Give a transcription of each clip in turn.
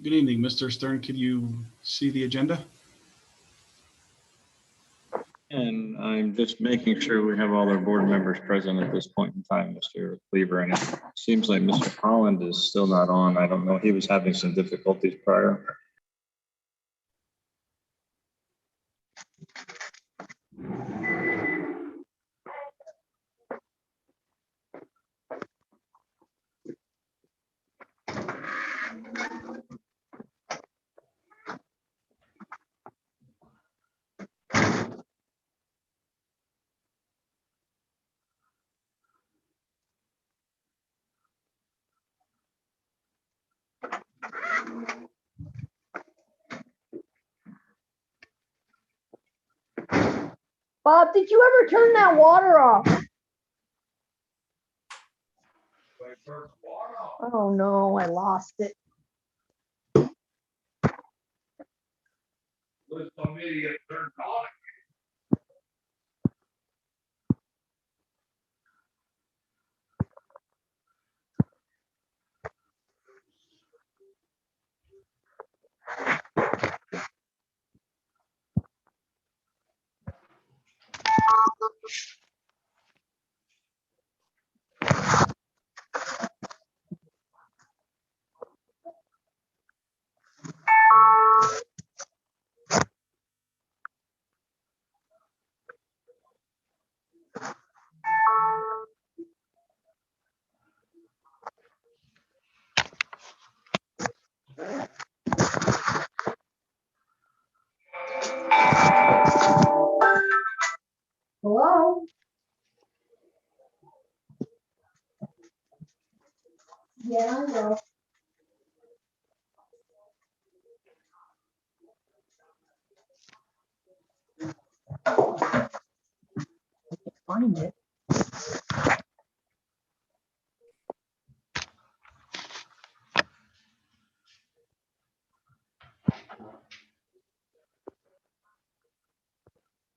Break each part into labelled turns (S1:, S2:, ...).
S1: Good evening, Mr. Stern. Could you see the agenda?
S2: And I'm just making sure we have all our board members present at this point in time, Mr. Cleaver. And it seems like Mr. Holland is still not on. I don't know. He was having some difficulties prior.
S3: Bob, did you ever turn that water off? Oh no, I lost it. Hello? Yeah, I know. Find it.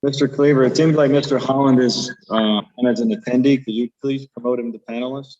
S2: Mr. Cleaver, it seems like Mr. Holland is on as an attendee. Could you please promote him to panelist?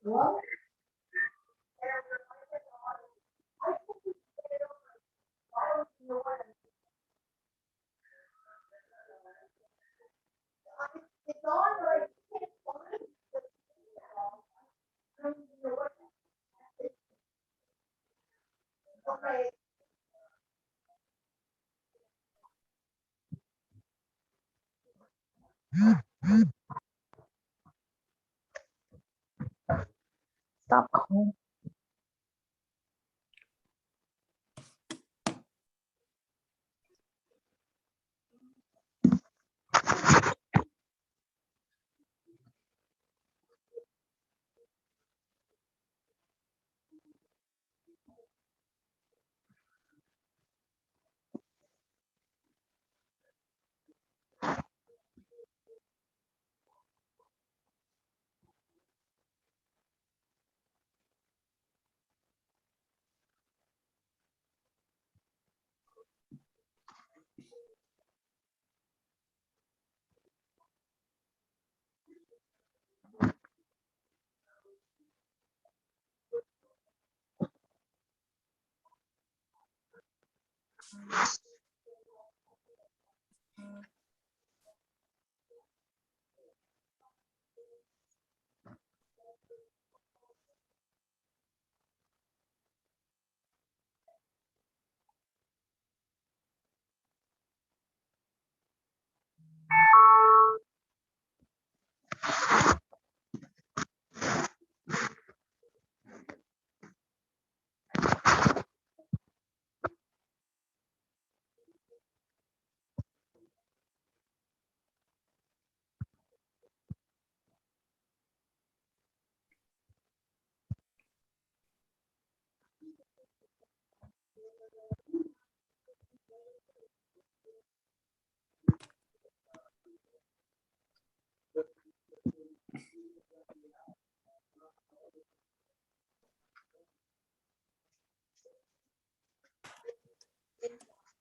S3: Hello? It's on, but I can't find it. Okay. Stop calling.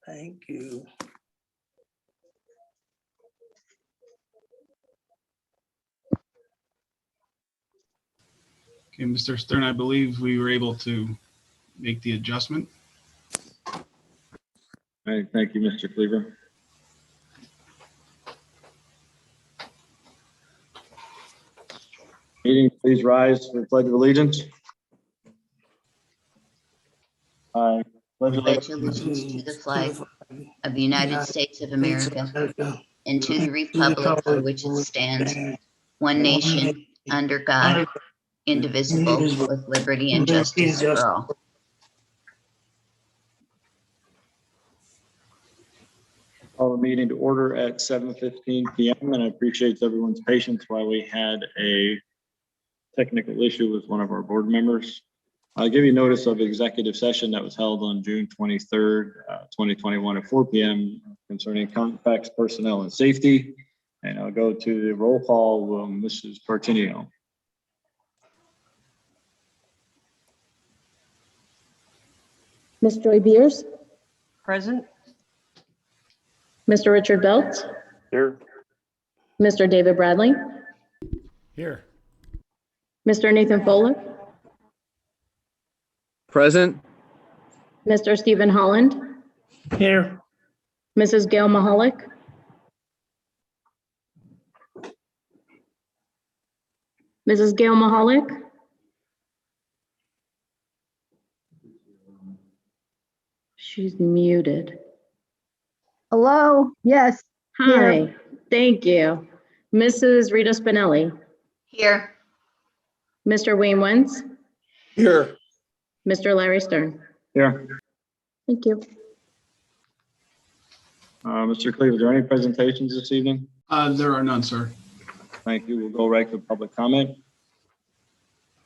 S4: Thank you.
S1: Okay, Mr. Stern, I believe we were able to make the adjustment.
S2: All right, thank you, Mr. Cleaver. Meeting, please rise for the Pledge of Allegiance. I pledge
S5: Pledge
S2: allegiance
S5: allegiance to the flag of the United States of America and to the republic for which it stands, one nation, under God, indivisible, with liberty and justice for all.
S2: Call the meeting to order at 7:15 p.m. and I appreciate everyone's patience while we had a technical issue with one of our board members. I'll give you notice of executive session that was held on June 23rd, 2021 at 4 p.m. concerning complex personnel and safety. And I'll go to the roll call, Mrs. Cartinio.
S6: Ms. Joy Beers,
S4: Present?
S6: Mr. Richard Belt,
S2: Here.
S6: Mr. David Bradley,
S7: Here.
S6: Mr. Nathan Fuller,
S7: Present.
S6: Mr. Stephen Holland,
S4: Here.
S6: Mrs. Gail Mahalik, Mrs. Gail Mahalik, she's muted.
S3: Hello? Yes.
S6: Hi, thank you. Mrs. Rita Spinelli,
S5: Here,
S6: Mr. Wayne Wentz,
S7: Here.
S6: Mr. Larry Stern.
S2: Here.
S6: Thank you.
S2: Mr. Cleaver, are there any presentations this evening?
S1: There are none, sir.
S2: Thank you. We'll go right to public comment.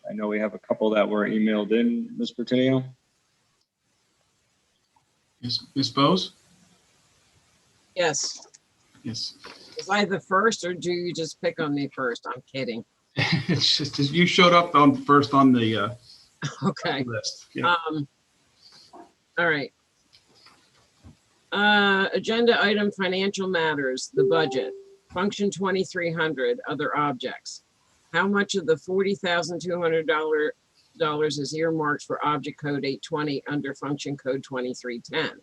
S2: I know we have a couple that were emailed in, Ms. Cartinio.
S1: Yes, Ms. Bose?
S8: Yes.
S1: Yes.
S8: Was I the first or do you just pick on me first? I'm kidding.
S1: It's just as you showed up on first on the
S8: Okay.
S1: list. Yeah.
S8: All right. Agenda item, financial matters, the budget, function 2300, other objects. How much of the $40,200 is earmarked for object code 820 under function code 2310?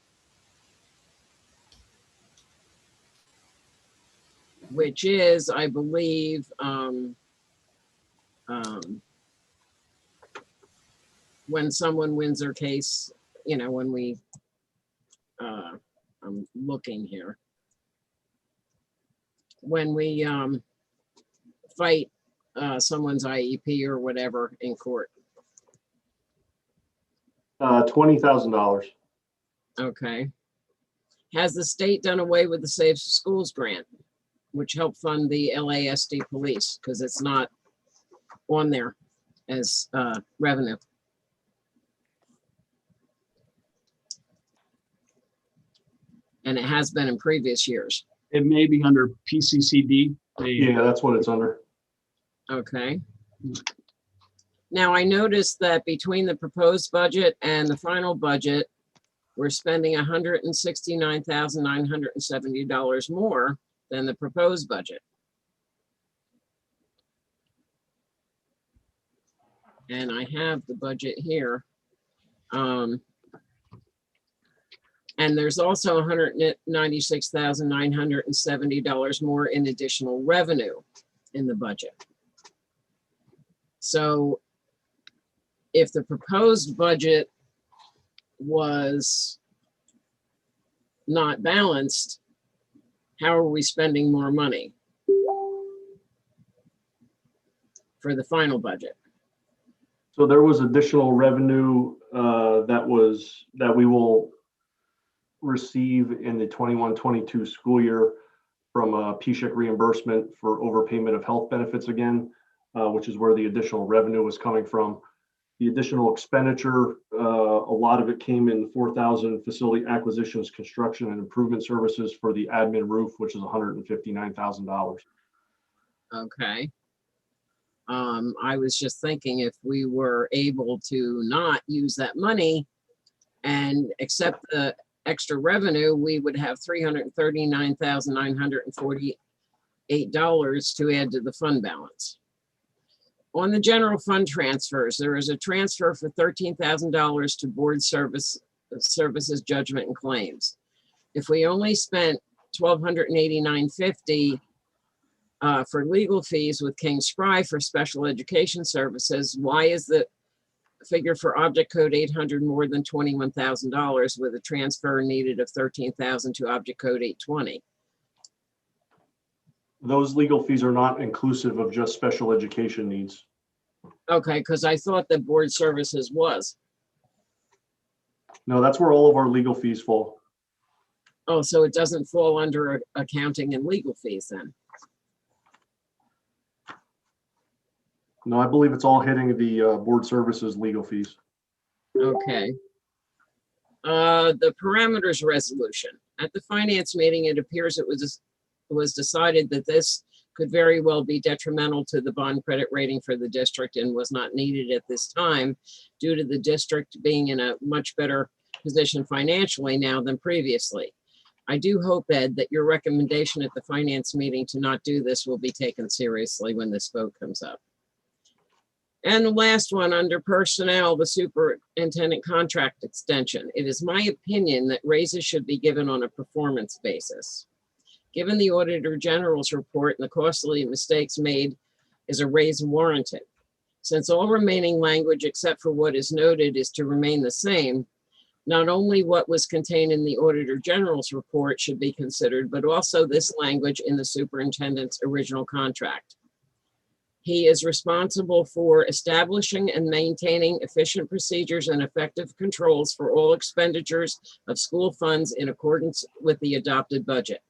S8: Which is, I believe, when someone wins their case, you know, when we, I'm looking here. When we fight someone's IEP or whatever in court.
S9: $20,000.
S8: Okay. Has the state done away with the Safe Schools grant, which helped fund the LASD police? Because it's not on there as revenue. And it has been in previous years.
S1: It may be under PCCD.
S9: Yeah, that's what it's under.
S8: Okay. Now, I noticed that between the proposed budget and the final budget, we're spending $169,970 more than the proposed budget. And I have the budget here. And there's also $196,970 more in additional revenue in the budget. So if the proposed budget was not balanced, how are we spending more money for the final budget?
S9: So there was additional revenue that we will receive in the 21-22 school year from a PSHIC reimbursement for overpayment of health benefits again, which is where the additional revenue was coming from. The additional expenditure, a lot of it came in 4,000 facility acquisitions, construction and improvement services for the admin roof, which is $159,000.
S8: Okay. I was just thinking if we were able to not use that money and accept the extra revenue, we would have $339,948 to add to the fund balance. On the general fund transfers, there is a transfer for $13,000 to board services, judgment and claims. If we only spent $1,289.50 for legal fees with King Spry for special education services, why is the figure for object code 800 more than $21,000 with a transfer needed of $13,000 to object code 820?
S9: Those legal fees are not inclusive of just special education needs.
S8: Okay, because I thought that board services was.
S9: No, that's where all of our legal fees fall.
S8: Oh, so it doesn't fall under accounting and legal fees then?
S9: No, I believe it's all hitting the board services legal fees.
S8: Okay. The parameters resolution. At the finance meeting, it appears it was decided that this could very well be detrimental to the bond credit rating for the district and was not needed at this time due to the district being in a much better position financially now than previously. I do hope, Ed, that your recommendation at the finance meeting to not do this will be taken seriously when this vote comes up. And the last one, under personnel, the superintendent contract extension. It is my opinion that raises should be given on a performance basis. Given the Auditor General's report and the costly mistakes made, is a raise warranted. Since all remaining language except for what is noted is to remain the same, not only what was contained in the Auditor General's report should be considered, but also this language in the superintendent's original contract. He is responsible for establishing and maintaining efficient procedures and effective controls for all expenditures of school funds in accordance with the adopted budget.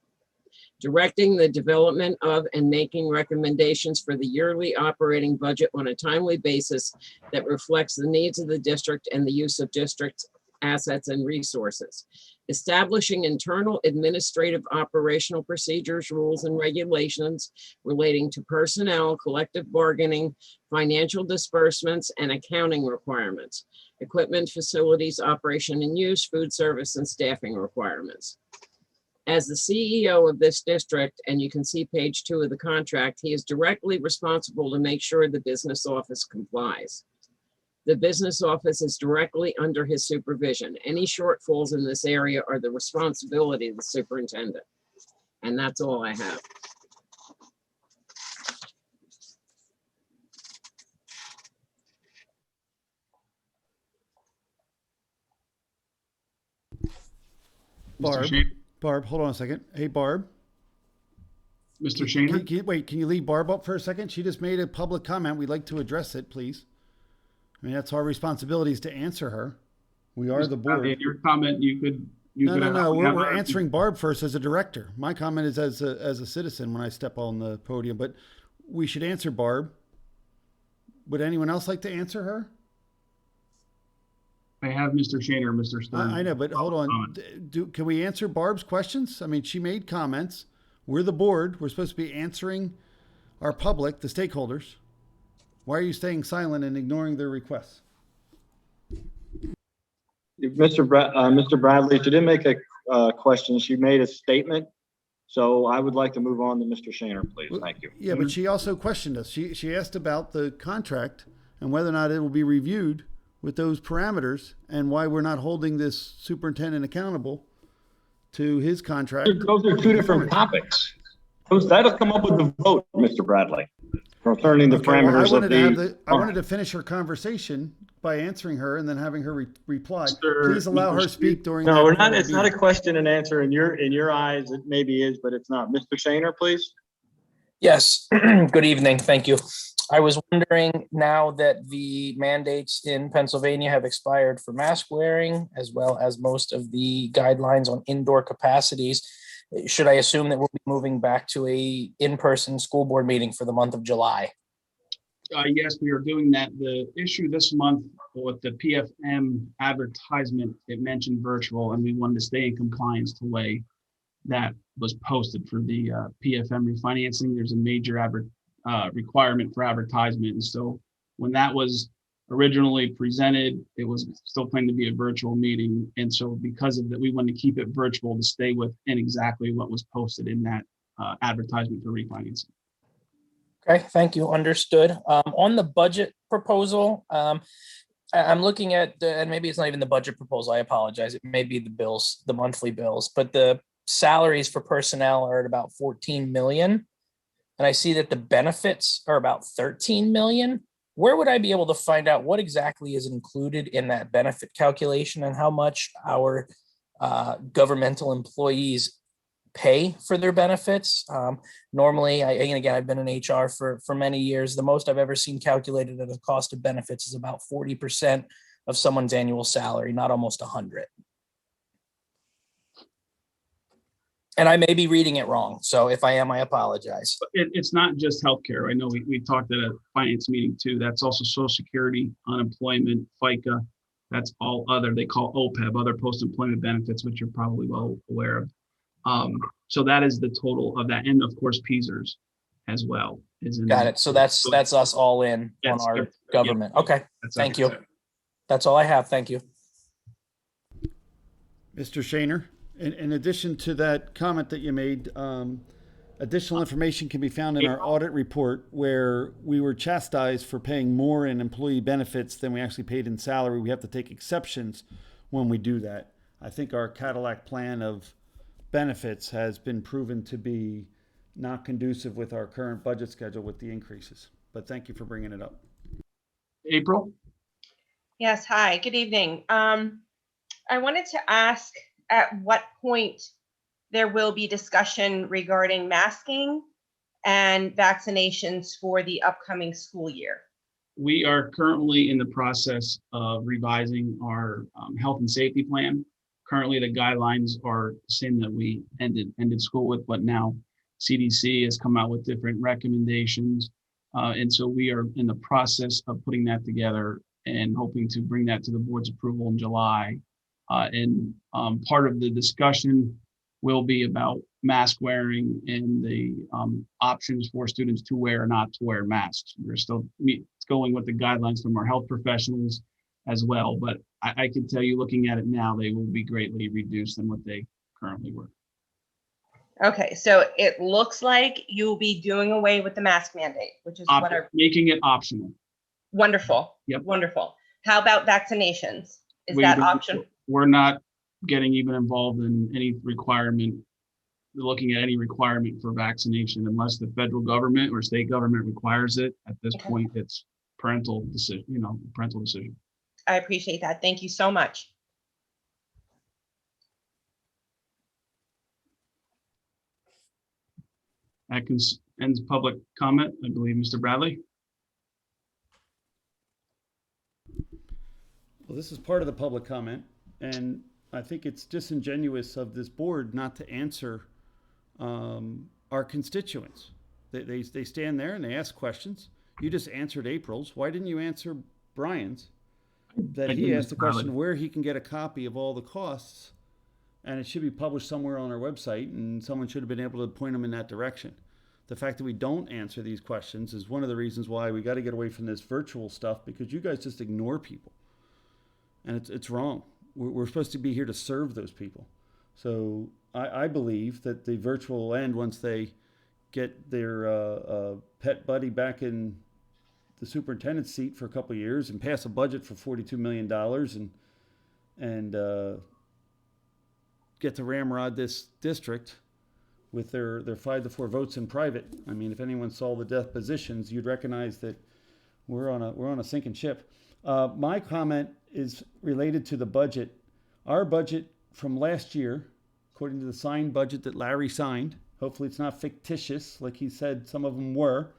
S8: Directing the development of and making recommendations for the yearly operating budget on a timely basis that reflects the needs of the district and the use of district's assets and resources. Establishing internal administrative operational procedures, rules, and regulations relating to personnel, collective bargaining, financial disbursements, and accounting requirements, equipment, facilities, operation and use, food service, and staffing requirements. As the CEO of this district, and you can see page 2 of the contract, he is directly responsible to make sure the business office complies. The business office is directly under his supervision. Any shortfalls in this area are the responsibility of the superintendent. And that's all I have.
S1: Mr. Shane,
S7: Barb, hold on a second. Hey, Barb.
S1: Mr. Shaner?
S7: Can you leave Barb up for a second? She just made a public comment. We'd like to address it, please. I mean, that's our responsibility is to answer her. We are the board.
S1: In your comment, you could.
S7: No. We're answering Barb first as a director. My comment is as a citizen when I step on the podium, but we should answer Barb. Would anyone else like to answer her?
S1: I have Mr. Shaner, Mr. Stern.
S7: I know, but hold on. Can we answer Barb's questions? I mean, she made comments. We're the board. We're supposed to be answering our public, the stakeholders. Why are you staying silent and ignoring their requests?
S2: Mr. Bradley, she didn't make a question. She made a statement. So I would like to move on to Mr. Shaner, please. Thank you.
S7: Yeah, but she also questioned us. She asked about the contract and whether or not it will be reviewed with those parameters and why we're not holding this superintendent accountable to his contract.
S2: Those are two different topics. That'll come up with the vote, Mr. Bradley, concerning the parameters of the.
S7: I wanted to finish her conversation by answering her and then having her reply. Please allow her to speak during.
S2: No, we're not. It's not a question and answer. In your eyes, it maybe is, but it's not. Mr. Shaner, please.
S10: Yes. Good evening. Thank you. I was wondering, now that the mandates in Pennsylvania have expired for mask wearing, as well as most of the guidelines on indoor capacities, should I assume that we'll be moving back to a in-person school board meeting for the month of July?
S1: Yes, we are doing that. The issue this month with the PFM advertisement, it mentioned virtual, and we wanted to stay in compliance to the way that was posted for the PFM refinancing. There's a major requirement for advertisement. And so when that was originally presented, it was still planned to be a virtual meeting. And so because of that, we wanted to keep it virtual to stay within exactly what was posted in that advertisement for refinancing.
S10: Okay, thank you. Understood. On the budget proposal, I'm looking at, and maybe it's not even the budget proposal, I apologize. It may be the bills, the monthly bills, but the salaries for personnel are at about 14 million. And I see that the benefits are about 13 million. Where would I be able to find out what exactly is included in that benefit calculation and how much our governmental employees pay for their benefits? Normally, and again, I've been in HR for many years. The most I've ever seen calculated at a cost of benefits is about 40% of someone's annual salary, not almost 100. And I may be reading it wrong. So if I am, I apologize.
S1: It's not just healthcare. I know we talked at a finance meeting too. That's also Social Security, unemployment, FICA. That's all other, they call OPEB, other post-employment benefits, which you're probably well aware of. So that is the total of that. And of course, PSERS as well.
S10: Got it. So that's us all in on our government. Yeah. Okay. Thank you. That's all I have. Thank you.
S7: Mr. Shaner, in addition to that comment that you made, additional information can be found in our audit report where we were chastised for paying more in employee benefits than we actually paid in salary. We have to take exceptions when we do that. I think our Cadillac plan of benefits has been proven to be not conducive with our current budget schedule with the increases. But thank you for bringing it up.
S1: April?
S11: Yes, hi, good evening. I wanted to ask at what point there will be discussion regarding masking and vaccinations for the upcoming school year.
S1: We are currently in the process of revising our health and safety plan. Currently, the guidelines are the same that we ended school with, but now CDC has come out with different recommendations. And so we are in the process of putting that together and hoping to bring that to the board's approval in July. And part of the discussion will be about mask wearing and the options for students to wear or not to wear masks. We're still going with the guidelines from our health professionals as well, but I can tell you, looking at it now, they will be greatly reduced than what they currently were.
S11: Okay, so it looks like you'll be doing away with the mask mandate, which is what are
S1: making it optional.
S11: Wonderful.
S1: Yep.
S11: Wonderful. How about vaccinations? Is that option?
S1: We're not getting even involved in any requirement, looking at any requirement for vaccination unless the federal government or state government requires it. At this point, it's parental decision, parental decision.
S11: I appreciate that. Thank you so much.
S1: That ends public comment. I believe, Mr. Bradley.
S7: Well, this is part of the public comment, and I think it's disingenuous of this board not to answer our constituents. They stand there and they ask questions. You just answered April's. Why didn't you answer Brian's? that
S1: I
S7: he
S1: did,
S7: asked the
S1: Mr. Pilot.
S7: question where he can get a copy of all the costs, and it should be published somewhere on our website, and someone should have been able to point them in that direction. The fact that we don't answer these questions is one of the reasons why we got to get away from this virtual stuff, because you guys just ignore people, and it's wrong. We're supposed to be here to serve those people. So I believe that the virtual will end once they get their pet buddy back in the superintendent's seat for a couple of years and pass a budget for $42 million and get to ramrod this district with their 5-4 votes in private. I mean, if anyone saw the depositions, you'd recognize that we're on a sinking ship. My comment is related to the budget. Our budget from last year, according to the signed budget that Larry signed, hopefully it's not fictitious like he said some of them were,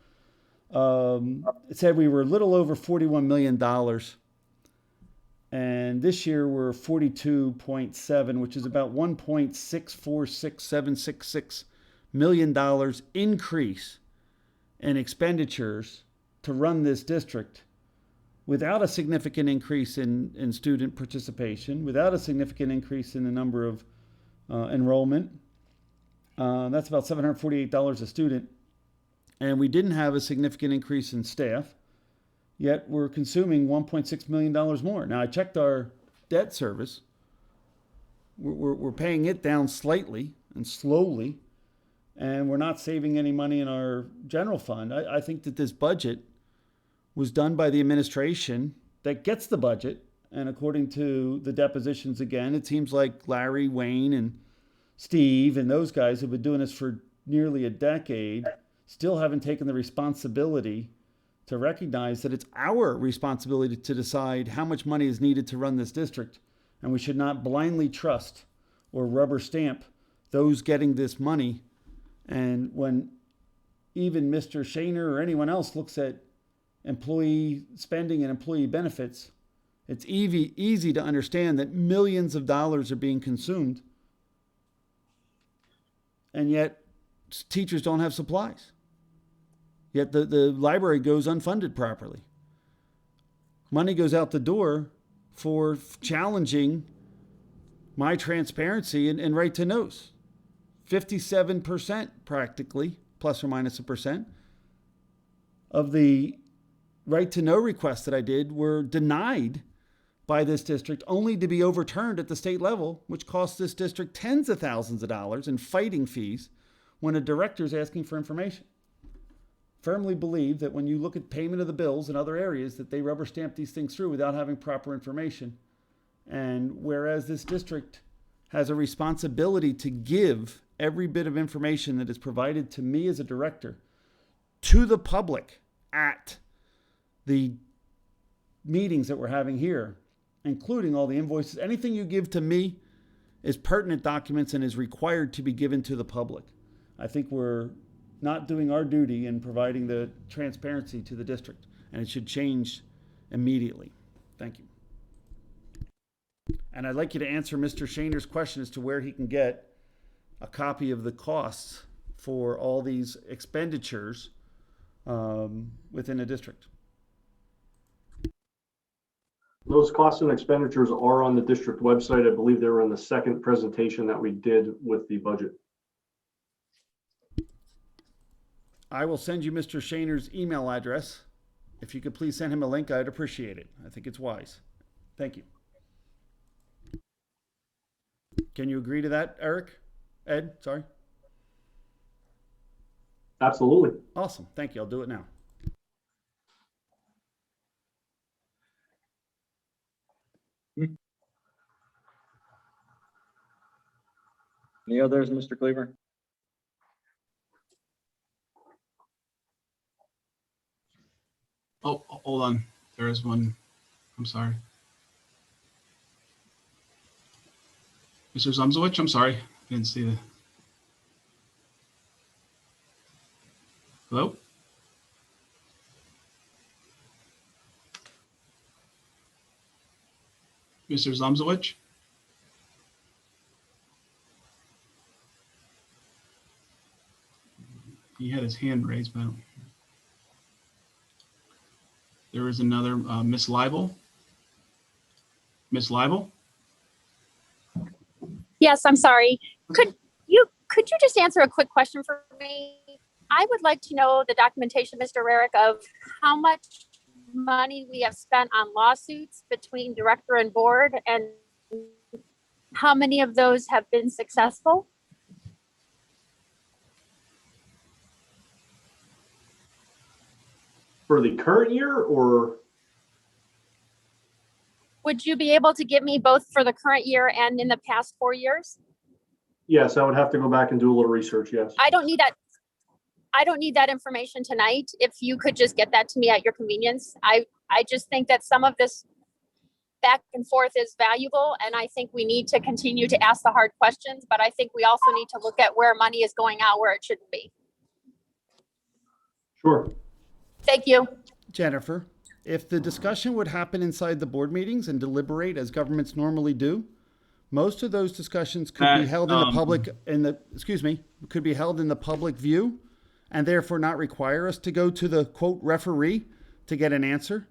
S7: it said we were a little over $41 million. And this year we're 42.7, which is about $1.646766 million increase in expenditures to run this district, without a significant increase in student participation, without a significant increase in the number of enrollment. That's about $748 a student. And we didn't have a significant increase in staff, yet we're consuming $1.6 million more. Now, I checked our debt service. We're paying it down slightly and slowly, and we're not saving any money in our general fund. I think that this budget was done by the administration that gets the budget. And according to the depositions, again, it seems like Larry, Wayne, and Steve and those guys who've been doing this for nearly a decade still haven't taken the responsibility to recognize that it's our responsibility to decide how much money is needed to run this district. And we should not blindly trust or rubber stamp those getting this money. And when even Mr. Shaner or anyone else looks at employee spending and employee benefits, it's easy to understand that millions of dollars are being consumed, and yet teachers don't have supplies. Yet the library goes unfunded properly. Money goes out the door for challenging my transparency and right to knows. 57% practically, plus or minus a percent, of the right to know requests that I did were denied by this district, only to be overturned at the state level, which cost this district tens of thousands of dollars in fighting fees when a director is asking for information. Firmly believe that when you look at payment of the bills in other areas, that they rubber stamp these things through without having proper information. And whereas this district has a responsibility to give every bit of information that is provided to me as a director to the public at the meetings that we're having here, including all the invoices, anything you give to me is pertinent documents and is required to be given to the public. I think we're not doing our duty in providing the transparency to the district, and it should change immediately. Thank you. And I'd like you to answer Mr. Shaner's question as to where he can get a copy of the costs for all these expenditures within a district.
S9: Those costs and expenditures are on the district website. I believe they were in the second presentation that we did with the budget.
S7: I will send you Mr. Shaner's email address. If you could please send him a link, I'd appreciate it. I think it's wise. Thank you. Can you agree to that, Eric? Ed, sorry.
S9: Absolutely.
S7: Awesome. Thank you. I'll do it now.
S2: Any others, Mr. Cleaver?
S1: Oh, hold on. There is one. I'm sorry. Mr. Zumzowicz, I'm sorry. Didn't see the. Hello? Mr. Zumzowicz? He had his hand raised, but I don't. There is another Miss Leibel. Ms. Leibel?
S12: Yes, I'm sorry. Could you just answer a quick question for me? I would like to know the documentation, Mr. Rarick, of how much money we have spent on lawsuits between director and board, and how many of those have been successful?
S9: For the current year, or?
S12: Would you be able to give me both for the current year and in the past 4 years?
S9: Yes, I would have to go back and do a little research, yes.
S12: I don't need that information tonight. If you could just get that to me at your convenience. I just think that some of this back and forth is valuable, and I think we need to continue to ask the hard questions, but I think we also need to look at where money is going out where it shouldn't be.
S9: Sure.
S12: Thank you.
S7: Jennifer, if the discussion would happen inside the board meetings and deliberate as governments normally do, most of those discussions could be held in the public, could be held in the public view, and therefore not require us to go to the quote referee to get an answer.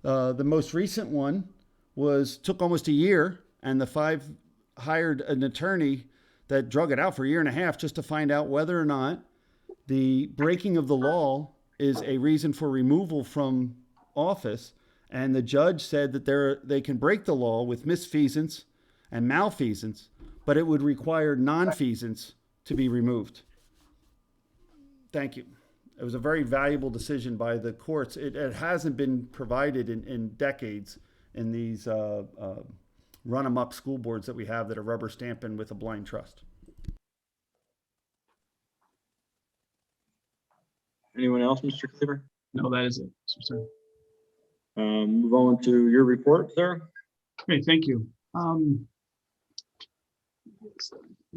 S7: The most recent one took almost a year, and the 5 hired an attorney that drug it out for a year and a half just to find out whether or not the breaking of the law is a reason for removal from office. And the judge said that they can break the law with misfeasance and malfeasance, but it would require nonfeasance to be removed. Thank you. It was a very valuable decision by the courts. It hasn't been provided in decades in these run-em-up school boards that we have that are rubber stamping with a blind trust.
S2: Anyone else, Mr. Cleaver?
S1: No, that is it, sir.
S2: Move on to your report, sir.
S1: Okay, thank you.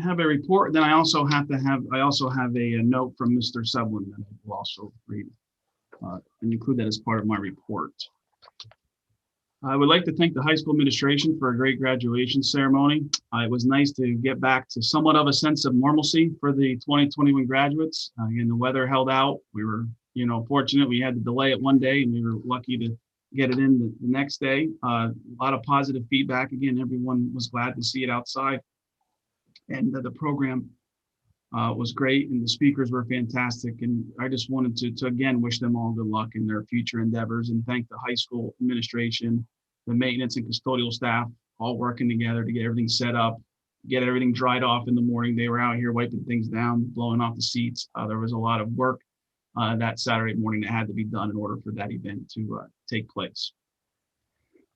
S1: Have a report, then I also have a note from Mr. Sublin that I will also read and include that as part of my report. I would like to thank the high school administration for a great graduation ceremony. It was nice to get back to somewhat of a sense of normalcy for the 2021 graduates. Again, the weather held out. We were, fortunate. We had to delay it one day, and we were lucky to get it in the next day. A lot of positive feedback. Again, everyone was glad to see it outside. And the program was great, and the speakers were fantastic. And I just wanted to again wish them all good luck in their future endeavors, and thank the high school administration, the maintenance and custodial staff, all working together to get everything set up, get everything dried off in the morning. They were out here wiping things down, blowing off the seats. There was a lot of work that Saturday morning that had to be done in order for that event to take place.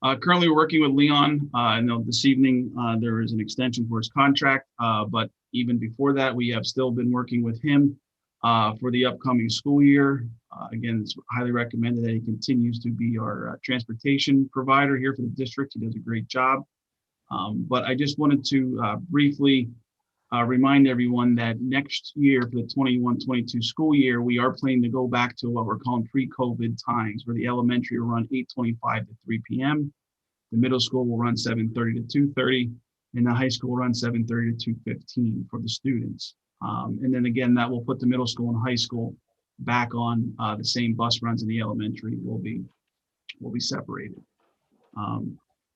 S1: Currently, we're working with Leon. I know this evening there is an extension for his contract, but even before that, we have still been working with him for the upcoming school year. Again, it's highly recommended that he continues to be our transportation provider here for the district. He does a great job. But I just wanted to briefly remind everyone that next year for the 21-22 school year, we are planning to go back to what we're calling pre-COVID times, where the elementary will run 8:25 to 3 p.m. The middle school will run 7:30 to 2:30, and the high school will run 7:30 to 2:15 for the students. And then again, that will put the middle school and high school back on the same bus runs, and the elementary will be separated.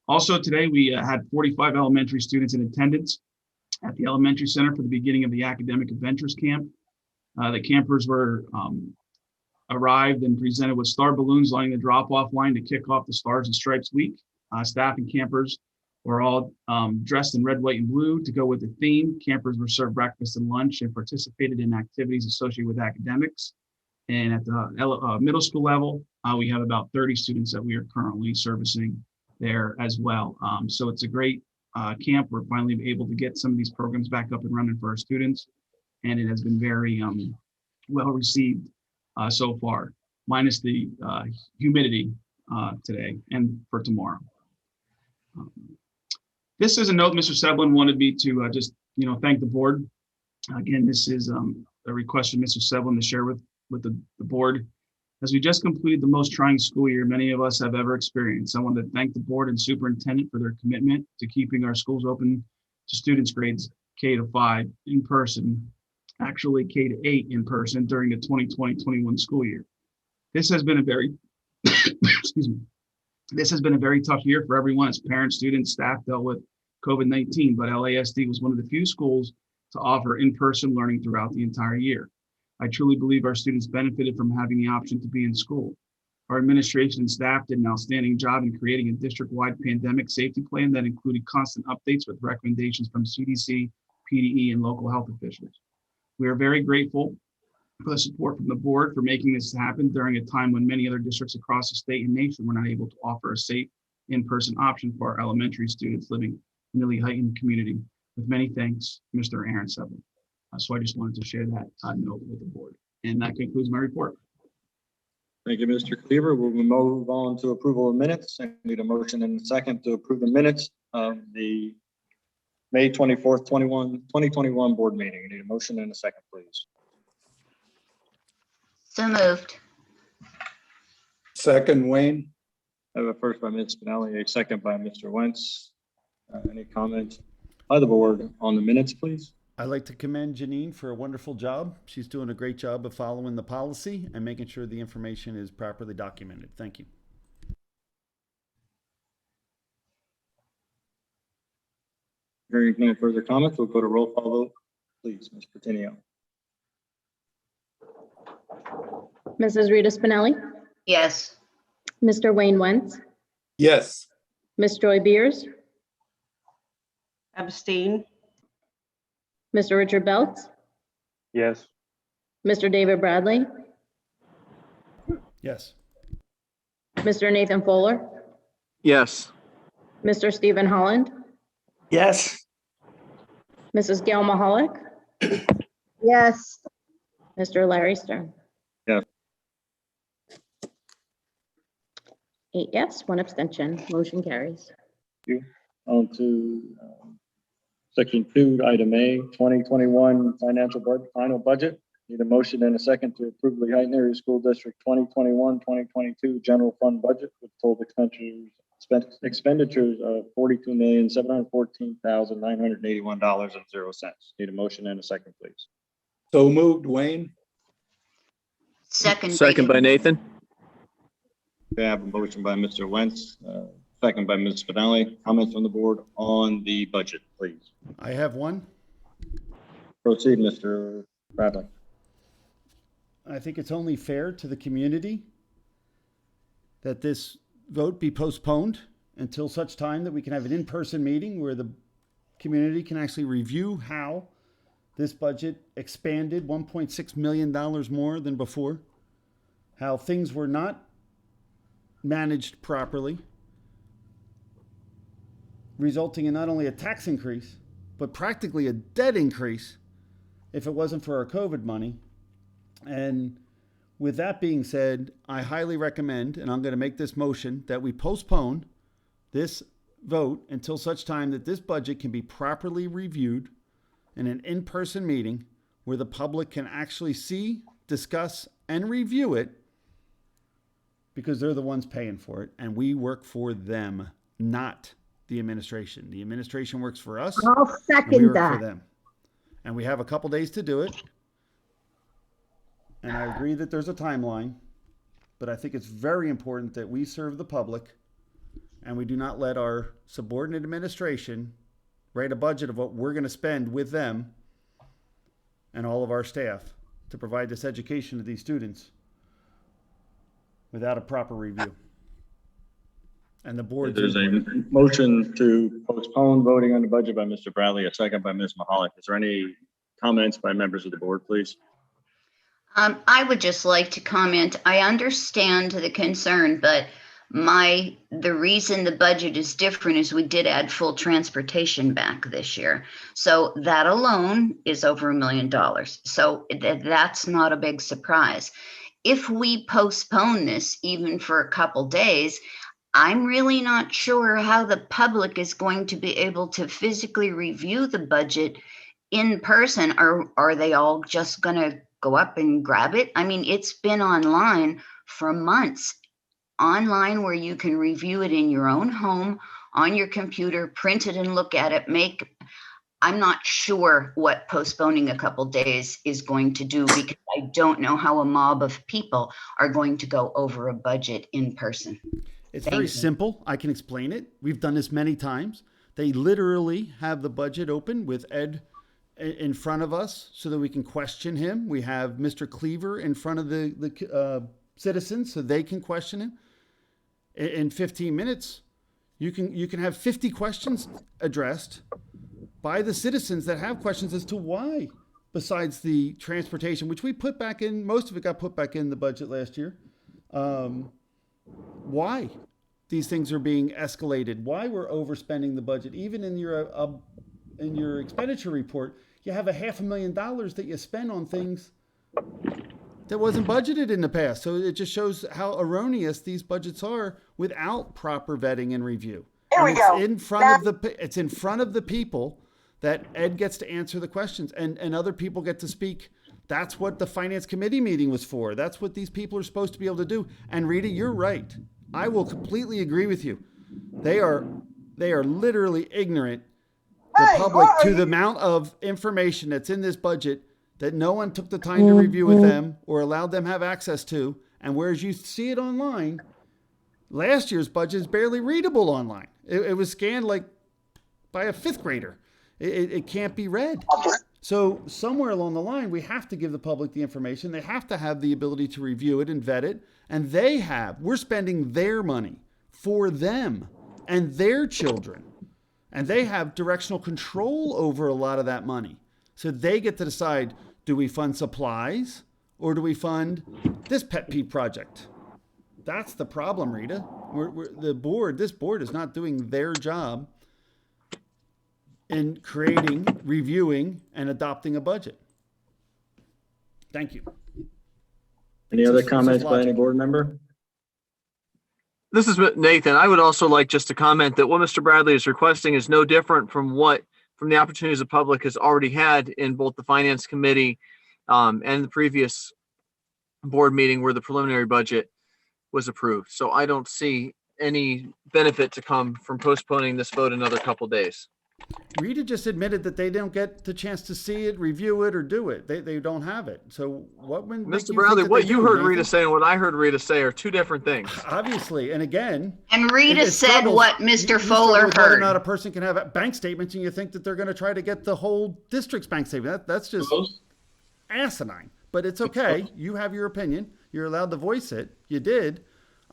S1: Also today, we had 45 elementary students in attendance at the elementary center for the beginning of the academic adventures camp. The campers were arrived and presented with star balloons lining the drop-off line to kick off the Stars and Stripes week. Staff and campers were all dressed in red, white, and blue to go with the theme. Campers were served breakfast and lunch and participated in activities associated with academics. And at the middle school level, we have about 30 students that we are currently servicing there as well. So it's a great camp. We're finally able to get some of these programs back up and running for our students, and it has been very well received so far, minus the humidity today and for tomorrow. This is a note Mr. Seblin wanted me to just thank the board. Again, this is a request from Mr. Seblin to share with the board. As we just completed the most trying school year many of us have ever experienced, I want to thank the board and superintendent for their commitment to keeping our schools open to students grades K-5 in person, actually K-8 in person during the 2020-21 school year. This has been a very, excuse me, This has been a very tough year for everyone as parents, students, staff dealt with COVID-19, but LASD was one of the few schools to offer in-person learning throughout the entire year. I truly believe our students benefited from having the option to be in school. Our administration and staff did an outstanding job in creating a district-wide pandemic safety plan that included constant updates with recommendations from CDC, PDE, and local health officials. We are very grateful for the support from the board for making this happen during a time when many other districts across the state and nation were not able to offer a safe in-person option for our elementary students living in the Lehighton community. With many thanks, Mr. Aaron Sevlin. So I just wanted to share that note with the board. And that concludes my report.
S2: Thank you, Mr. Cleaver. We'll move on to approval of minutes. I need a motion and a second to approve the minutes of the May 24th, 2021 board meeting. I need a motion and a second, please.
S5: So moved.
S13: Second, Wayne.
S2: I have a first by Ms. Spinelli, a second by Mr. Wentz. Any comments by the board on the minutes, please?
S7: I'd like to commend Janine for a wonderful job. She's doing a great job of following the policy and making sure the information is properly documented. Thank you.
S2: Hearing no further comments, we'll go to roll call vote. Please, Ms. Pertinio.
S6: Mrs. Rita Spinelli,
S5: Yes.
S6: Mr. Wayne Wentz,
S13: Yes.
S6: Ms. Joy Beers,
S4: Abstain.
S6: Mr. Richard Belts,
S9: Yes.
S6: Mr. David Bradley,
S7: Yes.
S6: Mr. Nathan Fuller,
S13: Yes.
S6: Mr. Stephen Holland,
S4: Yes.
S6: Mrs. Gail Mahalik,
S3: Yes.
S6: Mr. Larry Stern.
S2: Yes.
S6: 8 yes, 1 abstention. Motion carries.
S2: On to section 2, item A, 2021 final budget. Need a motion and a second to approve the Lehighton Area School District 2021-2022 general fund budget with total expenditures of $42,714,981.00. Need a motion and a second, please.
S13: So moved, Wayne.
S5: Second.
S13: Second by Nathan.
S2: Okay, I have a motion by Mr. Wentz, second by Ms. Spinelli. Comments from the board on the budget, please.
S7: I have one.
S2: Proceed, Mr. Bradley.
S7: I think it's only fair to the community that this vote be postponed until such time that we can have an in-person meeting where the community can actually review how this budget expanded $1.6 million more than before, how things were not managed properly, resulting in not only a tax increase, but practically a debt increase if it wasn't for our COVID money. And with that being said, I highly recommend, and I'm going to make this motion, that we postpone this vote until such time that this budget can be properly reviewed in an in-person meeting where the public can actually see, discuss, and review it, because they're the ones paying for it, and we work for them, not the administration. The administration works for us.
S3: I'll
S7: And we
S3: second
S7: work
S3: that.
S7: for them. And we have a couple days to do it. And I agree that there's a timeline, but I think it's very important that we serve the public and we do not let our subordinate administration write a budget of what we're going to spend with them and all of our staff to provide this education to these students without a proper review. And the board.
S2: There's a motion to postpone voting on the budget by Mr. Bradley, a second by Ms. Mahalik. Is there any comments by members of the board, please?
S5: I would just like to comment. I understand the concern, but the reason the budget is different is we did add full transportation back this year. So that alone is over $1 million. So that's not a big surprise. If we postpone this even for a couple days, I'm really not sure how the public is going to be able to physically review the budget in person. Are they all just going to go up and grab it? I mean, it's been online for months, online where you can review it in your own home, on your computer, print it and look at it. I'm not sure what postponing a couple days is going to do, because I don't know how a mob of people are going to go over a budget in person.
S7: It's
S5: Thank
S7: very
S5: you.
S7: simple. I can explain it. We've done this many times. They literally have the budget open with Ed in front of us so that we can question him. We have Mr. Cleaver in front of the citizens so they can question him. In 15 minutes, you can have 50 questions addressed by the citizens that have questions as to why, besides the transportation, which we put back in, most of it got put back in the budget last year. Why these things are being escalated, why we're overspending the budget. Even in your expenditure report, you have $500,000 that you spend on things that wasn't budgeted in the past. So it just shows how erroneous these budgets are without proper vetting and review. It's in front of the people that Ed gets to answer the questions and other people get to speak. That's what the finance committee meeting was for. That's what these people are supposed to be able to do. And Rita, you're right. I will completely agree with you. They are literally ignorant, the public, to the amount of information that's in this budget that no one took the time to review with them or allowed them have access to. And whereas you see it online, last year's budget is barely readable online. It was scanned like by a fifth grader. It can't be read. So somewhere along the line, we have to give the public the information. They have to have the ability to review it and vet it. And we're spending their money for them and their children. And they have directional control over a lot of that money. So they get to decide, do we fund supplies or do we fund this pet peeve project? That's the problem, Rita. This board is not doing their job in creating, reviewing, and adopting a budget. Thank you.
S2: Any other comments by any board member?
S13: This is Nathan. I would also like just to comment that what Mr. Bradley is requesting is no different from the opportunities the public has already had in both the finance committee and the previous board meeting where the preliminary budget was approved. So I don't see any benefit to come from postponing this vote another couple days.
S7: Rita just admitted that they don't get the chance to see it, review it, or do it. They don't have it. So what when
S13: Mr. Bradley, what you heard Rita say and what I heard Rita say are two different things.
S7: Obviously, and again.
S5: And Rita said what Mr. Fuller heard.
S7: Whether or not a person can have bank statements, and you think that they're going to try to get the whole district's bank statement. That's just asinine. But it's okay. You have your opinion. You're allowed to voice it. You did.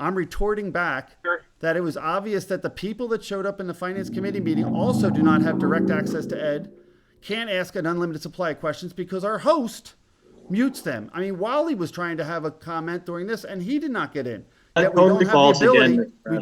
S7: I'm retorting back that it was obvious that the people that showed up in the finance committee meeting also do not have direct access to Ed, can't ask an unlimited supply of questions because our host mutes them. I mean, Wally was trying to have a comment during this and he did not get in. Yet we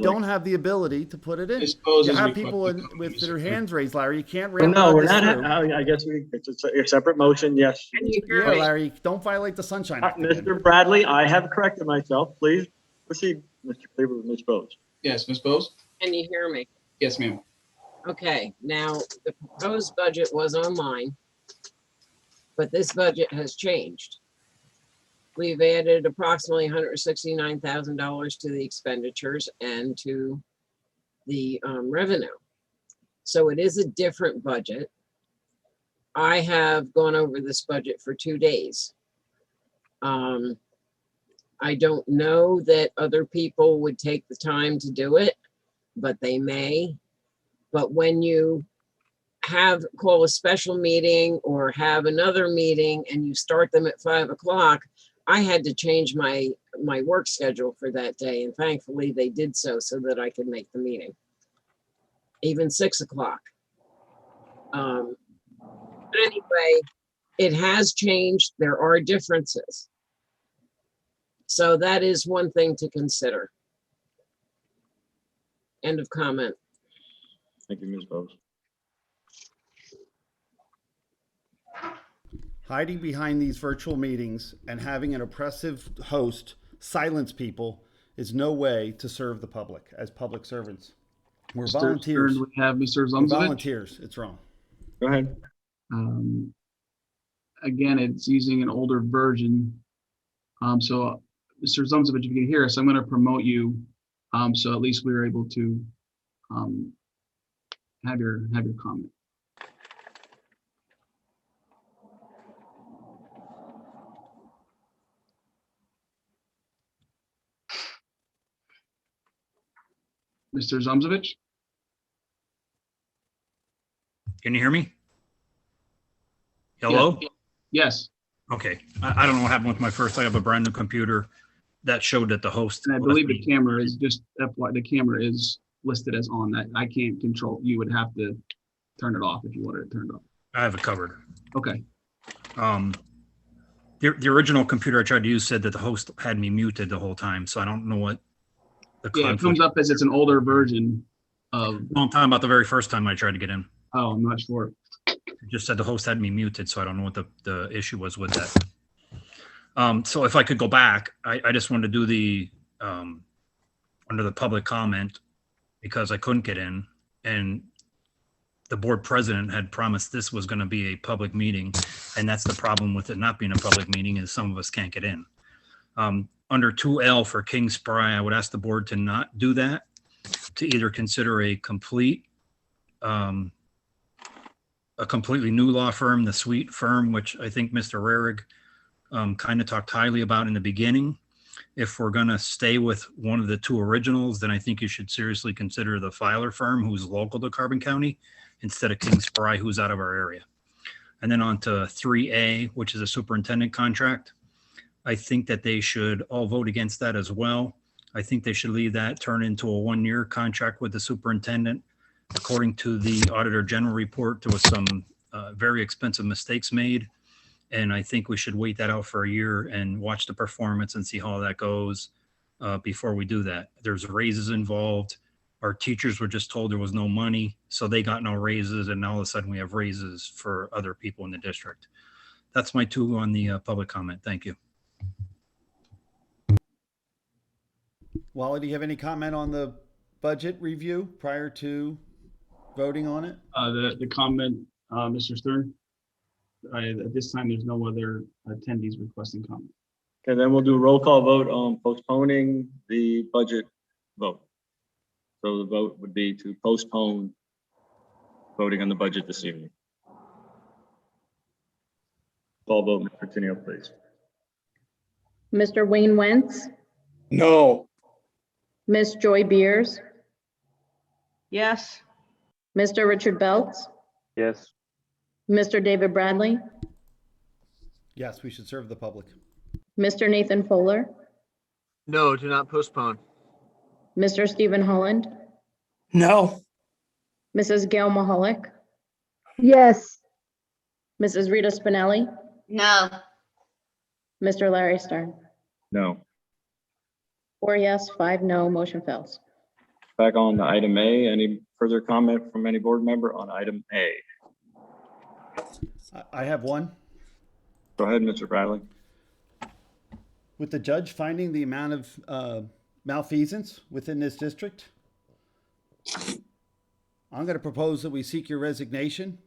S7: don't have the ability to put it in. You have people with their hands raised, Larry. You can't
S2: No, we're not. I guess it's a separate motion. Yes.
S7: Yeah, Larry, don't violate the Sunshine Act.
S2: Mr. Bradley, I have corrected myself. Please proceed, Mr. Cleaver, with Ms. Bose.
S1: Yes, Ms. Bose?
S8: Can you hear me?
S1: Yes, ma'am.
S8: Okay, now the proposed budget was online, but this budget has changed. We've added approximately $169,000 to the expenditures and to the revenue. So it is a different budget. I have gone over this budget for 2 days. I don't know that other people would take the time to do it, but they may. But when you call a special meeting or have another meeting and you start them at 5 o'clock, I had to change my work schedule for that day. And thankfully they did so that I could make the meeting. Even 6 o'clock. But anyway, it has changed. There are differences. So that is one thing to consider. End of comment.
S2: Thank you, Ms. Bose.
S7: Hiding behind these virtual meetings and having an oppressive host silence people is no way to serve the public as public servants. We're volunteers.
S1: We have Mr.
S7: We're
S1: Zunzovic.
S7: volunteers. It's wrong.
S2: Go ahead.
S1: Again, it's using an older version. So Mr. Zunzovic, if you can hear us, I'm going to promote you. So at least we were able to have your comment. Mr. Zumzovich?
S14: Can you hear me? Hello?
S1: Yes,
S14: Okay. I don't know what happened with my first. I have a brand new computer that showed that the host.
S1: and I
S14: left
S1: believe the
S14: me.
S1: camera is just, FY, the camera is listed as on. That I can't control. You would have to turn it off if you wanted it turned off.
S14: I have it covered.
S1: Okay.
S14: The original computer I tried to use said that the host had me muted the whole time, so I don't know what the
S1: Yeah, it
S14: conflict.
S1: comes up as it's an older version of,
S14: No, I'm talking about the very first time I tried to get in.
S1: oh, I'm not sure.
S14: It just said the host had me muted, so I don't know what the issue was with that. So if I could go back, I just wanted to do the under the public comment because I couldn't get in, and the board president had promised this was going to be a public meeting, and that's the problem with it not being a public meeting is some of us can't get in. Under 2L for King Spry, I would ask the board to not do that, to either consider a completely new law firm, the Sweet firm, which I think Mr. Rarig kind of talked highly about in the beginning. If we're going to stay with one of the two originals, then I think you should seriously consider the Filer firm, who's local to Carbon County, instead of King Spry, who's out of our area. And then on to 3A, which is a superintendent contract. I think that they should all vote against that as well. I think they should leave that, turn into a 1-year contract with the superintendent. According to the Auditor General report, there was some very expensive mistakes made. And I think we should wait that out for a year and watch the performance and see how that goes before we do that. There's raises involved. Our teachers were just told there was no money, so they got no raises. And now all of a sudden we have raises for other people in the district. That's my 2 on the public comment. Thank you.
S7: Wally, do you have any comment on the budget review prior to voting on it?
S1: The comment, Mr. Stern, at this time, there's no other attendees requesting comment.
S2: Okay, then we'll do a roll call vote on postponing the budget vote. So the vote would be to postpone voting on the budget this evening. Call vote, Mr. Tenio, please.
S6: Mr. Wayne Wentz,
S13: No.
S6: Miss Joy Beers,
S4: Yes.
S6: Mr. Richard Belts,
S2: Yes.
S6: Mr. David Bradley,
S7: Yes, we should serve the public.
S6: Mr. Nathan Fuller,
S13: No, do not postpone.
S6: Mr. Stephen Holland,
S4: No.
S6: Mrs. Gail Mahalik,
S3: Yes.
S6: Mrs. Rita Spinelli,
S5: No.
S6: Mr. Larry Stern.
S2: No.
S6: 4 yes, 5 no, motion fails.
S2: Back on to item A. Any further comment from any board member on item A?
S7: I have one.
S2: Go ahead, Mr. Bradley.
S7: With the judge finding the amount of malfeasance within this district, I'm going to propose that we seek your resignation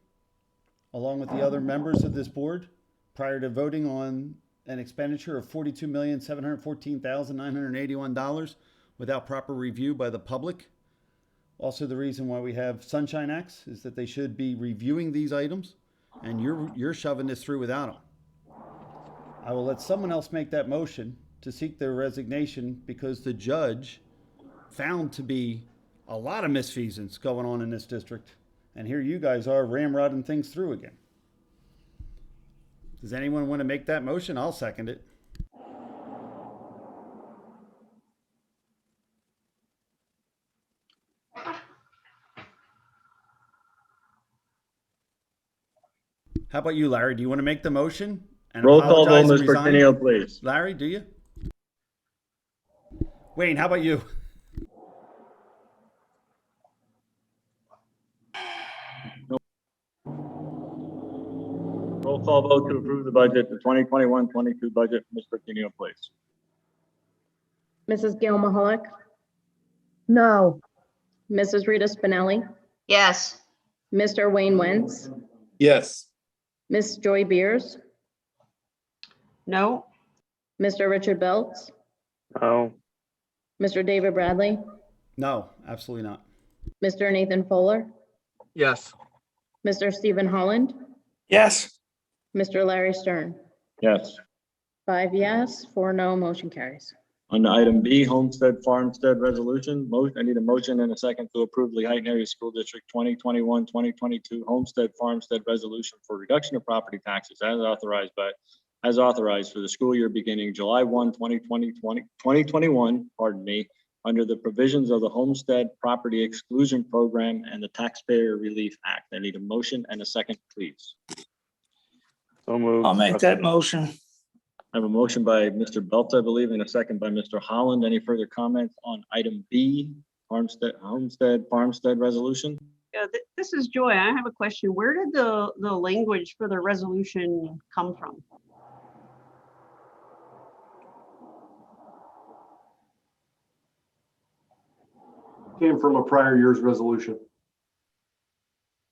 S7: along with the other members of this board prior to voting on an expenditure of $42,714,981 without proper review by the public. Also, the reason why we have Sunshine Acts is that they should be reviewing these items, and you're shoving this through without them. I will let someone else make that motion to seek their resignation because the judge found to be a lot of misfeasance going on in this district. And here you guys are ramrodding things through again. Does anyone want to make that motion? I'll second it. How about you, Larry? Do you want to make the motion? And
S2: Roll call vote,
S7: apologize and
S2: Mr.
S7: resign?
S2: Tenio, please.
S7: Larry, do you? Wayne, how about you?
S2: Roll call vote to approve the budget, the 2021-22 budget. Mr. Tenio, please.
S6: Mrs. Gail Mahalik,
S3: No.
S6: Mrs. Rita Spinelli,
S5: Yes.
S6: Mr. Wayne Wentz,
S13: Yes.
S6: Miss Joy Beers,
S4: No.
S6: Mr. Richard Belts,
S13: No.
S6: Mr. David Bradley,
S7: No, absolutely not.
S6: Mr. Nathan Fuller,
S13: Yes.
S6: Mr. Stephen Holland,
S4: Yes.
S6: Mr. Larry Stern.
S2: Yes.
S6: 5 yes, 4 no, motion carries.
S2: On to item B, Homestead Farmstead Resolution. I need a motion and a second to approve the Heighton Area School District 2021-2022 Homestead Farmstead Resolution for reduction of property taxes as authorized for the school year beginning July 1, 2021, pardon me, under the provisions of the Homestead Property Exclusion Program and the Taxpayer Relief Act. I need a motion and a second, please.
S13: So moved.
S4: I'll make that motion.
S2: I have a motion by Mr. Belt, I believe, and a second by Mr. Holland. Any further comments on item B, Homestead Farmstead Resolution?
S4: Yeah, this is Joy. I have a question. Where did the language for the resolution come from?
S9: Came from a prior year's resolution.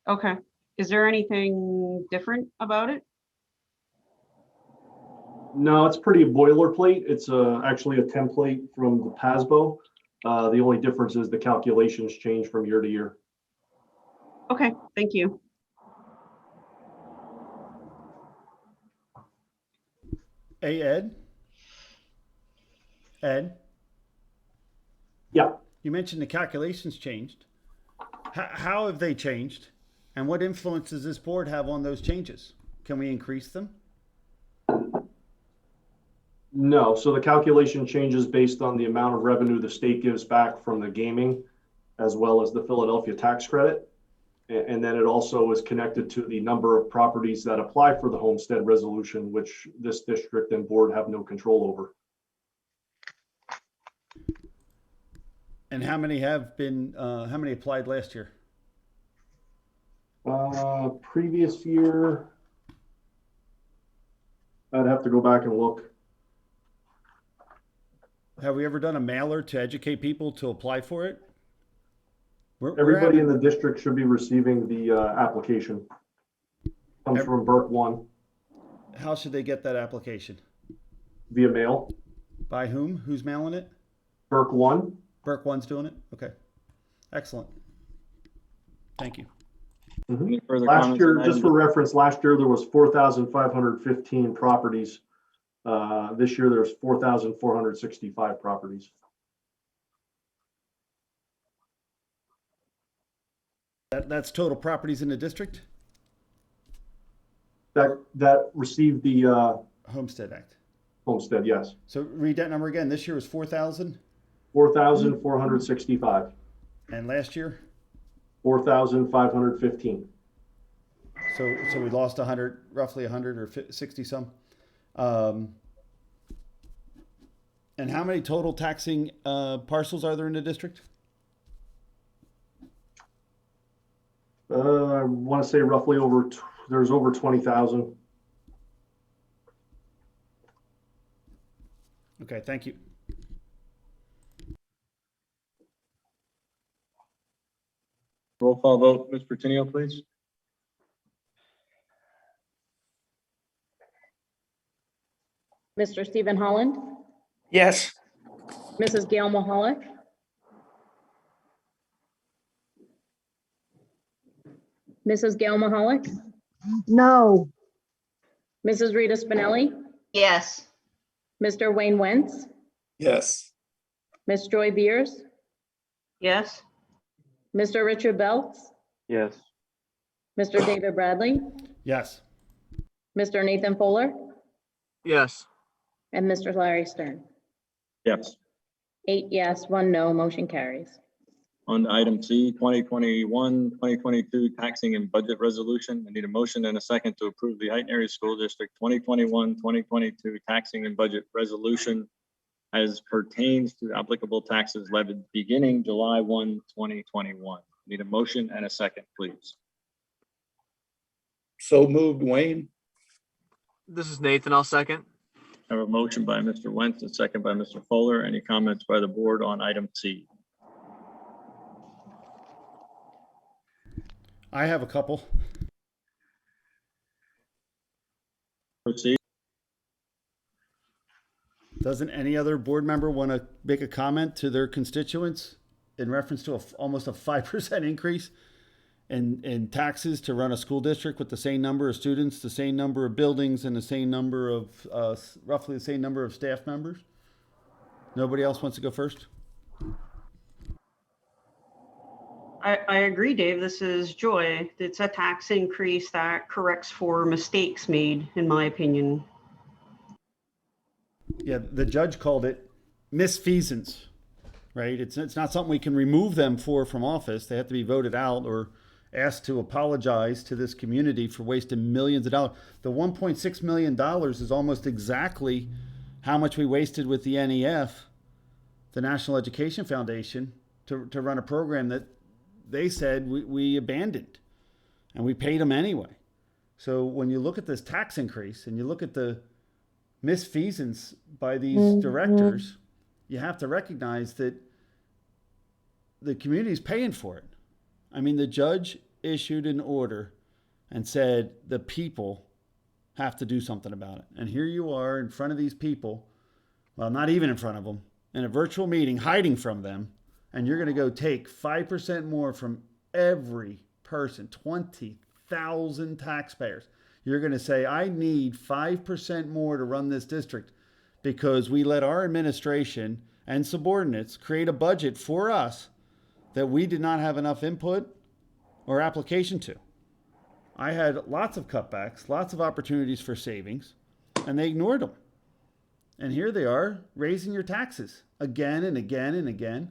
S4: Okay. Is there anything different about it?
S9: No, it's pretty boilerplate. It's actually a template from the PASBO. The only difference is the calculations change from year to year.
S4: Okay, thank you.
S7: Hey, Ed? Ed?
S9: Yeah.
S7: You mentioned the calculations changed. How have they changed? And what influence does this board have on those changes? Can we increase them?
S9: No, so the calculation changes based on the amount of revenue the state gives back from the gaming, as well as the Philadelphia tax credit. And then it also is connected to the number of properties that apply for the homestead resolution, which this district and board have no control over.
S7: And how many have been, how many applied last year?
S9: Previous year, I'd have to go back and look.
S7: Have we ever done a mailer to educate people to apply for it?
S9: Everybody in the district should be receiving the application. Comes from Burke 1.
S7: How should they get that application?
S9: Via mail.
S7: By whom? Who's mailing it?
S9: Burke 1.
S7: Burke 1's doing it? Okay. Excellent. Thank you.
S2: Any further
S9: Last
S2: comments
S9: year,
S2: on
S9: just
S2: item
S9: for reference, last year there was 4,515 properties. This year there's 4,465 properties.
S7: That's total properties in the district?
S9: That received the
S7: Homestead Act.
S9: homestead, yes.
S7: So read that number again. This year was 4,000?
S9: 4,465.
S7: And last year?
S9: 4,515.
S7: So we lost 100, roughly 100 or 60 some. And how many total taxing parcels are there in the district?
S9: I want to say roughly there's over 20,000.
S7: Okay, thank you.
S2: Roll call vote, Ms. Pertinio, please.
S6: Mr. Stephen Holland,
S4: Yes.
S6: Mrs. Gail Mahalik, Mrs. Gail Mahalik,
S3: No.
S6: Mrs. Rita Spinelli,
S5: Yes.
S6: Mr. Wayne Wentz,
S4: Yes.
S6: Miss Joy Beers,
S4: Yes.
S6: Mr. Richard Belts,
S2: Yes.
S6: Mr. David Bradley,
S7: Yes.
S6: Mr. Nathan Fuller,
S13: Yes.
S6: and Mr. Larry Stern.
S2: Yes.
S6: 8 yes, 1 no, motion carries.
S2: On to item C, 2021-2022 taxing and budget resolution. I need a motion and a second to approve the Heighton Area School District 2021-2022 taxing and budget resolution as pertains to applicable taxes levied beginning July 1, 2021. Need a motion and a second, please.
S4: So moved, Wayne.
S13: This is Nathan. I'll second.
S2: I have a motion by Mr. Wentz, a second by Mr. Fuller. Any comments by the board on item C?
S7: I have a couple.
S2: Proceed.
S7: Doesn't any other board member want to make a comment to their constituents in reference to almost a 5% increase in taxes to run a school district with the same number of students, the same number of buildings, and the same number of roughly the same number of staff members? Nobody else wants to go first?
S4: I agree, Dave. This is Joy. It's a tax increase that corrects for mistakes made, in my opinion.
S7: Yeah, the judge called it misfeasance, right? It's not something we can remove them from office. They have to be voted out or asked to apologize to this community for wasting millions of dollars. The $1.6 million is almost exactly how much we wasted with the NEF, the National Education Foundation, to run a program that they said we abandoned, and we paid them anyway. So when you look at this tax increase and you look at the misfeasance by these directors, you have to recognize that the community is paying for it. I mean, the judge issued an order and said the people have to do something about it. And here you are in front of these people, well, not even in front of them, in a virtual meeting, hiding from them, and you're going to go take 5% more from every person, 20,000 taxpayers. You're going to say, I need 5% more to run this district because we let our administration and subordinates create a budget for us that we did not have enough input or application to. I had lots of cutbacks, lots of opportunities for savings, and they ignored them. And here they are raising your taxes again and again and again.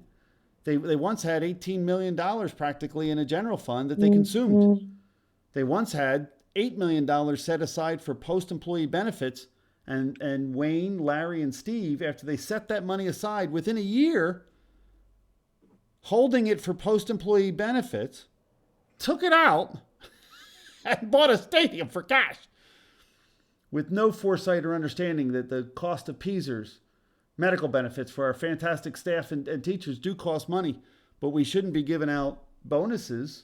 S7: They once had $18 million practically in a general fund that they consumed. They once had $8 million set aside for post-employee benefits, and Wayne, Larry, and Steve, after they set that money aside within a year, holding it for post-employee benefits, took it out and bought a stadium for cash with no foresight or understanding that the cost of PSERS, medical benefits for our fantastic staff and teachers do cost money, but we shouldn't be giving out bonuses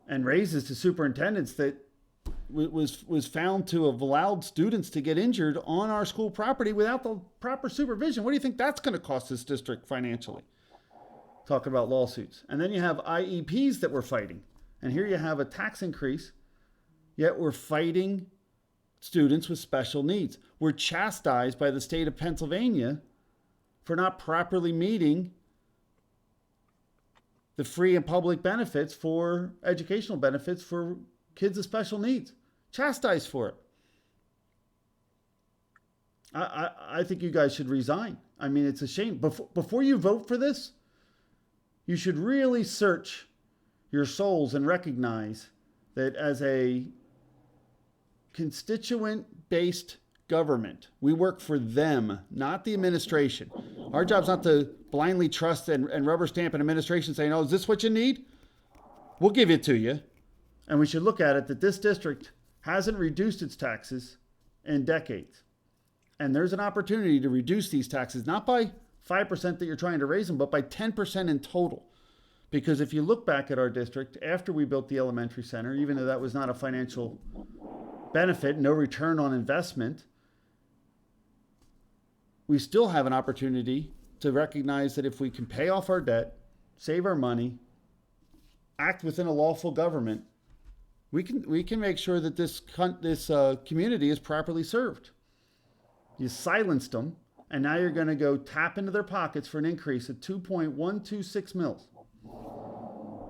S7: and raises to superintendents that was found to have allowed students to get injured on our school property without the proper supervision. What do you think that's going to cost this district financially? Talking about lawsuits. And then you have IEPs that we're fighting. And here you have a tax increase, yet we're fighting students with special needs. We're chastised by the state of Pennsylvania for not properly meeting the free and public benefits for educational benefits for kids with special needs. Chastised for it. I think you guys should resign. I mean, it's a shame. Before you vote for this, you should really search your souls and recognize that as a constituent-based government, we work for them, not the administration. Our job's not to blindly trust and rubber stamp an administration saying, oh, is this what you need? We'll give it to you. And we should look at it that this district hasn't reduced its taxes in decades. And there's an opportunity to reduce these taxes, not by 5% that you're trying to raise them, but by 10% in total. Because if you look back at our district, after we built the elementary center, even though that was not a financial benefit, no return on investment, we still have an opportunity to recognize that if we can pay off our debt, save our money, act within a lawful government, we can make sure that this community is properly served. You silenced them, and now you're going to go tap into their pockets for an increase of 2.126 mils.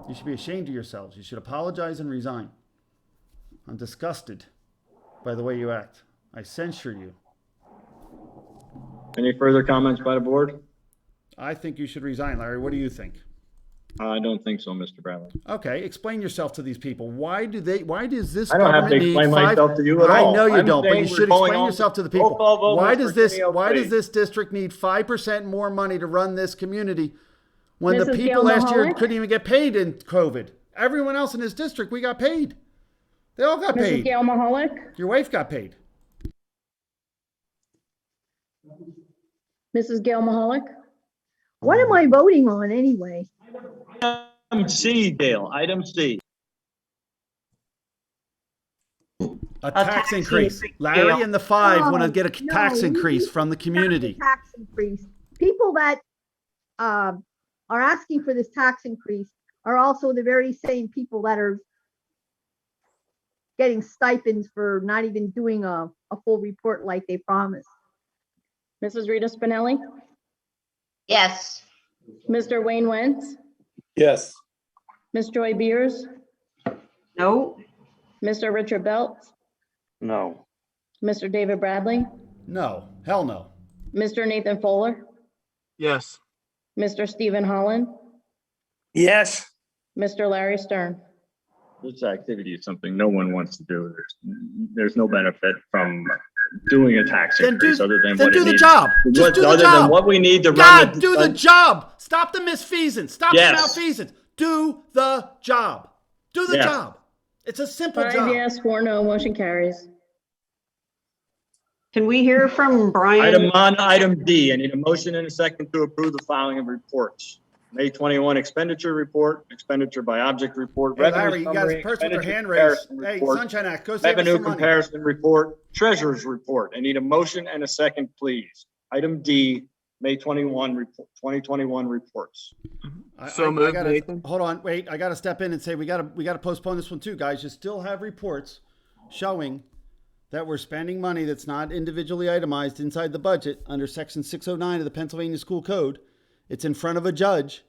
S7: You should be ashamed of yourselves. You should apologize and resign. I'm disgusted by the way you act. I censure you.
S2: Any further comments by the board?
S7: I think you should resign, Larry. What do you think?
S2: I don't think so, Mr. Bradley.
S7: Okay, explain yourself to these people. Why does this
S2: I don't have to explain myself to you at all.
S7: I know you
S2: I'm
S7: don't, but
S2: saying
S7: you
S2: we're
S7: should
S2: going
S7: explain
S2: on
S7: yourself to the people.
S2: roll call vote,
S7: Why
S2: Mr.
S7: does this district need 5% more money to run this community when the
S6: Mrs.
S7: people last year
S6: Gail-Mahalik?
S7: couldn't even get paid in COVID? Everyone else in this district, we got paid. They all got
S6: Mrs.
S7: paid.
S6: Gail-Mahalik?
S7: Your wife got paid.
S6: Mrs. Gail-Mahalik?
S3: What am I voting on anyway?
S2: Item C, Dale, item C.
S7: A tax increase. Larry and the five want to get a tax increase from the community.
S3: Tax increase. People that are asking for this tax increase are also the very same people that are getting stipends for not even doing a full report like they promised.
S6: Mrs. Rita Spinelli?
S5: Yes.
S6: Mr. Wayne Wentz,
S9: Yes.
S6: Ms. Joy Beers,
S4: No,
S6: Mr. Richard Belt,
S9: No.
S6: Mr. David Bradley,
S7: No, hell no.
S6: Mr. Nathan Fuller,
S13: Yes.
S6: Mr. Stephen Holland,
S9: Yes.
S6: Mr. Larry Stern.
S2: This activity is something no one wants to do. There's no benefit from doing a tax
S7: Then
S2: increase other than
S7: then
S2: what
S7: do
S2: it
S7: the
S2: needs.
S7: job. Just do the
S2: Other than
S7: job.
S2: what we need to run.
S7: God, do the job. Stop the misfeasance. Stop the
S2: Yes.
S7: malfeasance. Do the job. Do the
S2: Yes.
S7: job. It's a simple
S6: 5
S7: job.
S6: yes, 4 no, motion carries.
S4: can we hear from Brian?
S2: Item on item D, I need a motion and a second to approve the filing of reports. May 21 expenditure report, expenditure by object report,
S7: Hey,
S2: revenue
S7: Larry, you got a
S2: summary,
S7: person with their
S2: expenditure
S7: hand raised.
S2: comparison
S7: Hey,
S2: report,
S7: Sunshine Act, go save us
S2: revenue
S7: some money.
S2: comparison report, treasurer's report. I need a motion and a second, please. Item D, May 21, 2021 reports.
S13: So moved,
S7: gotta,
S13: Nathan.
S7: hold on, wait. I got to step in and say we got to postpone this one too, guys. You still have reports showing that we're spending money that's not individually itemized inside the budget under Section 609 of the Pennsylvania School Code. It's in front of a judge,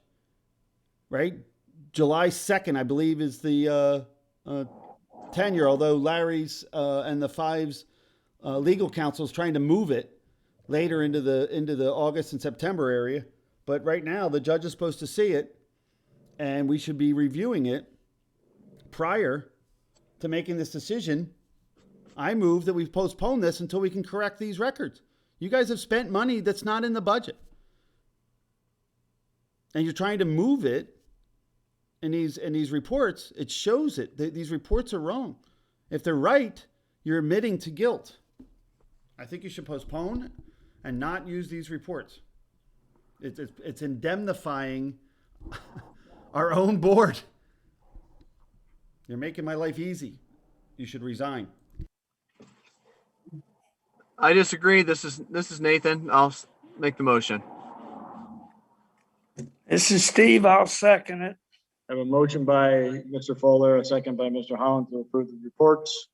S7: right? July 2nd, I believe, is the tenure. Although Larry's and the Five's legal counsel is trying to move it later into the August and September area. But right now, the judge is supposed to see it, and we should be reviewing it prior to making this decision. I move that we postpone this until we can correct these records. You guys have spent money that's not in the budget, and you're trying to move it. In these reports, it shows it. These reports are wrong. If they're right, you're admitting to guilt. I think you should postpone and not use these reports. It's indemnifying our own board. You're making my life easy. You should resign.
S13: I disagree. This is Nathan. I'll make the motion.
S9: This is Steve. I'll second it.
S2: I have a motion by Mr. Fuller, a second by Mr. Holland to approve the reports.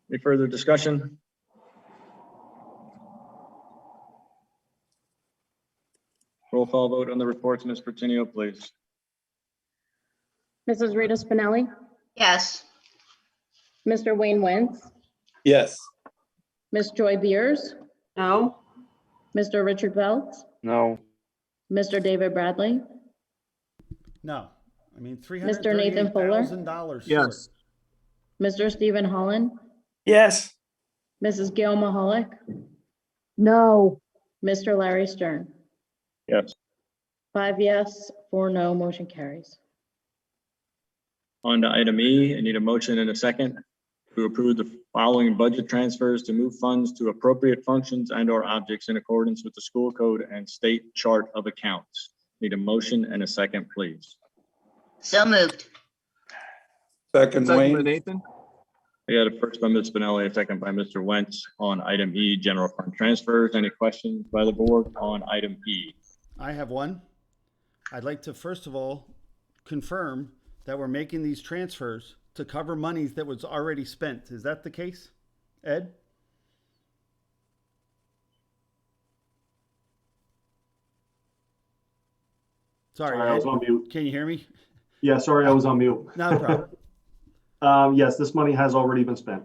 S2: Any further discussion? Roll call vote on the reports. Ms. Pertinio, please.
S6: Mrs. Rita Spinelli,
S5: Yes.
S6: Mr. Wayne Wentz,
S9: Yes.
S6: Ms. Joy Beers,
S4: No,
S6: Mr. Richard Belt,
S9: No.
S6: Mr. David Bradley,
S7: No, I mean
S6: Mr. Nathan Fuller?
S7: $338,000.
S13: Yes.
S6: Mr. Stephen Holland,
S9: Yes.
S6: Mrs. Gail Mahalik,
S3: No,
S6: Mr. Larry Stern.
S2: Yes.
S6: 5 yes, 4 no, motion carries.
S2: On to item E, I need a motion and a second to approve the following budget transfers to move funds to appropriate functions and or objects in accordance with the school code and state chart of accounts. Need a motion and a second, please.
S5: So moved.
S9: Second,
S13: Second by Nathan.
S2: I got a first by Ms. Spinelli, a second by Mr. Wentz on item E, general fund transfers. Any questions by the board on item E?
S7: I have one. I'd like to first of all confirm that we're making these transfers to cover monies that was already spent. Is that the case, Ed? Sorry,
S9: Sorry, I was
S7: Ed.
S9: on mute.
S7: Can you hear me?
S9: Yeah, sorry, I was on mute.
S7: No problem.
S9: Yes, this money has already been spent.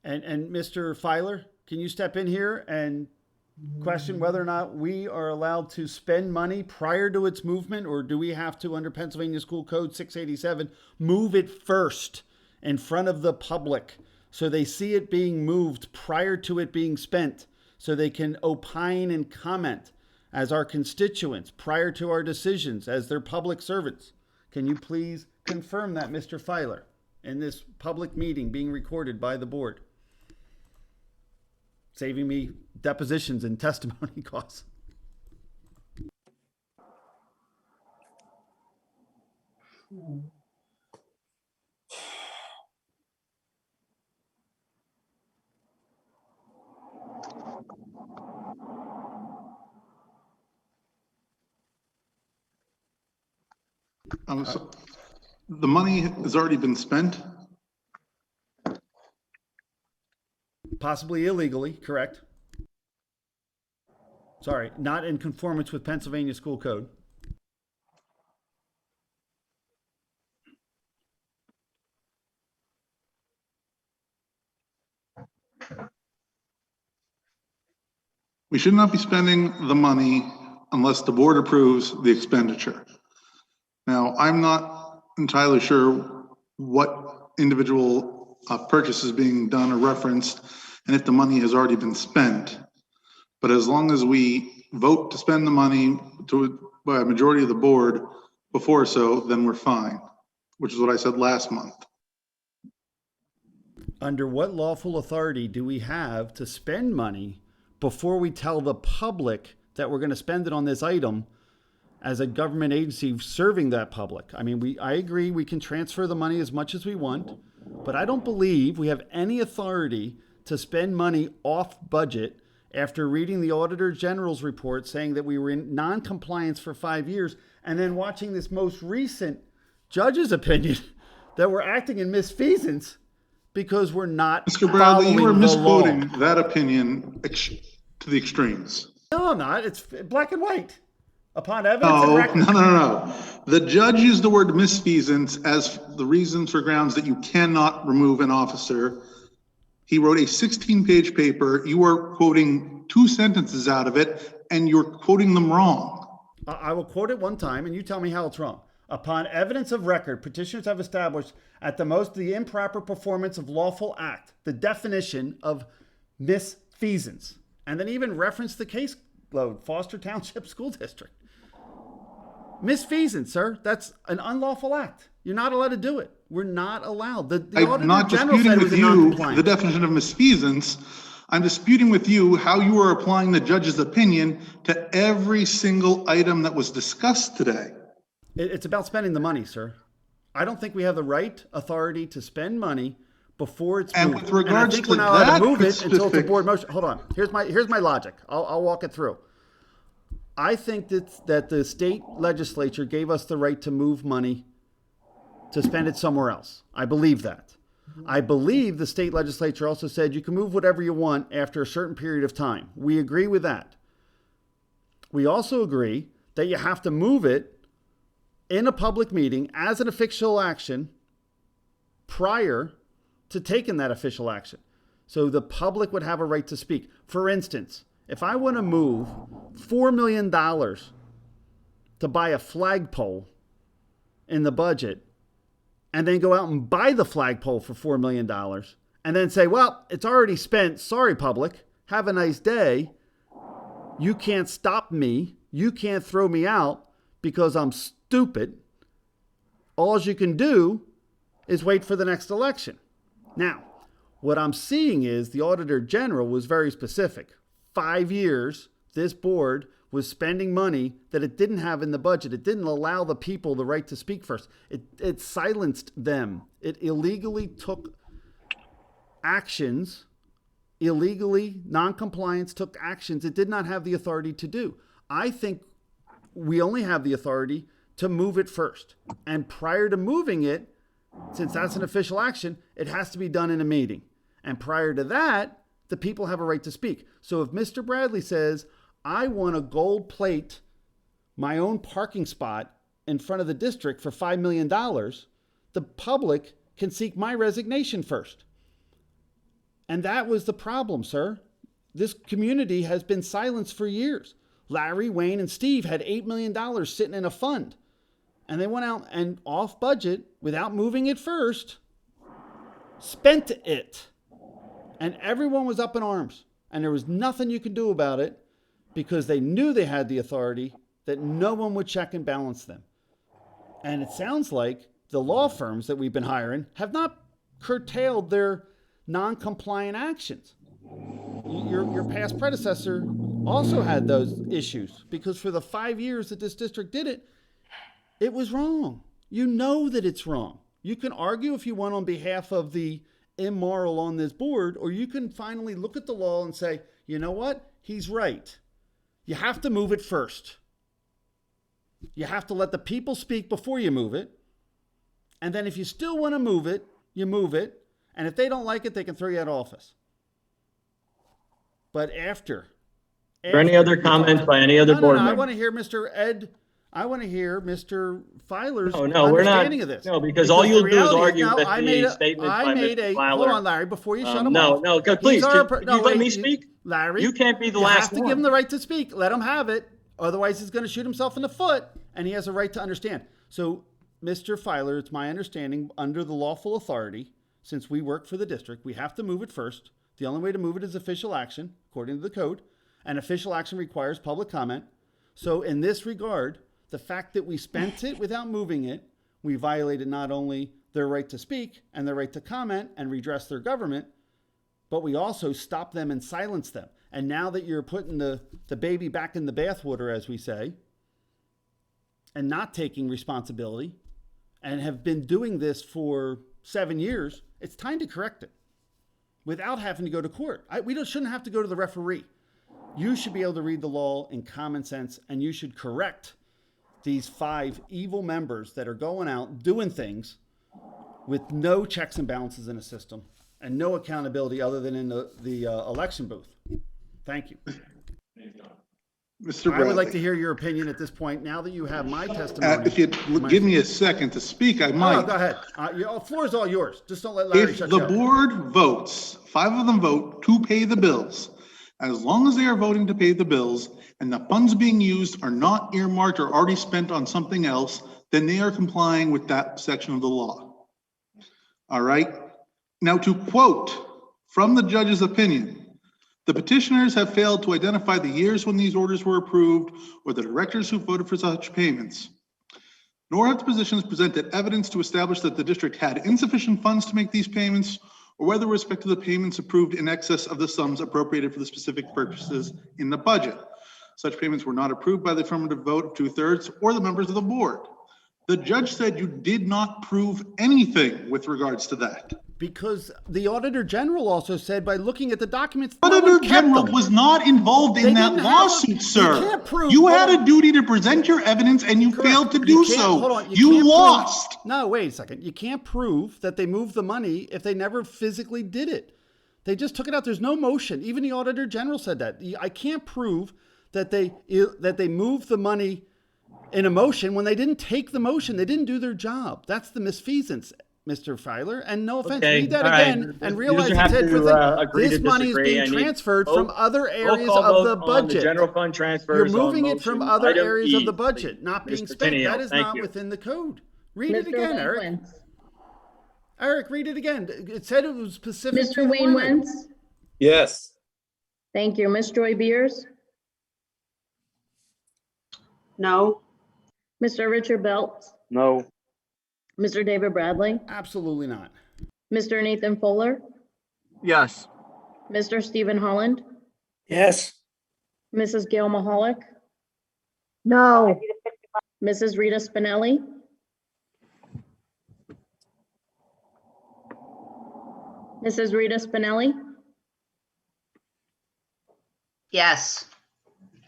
S7: And Mr. Filer, can you step in here and question whether or not we are allowed to spend money prior to its movement, or do we have to, under Pennsylvania School Code 687, move it first in front of the public so they see it being moved prior to it being spent, so they can opine and comment as our constituents prior to our decisions as their public servants? Can you please confirm that, Mr. Filer, in this public meeting being recorded by the board? Saving me depositions and testimony costs.
S15: So the money has already been spent?
S7: Possibly illegally, correct? Sorry, not in conformance with Pennsylvania school code.
S15: We should not be spending the money unless the board approves the expenditure. Now, I'm not entirely sure what individual purchase is being done or referenced, and if the money has already been spent. But as long as we vote to spend the money by a majority of the board before so, then we're fine, which is what I said last month.
S7: Under what lawful authority do we have to spend money before we tell the public that we're going to spend it on this item as a government agency serving that public? I mean, I agree we can transfer the money as much as we want, but I don't believe we have any authority to spend money off budget after reading the Auditor General's report saying that we were in non-compliance for 5 years, and then watching this most recent judge's opinion that we're acting in misfeasance because we're not
S15: Mr. Bradley, you are
S7: following the law.
S15: misquoting that opinion to the extremes.
S7: No, I'm not. It's black and white. Upon evidence of record.
S15: No. The judge used the word misfeasance as the reasons for grounds that you cannot remove an officer. He wrote a 16-page paper. You are quoting 2 sentences out of it, and you're quoting them wrong.
S7: I will quote it one time, and you tell me how it's wrong. Upon evidence of record, petitioners have established at the most the improper performance of lawful act, the definition of misfeasance, and then even reference the case load, Foster Township School District. Misfeasance, sir. That's an unlawful act. You're not allowed to do it. We're not allowed. The
S15: I'm not disputing with you the definition of misfeasance. I'm disputing with you how you are applying the judge's opinion to every single item that was discussed today.
S7: It's about spending the money, sir. I don't think we have the right authority to spend money before it's moved.
S15: And with regards
S7: and I think
S15: to
S7: we're not allowed
S15: that
S7: to move it until it's a
S15: specific-
S7: board motion. Hold on. Here's my logic. I'll walk it through. I think that the state legislature gave us the right to move money to spend it somewhere else. I believe that. I believe the state legislature also said you can move whatever you want after a certain period of time. We agree with that. We also agree that you have to move it in a public meeting as an official action prior to taking that official action. So the public would have a right to speak. For instance, if I want to move $4 million to buy a flagpole in the budget and then go out and buy the flagpole for $4 million and then say, well, it's already spent. Sorry, public. Have a nice day. You can't stop me. You can't throw me out because I'm stupid. All you can do is wait for the next election. Now, what I'm seeing is the Auditor General was very specific. 5 years, this board was spending money that it didn't have in the budget. It didn't allow the people the right to speak first. It silenced them. It illegally took actions, non-compliance took actions it did not have the authority to do. I think we only have the authority to move it first. And prior to moving it, since that's an official action, it has to be done in a meeting. And prior to that, the people have a right to speak. So if Mr. Bradley says, I want to gold plate my own parking spot in front of the district for $5 million, the public can seek my resignation first. And that was the problem, sir. This community has been silenced for years. Larry, Wayne, and Steve had $8 million sitting in a fund. And they went out and off budget, without moving it first, spent it. And everyone was up in arms. And there was nothing you could do about it because they knew they had the authority that no one would check and balance them. And it sounds like the law firms that we've been hiring have not curtailed their non-compliant actions. Your past predecessor also had those issues because for the 5 years that this district did it, it was wrong. You know that it's wrong. You can argue if you want on behalf of the immoral on this board, or you can finally look at the law and say, you know what? He's right. You have to move it first. You have to let the people speak before you move it. And then if you still want to move it, you move it. And if they don't like it, they can throw you out of office. But after
S2: there any other comments by any other board
S7: I
S2: member?
S7: want to hear Mr. Filer's
S2: No, we're not.
S7: understanding of this.
S2: No, because all you'll
S7: the
S2: do is
S7: reality
S2: argue
S7: no,
S2: with
S7: I made
S2: the
S7: a-
S2: statements
S7: I
S2: by
S7: made
S2: Mr.
S7: a-
S2: Filer.
S7: Hold on, Larry, before you shut him
S2: No,
S7: off.
S2: no, please, can you let me speak?
S7: Larry,
S2: You can't be the
S7: you
S2: last
S7: have to
S2: one.
S7: give him the right to speak. Let him have it. Otherwise, he's going to shoot himself in the foot, and he has a right to understand. So, Mr. Filer, it's my understanding, under the lawful authority, since we work for the district, we have to move it first. The only way to move it is official action, according to the code, and official action requires public comment. So, in this regard, the fact that we spent it without moving it, we violated not only their right to speak and their right to comment and redress their government, but we also stopped them and silenced them. And now that you're putting the baby back in the bathwater, as we say, and not taking responsibility, and have been doing this for 7 years, it's time to correct it without having to go to court. We shouldn't have to go to the referee. You should be able to read the law in common sense, and you should correct these 5 evil members that are going out doing things with no checks and balances in the system and no accountability other than in the election booth. Thank you.
S15: Mr.
S7: I would like
S15: Bradley.
S7: to hear your opinion at this point. Now that you have my testimony.
S15: If you'd give me a second to speak, I might.
S7: No, go ahead. The floor is all yours. Just don't let Larry
S15: If
S7: shut
S15: the
S7: you up.
S15: board votes, 5 of them vote to pay the bills, as long as they are voting to pay the bills and the funds being used are not earmarked or already spent on something else, then they are complying with that section of the law. All right. Now, to quote from the judge's opinion, the petitioners have failed to identify the years when these orders were approved or the directors who voted for such payments, nor have the positions presented evidence to establish that the district had insufficient funds to make these payments or whether with respect to the payments approved in excess of the sums appropriated for the specific purposes in the budget. Such payments were not approved by the affirmative vote of 2/3 or the members of the board. The judge said you did not prove anything with regards to that.
S7: Because the Auditor General also said by looking at the documents,
S15: Auditor General was not involved in that lawsuit, sir. You had a duty to present your evidence and you failed to do so. You lost.
S7: No, wait a second. You can't prove that they moved the money if they never physically did it. They just took it out. There's no motion. Even the Auditor General said that. I can't prove that they moved the money in a motion when they didn't take the motion. They didn't do their job. That's the misfeasance, Mr. Filer. And no offense, read that again and realize it said for this money is being transferred from other areas of the budget.
S2: General fund transfers.
S7: You're moving it from other areas of the budget, not being spent. That is not within the code. Read it again, Eric. Eric, read it again. It said it was specific.
S6: Mr. Wayne Wentz?
S16: Yes.
S6: Thank you. Ms. Joy Beers?
S4: No.
S6: Mr. Richard Belt?
S16: No.
S6: Mr. David Bradley?
S7: Absolutely not.
S6: Mr. Nathan Fuller?
S13: Yes.
S6: Mr. Stephen Holland?
S16: Yes.
S6: Mrs. Gail Mahalik?
S3: No.
S6: Mrs. Rita Spinelli? Mrs. Rita Spinelli?
S5: Yes.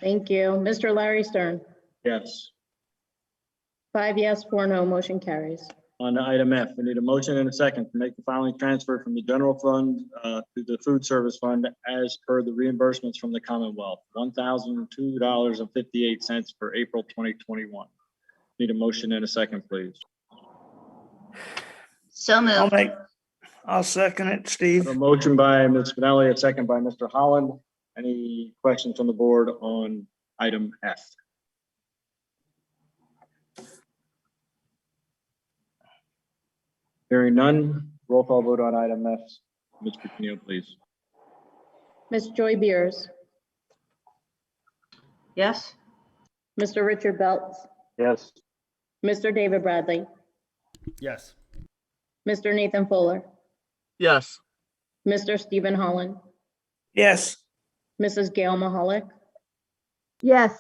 S6: Thank you. Mr. Larry Stern?
S2: Yes.
S6: 5 yes, 4 no, motion carries.
S2: On to item F, we need a motion and a second to make the following transfer from the general fund to the food service fund as per the reimbursements from the Commonwealth, $1,002.58 for April 2021. Need a motion and a second, please.
S5: So moved.
S16: I'll second it, Steve.
S2: A motion by Ms. Spinelli, a second by Mr. Holland. Any questions from the board on item F? Hearing none, roll call vote on item F. Ms. Patino, please.
S6: Ms. Joy Beers?
S4: Yes.
S6: Mr. Richard Belt?
S2: Yes.
S6: Mr. David Bradley?
S7: Yes.
S6: Mr. Nathan Fuller?
S13: Yes.
S6: Mr. Stephen Holland?
S16: Yes.
S6: Mrs. Gail Mahalik?
S3: Yes.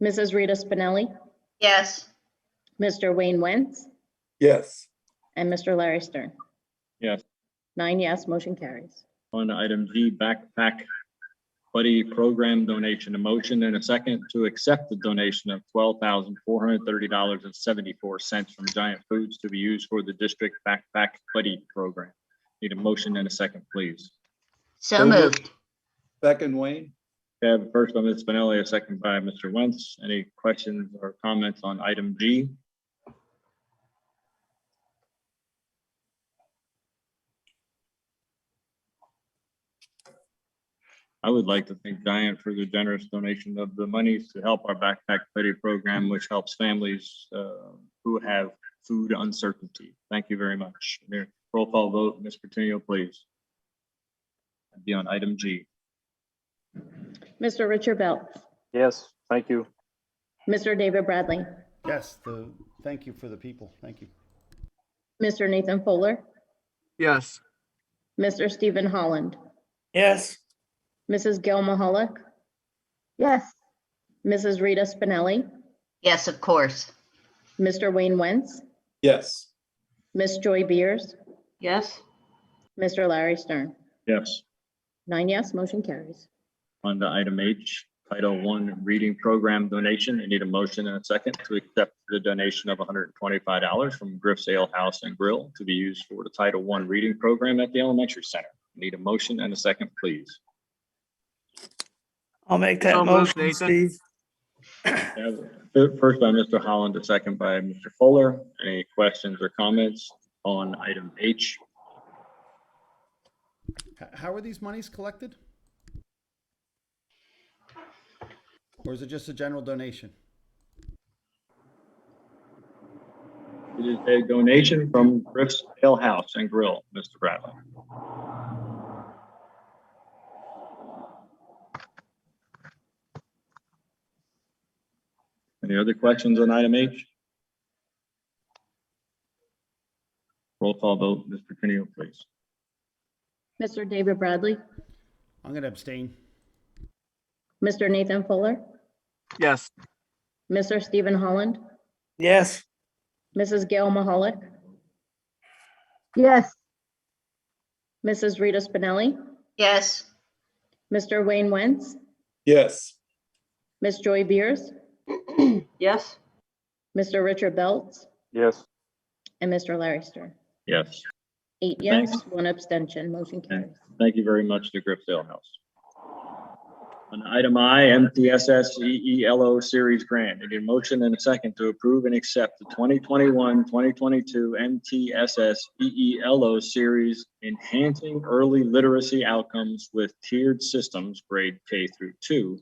S6: Mrs. Rita Spinelli?
S5: Yes.
S6: Mr. Wayne Wentz?
S16: Yes.
S6: And Mr. Larry Stern?
S2: Yes.
S6: 9 yes, motion carries.
S2: On item G, backpack buddy program donation, a motion and a second to accept the donation of $12,430.74 from Giant Foods to be used for the district backpack buddy program. Need a motion and a second, please.
S5: So moved.
S16: Second, Wayne.
S2: Okay, I have a first by Ms. Spinelli, a second by Mr. Wentz. Any questions or comments on item G? I would like to thank Diane for the generous donation of the monies to help our backpack buddy program, which helps families who have food uncertainty. Thank you very much. Roll call vote, Ms. Patino, please. That'd be on item G.
S6: Mr. Richard Belt,
S9: Yes, thank you.
S6: Mr. David Bradley,
S7: Yes, thank you for the people. Thank you.
S6: Mr. Nathan Fuller,
S13: Yes.
S6: Mr. Stephen Holland,
S16: Yes.
S6: Mrs. Gail Mahalik,
S3: Yes,
S6: Mrs. Rita Spinelli,
S5: Yes, of course.
S6: Mr. Wayne Wentz,
S16: Yes.
S6: Miss Joy Beers,
S4: Yes,
S6: Mr. Larry Stern.
S2: Yes.
S6: 9 yes, motion carries.
S2: On to item H, Title I Reading Program donation. I need a motion and a second to accept the donation of $125 from Griff's Ale House and Grill to be used for the Title I Reading Program at the Elementary Center. I need a motion and a second, please.
S16: I'll make that
S13: So moved,
S16: motion,
S13: Nathan.
S16: Steve.
S2: First by Mr. Holland, a second by Mr. Fuller. Any questions or comments on item H?
S7: How are these monies collected? Or is it just a general donation?
S2: It is a donation from Griff's Ale House and Grill, Mr. Bradley. Any other questions on item H? Roll call vote, Mr. Trujillo, please.
S6: Mr. David Bradley,
S7: I'm going to abstain.
S6: Mr. Nathan Fuller,
S13: Yes.
S6: Mr. Stephen Holland,
S16: Yes.
S6: Mrs. Gail Mahalik,
S3: yes,
S6: Mrs. Rita Spinelli,
S5: Yes,
S6: Mr. Wayne Wentz,
S16: Yes.
S6: Miss Joy Beers,
S4: yes,
S6: Mr. Richard Belt,
S9: Yes.
S6: and Mr. Larry Stern.
S2: Yes.
S6: 8 yes, 1 abstention, motion carries.
S2: Thank you very much to Griff's Ale House. On item I, MTSS EELO Series Grant, I need a motion and a second to approve and accept the 2021-2022 MTSS EELO Series Enhancing Early Literacy Outcomes with Tiered Systems, grade K through 2,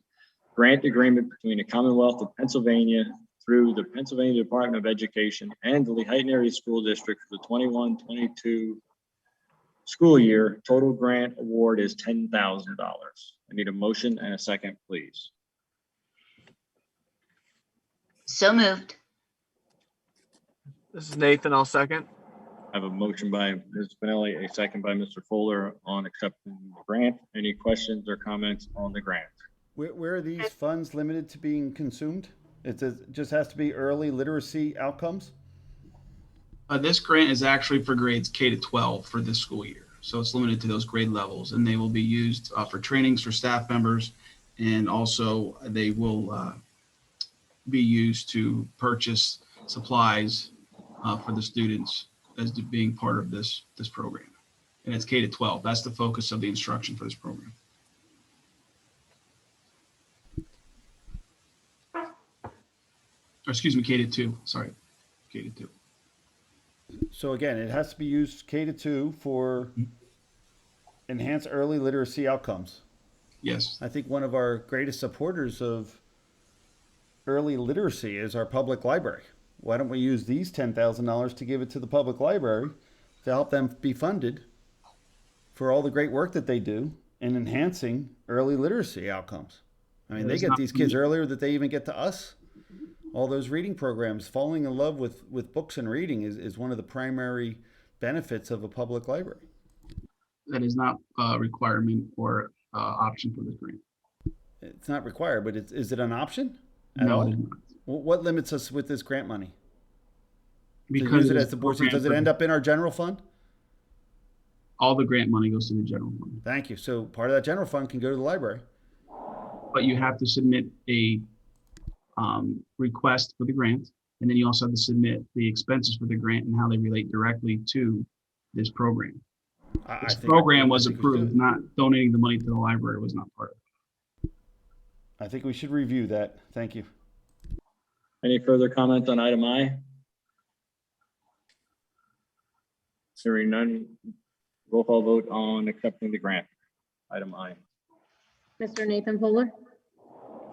S2: grant agreement between the Commonwealth of Pennsylvania through the Pennsylvania Department of Education and the Lehighton Area School District for the 21-22 school year. Total grant award is $10,000. I need a motion and a second, please.
S5: so moved.
S13: This is Nathan. I'll second.
S2: I have a motion by Ms. Spinelli, a second by Mr. Fuller on accepting the grant. Any questions or comments on the grant?
S7: Where are these funds limited to being consumed? It just has to be early literacy outcomes?
S1: This grant is actually for grades K to 12 for this school year. So it's limited to those grade levels, and they will be used for trainings for staff members. And also they will be used to purchase supplies for the students as being part of this program. And it's K to 12. That's the focus of the instruction for this program. Or excuse me, K to 2, sorry, K to 2.
S7: So again, it has to be used K to 2 for enhanced early literacy outcomes.
S1: Yes.
S7: I think one of our greatest supporters of early literacy is our public library. Why don't we use these $10,000 to give it to the public library to help them be funded for all the great work that they do in enhancing early literacy outcomes? I mean, they get these kids earlier than they even get to us. All those reading programs, falling in love with books and reading is one of the primary benefits of a public library.
S1: That is not a requirement or option for this grant.
S7: It's not required, but is it an option at
S1: No,
S7: all?
S1: it is not.
S7: What limits us with this grant money?
S1: Because
S7: to use it
S1: it's
S7: as the board,
S1: program
S7: does it
S1: for-
S7: end up in our general fund?
S1: All the grant money goes to the general fund.
S7: Thank you. So part of that general fund can go to the library.
S1: But you have to submit a request for the grant, and then you also have to submit the expenses for the grant and how they relate directly to this program. This program was approved, not donating the money to the library was not part of it.
S7: I think we should review that. Thank you.
S2: Any further comment on item I? Hearing none, roll call vote on accepting the grant. Item I.
S6: Mr. Nathan Fuller,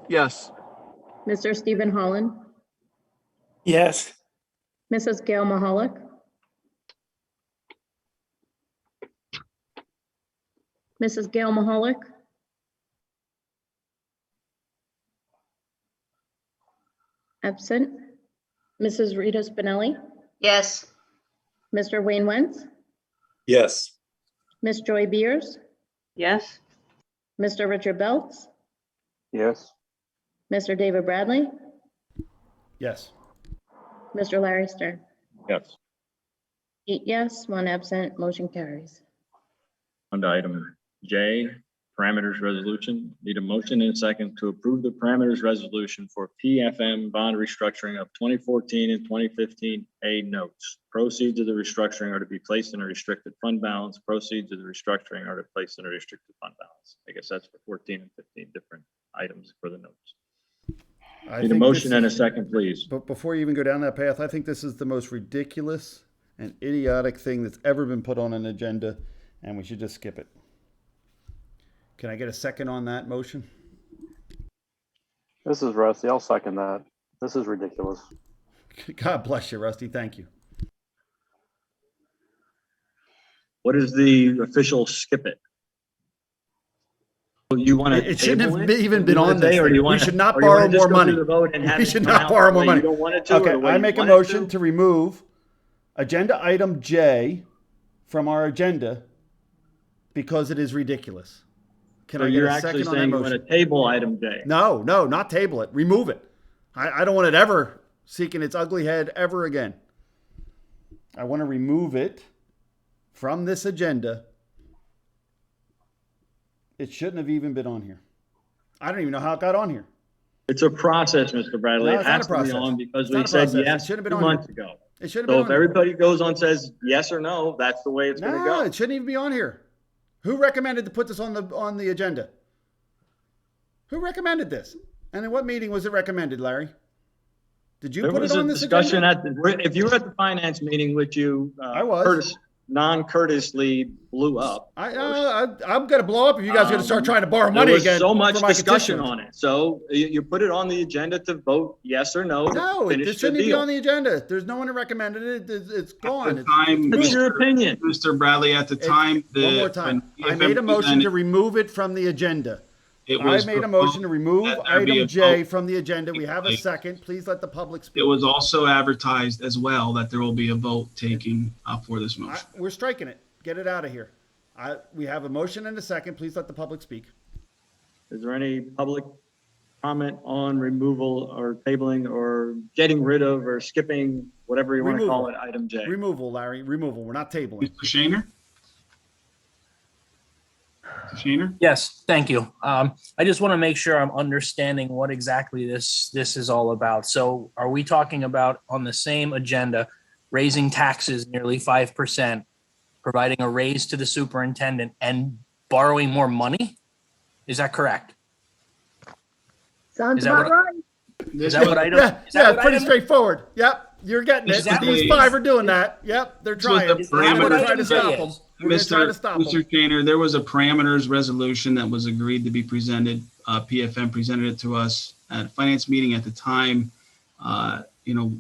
S13: Yes.
S6: Mr. Stephen Holland,
S16: Yes.
S6: Mrs. Gail Mahalik, Mrs. Gail Mahalik, absent, Mrs. Rita Spinelli,
S5: Yes.
S6: Mr. Wayne Wentz,
S16: Yes.
S6: Miss Joy Beers,
S4: Yes.
S6: Mr. Richard Belts,
S9: Yes.
S6: Mr. David Bradley,
S7: Yes.
S6: Mr. Larry Stern.
S2: Yes.
S6: 8 yes, 1 absent, motion carries.
S2: On to item J, parameters resolution. Need a motion and a second to approve the parameters resolution for PFM bond restructuring of 2014 and 2015 A notes. Proceeds of the restructuring are to be placed in a restricted fund balance. Proceeds of the restructuring are to be placed in a restricted fund balance. I guess that's for 14 and 15 different items for the notes. Need a motion and a second, please.
S7: But before you even go down that path, I think this is the most ridiculous and idiotic thing that's ever been put on an agenda, and we should just skip it. Can I get a second on that motion?
S9: This is Rusty. I'll second that. This is ridiculous.
S7: God bless you, Rusty. Thank you.
S2: What is the official skip it? You want to?
S7: It shouldn't have even been on this. We should not borrow more money. We should not borrow more money. Okay, I make a motion to remove agenda item J from our agenda because it is ridiculous. Can I get a second on that motion?
S2: You want to table item J?
S7: No, not table it. Remove it. I don't want it ever seeking its ugly head ever again. I want to remove it from this agenda. It shouldn't have even been on here. I don't even know how it got on here.
S2: It's a process, Mr. Bradley.
S7: No,
S2: It has to be on because we said yes 2 months ago.
S7: It should have
S2: So
S7: been
S2: if
S7: on
S2: everybody goes on and says yes or no, that's the way it's going to
S7: No,
S2: go.
S7: it shouldn't even be on here. Who recommended to put this on the agenda? Who recommended this? And in what meeting was it recommended, Larry? Did you
S2: There
S7: put
S2: was
S7: it
S2: a
S7: on this
S2: discussion
S7: agenda?
S2: if you were at the finance meeting, which you
S7: I was.
S2: non-courteously blew up.
S7: I'm going to blow up if you guys are going to start trying to borrow money
S2: There was
S7: again.
S2: so much
S7: for my
S2: discussion
S7: constituents.
S2: on it. So you put it on the agenda to vote yes or no.
S7: No,
S2: to finish
S7: this
S2: the
S7: shouldn't even be
S2: deal.
S7: on the agenda. There's no one who recommended it. It's gone.
S2: It's your opinion.
S1: Mr. Bradley, at the time.
S7: One more time. I made a motion to remove it from the agenda. I made a motion to remove item J from the agenda. We have a second. Please let the public speak.
S1: It was also advertised as well that there will be a vote taking for this motion.
S7: We're striking it. Get it out of here. We have a motion and a second. Please let the public speak.
S2: Is there any public comment on removal or tabling or getting rid of or skipping, whatever you want to call it, item J?
S7: Removal, Larry. Removal. We're not tabling.
S1: Mr. Shaner? Mr. Shaner?
S10: Yes, thank you. I just want to make sure I'm understanding what exactly this is all about. So are we talking about on the same agenda, raising taxes nearly 5%, providing a raise to the superintendent and borrowing more money? Is that correct?
S3: Sounds
S10: Is that
S3: about
S10: what-
S3: right.
S10: Is that what item? is that
S7: Yeah,
S10: what
S7: pretty
S10: item-
S7: straightforward. Yep, you're getting it.
S10: Is that
S7: These
S10: what-
S7: 5 are doing that. Yep, they're
S1: This was
S7: trying.
S1: the
S7: We're going to
S1: parameters
S7: try to stop
S10: J
S7: them.
S10: is.
S7: We're going to try to stop them.
S1: Mr. Shaner, there was a parameters resolution that was agreed to be presented. PFM presented it to us at a finance meeting at the time.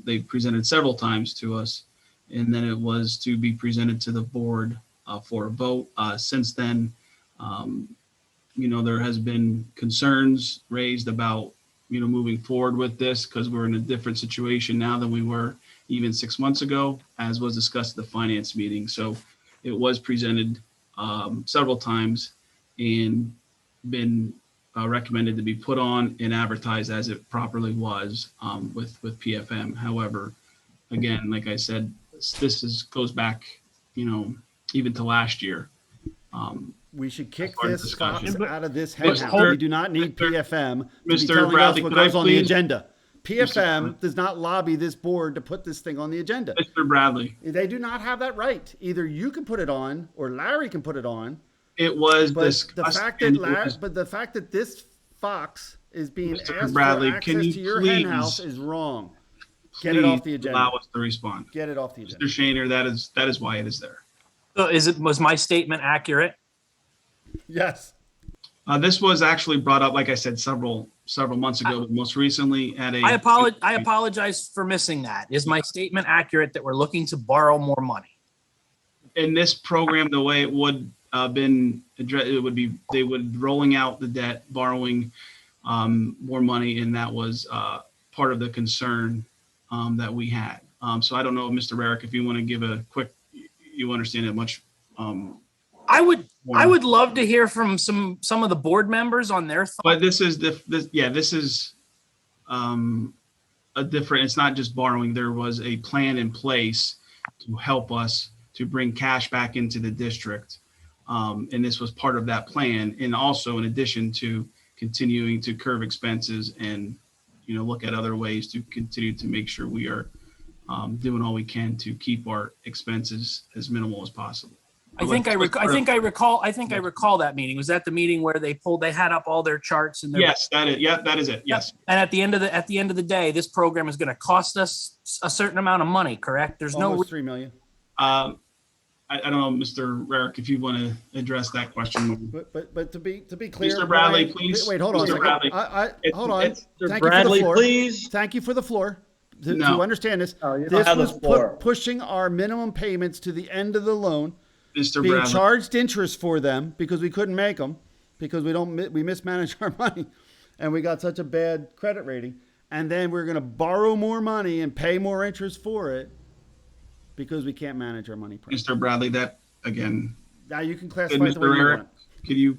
S1: They presented several times to us, and then it was to be presented to the board for a vote. Since then, there has been concerns raised about, moving forward with this because we're in a different situation now than we were even 6 months ago, as was discussed at the finance meeting. So it was presented several times and been recommended to be put on and advertised as it properly was with PFM. However, again, like I said, this goes back, even to last year.
S7: We should kick
S1: part of
S7: this
S1: discussion.
S7: fox out of this
S1: Mr.
S7: henhouse. We do not need PFM to be
S1: Mr.
S7: telling
S1: Bradley,
S7: us what
S1: could I
S7: goes on the
S1: please-
S7: agenda. PFM does not lobby this board to put this thing on the agenda.
S1: Mr. Bradley,
S7: They do not have that right. Either you can put it on or Larry can put it on.
S1: it was
S7: But
S1: discussed.
S7: the fact
S1: and
S7: that
S1: it was-
S7: the fact that this fox is being
S1: Mr.
S7: asked
S1: Bradley,
S7: for
S1: can
S7: access
S1: you
S7: to your hen house
S1: please-
S7: is wrong. Get it off the
S1: Please
S7: agenda.
S1: allow us to respond.
S7: Get it off the agenda.
S1: Mr. Shaner, that is why it is there.
S10: So was my statement accurate?
S7: Yes.
S1: This was actually brought up, like I said, several months ago, but most recently at a.
S10: I apologize for missing that. Is my statement accurate that we're looking to borrow more money?
S1: In this program, the way it would it would be, they would rolling out the debt, borrowing more money, and that was part of the concern that we had. So I don't know, Mr. Rarick, if you want to give a quick, you understand it much.
S10: I would love to hear from some of the board members on their thoughts.
S1: But this is this is a different. It's not just borrowing. There was a plan in place to help us to bring cash back into the district, and this was part of that plan. And also, in addition to continuing to curb expenses and look at other ways to continue to make sure we are doing all we can to keep our expenses as minimal as possible.
S10: I think I recall that meeting. Was that the meeting where they had up all their charts and their
S1: Yes, that is it. Yes.
S10: And at the end of the day, this program is going to cost us a certain amount of money, correct? There's
S7: Almost $3 million.
S1: I don't know, Mr. Rarick, if you want to address that question.
S7: But to be clear,
S1: Mr. Bradley,
S7: Brian,
S1: please.
S7: wait, hold on.
S1: Mr. Bradley.
S7: Hold on.
S16: Mr. Bradley, please.
S7: Thank you for the floor. To
S1: No.
S7: understand this,
S16: you don't
S7: this
S16: have the
S7: was
S16: floor.
S7: pushing our minimum payments to the end of the loan,
S1: Mr.
S7: being
S1: Bradley.
S7: charged interest for them because we couldn't make them because we mismanaged our money, and we got such a bad credit rating, and then we're going to borrow more money and pay more interest for it because we can't manage our money properly.
S1: Mr. Bradley, that again.
S7: Now you can classify it the
S1: Mr.
S7: way you
S1: Rarick,
S7: want.
S1: could you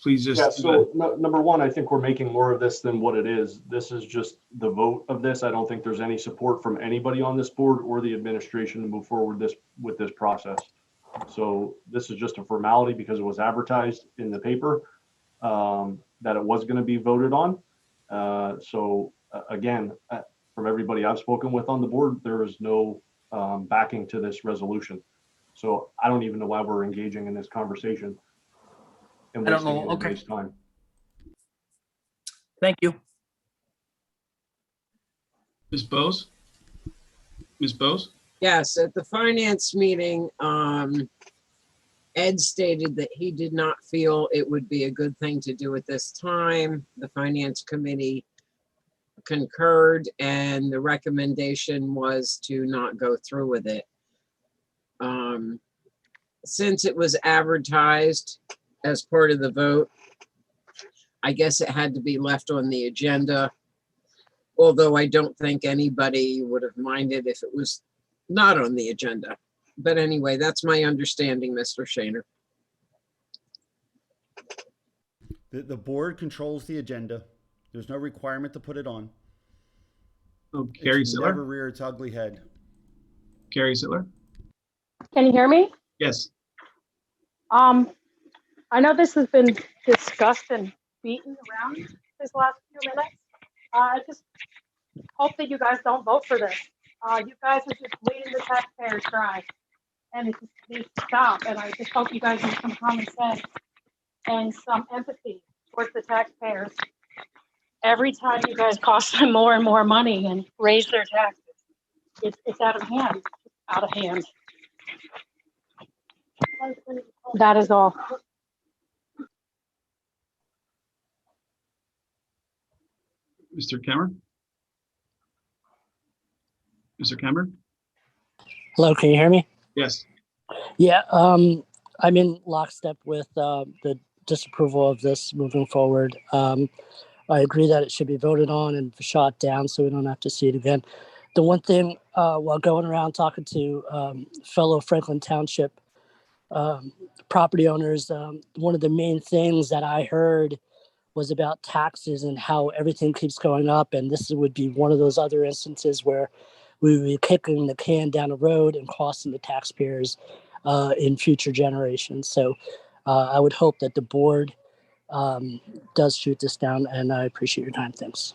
S1: please just?
S9: Yeah, so number one, I think we're making more of this than what it is. This is just the vote of this. I don't think there's any support from anybody on this board or the administration to move forward with this process. So this is just a formality because it was advertised in the paper that it was going to be voted on. Again, from everybody I've spoken with on the board, there is no backing to this resolution. So I don't even know why we're engaging in this conversation. And
S10: I don't
S9: wasting
S10: know. Okay.
S9: anybody's time.
S10: Thank you.
S1: Ms. Bose? Ms. Bose?
S8: Yes, at the finance meeting, Ed stated that he did not feel it would be a good thing to do at this time. The finance committee concurred, and the recommendation was to not go through with it. Since it was advertised as part of the vote, I guess it had to be left on the agenda, although I don't think anybody would have minded if it was not on the agenda. But anyway, that's my understanding, Mr. Shaner.
S7: The board controls the agenda. There's no requirement to put it on.
S1: Oh, Carrie
S7: It should never
S1: Sittler?
S7: rear its ugly head.
S1: Carrie Sittler?
S17: Can you hear me?
S1: Yes.
S17: I know this has been discussed and beaten around this last few minutes. I just hope that you guys don't vote for this. You guys are just bleeding the taxpayers dry, and it just needs to stop. And I just hope you guys use some common sense and some empathy towards the taxpayers. Every time you guys cost them more and more money and raise their taxes, it's out of hand. Out of hand. That is all.
S1: Mr. Cameron? Mr. Cameron?
S18: Hello, can you hear me?
S1: Yes.
S18: Yeah, I'm in lockstep with the disapproval of this moving forward. I agree that it should be voted on and shot down so we don't have to see it again. The one thing, while going around talking to fellow Franklin Township property owners, one of the main things that I heard was about taxes and how everything keeps going up. And this would be one of those other instances where we would be kicking the can down the road and costing the taxpayers in future generations. So I would hope that the board does shoot this down, and I appreciate your time. Thanks.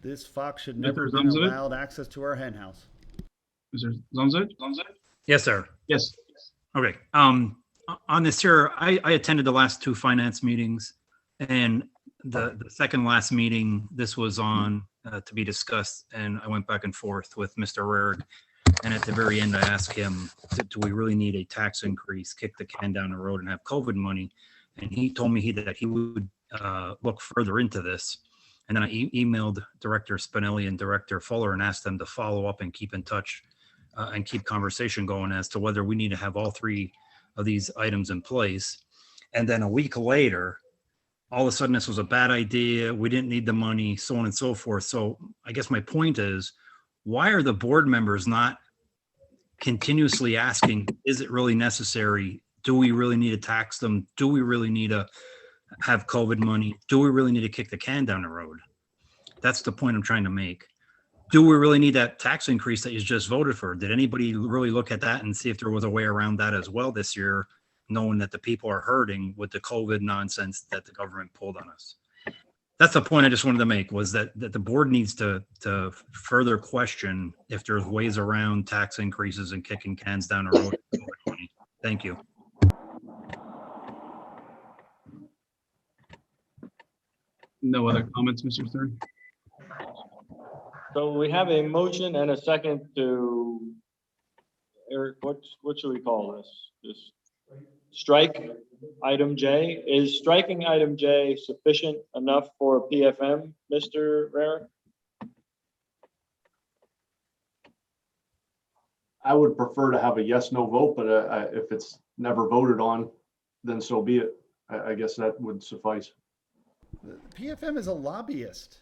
S7: This fox should
S1: Mr.
S7: never have been
S1: Zumzovit?
S7: allowed access to our hen house.
S1: Mr. Zonza?
S14: Yes, sir.
S1: Yes.
S14: Okay. On this here, I attended the last two finance meetings, and the second last meeting, this was on to be discussed, and I went back and forth with Mr. Rarick. And at the very end, I asked him, do we really need a tax increase, kick the can down the road and have COVID money? And he told me that he would look further into this. And then I emailed Director Spinelli and Director Fuller and asked them to follow up and keep in touch and keep conversation going as to whether we need to have all three of these items in place. And then a week later, all of a sudden this was a bad idea. We didn't need the money, so on and so forth. So I guess my point is, why are the board members not continuously asking, is it really necessary? Do we really need to tax them? Do we really need to have COVID money? Do we really need to kick the can down the road? That's the point I'm trying to make. Do we really need that tax increase that you just voted for? Did anybody really look at that and see if there was a way around that as well this year, knowing that the people are hurting with the COVID nonsense that the government pulled on us? That's the point I just wanted to make, was that the board needs to further question if there's ways around tax increases and kicking cans down the road. Thank you.
S1: No other comments, Mr. Stern?
S2: So we have a motion and a second to, Eric, what should we call this? Just strike item J. Is striking item J sufficient enough for PFM, Mr. Rarick?
S9: I would prefer to have a yes, no vote, but if it's never voted on, then so be it. I guess that would suffice.
S7: PFM is a lobbyist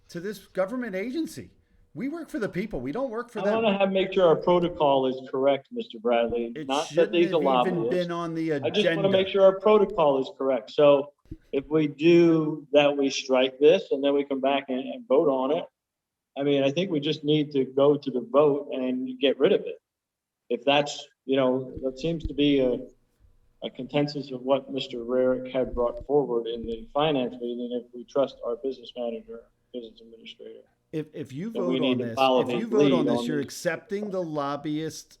S7: to this government agency. We work for the people. We don't work for them.
S2: I want to make sure our protocol is correct, Mr. Bradley.
S7: It
S2: Not that
S7: shouldn't
S2: these are
S7: have even
S2: lobbyists.
S7: been on the
S2: I just want to
S7: agenda.
S2: make sure our protocol is correct. So if we do that, we strike this and then we come back and vote on it. I mean, I think we just need to go to the vote and get rid of it. If that's, that seems to be a consensus of what Mr. Rarick had brought forward in the finance meeting. If we trust our business manager, business administrator.
S7: If you
S2: then we
S7: vote
S2: need
S7: on
S2: to
S7: this,
S2: follow
S7: if
S2: his
S7: you vote on
S2: lead
S7: this,
S2: on
S7: you're
S2: this.
S7: accepting the lobbyist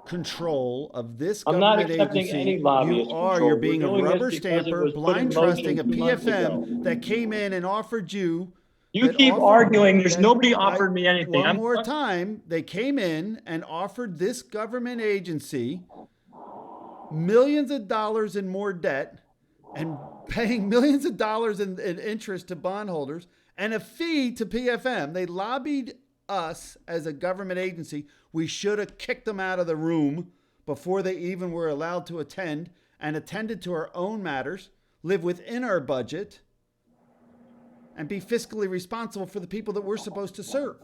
S7: control of this
S2: I'm not
S7: government
S2: accepting
S7: agency.
S2: any lobbyist
S7: You are.
S2: control.
S7: You're
S2: We're
S7: being a
S2: doing this
S7: rubber
S2: because it
S7: stamper,
S2: was put in
S7: blind
S2: motion
S7: trusting a
S2: 2 months ago.
S7: PFM that came in and offered you.
S2: You keep arguing. There's nobody offered me anything.
S7: One more time, they came in and offered this government agency millions of dollars in more debt and paying millions of dollars in interest to bondholders and a fee to PFM. They lobbied us as a government agency. We should have kicked them out of the room before they even were allowed to attend, and attended to our own matters, live within our budget, and be fiscally responsible for the people that we're supposed to serve.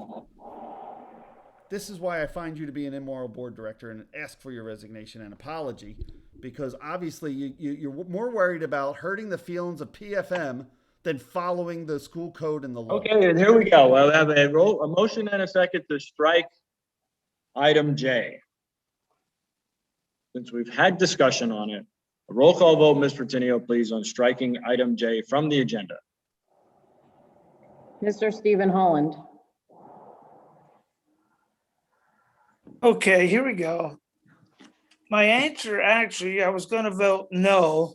S7: This is why I find you to be an immoral board director and ask for your resignation and apology, because obviously you're more worried about hurting the feelings of PFM than following the school code and the law.
S2: Okay, and here we go. I have a motion and a second to strike item J. Since we've had discussion on it, a roll call vote, Ms. Pertinio, please, on striking item J from the agenda.
S6: Mr. Stephen Holland.
S19: Okay, here we go. My answer, actually, I was going to vote no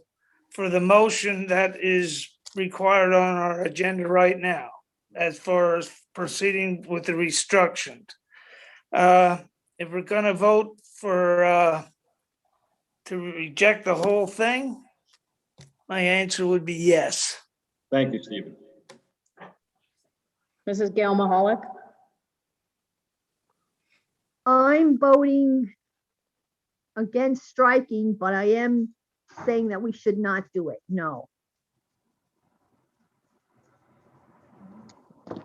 S19: for the motion that is required on our agenda right now, as far as proceeding with the restructuring. If we're going to vote for to reject the whole thing, my answer would be yes.
S2: Thank you, Stephen.
S6: Mrs. Gail Mahalik.
S3: I'm voting against striking, but I am saying that we should not do it. No.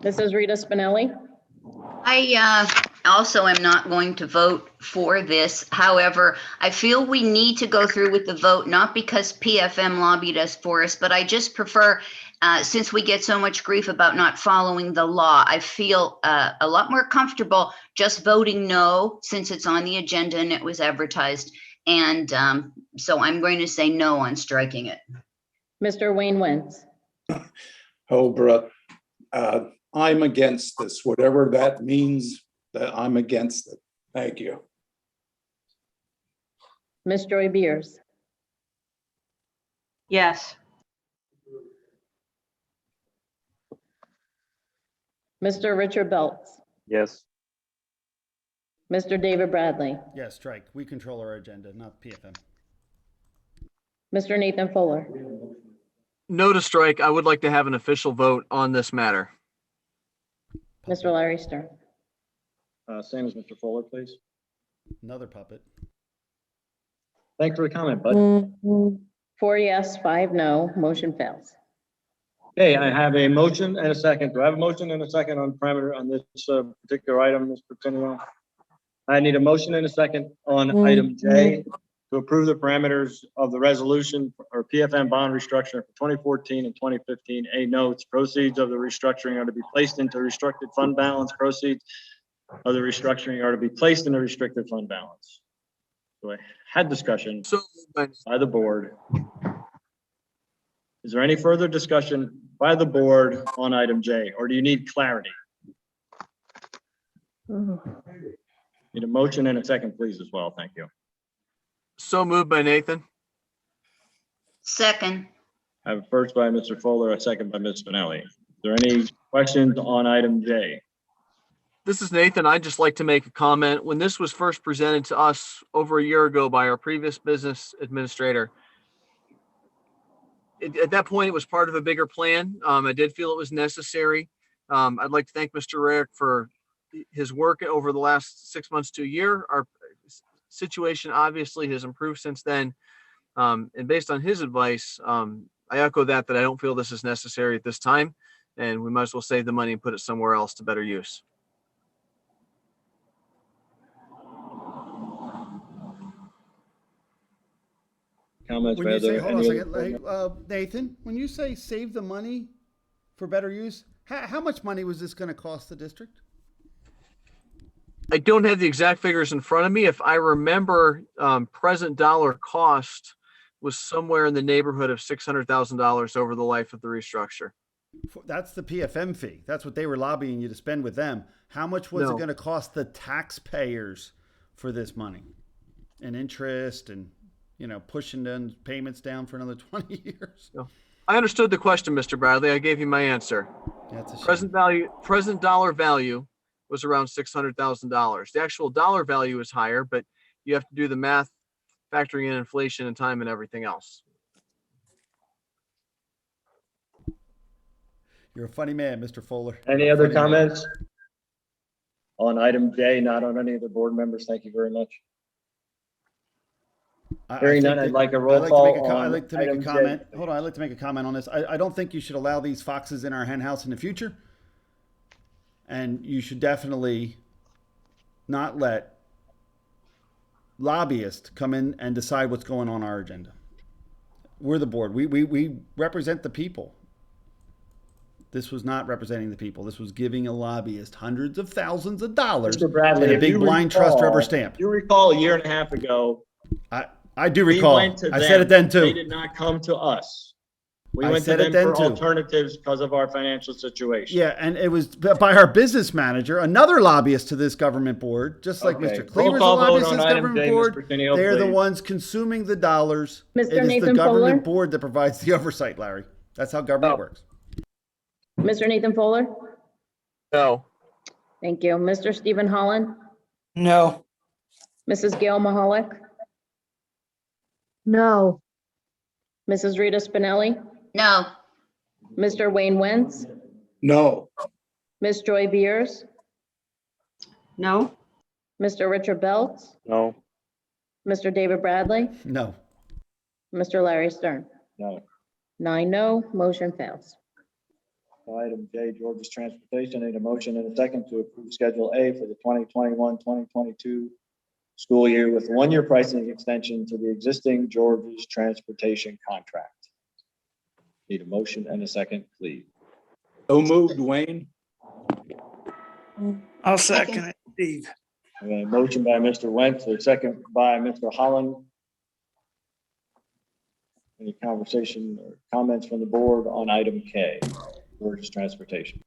S6: Mrs. Rita Spinelli.
S5: I also am not going to vote for this. However, I feel we need to go through with the vote, not because PFM lobbied us for us, but I just prefer, since we get so much grief about not following the law, I feel a lot more comfortable just voting no, since it's on the agenda and it was advertised. And so I'm going to say no on striking it.
S6: Mr. Wayne Wentz.
S20: Hobra, I'm against this, whatever that means, that I'm against it. Thank you.
S6: Ms. Joy Beers,
S4: Yes.
S6: Mr. Richard Belts,
S2: Yes.
S6: Mr. David Bradley,
S7: Yeah, strike. We control our agenda, not PFM.
S6: Mr. Nathan Fuller.
S13: No to strike. I would like to have an official vote on this matter.
S6: Mr. Larry Stern.
S2: Same as Mr. Fuller, please.
S7: Another puppet.
S2: Thanks for the comment, bud.
S6: 4 yes, 5 no, motion fails.
S2: Okay, I have a motion and a second. Do I have a motion and a second on parameter on this particular item, Mr. Pinwell? I need a motion and a second on item J to approve the parameters of the resolution or PFM bond restructuring for 2014 and 2015 A notes. Proceeds of the restructuring are to be placed into restricted fund balance. Proceeds of the restructuring are to be placed in the restricted fund balance. So I had discussion by the board. Is there any further discussion by the board on item J, or do you need clarity? Need a motion and a second, please, as well. Thank you.
S13: So moved by Nathan.
S5: Second.
S2: I have a first by Mr. Fuller, a second by Ms. Spinelli. Is there any questions on item J?
S13: This is Nathan. I'd just like to make a comment. When this was first presented to us over a year ago by our previous business administrator, at that point, it was part of a bigger plan. I did feel it was necessary. I'd like to thank Mr. Rarick for his work over the last 6 months to a year. Our situation obviously has improved since then. And based on his advice, I echo that I don't feel this is necessary at this time, and we might as well save the money and put it somewhere else to better use.
S2: Comments
S7: When
S2: by
S7: you say,
S2: other,
S7: hold on a
S2: any
S7: second,
S2: other board
S7: hey, Nathan, when you say save the money for better use, how much money was this going to cost the district?
S13: I don't have the exact figures in front of me. If I remember, present dollar cost was somewhere in the neighborhood of $600,000 over the life of the restructure.
S7: That's the PFM fee. That's what they were lobbying you to spend with them. How much was it going to cost the taxpayers for this money? And interest and, pushing the payments down for another 20 years.
S13: No. I understood the question, Mr. Bradley. I gave you my answer.
S7: That's a shame.
S13: Present dollar value was around $600,000. The actual dollar value is higher, but you have to do the math, factoring in inflation and time and everything else.
S7: You're a funny man, Mr. Fuller.
S2: Any other comments on item J, not on any of the board members? Thank you very much. Hearing none, I'd like a roll call.
S7: I'd like to make a comment. Hold on, I'd like to make a comment on this. I don't think you should allow these foxes in our hen house in the future. And you should definitely not let lobbyists come in and decide what's going on our agenda. We're the board. We represent the people. This was not representing the people. This was giving a lobbyist hundreds of thousands of dollars
S2: Mr. Bradley,
S7: and a big blind trust rubber stamp.
S2: You recall a year and a half ago.
S7: I do recall. I said it then too.
S2: They did not come to us. We went to them for alternatives because of our financial situation.
S7: Yeah, and it was by our business manager, another lobbyist to this government board, just like Mr. Cleaver's a lobbyist to this government board. They're the ones consuming the dollars.
S6: Mr.
S7: It is
S6: Nathan
S7: the government
S6: Fuller?
S7: board that provides the oversight, Larry. That's how government works.
S6: Mr. Nathan Fuller?
S13: No.
S6: Thank you. Mr. Stephen Holland?
S19: No.
S6: Mrs. Gail Mahalik?
S3: No.
S6: Mrs. Rita Spinelli?
S5: No.
S6: Mr. Wayne Wentz?
S20: No.
S6: Ms. Joy Beers?
S4: No.
S6: Mr. Richard Belts?
S2: No.
S6: Mr. David Bradley?
S7: No.
S6: Mr. Larry Stern?
S2: No.
S6: 9 no, motion fails.
S2: Item J, George's Transportation. I need a motion and a second to approve Schedule A for the 2021-2022 school year with 1-year pricing extension to the existing George's Transportation contract. Need a motion and a second, please.
S20: So moved, Wayne.
S19: I'll second it, Steve.
S2: I got a motion by Mr. Wentz, a second by Mr. Holland. Any conversation or comments from the board on item K, George's Transportation?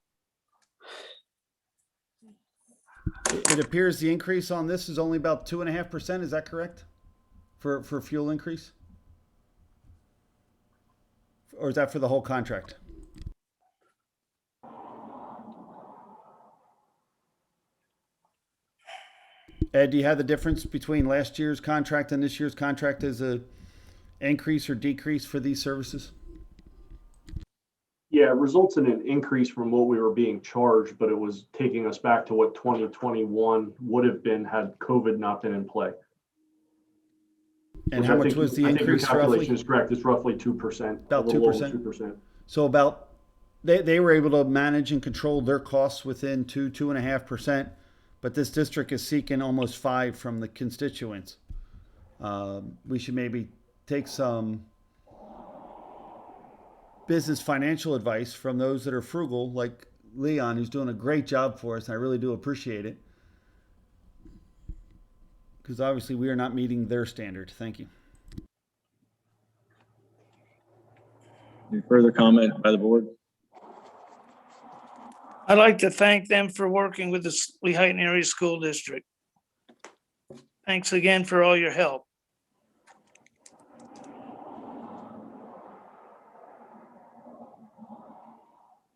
S7: It appears the increase on this is only about 2.5%. Is that correct? For fuel increase? Or is that for the whole contract? Ed, do you have the difference between last year's contract and this year's contract as a increase or decrease for these services?
S9: Yeah, it results in an increase from what we were being charged, but it was taking us back to what 2021 would have been had COVID not been in play.
S7: And how much was the increase
S9: I think your calculation
S7: roughly?
S9: is correct. It's roughly 2%.
S7: About
S9: a little over
S7: 2%?
S9: 2%.
S7: So about, they were able to manage and control their costs within 2.5%, but this district is seeking almost 5% from the constituents. We should maybe take some business financial advice from those that are frugal, like Leon, who's doing a great job for us, and I really do appreciate it. Because obviously we are not meeting their standard. Thank you.
S2: Any further comment by the board?
S19: I'd like to thank them for working with the Lehighton Area School District. Thanks again for all your help.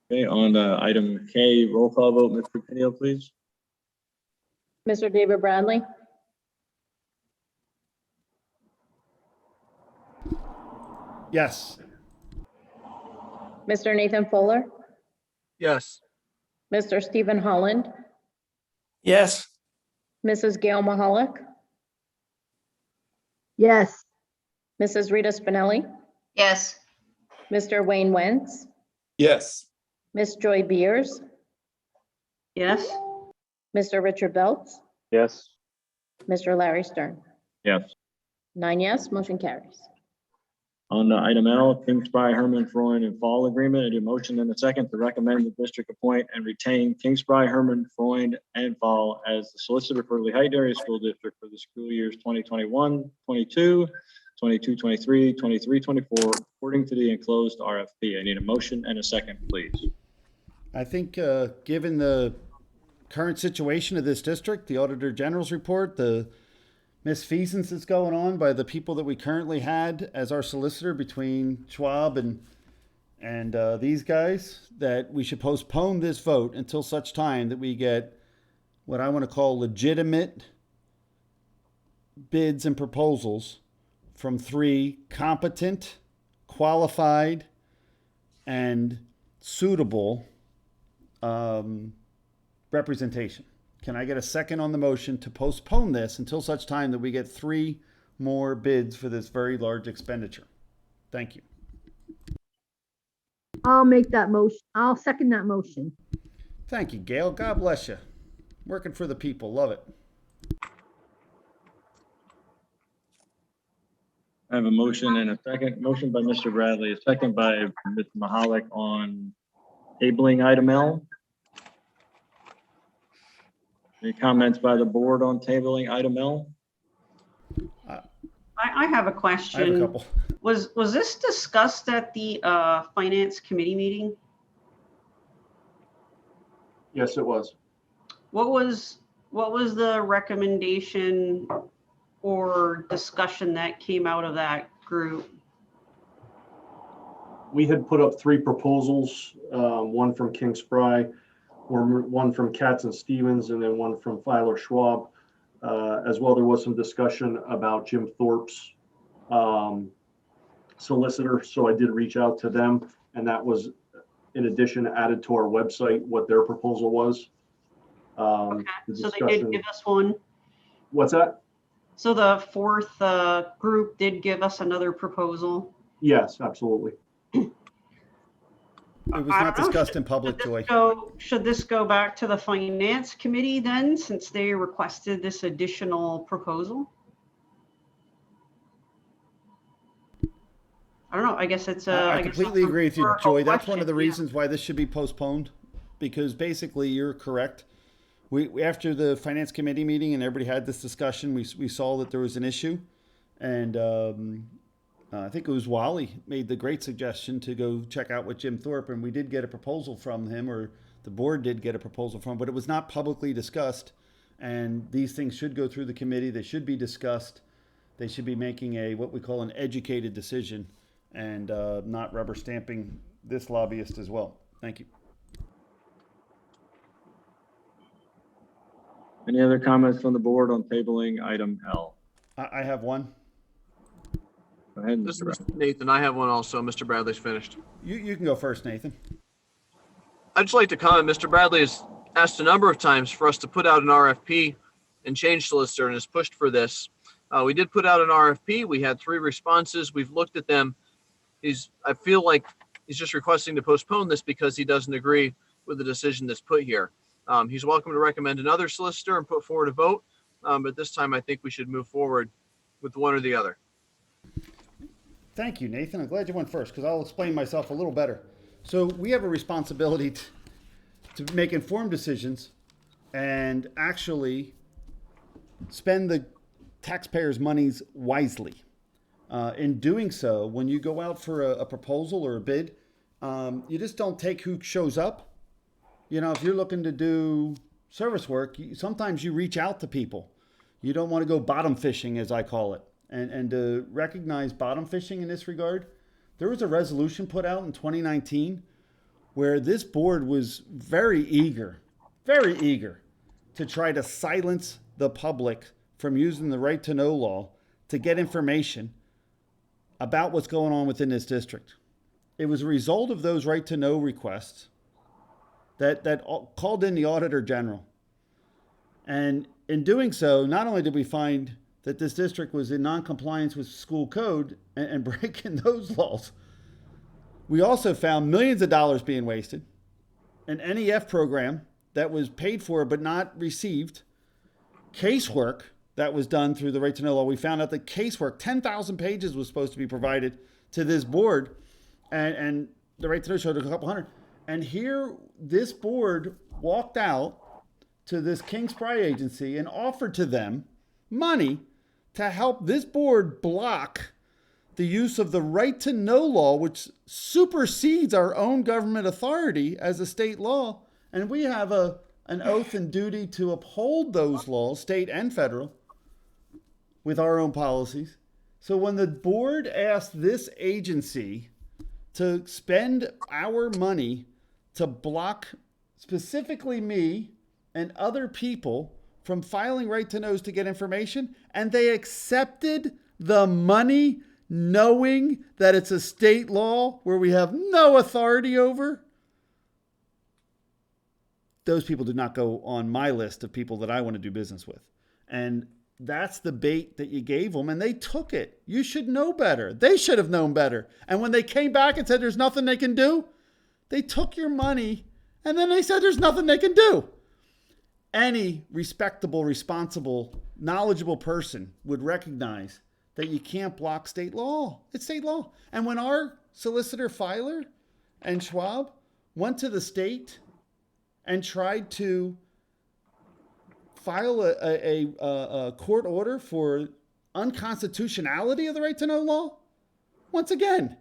S2: Okay, on item K, roll call vote, Mr. Pineo, please.
S6: Mr. David Bradley,
S7: Yes.
S6: Mr. Nathan Fuller,
S13: Yes.
S6: Mr. Stephen Holland,
S19: Yes,
S6: Mrs. Gail Mahalik,
S3: Yes,
S6: Mrs. Rita Spinelli,
S5: Yes.
S6: Mr. Wayne Wentz,
S20: Yes.
S6: Miss Joy Beers,
S4: Yes,
S6: Mr. Richard Belts,
S2: Yes.
S6: Mr. Larry Stern.
S2: Yes.
S6: 9 yes, motion carries.
S2: On item L, King Spry, Herman, Freund, and Fall Agreement, I need a motion and a second to recommend the district appoint and retain King Spry, Herman, Freund, and Fall as the solicitor for Lehigh Area School District for the school years 2021, 22, 22, 23, 23, 24, according to the enclosed RFP. I need a motion and a second, please.
S7: I think given the current situation of this district, the Auditor General's report, the misfeasance that's going on by the people that we currently had as our solicitor between Schwab and these guys, that we should postpone this vote until such time that we get what I want to call legitimate bids and proposals from 3 competent, qualified, and suitable representation. Can I get a second on the motion to postpone this until such time that we get 3 more bids for this very large expenditure? Thank you.
S3: I'll make that motion. I'll second that motion.
S7: Thank you, Gail. God bless you. Working for the people. Love it.
S2: I have a motion and a second. Motion by Mr. Bradley, a second by Ms. Mahalik on tabling item L. Any comments by the board on tabling item L?
S4: I have a question.
S7: I have a couple.
S4: Was this discussed at the finance committee meeting?
S9: Yes, it was.
S4: What was the recommendation or discussion that came out of that group?
S9: We had put up 3 proposals, one from King Spry, one from Katz and Stevens, and then one from Filer Schwab. As well, there was some discussion about Jim Thorpe's solicitor, so I did reach out to them, and that was in addition added to our website what their proposal was.
S4: Okay, so they did give us one.
S9: What's that?
S4: So the 4th group did give us another proposal.
S9: Yes, absolutely.
S7: It was not discussed in public, Joy.
S4: Should this go back to the finance committee then, since they requested this additional proposal? I don't know. I guess it's
S7: I completely agree with you, Joy. That's one of the
S4: yeah.
S7: reasons why this should be postponed, because basically you're correct. We after the finance committee meeting and everybody had this discussion, we saw that there was an issue, and I think it was Wally made the great suggestion to go check out with Jim Thorpe, and we did get a proposal from him, or the board did get a proposal from, but it was not publicly discussed And these things should go through the committee. They should be discussed. They should be making what we call an educated decision, and not rubber stamping this lobbyist as well. Thank you.
S2: Any other comments from the board on tabling item L?
S7: I have one.
S2: Go ahead,
S13: This
S2: Mr.
S13: is
S2: Brown.
S13: Nathan. I have one also. Mr. Bradley's finished.
S7: You can go first, Nathan.
S13: I'd just like to comment, Mr. Bradley has asked a number of times for us to put out an RFP and change solicitor and has pushed for this. We did put out an RFP. We had 3 responses. We've looked at them. I feel like he's just requesting to postpone this because he doesn't agree with the decision that's put here. He's welcome to recommend another solicitor and put forward a vote. But this time I think we should move forward with one or the other.
S7: Thank you, Nathan. I'm glad you went first because I'll explain myself a little better. So we have a responsibility to make informed decisions and actually spend the taxpayers' monies wisely. In doing so, when you go out for a proposal or a bid, you just don't take who shows up. You know, if you're looking to do service work, sometimes you reach out to people. You don't want to go bottom fishing, as I call it. And to recognize bottom fishing in this regard, there was a resolution put out in 2019 where this board was very eager to try to silence the public from using the right to know law to get information about what's going on within this district. It was a result of those right to know requests that called in the Auditor General. And in doing so, not only did we find that this district was in non-compliance with school code and breaking those laws, we also found millions of dollars being wasted, an NEF program that was paid for but not received, casework that was done through the right to know law. We found out that casework, 10,000 pages was supposed to be provided to this board, and the right to know showed a couple hundred. And here, this board walked out to this King Spry agency and offered to them money to help this board block the use of the right to know law, which supersedes our own government authority as a state law. And we have an oath and duty to uphold those laws, state and federal, with our own policies. So when the board asked this agency to spend our money to block specifically me and other people from filing right to knows to get information, and they accepted the money knowing that it's a state law where we have no authority over, those people do not go on my list of people that I want to do business with. And that's the bait that you gave them, and they took it. You should know better. They should have known better. And when they came back and said there's nothing they can do, they took your money, and then they said there's nothing they can do. Any respectable, responsible, knowledgeable person would recognize that you can't block state law. It's state law. And when our solicitor filer and Schwab went to the state and tried to file a court order for unconstitutionality of the right to know law, once again,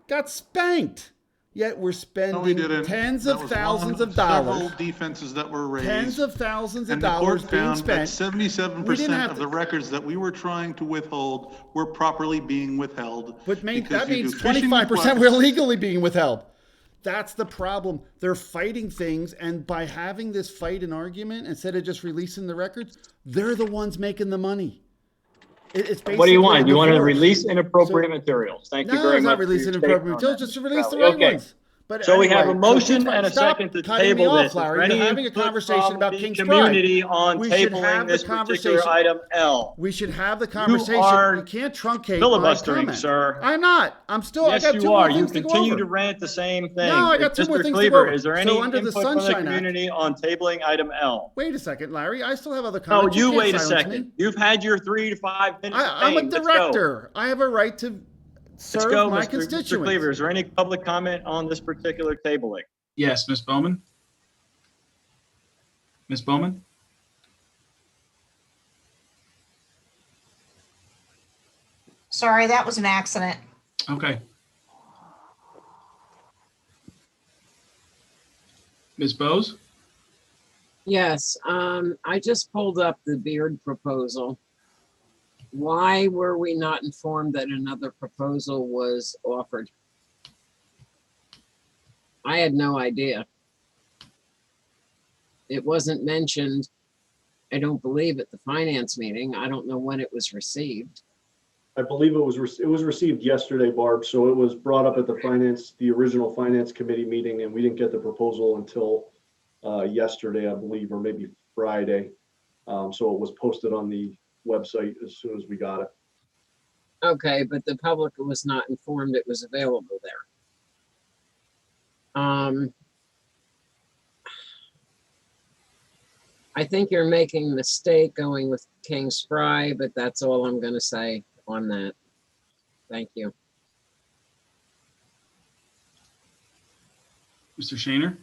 S7: got spanked. Yet we're spending tens of thousands of dollars.
S15: Several defenses that were raised.
S7: Tens of thousands of
S15: And the
S7: dollars
S15: court
S7: being
S15: found that
S7: spent.
S15: 77% of the records that we were trying to withhold were properly being withheld.
S7: But
S15: because
S7: that
S15: you
S7: means
S15: do phishing
S7: 25%
S15: requests.
S7: were illegally being withheld. That's the problem. They're fighting things, and by having this fight and argument, instead of just releasing the records, they're the ones making the money. It's
S2: What do you want?
S7: basically
S2: You want to
S7: divorce.
S2: release inappropriate materials? Thank you
S7: No,
S2: very
S7: it's
S2: much.
S7: not
S2: for your
S7: releasing
S2: statement
S7: inappropriate
S2: on
S7: materials,
S2: that,
S7: just to
S2: Mr.
S7: release the
S2: Bradley.
S7: right
S2: Okay.
S7: ones. But
S2: So we have a
S7: anyway,
S2: motion
S7: so
S2: and a
S7: stop
S2: second to
S7: cutting me
S2: table
S7: off,
S2: this. Is
S7: Larry.
S2: there any
S7: You're having a
S2: input
S7: conversation
S2: from
S7: about
S2: the
S7: King's
S2: community
S7: Pride.
S2: on
S7: We should have
S2: tabling
S7: the
S2: this particular
S7: conversation.
S2: item L?
S7: We should have the
S2: You
S7: conversation.
S2: are
S7: You can't truncate my
S2: filibustering,
S7: comment.
S2: sir.
S7: I'm not. I'm still.
S2: Yes,
S7: I got two
S2: you
S7: more
S2: are. You
S7: things to go
S2: continue
S7: over.
S2: to rant the same thing.
S7: No, I got two more
S2: Mr.
S7: things to go
S2: Cleaver,
S7: over.
S2: is there
S7: So
S2: any
S7: under the
S2: input from the
S7: Sunshine Act-
S2: community on tabling item L?
S7: Wait a second, Larry. I still have other
S2: No,
S7: comments.
S2: you
S7: can't
S2: wait a
S7: silence
S2: second.
S7: me.
S2: You've had your 3 to 5 minutes. of
S7: I'm a
S2: fame. Let's go.
S7: director. I have a right to serve
S2: Let's go,
S7: my
S2: Mr.
S7: constituents.
S2: Cleaver. Is there any public comment on this particular tabling?
S1: Yes, Ms. Bowman? Ms. Bowman?
S21: Sorry, that was an accident.
S1: Okay. Ms. Bose?
S8: Yes, I just pulled up the Beard proposal. Why were we not informed that another proposal was offered? I had no idea. It wasn't mentioned, I don't believe, at the finance meeting. I don't know when it was received.
S9: I believe it was received yesterday, Barb. So it was brought up at the original finance committee meeting, and we didn't get the proposal until yesterday, I believe, or maybe Friday. So it was posted on the website as soon as we got it.
S8: Okay, but the public was not informed it was available there. I think you're making a mistake going with King Spry, but that's all I'm going to say on that. Thank you.
S1: Mr. Shaner?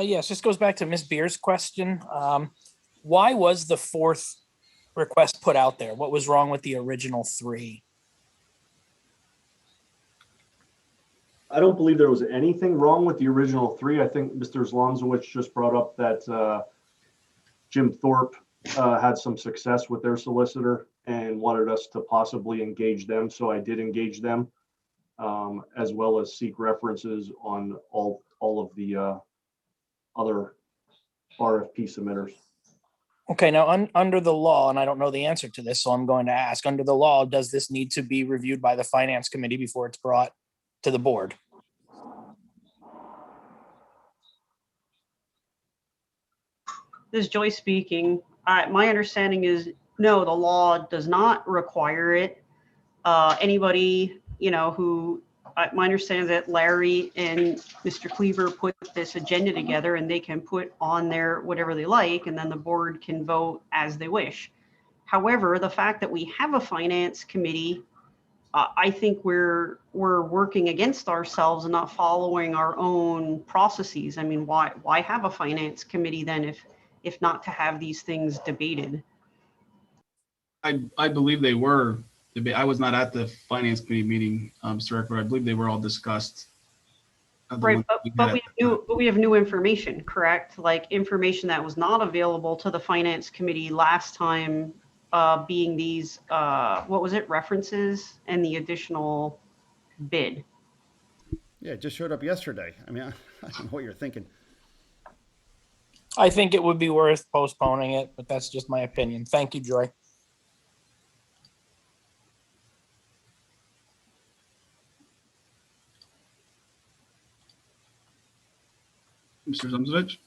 S10: Yes, this goes back to Ms. Beer's question. Why was the fourth request put out there? What was wrong with the original three?
S9: I don't believe there was anything wrong with the original three. I think Mr. Zlonzowicz just brought up that Jim Thorpe had some success with their solicitor and wanted us to possibly engage them. So I did engage them, as well as seek references on all of the other RFP submitters.
S10: Okay, now under the law, and I don't know the answer to this, so I'm going to ask, under the law, does this need to be reviewed by the finance committee before it's brought to the board?
S4: This is Joy speaking. My understanding is, no, the law does not require it. Anybody, who, my understanding is that Larry and Mr. Cleaver put this agenda together and they can put on there whatever they like, and then the board can vote as they wish. However, the fact that we have a finance committee, I think we're working against ourselves and not following our own processes. I mean, why have a finance committee then if not to have these things debated?
S1: I believe they were. I was not at the finance committee meeting, Mr. Director. I believe they were all discussed.
S4: Right, but we have new information, correct? Like information that was not available to the finance committee last time, being these, what was it, references and the additional bid.
S7: Yeah, it just showed up yesterday. I mean, I don't know what you're thinking.
S10: I think it would be worth postponing it, but that's just my opinion. Thank you, Joy.
S1: Mr. Zlonzowicz?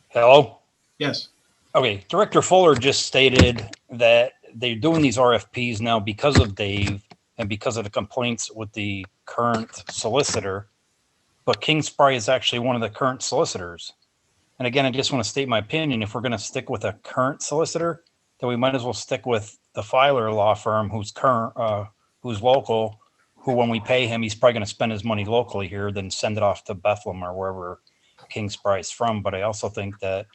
S14: Hello?
S1: Yes.
S14: Okay, Director Fuller just stated that they're doing these RFPs now because of Dave and because of the complaints with the current solicitor, but King Spry is actually one of the current solicitors. And again, I just want to state my opinion. If we're going to stick with a current solicitor, then we might as well stick with the Filer law firm who's who's local, who when we pay him, he's probably going to spend his money locally here, then send it off to Bethlehem or wherever King Spry is from. But I also think that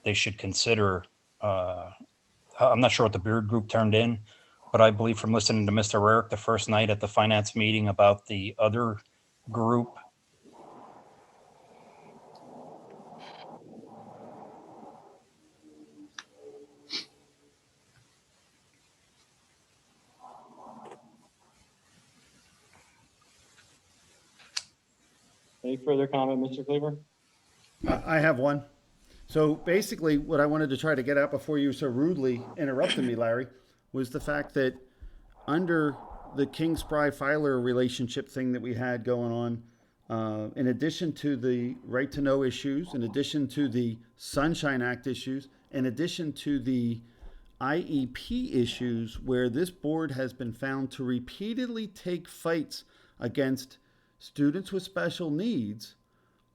S14: they should consider, I'm not sure what the Beard Group turned in, but I believe from listening to Mr. Rarick the first night at the finance meeting about the other group.
S2: Any further comment, Mr. Cleaver?
S7: I have one. So basically, what I wanted to try to get at before you so rudely interrupted me, Larry, was the fact that under the King Spry Filer relationship thing that we had going on, in addition to the right to know issues, in addition to the Sunshine Act issues, in addition to the IEP issues, where this board has been found to repeatedly take fights against students with special needs,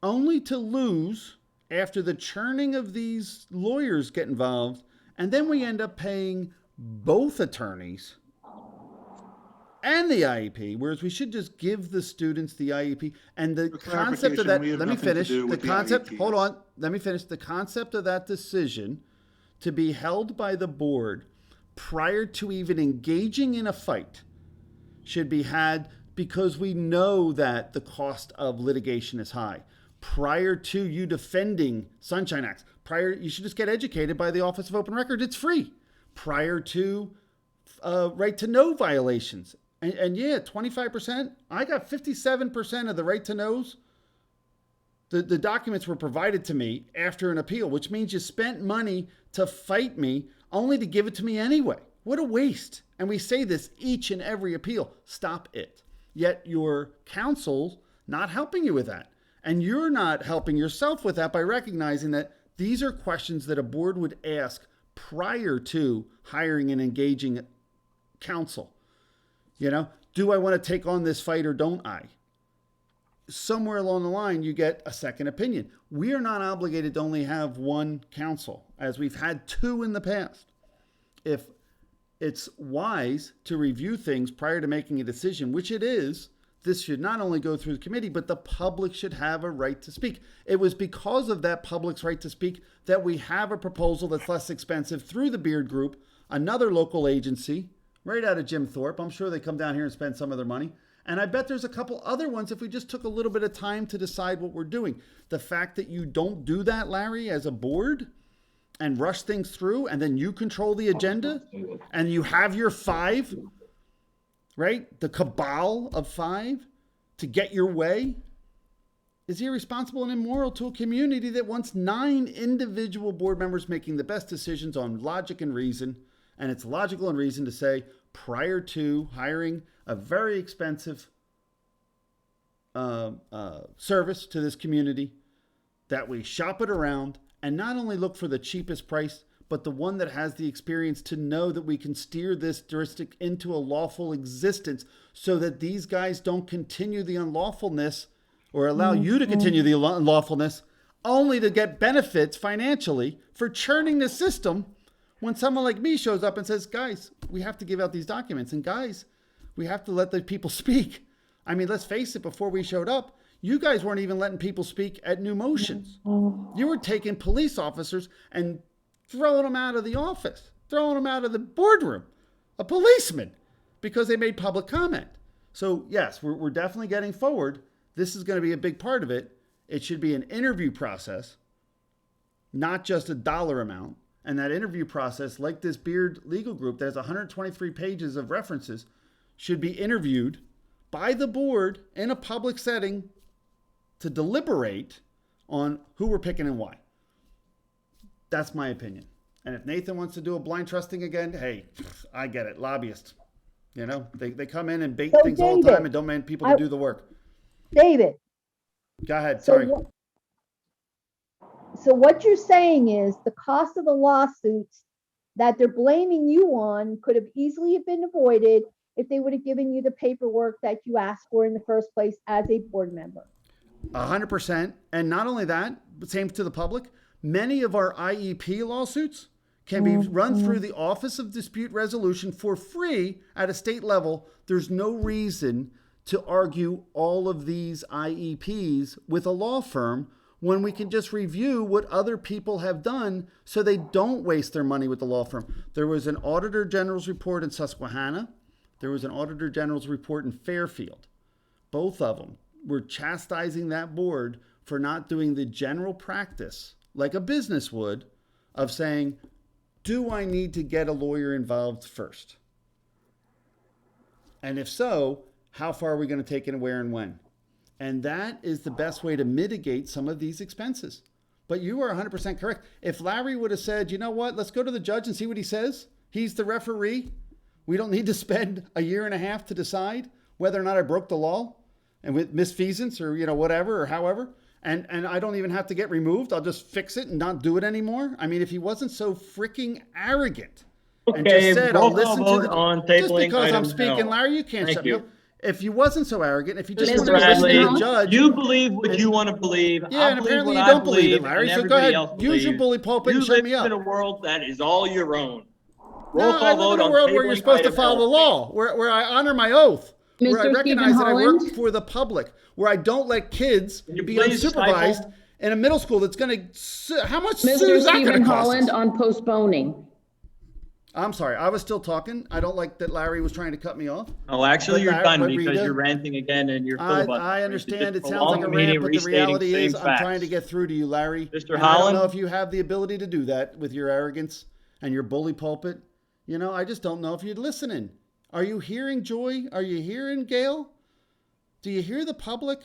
S7: only to lose after the churning of these lawyers get involved, and then we end up paying both attorneys and the IEP, whereas we should just give the students the IEP. And the concept of that, let me finish, the concept, hold on, let me finish. The concept of that decision to be held by the board prior to even engaging in a fight should be had because we know that the cost of litigation is high. prior to you defending Sunshine Acts. You should just get educated by the Office of Open Records. It's free. Prior to right to know violations. And yeah, 25%. I got 57% of the right to knows. The documents were provided to me after an appeal, which means you spent money to fight me only to give it to me anyway. What a waste. And we say this each and every appeal. Stop it. Yet your counsel's not helping you with that. And you're not helping yourself with that by recognizing that these are questions that a board would ask prior to hiring and engaging counsel. You know, do I want to take on this fight or don't I? Somewhere along the line, you get a second opinion. We are not obligated to only have one counsel, as we've had two in the past. If it's wise to review things prior to making a decision, which it is, this should not only go through the committee, but the public should have a right to speak. It was because of that public's right to speak that we have a proposal that's less expensive through the Beard Group, another local agency, right out of Jim Thorpe. I'm sure they come down here and spend some of their money. And I bet there's a couple other ones if we just took a little bit of time to decide what we're doing. The fact that you don't do that, Larry, as a board and rush things through, and then you control the agenda and you have your 5, right? The cabal of 5 to get your way is irresponsible and immoral to a community that wants 9 individual board members making the best decisions on logic and reason. And it's logical and reason to say prior to hiring a very expensive service to this community that we shop it around and not only look for the cheapest price, but the one that has the experience to know that we can steer this district into a lawful existence so that these guys don't continue the unlawfulness or allow you to continue the unlawfulness only to get benefits financially for churning the system when someone like me shows up and says, guys, we have to give out these documents. And guys, we have to let the people speak. I mean, let's face it, before we showed up, you guys weren't even letting people speak at New Motions. You were taking police officers and throwing them out of the office, throwing them out of the boardroom, a policeman, because they made public comment. So yes, we're definitely getting forward. This is going to be a big part of it. It should be an interview process, not just a dollar amount. And that interview process, like this Beard legal group that has 123 pages of references, should be interviewed by the board in a public setting to deliberate on who we're picking and why. That's my opinion. And if Nathan wants to do a blind trusting again, hey, I get it. Lobbyists, you know, they come in and bait things all the time and don't want people to do the work.
S3: David.
S7: Go ahead. Sorry.
S3: So what you're saying is the cost of the lawsuits that they're blaming you on could have easily been avoided if they would have given you the paperwork that you asked for in the first place as a board member.
S7: 100%. And not only that, but same to the public, many of our IEP lawsuits can be run through the Office of Dispute Resolution for free at a state level. There's no reason to argue all of these IEPs with a law firm when we can just review what other people have done so they don't waste their money with the law firm. There was an Auditor General's report in Susquehanna. There was an Auditor General's report in Fairfield. Both of them were chastising that board for not doing the general practice, like a business would, of saying, do I need to get a lawyer involved first? And if so, how far are we going to take it and where and when? And that is the best way to mitigate some of these expenses. But you are 100% correct. If Larry would have said, you know what, let's go to the judge and see what he says. He's the referee. We don't need to spend a year and a half to decide whether or not I broke the law and with misfeasance or, you know, whatever or however. And I don't even have to get removed. I'll just fix it and not do it anymore. I mean, if he wasn't so freaking arrogant and just said, I'll listen to the, just because I'm speaking, Larry, you can't shut me up. If you wasn't so arrogant, if you just wanted to listen to the judge.
S16: You believe what you want to believe.
S7: Yeah, and apparently you don't believe it, Larry. So go ahead, use your bully pulpit and shut me up.
S16: You live in a world that is all your own.
S7: No, I live in a world where you're supposed to follow the law, where I honor my oath, where I recognize that I work for the public, where I don't let kids be unsupervised in a middle school that's going to, how much is that going to cost?
S6: Mr. Stephen Holland on postponing.
S7: I'm sorry, I was still talking. I don't like that Larry was trying to cut me off.
S16: Oh, actually,
S7: But
S16: you're done
S7: but
S16: because
S7: Rita,
S16: you're ranting again and you're
S7: I
S16: filibustering.
S7: understand it
S16: Just
S7: sounds like
S16: prolong
S7: a
S16: the meeting,
S7: rant, but the
S16: restating
S7: reality is
S16: same
S7: I'm trying to
S16: facts.
S7: get through to you, Larry.
S16: Mr.
S7: And I don't know
S16: Holland?
S7: if you have the ability to do that with your arrogance and your bully pulpit. You know, I just don't know if you're listening. Are you hearing Joy? Are you hearing Gail? Do you hear the public?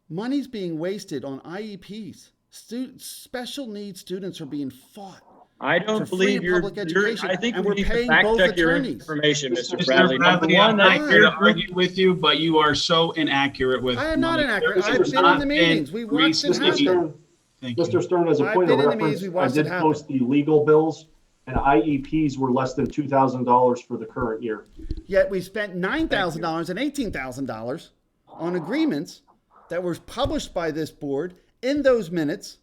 S7: Money's being wasted on IEPs. Special needs students are being fought.
S16: I don't
S7: for free
S16: believe you're,
S7: public education,
S16: I think
S7: and
S16: we
S7: we're
S16: need to
S7: paying
S16: fact
S7: both
S16: check your
S7: attorneys.
S16: information, Mr.
S1: Mr.
S16: Bradley. Number
S1: Bradley,
S16: one,
S1: I'm
S16: that
S1: not here to
S16: you're,
S1: argue with you, but you are so inaccurate with.
S7: I am not
S1: money.
S7: inaccurate.
S1: There
S7: I've
S1: has
S7: been in
S1: not
S7: the
S1: been
S7: meetings. We watched it
S1: recent-
S9: Mr. Stern,
S1: Thank you.
S9: Mr. Stern, as a
S7: I've
S9: point of
S7: been in the meetings.
S9: reference,
S7: We
S9: I
S7: watched it
S9: did
S7: happen.
S9: post the legal bills, and IEPs were less than $2,000 for the current year.
S7: Yet we spent $9,000 and $18,000 on agreements that were published by this board in those minutes.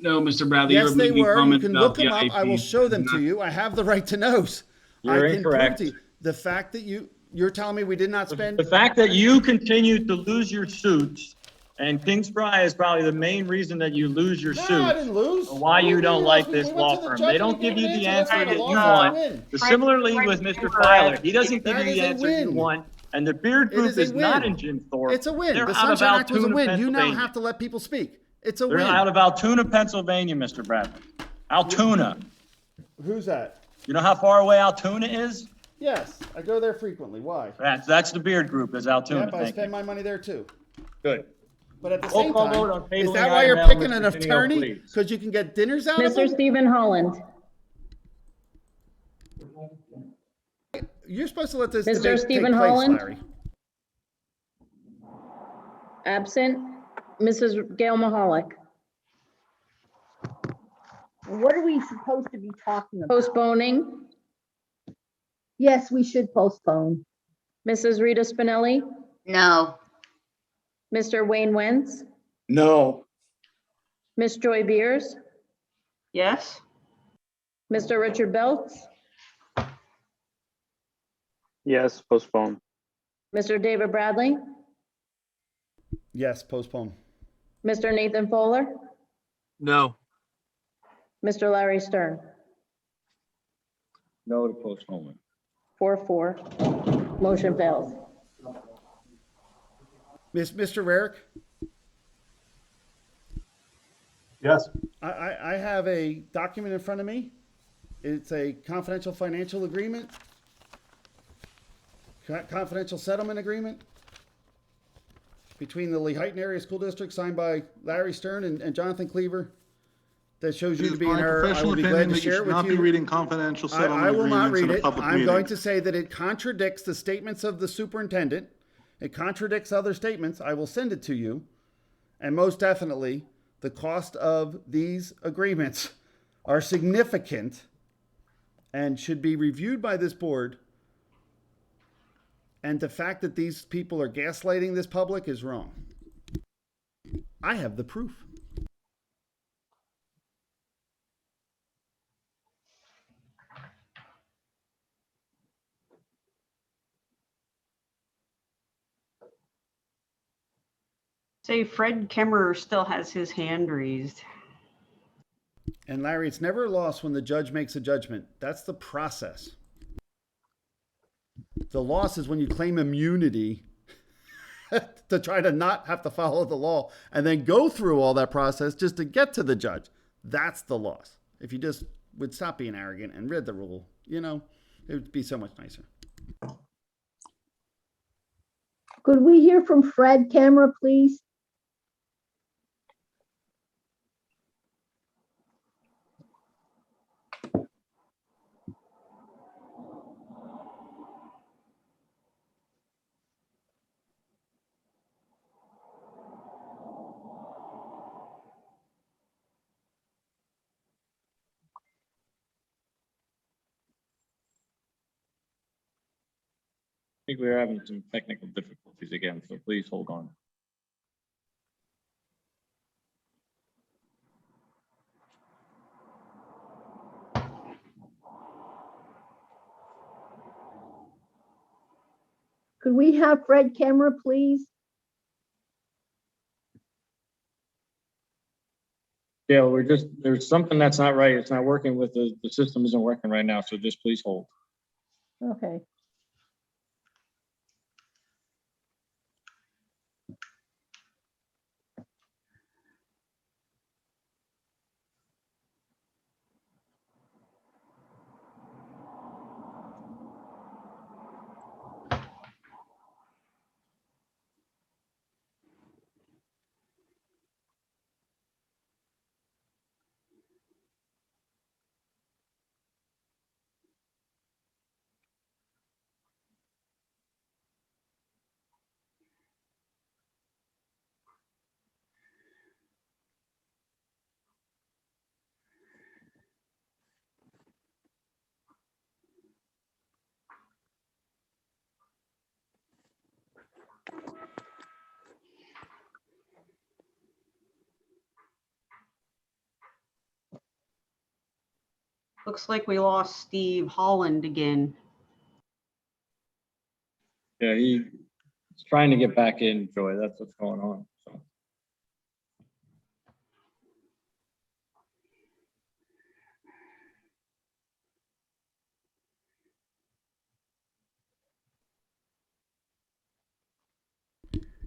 S1: No, Mr. Bradley.
S7: Yes,
S1: you're
S7: they
S1: making
S7: were. You
S1: comments
S7: can
S1: about
S7: look
S1: the
S7: them up. I will
S1: IEPs.
S7: show them to you. I have the right to knows.
S16: You're
S7: I can
S16: incorrect.
S7: prove to you. The fact that you're telling me we did not spend.
S16: the fact that you continue to lose your suits, and Kings Pry is probably the main reason that you lose your
S7: No,
S16: suits.
S7: I didn't lose.
S16: Why you don't
S7: We
S16: like
S7: lost.
S16: this
S7: We went
S16: law
S7: to the
S16: firm.
S7: judge
S16: They
S7: and
S16: don't
S7: he
S16: give
S7: gave
S16: you
S7: an
S16: the
S7: answer.
S16: answer
S7: That's
S16: that
S7: not
S16: you
S7: a loss,
S16: want.
S7: that's a win.
S16: Similarly with Mr. Filer, he doesn't give
S7: That
S16: you
S7: is
S16: the
S7: a
S16: answer you
S7: win.
S16: want. And the Beard
S7: It
S16: Group
S7: is a
S16: is not
S7: win.
S16: in Jim Thorpe.
S7: It's a win.
S16: They're
S7: The
S16: out of
S7: Sunshine Act was a
S16: Altoona,
S7: win. You now
S16: Pennsylvania.
S7: have to let people speak. It's a
S16: They're
S7: win.
S16: out of Altoona, Pennsylvania, Mr. Bradley. Altoona.
S7: Who's that?
S16: You know how far away Altoona is?
S7: Yes, I go there frequently. Why?
S16: That's the Beard Group, is Altoona.
S7: Yep, I
S16: Thank
S7: spend
S16: you.
S7: my money there too.
S16: Good.
S7: But at the
S16: Roll
S7: same
S16: call vote on
S7: time,
S16: tabling
S7: is that why
S16: item
S7: you're
S16: L,
S7: picking
S16: Mr.
S7: an
S16: Tenio,
S7: attorney?
S16: please.
S7: Because you can get dinners out of
S6: Mr.
S7: them?
S6: Stephen Holland.
S7: You're supposed to let this
S6: Mr.
S7: debate
S6: Stephen
S7: take place,
S6: Holland?
S7: Larry.
S6: Absent. Mrs. Gail Mahalik.
S3: What are we supposed to be talking about?
S6: Postponing.
S3: Yes, we should postpone.
S6: Mrs. Rita Spinelli.
S5: No.
S6: Mr. Wayne Wentz.
S20: No.
S6: Miss Joy Beers.
S4: Yes.
S6: Mr. Richard Belts.
S2: Yes, postpone.
S6: Mr. David Bradley.
S7: Yes, postpone.
S6: Mr. Nathan Fowler.
S13: No.
S6: Mr. Larry Stern.
S2: No to postponement.
S6: 4-4. Motion fails.
S7: Mr. Rarick,
S9: Yes.
S7: I have a document in front of me. It's a confidential financial agreement, confidential settlement agreement between the Lehighton Area School District signed by Larry Stern and Jonathan Cleaver that shows you
S15: It
S7: to
S15: is
S7: be in
S15: my
S7: error. I
S15: professional
S7: will be glad
S15: opinion
S7: to
S15: that you
S7: share it
S15: should
S7: with
S15: not be
S7: you.
S15: reading confidential
S7: I
S15: settlement
S7: will not
S15: agreements
S7: read
S15: in a
S7: it.
S15: public
S7: I'm
S15: meeting.
S7: going to say that it contradicts the statements of the superintendent. It contradicts other statements. I will send it to you. And most definitely, the cost of these agreements are significant and should be reviewed by this board. And the fact that these people are gaslighting this public is wrong. I have the proof.
S4: Say Fred Kemmerer still has his hand raised.
S7: And Larry, it's never a loss when the judge makes a judgment. That's the process. The loss is when you claim immunity to try to not have to follow the law and then go through all that process just to get to the judge. That's the loss. If you just would stop being arrogant and read the rule, you know, it would be so much nicer.
S3: Could we hear from Fred Camera, please?
S2: I think we're having some technical difficulties again, so please hold on.
S3: Could we have Fred Camera, please?
S2: Yeah, there's something that's not right. It's not working with the system isn't working right now, so just please hold.
S3: Okay.
S4: Looks like we lost Steve Holland again.
S2: Yeah, he's trying to get back in, Joy. That's what's going on. So.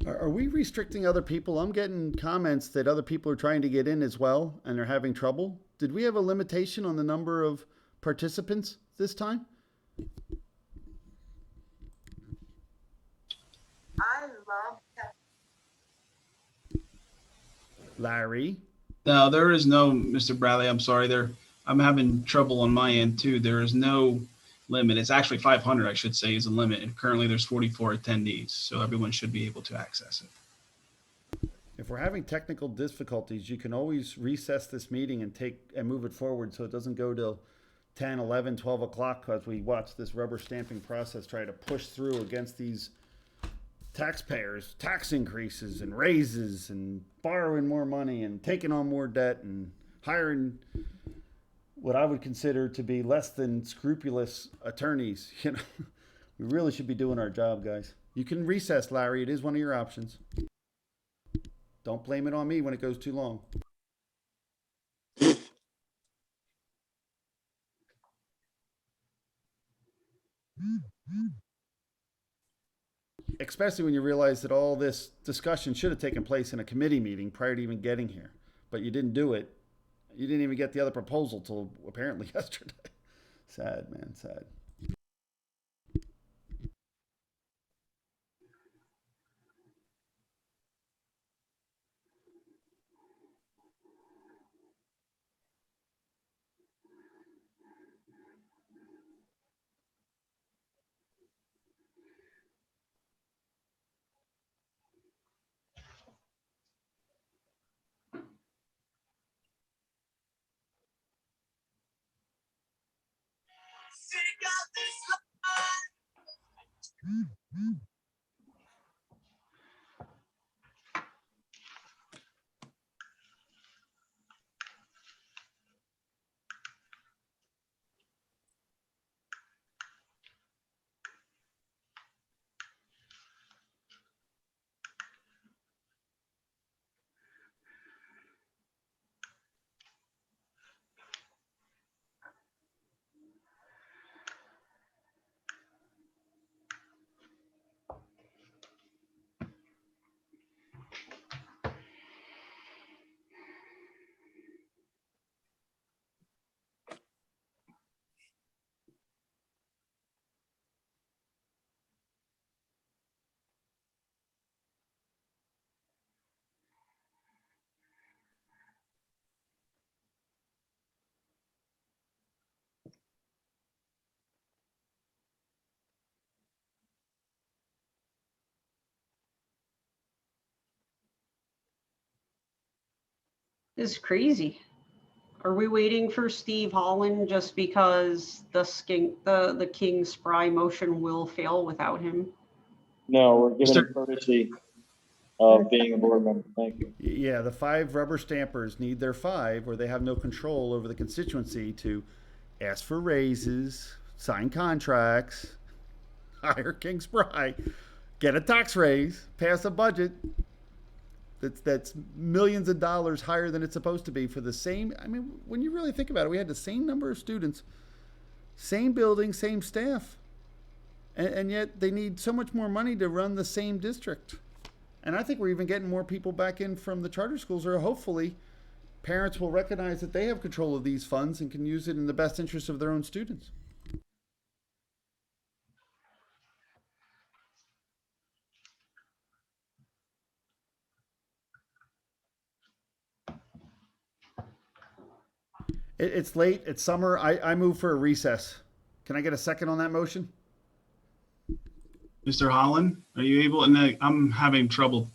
S7: Are we restricting other people? I'm getting comments that other people are trying to get in as well and they're having trouble. Did we have a limitation on the number of participants this time? Larry?
S1: No, there is no, Mr. Bradley, I'm sorry, I'm having trouble on my end too. There is no limit. It's actually 500, I should say, is a limit. And currently there's 44 attendees, so everyone should be able to access it.
S7: If we're having technical difficulties, you can always recess this meeting and move it forward so it doesn't go till 10, 11, 12 o'clock as we watch this rubber stamping process try to push through against these taxpayers, tax increases and raises and borrowing more money and taking on more debt and hiring what I would consider to be less than scrupulous attorneys. You know, we really should be doing our job, guys. You can recess, Larry. It is one of your options. Don't blame it on me when it goes too long. Especially when you realize that all this discussion should have taken place in a committee meeting prior to even getting here. But you didn't do it. You didn't even get the other proposal till apparently yesterday. Sad, man, sad.
S4: This is crazy. Are we waiting for Steve Holland just because the King Spry motion will fail without him?
S2: No, we're giving him courtesy of being a board member. Thank you.
S7: Yeah, the 5 rubber stampers need their 5 or they have no control over the constituency to ask for raises, sign contracts, hire King Spry, get a tax raise, pass a budget. that's millions of dollars higher than it's supposed to be for the same. I mean, when you really think about it, we had the same number of students, same building, same staff, and yet they need so much more money to run the same district. And I think we're even getting more people back in from the charter schools, or hopefully parents will recognize that they have control of these funds and can use it in the best interest of their own students. It's late, it's summer. I move for a recess. Can I get a second on that motion?
S1: Mr. Holland, are you able? And I'm having trouble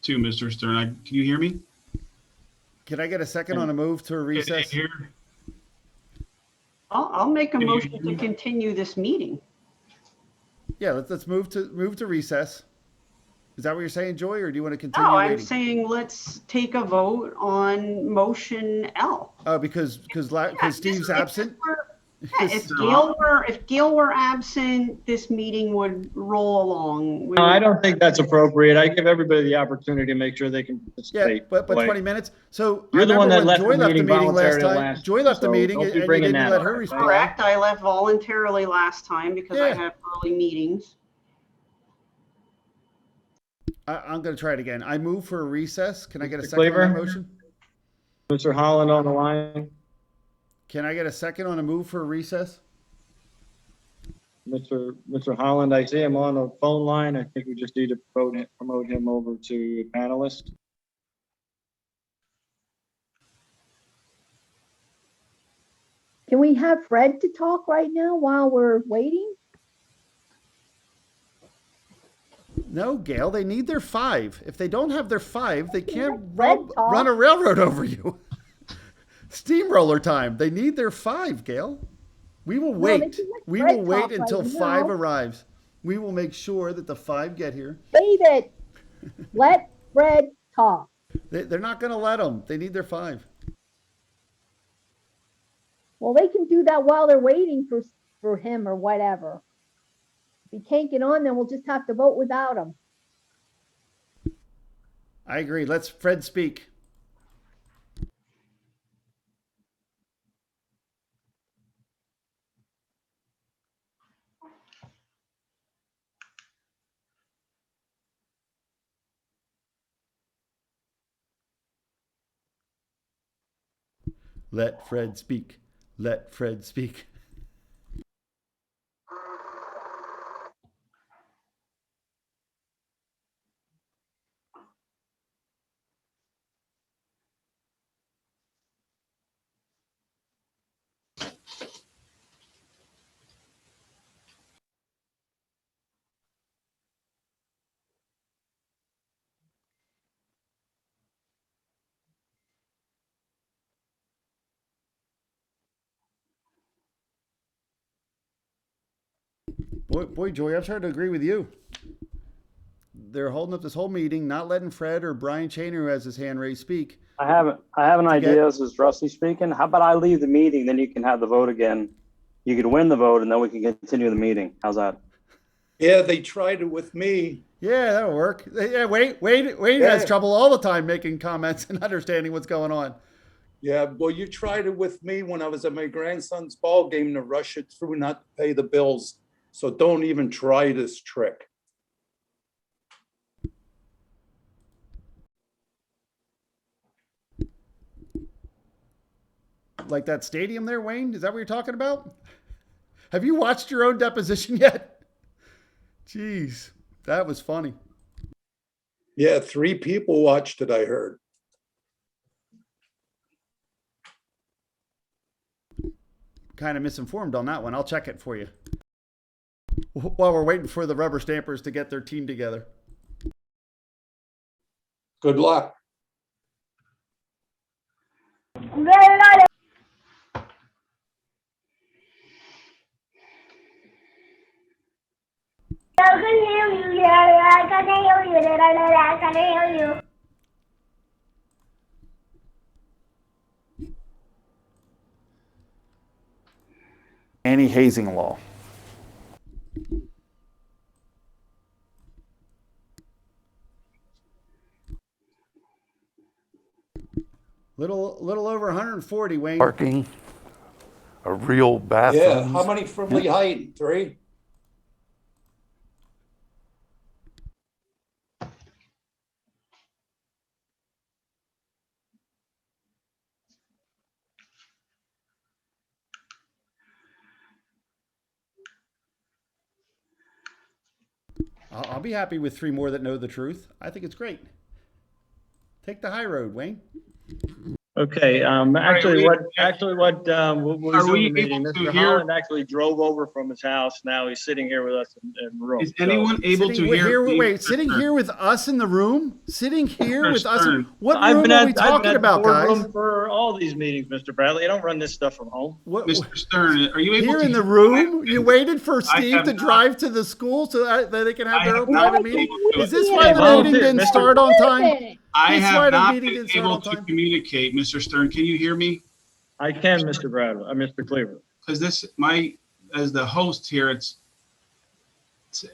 S1: too, Mr. Stern. Can you hear me?
S7: Can I get a second on a move to a recess?
S4: I'll make a motion to continue this meeting.
S7: Yeah, let's move to recess. Is that what you're saying, Joy, or do you want to continue
S4: No,
S7: waiting?
S4: I'm saying let's take a vote on motion L.
S7: Oh, because Steve's absent?
S4: If Gail were absent, this meeting would roll along.
S16: No, I don't think that's appropriate. I give everybody the opportunity to make sure they can participate.
S7: Yeah, but 20 minutes. So
S16: you're the one that left
S7: Joy
S16: the meeting voluntarily
S7: last time.
S16: last.
S7: Joy left the meeting
S16: don't be
S7: and you
S16: bringing
S7: didn't
S16: that
S7: let
S16: up,
S7: her
S16: right?
S7: respond.
S4: Correct. I left voluntarily last time because I have early meetings.
S7: I'm going to try it again. I move for a recess. Can I get a
S16: Mr.
S7: second on that
S16: Cleaver?
S7: motion?
S16: Mr. Holland on the line.
S7: Can I get a second on a move for a recess?
S16: Mr. Holland, I see him on the phone line. I think we just need to promote him over to panelist.
S3: Can we have Fred to talk right now while we're waiting?
S7: No, Gail, they need their 5. If they don't have their 5, they can't run a railroad over you. Steamroller time. They need their 5, Gail. We will wait. We will wait until 5 arrives. We will make sure that the 5 get here.
S3: David, let Fred talk.
S7: They're not going to let them. They need their 5.
S3: Well, they can do that while they're waiting for him or whatever. If he can't get on, then we'll just have to vote without him.
S7: I agree. Let's Fred speak. Let Fred speak. Let Fred speak. Boy, Joy, I'm starting to agree with you. They're holding up this whole meeting, not letting Fred or Brian Chainer, who has his hand raised, speak.
S11: I have an idea. This is Rusty speaking. How about I leave the meeting, then you can have the vote again. You could win the vote, and then we can continue the meeting. How's that?
S20: Yeah, they tried it with me.
S7: Yeah, that'll work. Yeah, Wade has trouble all the time making comments and understanding what's going on.
S20: Yeah, well, you tried it with me when I was at my grandson's ball game to rush it through not to pay the bills. So don't even try this trick.
S7: Like that stadium there, Wayne? Is that what you're talking about? Have you watched your own deposition yet? Jeez, that was funny.
S20: Yeah, 3 people watched it, I heard.
S7: Kind of misinformed on that one. I'll check it for you. While we're waiting for the rubber stampers to get their team together.
S20: Good luck.
S7: Anti-hazing law. Little over 140, Wayne.
S12: Parking, a real bathroom.
S20: Yeah, how many from Lee Heights? 3?
S7: I'll be happy with 3 more that know the truth. I think it's great. Take the high road, Wayne.
S16: Okay, actually what was
S1: Are
S16: in
S1: we
S16: the meeting,
S1: able to
S16: Mr.
S1: hear-
S16: Holland actually drove over from his house. Now he's sitting here with us in the room.
S1: Is anyone able to
S7: Sitting
S1: hear?
S7: wait, sitting here with us in the room? Sitting here with us?
S1: Stern.
S7: What
S16: I've
S7: room
S16: been
S7: are
S16: at,
S7: we
S16: I've been
S7: talking
S16: at the
S7: about, guys?
S16: boardroom for all these meetings, Mr. Bradley. I don't run this stuff from home.
S1: Mr. Stern, are you able
S7: Here
S1: to
S7: in the
S1: hear-
S7: room? You waited for
S1: I
S7: Steve
S1: have
S7: to
S1: not-
S7: drive to the school so that they can have
S1: I
S7: their
S1: have
S7: own
S1: not
S7: private
S1: been
S7: meeting?
S1: able to-
S7: Is this
S16: Hey,
S7: why the
S16: volunteer,
S7: meeting didn't
S16: Mr.
S7: start on time?
S1: I
S7: This why
S1: have
S7: the
S1: not
S7: meeting
S1: been
S7: didn't start
S1: able
S7: on
S1: to
S7: time?
S1: communicate, Mr. Stern. Can you hear me?
S16: I can, Mr. Bradley, Mr. Cleaver.
S1: Because as the host here,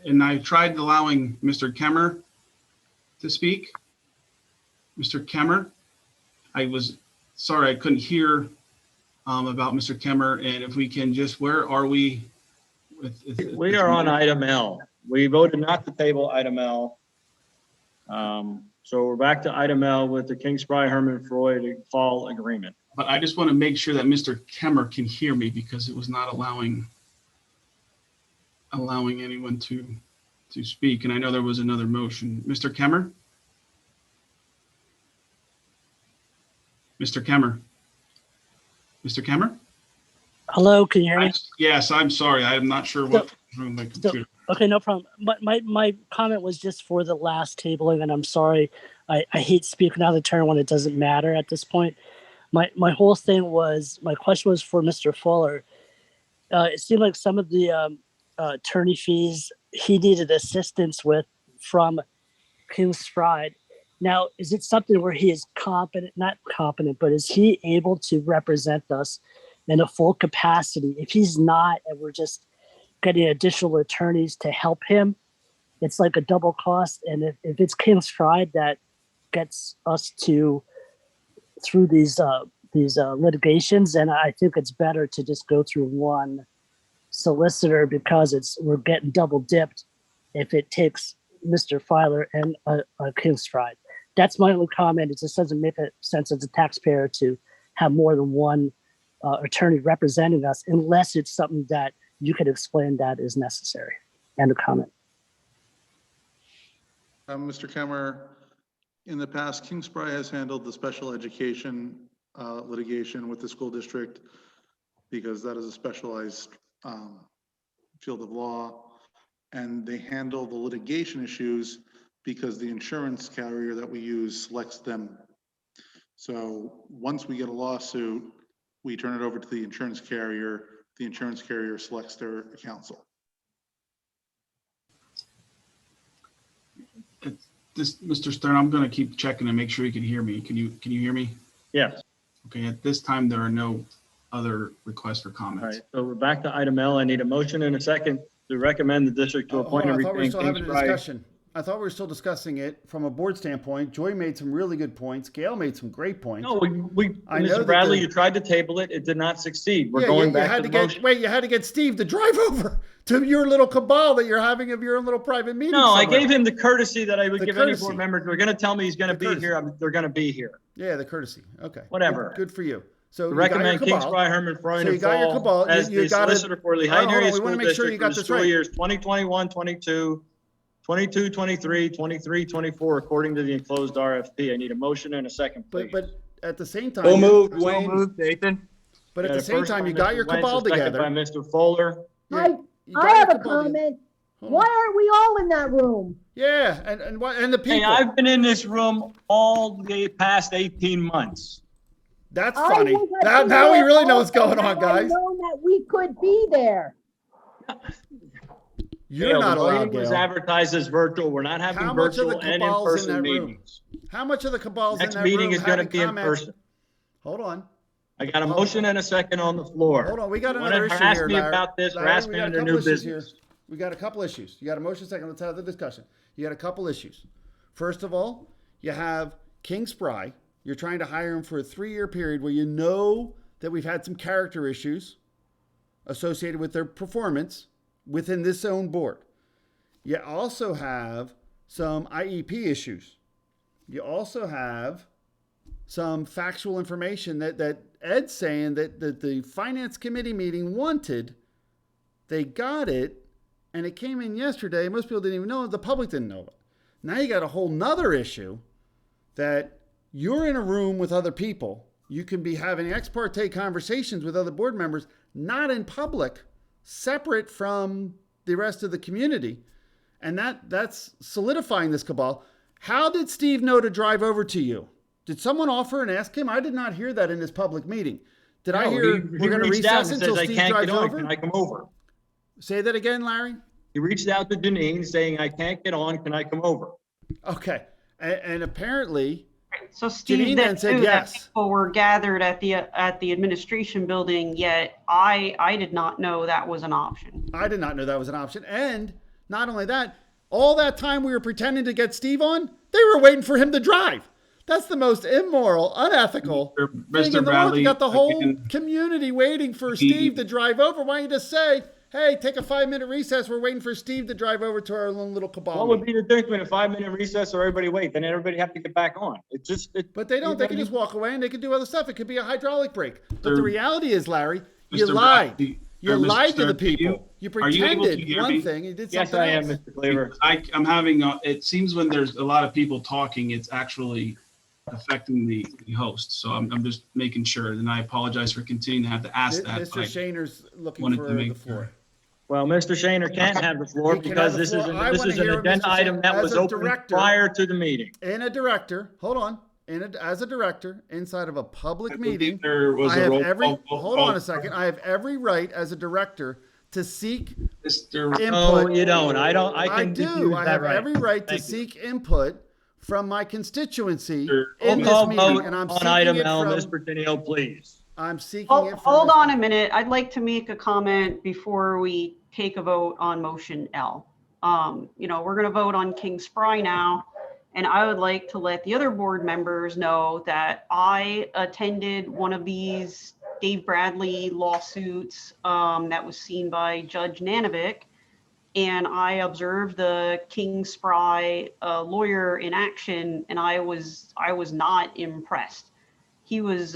S1: and I tried allowing Mr. Kemmer to speak. Mr. Kemmer, I was sorry I couldn't hear about Mr. Kemmer, and if we can just, where are we?
S16: We are on item L. We voted not to table item L. So we're back to item L with the King Spry Herman Freud fall agreement.
S1: But I just want to make sure that Mr. Kemmer can hear me because it was not allowing anyone to speak. And I know there was another motion. Mr. Kemmer? Mr. Kemmer? Mr. Kemmer?
S18: Hello, can you hear me?
S1: Yes, I'm sorry. I'm not sure what's wrong with my computer.
S18: Okay, no problem. But my comment was just for the last tabling, and I'm sorry. I hate speaking out of the turn when it doesn't matter at this point. My whole thing was, my question was for Mr. Fuller. It seemed like some of the attorney fees he needed assistance with from King's Pride. Now, is it something where he is not competent, but is he able to represent us in a full capacity? If he's not, and we're just getting additional attorneys to help him, it's like a double cost. And if it's King's Pride that gets us through these litigations, and I think it's better to just go through one solicitor because we're getting double dipped if it takes Mr. Filer and a King's Pride. That's my only comment. It just doesn't make sense as a taxpayer to have more than one attorney representing us unless it's something that you could explain that is necessary. End of comment.
S15: Mr. Kemmer, in the past, King Spry has handled the special education litigation with the school district because that is a specialized field of law, and they handle the litigation issues because the insurance carrier that we use selects them. So once we get a lawsuit, we turn it over to the insurance carrier. The insurance carrier selects their counsel.
S1: Mr. Stern, I'm going to keep checking and make sure you can hear me. Can you hear me?
S16: Yes.
S1: Okay, at this time, there are no other requests for
S16: All
S1: comments.
S16: right, so we're back to item L. I need a motion and a second to recommend the district to appoint and
S7: I thought we were
S16: retain
S7: still
S16: King
S7: having a
S16: Spry.
S7: discussion. I thought we were still discussing it from a board standpoint. Joy made some really good points. Gail made some great points.
S16: No,
S7: I know
S16: Mr.
S7: that
S16: Bradley,
S7: the-
S16: you tried to table it. It did not succeed. We're
S7: Yeah,
S16: going
S7: you
S16: back
S7: had
S16: to
S7: to
S16: the
S7: get
S16: motion.
S7: you had to get Steve to drive over to your little cabal that you're having of your own little private meeting.
S16: No, I
S7: somewhere.
S16: gave him the courtesy that I would
S7: The
S16: give any
S7: courtesy.
S16: board members. They're going to tell me he's going to
S7: The
S16: be
S7: courtesy.
S16: here. They're going to be here.
S7: Yeah, the courtesy. Okay.
S16: Whatever.
S7: Good for you. So
S16: To
S7: you got your
S16: recommend King
S7: cabal.
S16: Spry Herman Freud
S7: So you
S16: and
S7: got your
S16: Fall
S7: cabal.
S16: as
S7: You
S16: the
S7: got it.
S16: solicitor for Lehigh
S7: Hold on,
S16: Area
S7: we
S16: School
S7: wanna make sure you
S16: District
S7: got
S16: for the
S7: this
S16: school
S7: right.
S16: years 2021, 22, 22, 23, 23, 24, according to the enclosed RFP. I need a motion and a second, please.
S7: But at the same time,
S20: So
S7: you-
S20: moved,
S13: So
S20: Wayne.
S13: moved, Nathan.
S7: But at
S16: Got
S7: the
S16: a
S7: same
S16: first
S7: time,
S16: by
S7: you got
S16: Mr.
S7: your
S16: Wentz,
S7: cabal
S16: a second
S7: together.
S16: by Mr. Fuller.
S7: You
S3: I
S7: got
S3: have
S7: your
S3: a
S7: cabal together.
S3: comment.
S7: Hold
S3: Why
S7: on.
S3: aren't we all in that room?
S7: Yeah, and the people.
S16: Hey, I've been in this room all the past 18 months.
S7: That's
S3: I
S7: funny.
S3: would have been
S7: Now we
S3: there
S7: really know what's
S3: also
S7: going on,
S3: had I
S7: guys.
S3: known that we could be there.
S7: You're
S16: Gail,
S7: not
S16: the
S7: allowed,
S16: meeting was
S7: Gail.
S16: advertised as virtual. We're not having
S7: How much of the
S16: virtual and
S7: cabal's in
S16: in-person
S7: that room?
S16: meetings.
S7: How much of the cabal's
S16: Next
S7: in that
S16: meeting
S7: room
S16: is going to
S7: having
S16: be in
S7: comments?
S16: person.
S7: Hold on.
S16: I got a motion and a second on the floor.
S7: Hold on. We got
S16: You
S7: another
S16: wanna
S7: issue
S16: harass
S7: here,
S16: me
S7: Larry.
S16: about this,
S7: Larry,
S16: harass
S7: we
S16: me
S7: got a
S16: under
S7: couple
S16: new
S7: issues
S16: business.
S7: here. We got a couple issues. You got a motion second. Let's have the discussion. You got a couple issues. First of all, you have King Spry You're trying to hire him for a 3-year period where you know that we've had some character issues associated with their performance within this own board. You also have some IEP issues. You also have some factual information that Ed's saying that the finance committee meeting wanted. They got it, and it came in yesterday. Most people didn't even know it. The public didn't know it. Now you got a whole nother issue that you're in a room with other people. You can be having ex parte conversations with other board members, not in public, separate from the rest of the community. And that's solidifying this cabal. How did Steve know to drive over to you? Did someone offer and ask him? I did not hear that in this public meeting. Did I hear we're going to recess until Steve drives over?
S16: Can I come over?
S7: Say that again, Larry.
S16: He reached out to Janine saying, I can't get on. Can I come over?
S7: Okay. And apparently,
S4: So Steve
S7: Janine
S4: then
S7: then said
S4: knew
S7: yes.
S4: that people were gathered at the administration building, yet I did not know that was an option.
S7: I did not know that was an option. And not only that, all that time we were pretending to get Steve on, they were waiting for him to drive. That's the most immoral, unethical thing in the world. You got the whole community waiting for Steve to drive over. Why don't you just say, hey, take a 5-minute recess. We're waiting for Steve to drive over to our little cabal.
S16: What would be the difference between a 5-minute recess or everybody wait? Then everybody have to get back on.
S7: But they don't. They can just walk away and they can do other stuff. It could be a hydraulic brake. But the reality is, Larry, you lied. You lied to the people. You pretended one thing. You did something else.
S16: Yes, I am, Mr. Cleaver.
S1: I'm having, it seems when there's a lot of people talking, it's actually affecting the host. So I'm just making sure, and I apologize for continuing to have to ask that.
S7: Mr. Shainer's looking for the floor.
S16: Well, Mr. Shaner can't have the floor because this is an agenda item that was open prior to the meeting.
S7: As a director, inside of a public meeting,
S1: I have every,
S7: hold on a second. I have every right as a director to seek input.
S16: No, you don't. I
S7: do. I have every right to seek input from my constituency in this
S16: call
S7: meeting,
S16: vote
S7: and I'm
S16: on
S7: seeking
S16: item
S7: it
S16: L,
S7: from.
S16: Ms. Pertinio, please.
S7: I'm seeking it from.
S4: Hold on a minute. I'd like to make a comment before we take a vote on motion L. We're going to vote on King Spry now, and I would like to let the other board members know that I attended one of these Dave Bradley lawsuits that was seen by Judge Nanovic, and I observed the King Spry lawyer in action, and I was not impressed. He was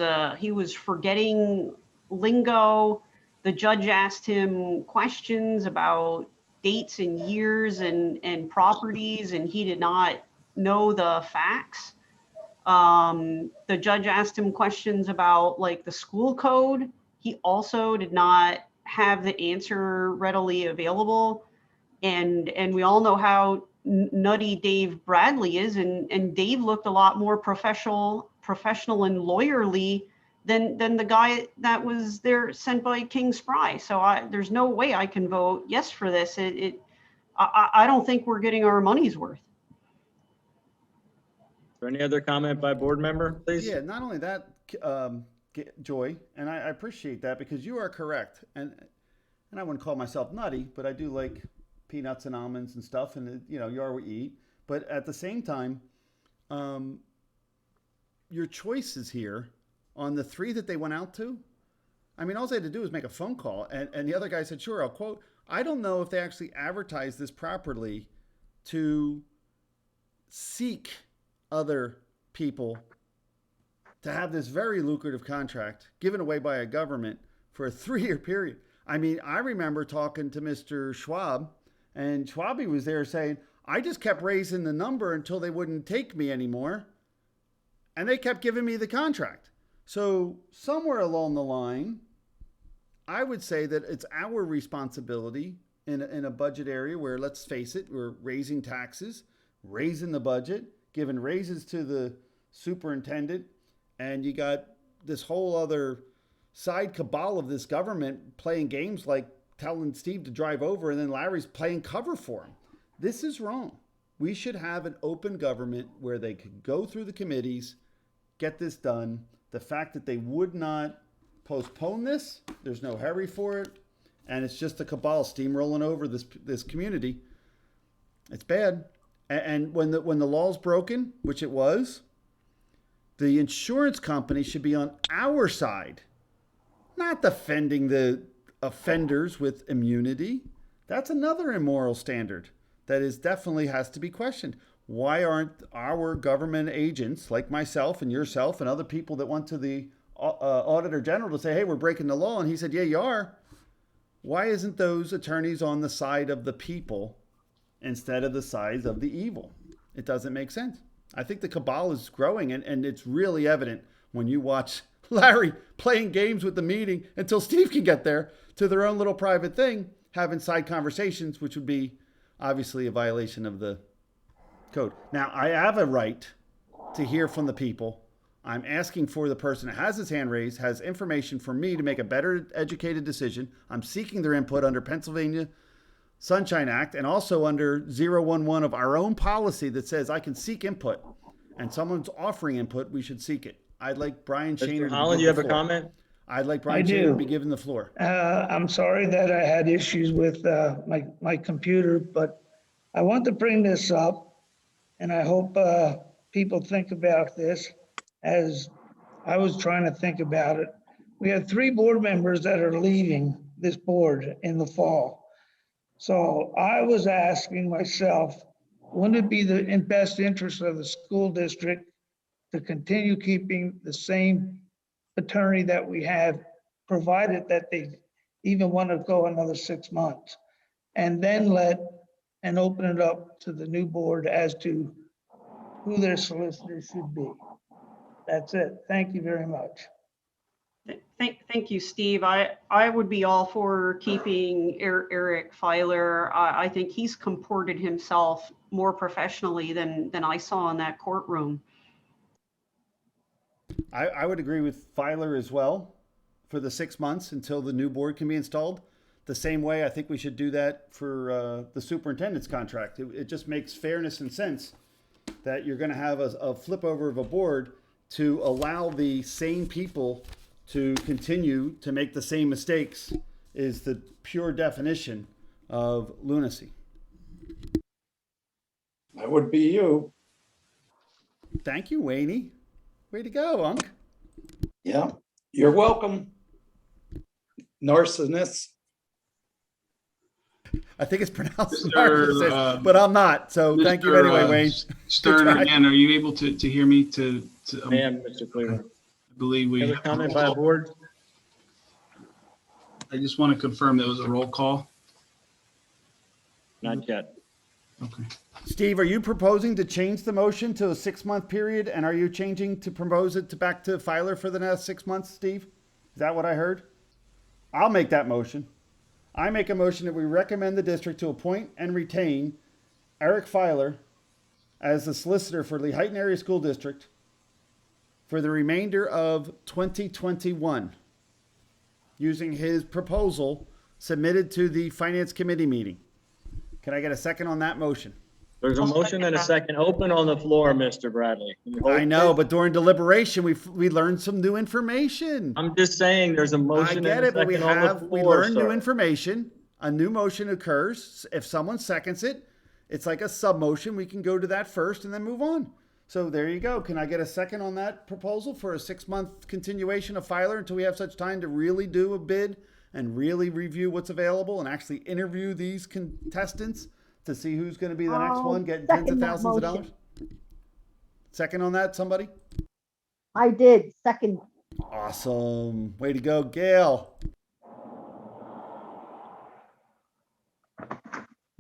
S4: forgetting lingo. The judge asked him questions about dates and years and properties, and he did not know the facts. The judge asked him questions about like the school code. He also did not have the answer readily available. And we all know how nutty Dave Bradley is, and Dave looked a lot more professional and lawyerly than the guy that was there sent by King Spry. So there's no way I can vote yes for this. I don't think we're getting our money's worth.
S16: Is there any other comment by board member, please?
S7: Yeah, not only that, Joy, and I appreciate that because you are correct. And I wouldn't call myself nutty, but I do like peanuts and almonds and stuff, and you are what you eat. But at the same time, your choices here on the 3 that they went out to, I mean, all they had to do was make a phone call, and the other guy said, sure, I'll quote. I don't know if they actually advertised this properly to seek other people to have this very lucrative contract given away by a government for a 3-year period. I mean, I remember talking to Mr. Schwab, and Schwabi was there saying, I just kept raising the number until they wouldn't take me anymore, and they kept giving me the contract. So somewhere along the line, I would say that it's our responsibility in a budget area where, let's face it, we're raising taxes, raising the budget, giving raises to the superintendent, and you got this whole other side cabal of this government playing games like telling Steve to drive over, and then Larry's playing cover for him. This is wrong. We should have an open government where they could go through the committees, get this done. The fact that they would not postpone this, there's no hurry for it, and it's just a cabal steamrolling over this community. It's bad. And when the law's broken, which it was, The insurance company should be on our side, not defending the offenders with immunity. That's another immoral standard that is definitely has to be questioned. Why aren't our government agents like myself and yourself and other people that went to the Auditor General to say, hey, we're breaking the law? And he said, yeah, you are. Why isn't those attorneys on the side of the people instead of the side of the evil? It doesn't make sense. I think the cabal is growing, and it's really evident when you watch Larry playing games with the meeting until Steve can get there to their own little private thing, having side conversations, which would be obviously a violation of the code. Now, I have a right to hear from the people. I'm asking for the person that has his hand raised, has information for me to make a better educated decision. I'm seeking their input under Pennsylvania Sunshine Act and also under 011 of our own policy that says I can seek input, and someone's offering input, we should seek it. I'd like Brian Shaner to
S16: Holland, you have a comment?
S7: I'd like Brian
S19: I
S7: Shaner
S19: do.
S7: to be given the floor.
S19: I'm sorry that I had issues with my computer, but I want to bring this up, and I hope people think about this as I was trying to think about it. We have 3 board members that are leaving this board in the fall. So I was asking myself, wouldn't it be in best interest of the school district to continue keeping the same attorney that we have, provided that they even want to go another 6 months, and then open it up to the new board as to who their solicitor should be. That's it. Thank you very much.
S4: Thank you, Steve. I would be all for keeping Eric Filer. I think he's comported himself more professionally than I saw in that courtroom.
S7: I would agree with Filer as well for the 6 months until the new board can be installed. The same way I think we should do that for the superintendent's contract. It just makes fairness and sense that you're going to have a flip over of a board to allow the same people to continue to make the same mistakes is the pure definition of lunacy.
S20: That would be you.
S7: Thank you, Wayne. Way to go, Unc.
S20: Yeah, you're welcome. Narcissus.
S7: I think it's pronounced
S1: Mr.
S7: narcissist, but I'm not. So thank you anyway, Wayne.
S1: Stern, again, are you able to hear me?
S16: Ma'am, Mr. Cleveland.
S1: I believe we
S16: Have a comment by the board?
S1: I just want to confirm there was a roll call.
S16: Not yet.
S1: Okay.
S7: Steve, are you proposing to change the motion to a 6-month period? And are you changing to propose it back to Filer for the next 6 months, Steve? Is that what I heard? I'll make that motion. I make a motion that we recommend the district to appoint and retain Eric Filer as the solicitor for the Heighton Area School District for the remainder of 2021, using his proposal submitted to the Finance Committee meeting. Can I get a second on that motion?
S16: There's a motion and a second open on the floor, Mr. Bradley.
S7: I know, but during deliberation, we learned some new information.
S16: I'm just saying there's a motion
S7: I
S16: and
S7: get
S16: a
S7: it, but we
S16: second on the floor,
S7: learn new
S16: sir.
S7: information. A new motion occurs. If someone seconds it, it's like a sub motion. We can go to that first and then move on. So there you go. Can I get a second on that proposal for a 6-month continuation of Filer until we have such time to really do a bid and really review what's available and actually interview these contestants to see who's going to be the next one getting tens of thousands of dollars? Second on that, somebody?
S3: I did, second.
S7: Awesome. Way to go, Gail.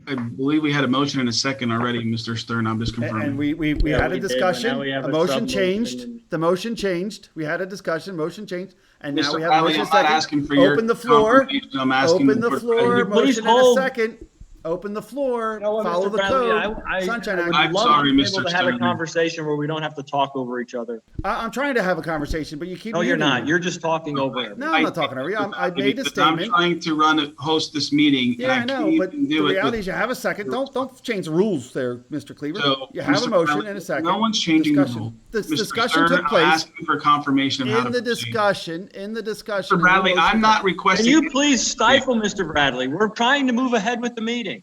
S1: I believe we had a motion and a second already, Mr. Stern. I'm just confirming.
S7: And we had a discussion. A motion changed. The motion changed. We had a discussion. Motion changed. And now we have a motion second.
S1: Asking for your
S7: open the floor.
S1: I'm asking
S7: Open the floor. Motion and a second. Open the floor.
S16: You know what,
S7: Follow
S16: Mr.
S7: the
S16: Bradley,
S7: code. Sunshine Act.
S1: I'm sorry,
S16: to be
S1: Mr.
S16: able to have a
S1: Stern.
S16: conversation where we don't have to talk over each other.
S7: I'm trying to have a conversation, but you keep.
S16: No, you're
S7: muting
S16: not.
S7: me.
S16: You're just talking over it.
S7: No, I'm not talking over you. I made a
S1: Because
S7: statement.
S1: I'm trying to host this meeting.
S7: Yeah, I
S1: and
S7: know,
S1: can't
S7: but
S1: even
S7: the
S1: do it
S7: reality
S1: with-
S7: is you have a second. Don't change the rules there, Mr. Cleaver.
S1: So,
S7: You have a
S1: Mr.
S7: motion
S1: Bradley,
S7: and a second.
S1: No one's changing the
S7: Discussion.
S1: rule.
S7: The
S1: Mr.
S7: discussion
S1: Stern,
S7: took place.
S1: I'm asking for confirmation of how
S7: In
S1: to
S7: the
S1: proceed.
S7: discussion,
S1: Mr. Bradley, I'm not
S16: Can
S1: requesting.
S16: you please stifle Mr. Bradley? We're trying to move ahead with the meeting.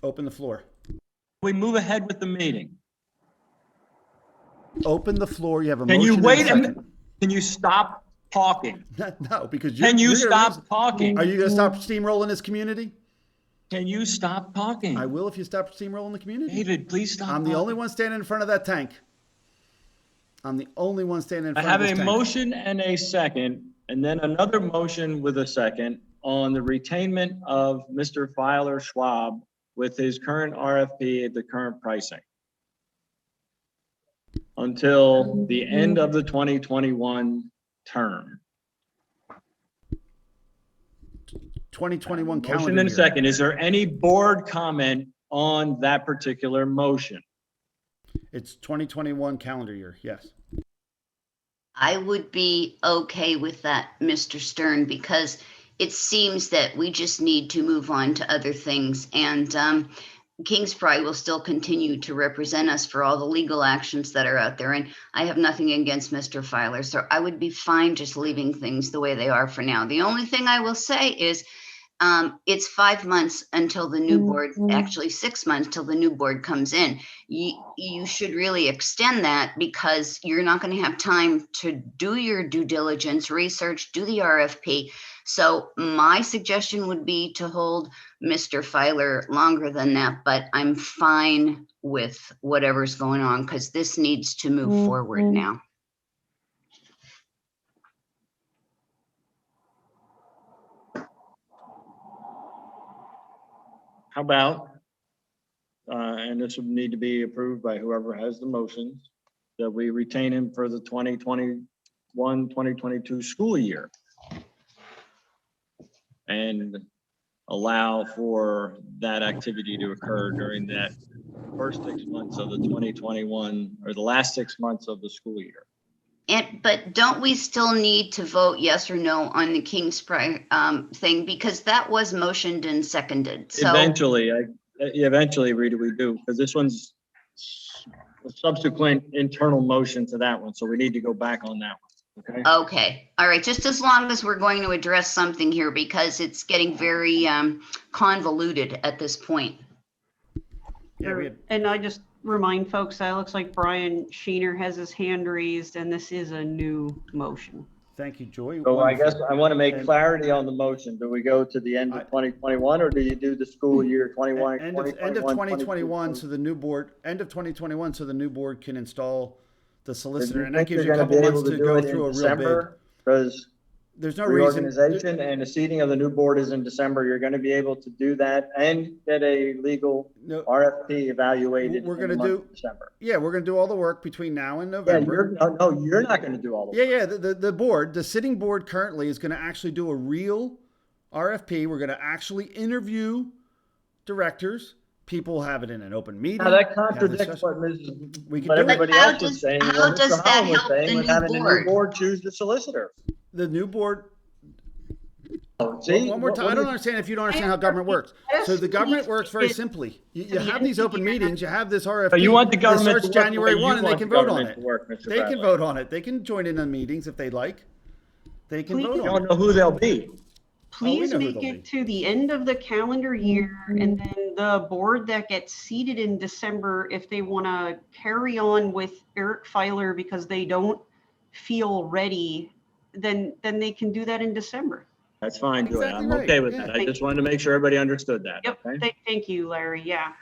S7: Open the floor.
S16: We move ahead with the meeting.
S7: open the floor. You have a
S16: Can
S7: motion.
S16: you
S7: and
S16: wait a
S7: second.
S16: minute? Can you stop talking?
S7: No, because
S16: Can you
S7: you're gonna
S16: stop talking?
S7: Are you going to stop steamrolling this community?
S16: Can you stop talking?
S7: I will if you stop steamrolling the community.
S16: David, please stop.
S7: I'm the only one standing in front of that tank. I'm the only one standing in
S16: I
S7: front
S16: have
S7: of
S16: a
S7: this tank.
S16: motion and a second, and then another motion with a second on the retainment of Mr. Filer Schwab with his current RFP at the current pricing until the end of the 2021 term.
S7: 2021 calendar
S16: Motion and a
S7: year.
S16: second. Is there any board comment on that particular motion?
S7: It's 2021 calendar year. Yes.
S5: I would be okay with that, Mr. Stern, because it seems that we just need to move on to other things. And Kingspride will still continue to represent us for all the legal actions that are out there. And I have nothing against Mr. Filer, so I would be fine just leaving things the way they are for now. The only thing I will say is it's 5 months until the new board, actually 6 months till the new board comes in. You should really extend that because you're not going to have time to do your due diligence, research, do the RFP. So my suggestion would be to hold Mr. Filer longer than that, but I'm fine with whatever's going on because this needs to move forward now.
S16: How about, and this would need to be approved by whoever has the motions, that we retain him for the 2021, 2022 school year. And allow for that activity to occur during that first 6 months of the 2021, or the last 6 months of the school year.
S5: But don't we still need to vote yes or no on the Kingspride thing? Because that was motioned and seconded. So
S16: Eventually, Rita, we do, because this one's a subsequent internal motion to that one. So we need to go back on that one. Okay.
S5: Okay. All right. Just as long as we're going to address something here because it's getting very convoluted at this point.
S7: Yeah,
S4: and I just remind folks that it looks like Brian Sheener has his hand raised and this is a new motion.
S7: Thank you, Joy.
S16: So I guess I want to make clarity on the motion. Do we go to the end of 2021 or do you do the school year 21?
S7: End of 2021, so the new board, end of 2021, so the new board can install the solicitor, and that gives you a couple months to go through a real bid.
S16: Because
S7: there's no reason.
S16: Reorganization and the seating of the new board is in December. You're going to be able to do that and get a legal RFP evaluated.
S7: We're going to do
S16: December.
S7: Yeah, we're going to do all the work between now and November.
S16: Yeah, you're not going to do all the work.
S7: Yeah. The board, the sitting board currently is going to actually do a real RFP. We're going to actually interview directors. People have it in an open meeting.
S16: Now that contradicts what everybody else was saying.
S5: How does that help the new board?
S16: The new board choose the solicitor.
S7: The new board.
S16: See,
S7: one more time. I don't understand if you don't understand how government works. So the government works very simply. You have these open meetings. You have this RFP.
S16: But you want the government
S7: starts
S16: to work
S7: January
S16: the way
S7: 1,
S16: you
S7: and they
S16: want
S7: can
S16: the
S7: vote on
S16: government
S7: it.
S16: to work, Mr.
S7: They can
S16: Bradley.
S7: vote on it. They can join in on meetings if they like. They can vote on it.
S16: You don't know who they'll be.
S4: Please make it to the end of the calendar year and then the board that gets seated in December, if they want to carry on with Eric Filer because they don't feel ready, then they can do that in December.
S16: That's fine, Joy.
S7: Exactly
S16: I'm
S7: right.
S16: okay with
S7: Yeah.
S16: that. I just wanted to make sure everybody understood that.
S4: Yep.
S16: Okay?
S4: Thank you, Larry. Yeah.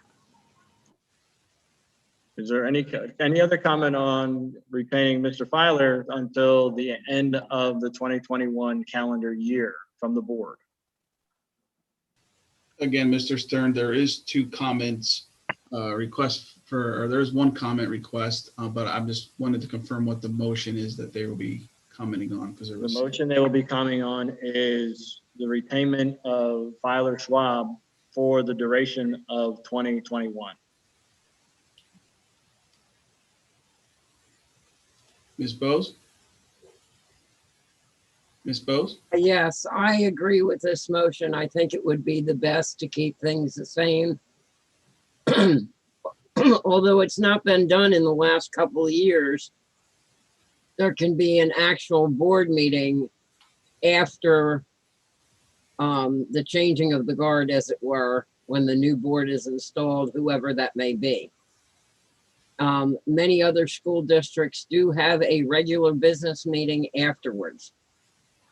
S16: Is there any other comment on retaining Mr. Filer until the end of the 2021 calendar year from the board?
S1: Again, Mr. Stern, there is two comments there's one comment request, but I just wanted to confirm what the motion is that they will be commenting on because there was
S16: The motion they will be commenting on is the retainment of Filer Schwab for the duration of 2021.
S1: Ms. Bose? Ms. Bose?
S8: Yes, I agree with this motion. I think it would be the best to keep things the same. Although it's not been done in the last couple of years, there can be an actual board meeting after the changing of the guard, as it were, when the new board is installed, whoever that may be. Many other school districts do have a regular business meeting afterwards.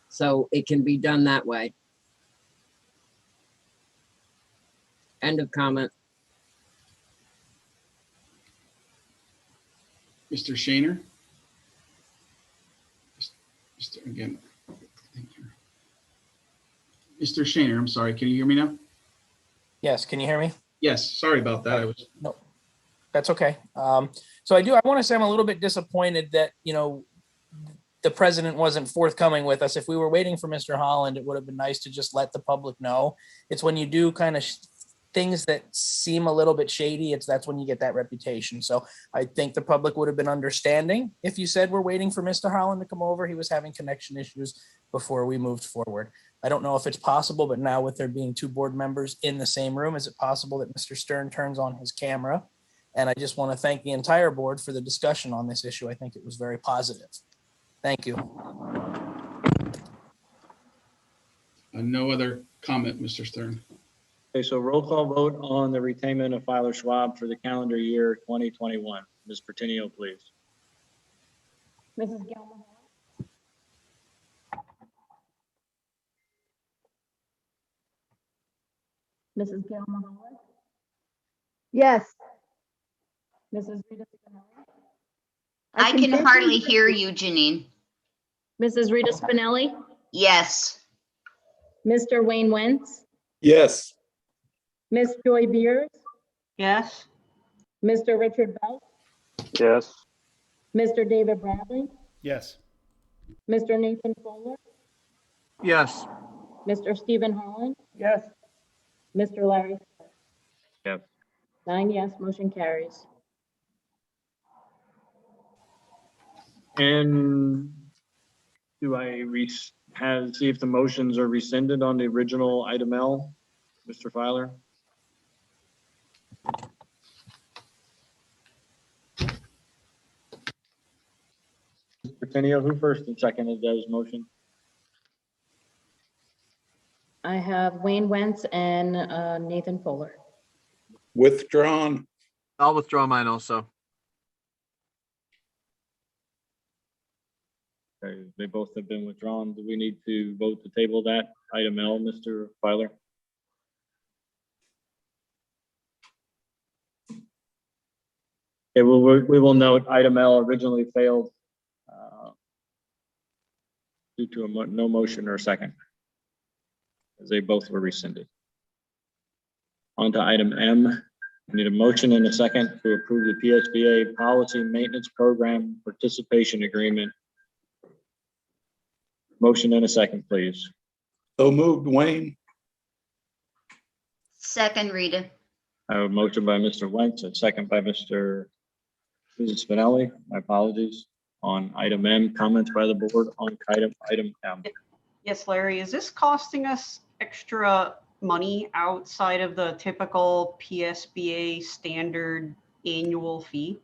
S8: So it can be done that way. End of comment.
S1: Mr. Shaner? Again. Thank you. Mr. Shaner, I'm sorry, can you hear me now?
S10: Yes, can you hear me?
S1: Yes, sorry about that. I was.
S10: No, that's okay. So I want to say I'm a little bit disappointed that, the president wasn't forthcoming with us. If we were waiting for Mr. Holland, it would have been nice to just let the public know. It's when you do kind of things that seem a little bit shady, that's when you get that reputation. So I think the public would have been understanding if you said we're waiting for Mr. Holland to come over. He was having connection issues before we moved forward. I don't know if it's possible, but now with there being two board members in the same room, is it possible that Mr. Stern turns on his camera? And I just want to thank the entire board for the discussion on this issue. I think it was very positive. Thank you.
S1: No other comment, Mr. Stern.
S16: Okay, so roll call vote on the retainment of Filer Schwab for the calendar year 2021. Ms. Pertinio, please.
S3: Mrs. Gilmore. Mrs. Gilmore. Yes. Mrs. Rita Spinelli.
S5: I can hardly hear you, Janine.
S6: Mrs. Rita Spinelli,
S5: Yes.
S6: Mr. Wayne Wentz,
S20: Yes.
S6: Miss Joy Beers,
S4: Yes.
S6: Mr. Richard Bell,
S11: Yes.
S6: Mr. David Bradley,
S7: Yes.
S6: Mr. Nathan Fuller,
S13: Yes.
S6: Mr. Stephen Holland,
S19: Yes.
S6: Mr. Larry.
S16: Yes.
S6: 9 yes, motion carries.
S16: And do I see if the motions are rescinded on the original item L, Mr. Filer? Mr. Tenio, who first and seconded those motion?
S6: I have Wayne Wentz and Nathan Fuller.
S20: Withdrawn.
S13: I'll withdraw mine also.
S16: Okay, they both have been withdrawn. Do we need to vote to table that item L, Mr. Filer? Okay, we will note item L originally failed due to no motion or second, as they both were rescinded. On to item M. We need a motion and a second to approve the PSBA Policy Maintenance Program Participation Agreement. Motion and a second, please.
S20: So moved, Wayne.
S5: Second, Rita.
S16: I have a motion by Mr. Wentz and second by Mrs. Spinelli. My apologies. On item M, comments by the board on item M.
S4: Yes, Larry, is this costing us extra money outside of the typical PSBA standard annual fee?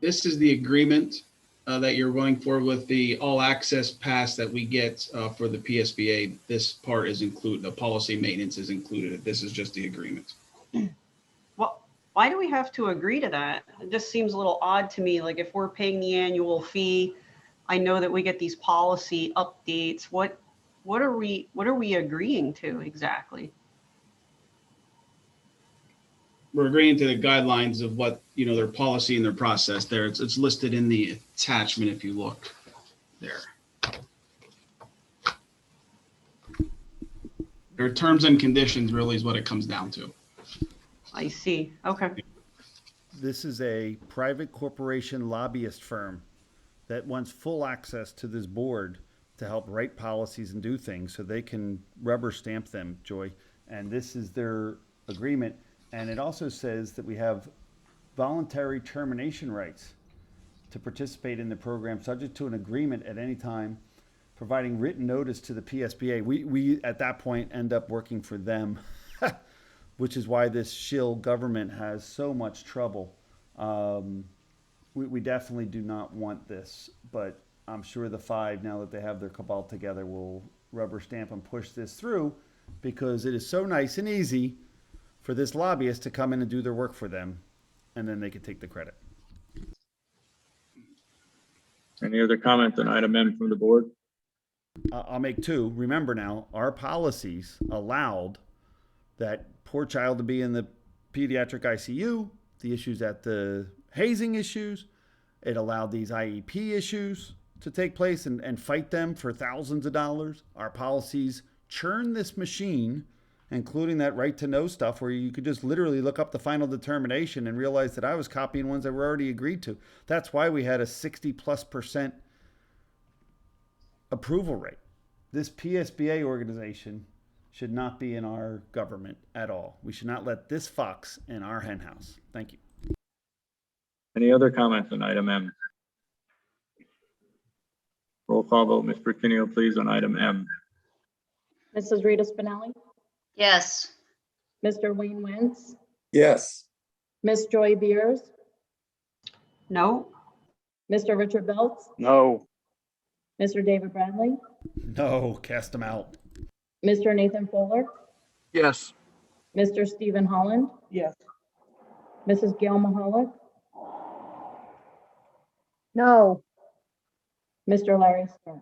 S1: This is the agreement that you're going for with the all access pass that we get for the PSBA. This part is included, the policy maintenance is included. This is just the agreement.
S4: Well, why do we have to agree to that? It just seems a little odd to me. Like if we're paying the annual fee, I know that we get these policy updates. What are we agreeing to exactly?
S1: We're agreeing to the guidelines of what, their policy and their process there. It's listed in the attachment if you look there. Their terms and conditions really is what it comes down to.
S4: I see. Okay.
S7: This is a private corporation lobbyist firm that wants full access to this board to help write policies and do things so they can rubber stamp them, Joy. And this is their agreement. And it also says that we have voluntary termination rights to participate in the program, subject to an agreement at any time, providing written notice to the PSBA. We at that point end up working for them, which is why this shill government has so much trouble. We definitely do not want this, but I'm sure the five, now that they have their cabal together, will rubber stamp and push this through, because it is so nice and easy for this lobbyist to come in and do their work for them, and then they could take the credit.
S16: Any other comment on item M from the board?
S7: I'll make two. Remember now, our policies allowed that poor child to be in the pediatric ICU, the issues at the hazing issues. It allowed these IEP issues to take place and fight them for thousands of dollars. Our policies churn this machine, including that right to know stuff where you could just literally look up the final determination and realize that I was copying ones that were already agreed to. That's why we had a 60+% approval rate. This PSBA organization should not be in our government at all. We should not let this fox in our hen house. Thank you.
S16: Any other comments on item M? Roll call vote, Ms. Virginio, please, on item M.
S6: Mrs. Rita Spinelli,
S5: Yes.
S6: Mr. Wayne Wentz,
S20: Yes.
S6: Miss Joy Beers,
S4: No.
S6: Mr. Richard Belts,
S11: No.
S6: Mr. David Bradley,
S7: No, cast them out.
S6: Mr. Nathan Fuller,
S13: Yes.
S6: Mr. Stephen Holland,
S19: Yes.
S6: Mrs. Gail Mahalik,
S3: No.
S6: Mr. Larry Stern.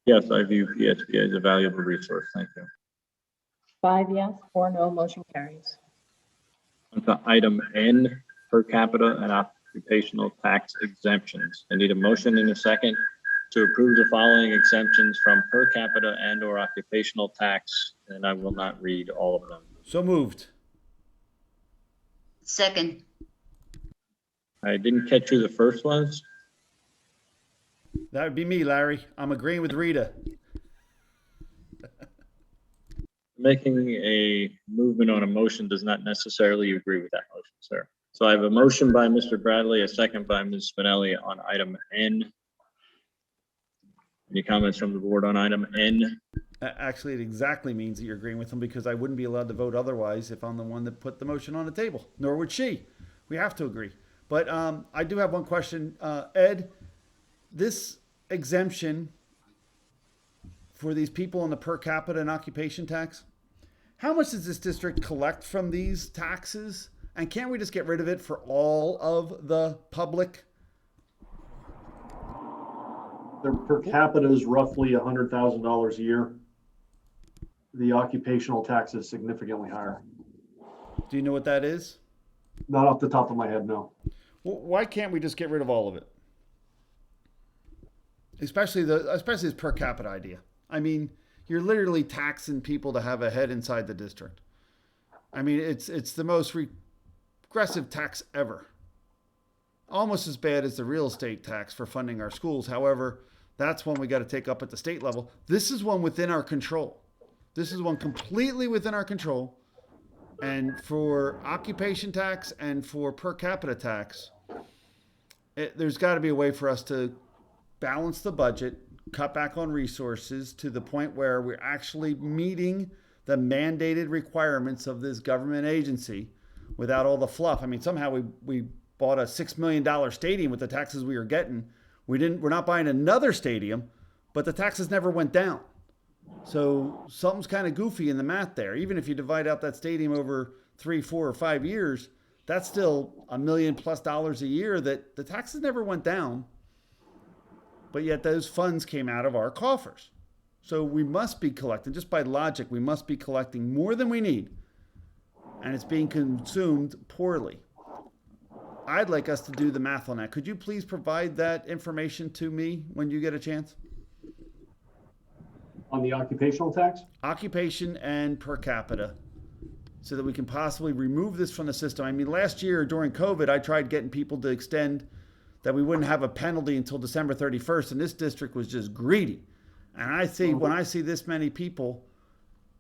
S16: Yes, I view PSBA as a valuable resource. Thank you.
S6: 5 yes, 4 no, motion carries.
S16: On to item N, per capita and occupational tax exemptions. I need a motion and a second to approve the following exemptions from per capita and or occupational tax, and I will not read all of them.
S7: So moved.
S5: Second.
S16: I didn't catch who the first was.
S7: That would be me, Larry. I'm agreeing with Rita.
S16: Making a movement on a motion does not necessarily agree with that motion, sir. So I have a motion by Mr. Bradley, a second by Ms. Spinelli on item N. Any comments from the board on item N?
S7: Actually, it exactly means that you're agreeing with them because I wouldn't be allowed to vote otherwise if I'm the one that put the motion on the table, nor would she. We have to agree. But I do have one question. Ed, this exemption for these people on the per capita and occupation tax, how much does this district collect from these taxes? And can't we just get rid of it for all of the public?
S9: Their per capita is roughly $100,000 a year. The occupational tax is significantly higher.
S7: Do you know what that is?
S9: Not off the top of my head, no.
S7: Well, why can't we just get rid of all of it? Especially this per capita idea. I mean, you're literally taxing people to have a head inside the district. I mean, it's the most regressive tax ever. Almost as bad as the real estate tax for funding our schools. However, that's one we got to take up at the state level. This is one within our control. This is one completely within our control. And for occupation tax and for per capita tax, there's got to be a way for us to balance the budget, cut back on resources to the point where we're actually meeting the mandated requirements of this government agency without all the fluff. I mean, somehow we bought a $6 million stadium with the taxes we were getting. We're not buying another stadium, but the taxes never went down. So something's kind of goofy in the math there. Even if you divide out that stadium over 3, 4, or 5 years, that's still $1 million+ a year that the taxes never went down. But yet those funds came out of our coffers. So we must be collecting, just by logic, we must be collecting more than we need. And it's being consumed poorly. I'd like us to do the math on that. Could you please provide that information to me when you get a chance?
S9: On the occupational tax?
S7: Occupation and per capita, so that we can possibly remove this from the system. I mean, last year during COVID, I tried getting people to extend that we wouldn't have a penalty until December 31st, and this district was just greedy. And when I see this many people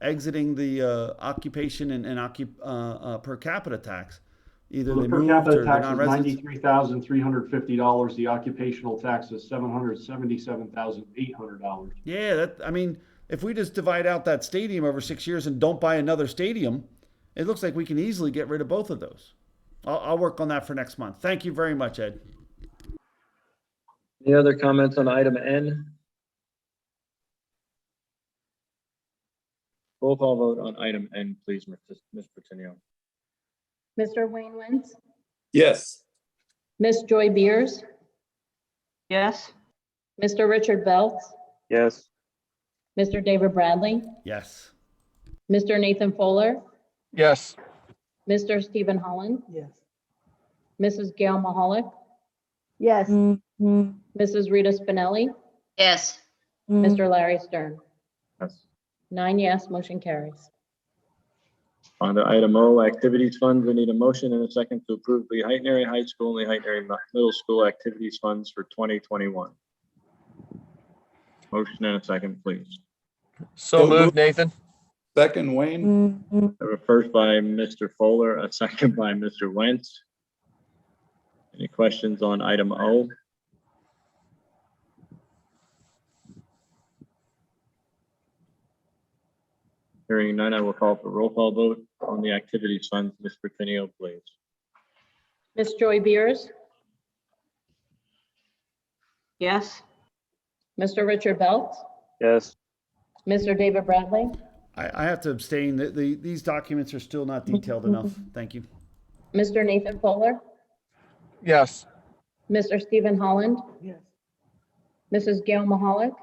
S7: exiting the occupation and per capita tax, either
S9: So
S7: they
S9: the per
S7: moved
S9: capita
S7: or they're
S9: tax is
S7: non-residents.
S9: $93,350. The occupational tax is $777,800.
S7: Yeah, I mean, if we just divide out that stadium over 6 years and don't buy another stadium, it looks like we can easily get rid of both of those. I'll work on that for next month. Thank you very much, Ed.
S16: Any other comments on item N? Roll call vote on item N, please, Ms. Patinio.
S6: Mr. Wayne Wentz,
S20: Yes.
S6: Miss Joy Beers,
S4: Yes.
S6: Mr. Richard Belts,
S11: Yes.
S6: Mr. David Bradley,
S7: Yes.
S6: Mr. Nathan Fuller,
S13: Yes.
S6: Mr. Stephen Holland,
S18: Yes.
S6: Mrs. Gail Mahalik,
S3: Yes.
S6: Mrs. Rita Spinelli,
S5: Yes.
S6: Mr. Larry Stern.
S16: Yes.
S6: 9 yes, motion carries.
S16: On to item O, activities funds. We need a motion and a second to approve the Heighton Area High School and the Heighton Area Middle School activities funds for 2021. Motion and a second, please.
S13: So moved, Nathan.
S20: Second, Wayne.
S16: I have a first by Mr. Fuller, a second by Mr. Wentz. Any questions on item O? Hearing none, I will call for roll call vote on the activities funds. Ms. Patinio, please.
S6: Miss Joy Beers,
S4: Yes.
S6: Mr. Richard Belts,
S11: Yes.
S6: Mr. David Bradley,
S7: I have to abstain. These documents are still not detailed enough. Thank you.
S6: Mr. Nathan Fuller,
S13: Yes.
S6: Mr. Stephen Holland,
S18: Yes.
S6: Mrs. Gail Mahalik,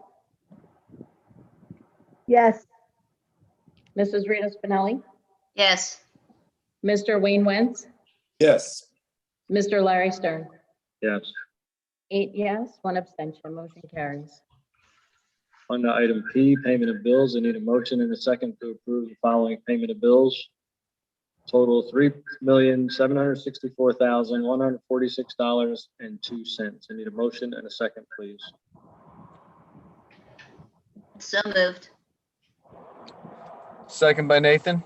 S3: Yes.
S6: Mrs. Rita Spinelli,
S5: Yes.
S6: Mr. Wayne Wentz,
S20: Yes.
S6: Mr. Larry Stern.
S16: Yes.
S6: 8 yes, 1 abstention, motion carries.
S16: On to item P, payment of bills. I need a motion and a second to approve the following payment of bills. Total $3,764,146.02. I need a motion and a second, please.
S5: So moved.
S13: Second by Nathan.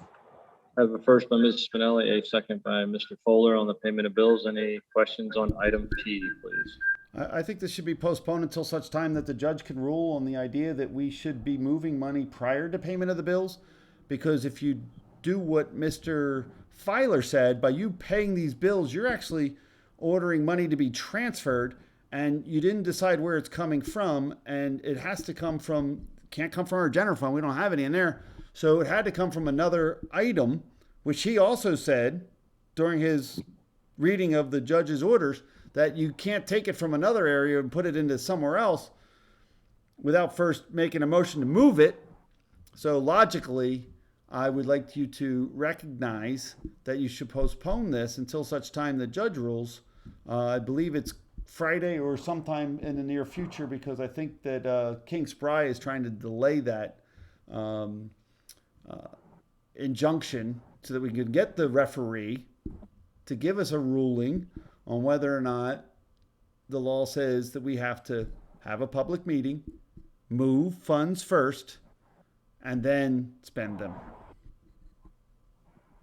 S16: I have a first by Mrs. Spinelli, a second by Mr. Fuller on the payment of bills. Any questions on item P, please?
S7: I think this should be postponed until such time that the judge can rule on the idea that we should be moving money prior to payment of the bills. Because if you do what Mr. Filer said, by you paying these bills, you're actually ordering money to be transferred, and you didn't decide where it's coming from, and it has to come from, can't come from our general fund. We don't have any in there. So it had to come from another item, which he also said during his reading of the judge's orders, that you can't take it from another area and put it into somewhere else without first making a motion to move it. So logically, I would like you to recognize that you should postpone this until such time the judge rules. I believe it's Friday or sometime in the near future, because I think that King Spry is trying to delay that injunction so that we can get the referee to give us a ruling on whether or not the law says that we have to have a public meeting, move funds first, and then spend them.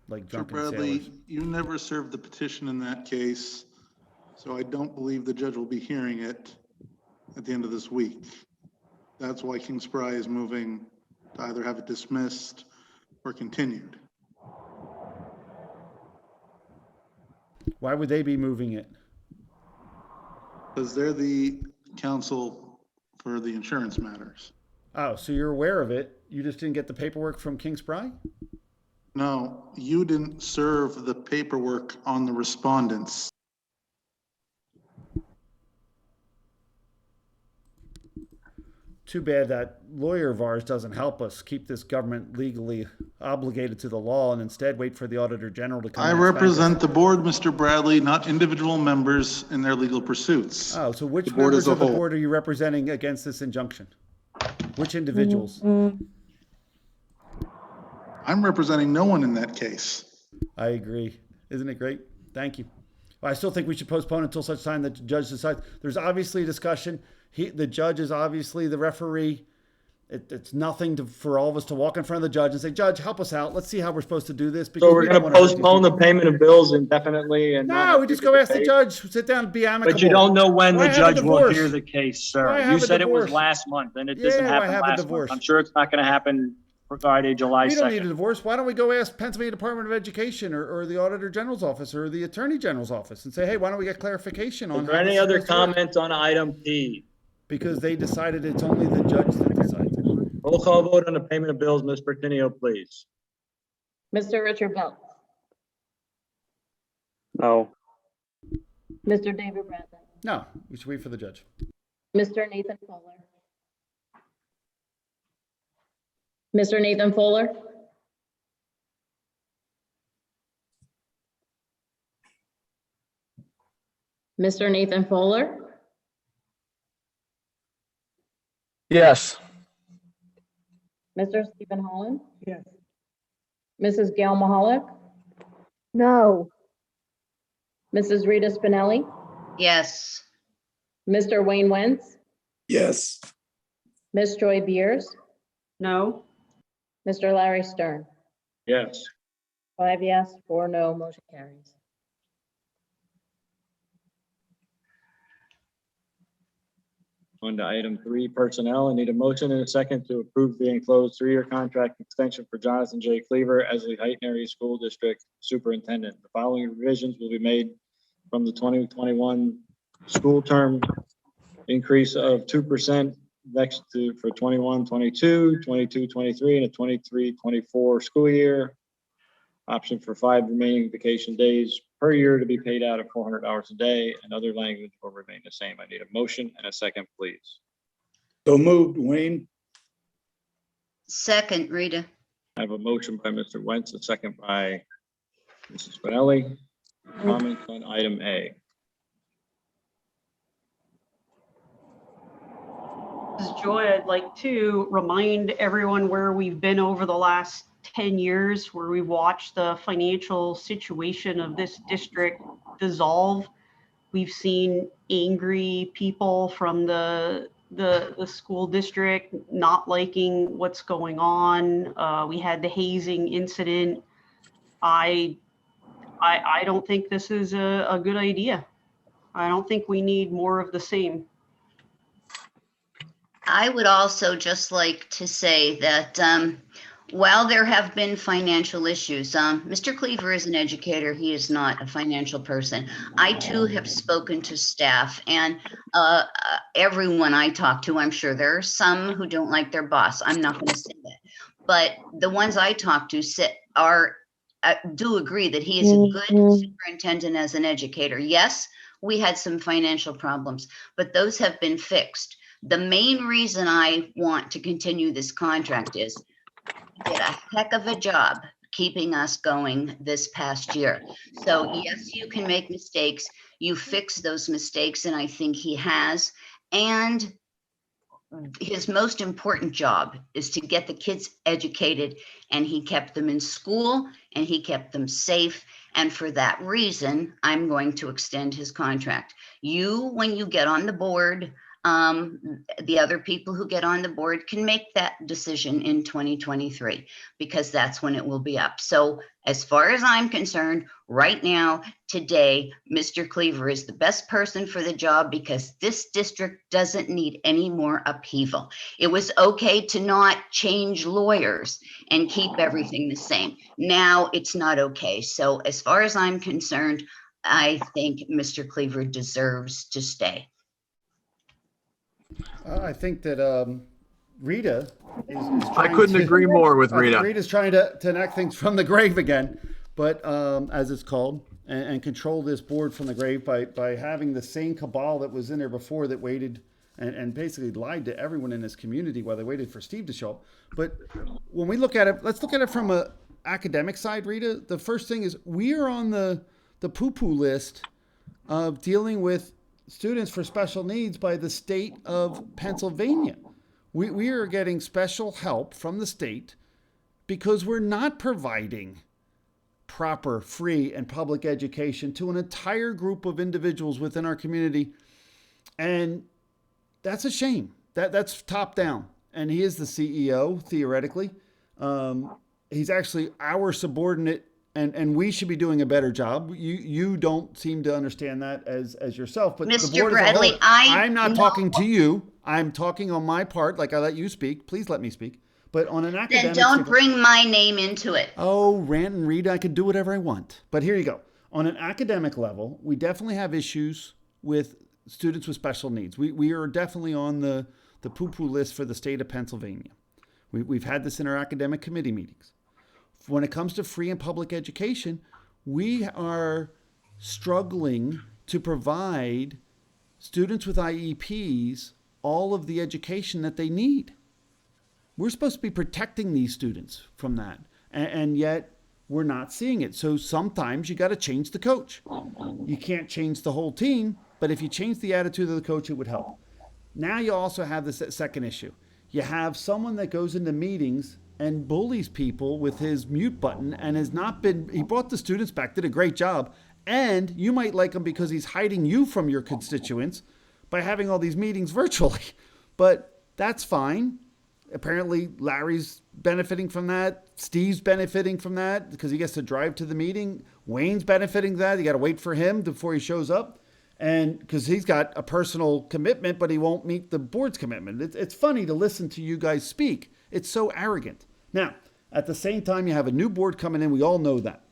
S7: Like
S15: Mr.
S7: drunken
S15: Bradley,
S7: sailors.
S15: you never served the petition in that case, so I don't believe the judge will be hearing it at the end of this week. That's why King Spry is moving to either have it dismissed or continued.
S7: Why would they be moving it?
S15: Because they're the counsel for the insurance matters.
S7: Oh, so you're aware of it. You just didn't get the paperwork from King Spry?
S15: No, you didn't serve the paperwork on the respondents.
S7: Too bad that lawyer of ours doesn't help us keep this government legally obligated to the law and instead wait for the Auditor General to come.
S15: I represent the board, Mr. Bradley, not individual members in their legal pursuits.
S7: Oh, so which
S15: The board
S7: members
S15: as a
S7: of the
S15: whole.
S7: board are you representing against this injunction? Which individuals?
S15: I'm representing no one in that case.
S7: I agree. Isn't it great? Thank you. Well, I still think we should postpone until such time that the judge decides. There's obviously a discussion. The judge is obviously the referee. It's nothing for all of us to walk in front of the judge and say, Judge, help us out. Let's see how we're supposed to do this.
S16: So we're
S7: we
S16: going
S7: don't
S16: to
S7: wanna hurt these
S16: postpone the
S7: people."
S16: payment of bills indefinitely and.
S7: No, we just go ask the judge, sit down and be amicable.
S17: But you don't know when
S7: Why
S17: the
S7: have a
S17: judge will
S7: divorce?
S17: hear the case,
S7: Why
S17: sir.
S7: have
S17: You
S7: a
S17: said it was
S7: divorce?
S17: last month and it
S7: Yeah,
S17: doesn't
S7: why
S17: happen
S7: have a
S17: last
S7: divorce?
S17: month. I'm sure it's not going to happen for Friday, July
S7: We don't need a
S17: 2nd.
S7: divorce. Why don't we go ask Pennsylvania Department of Education or the Auditor General's office or the Attorney General's office and say, hey, why don't we get clarification on
S17: Is there
S7: how
S17: any
S7: this is
S17: other
S7: supposed to work?
S17: comments on item P?
S7: Because they decided it's only the judge that decides it.
S17: Roll call vote on the payment of bills. Ms. Pertinio, please.
S6: Mr. Richard Bell,
S11: No.
S6: Mr. David Bradley,
S7: No, we should wait for the judge.
S6: Mr. Nathan Fuller. Mr. Nathan Fuller, Mr. Nathan Fuller,
S13: Yes.
S6: Mr. Stephen Holland. Yes. Mrs. Gail Mahalik,
S3: No,
S6: Mrs. Rita Spinelli,
S5: Yes.
S6: Mr. Wayne Wentz,
S20: Yes.
S6: Ms. Joy Beers,
S4: No.
S6: Mr. Larry Stern.
S17: Yes.
S6: 5 yes, 4 no, motion carries.
S17: On to item 3, personnel. I need a motion and a second to approve the enclosed 3-year contract extension for Jonathan J. Cleaver as the Heighton Area School District Superintendent. The following revisions will be made from the 2021 school term: increase of 2% next to for 21-22, 22-23, and a 23-24 school year. Option for 5 remaining vacation days per year to be paid out at $400 a day, and other language will remain the same. I need a motion and a second, please.
S20: So moved, Wayne.
S5: Second, Rita.
S17: I have a motion by Mr. Wentz, a second by Mrs. Spinelli. Comments on item A?
S4: This is Joy. I'd like to remind everyone where we've been over the last 10 years, where we watched the financial situation of this district dissolve. We've seen angry people from the school district not liking what's going on. We had the hazing incident. I don't think this is a good idea. I don't think we need more of the same.
S5: I would also just like to say that while there have been financial issues, Mr. Cleaver is an educator. He is not a financial person. I too have spoken to staff, and everyone I talk to, I'm sure there are some who don't like their boss. I'm not going to say that. But the ones I talk to do agree that he is a good superintendent as an educator. Yes, we had some financial problems, but those have been fixed. The main reason I want to continue this contract is he did a heck of a job keeping us going this past year. So yes, you can make mistakes. You fix those mistakes, and I think he has. And his most important job is to get the kids educated, and he kept them in school and he kept them safe. And for that reason, I'm going to extend his contract. When you get on the board, the other people who get on the board can make that decision in 2023, because that's when it will be up. So as far as I'm concerned, right now, today, Mr. Cleaver is the best person for the job, because this district doesn't need any more upheaval. It was okay to not change lawyers and keep everything the same. Now it's not okay. So as far as I'm concerned, I think Mr. Cleaver deserves to stay.
S7: I think that Rita is
S13: I couldn't agree more with Rita.
S7: Rita's trying to enact things from the grave again, but as it's called, and control this board from the grave by having the same cabal that was in there before that waited and basically lied to everyone in this community while they waited for Steve to show up. But when we look at it, let's look at it from a academic side, Rita. The first thing is we are on the poo-poo list of dealing with students for special needs by the state of Pennsylvania. We are getting special help from the state because we're not providing proper, free, and public education to an entire group of individuals within our community. And that's a shame. That's top down. And he is the CEO, theoretically. He's actually our subordinate, and we should be doing a better job. You don't seem to understand that as yourself. But
S5: Mr.
S7: the board
S5: Bradley,
S7: as a whole, I'm not talking to you. I'm talking on my part, like I let you speak. Please let me speak. But on an academic...
S5: Then don't bring my name into it.
S7: Oh, rant and read, I can do whatever I want. But here you go. On an academic level, we definitely have issues with students with special needs. We are definitely on the poo-poo list for the state of Pennsylvania. We've had this in our academic committee meetings. When it comes to free and public education, we are struggling to provide students with IEPs all of the education that they need. We're supposed to be protecting these students from that, and yet we're not seeing it. So sometimes you got to change the coach. You can't change the whole team, but if you change the attitude of the coach, it would help. Now you also have this second issue. You have someone that goes into meetings and bullies people with his mute button and he brought the students back, did a great job. And you might like him because he's hiding you from your constituents by having all these meetings virtually. But that's fine. Apparently Larry's benefiting from that. Steve's benefiting from that because he gets to drive to the meeting. Wayne's benefiting from that. You got to wait for him before he shows up. And because he's got a personal commitment, but he won't meet the board's commitment. It's funny to listen to you guys speak. It's so arrogant. Now, at the same time, you have a new board coming in. We all know that.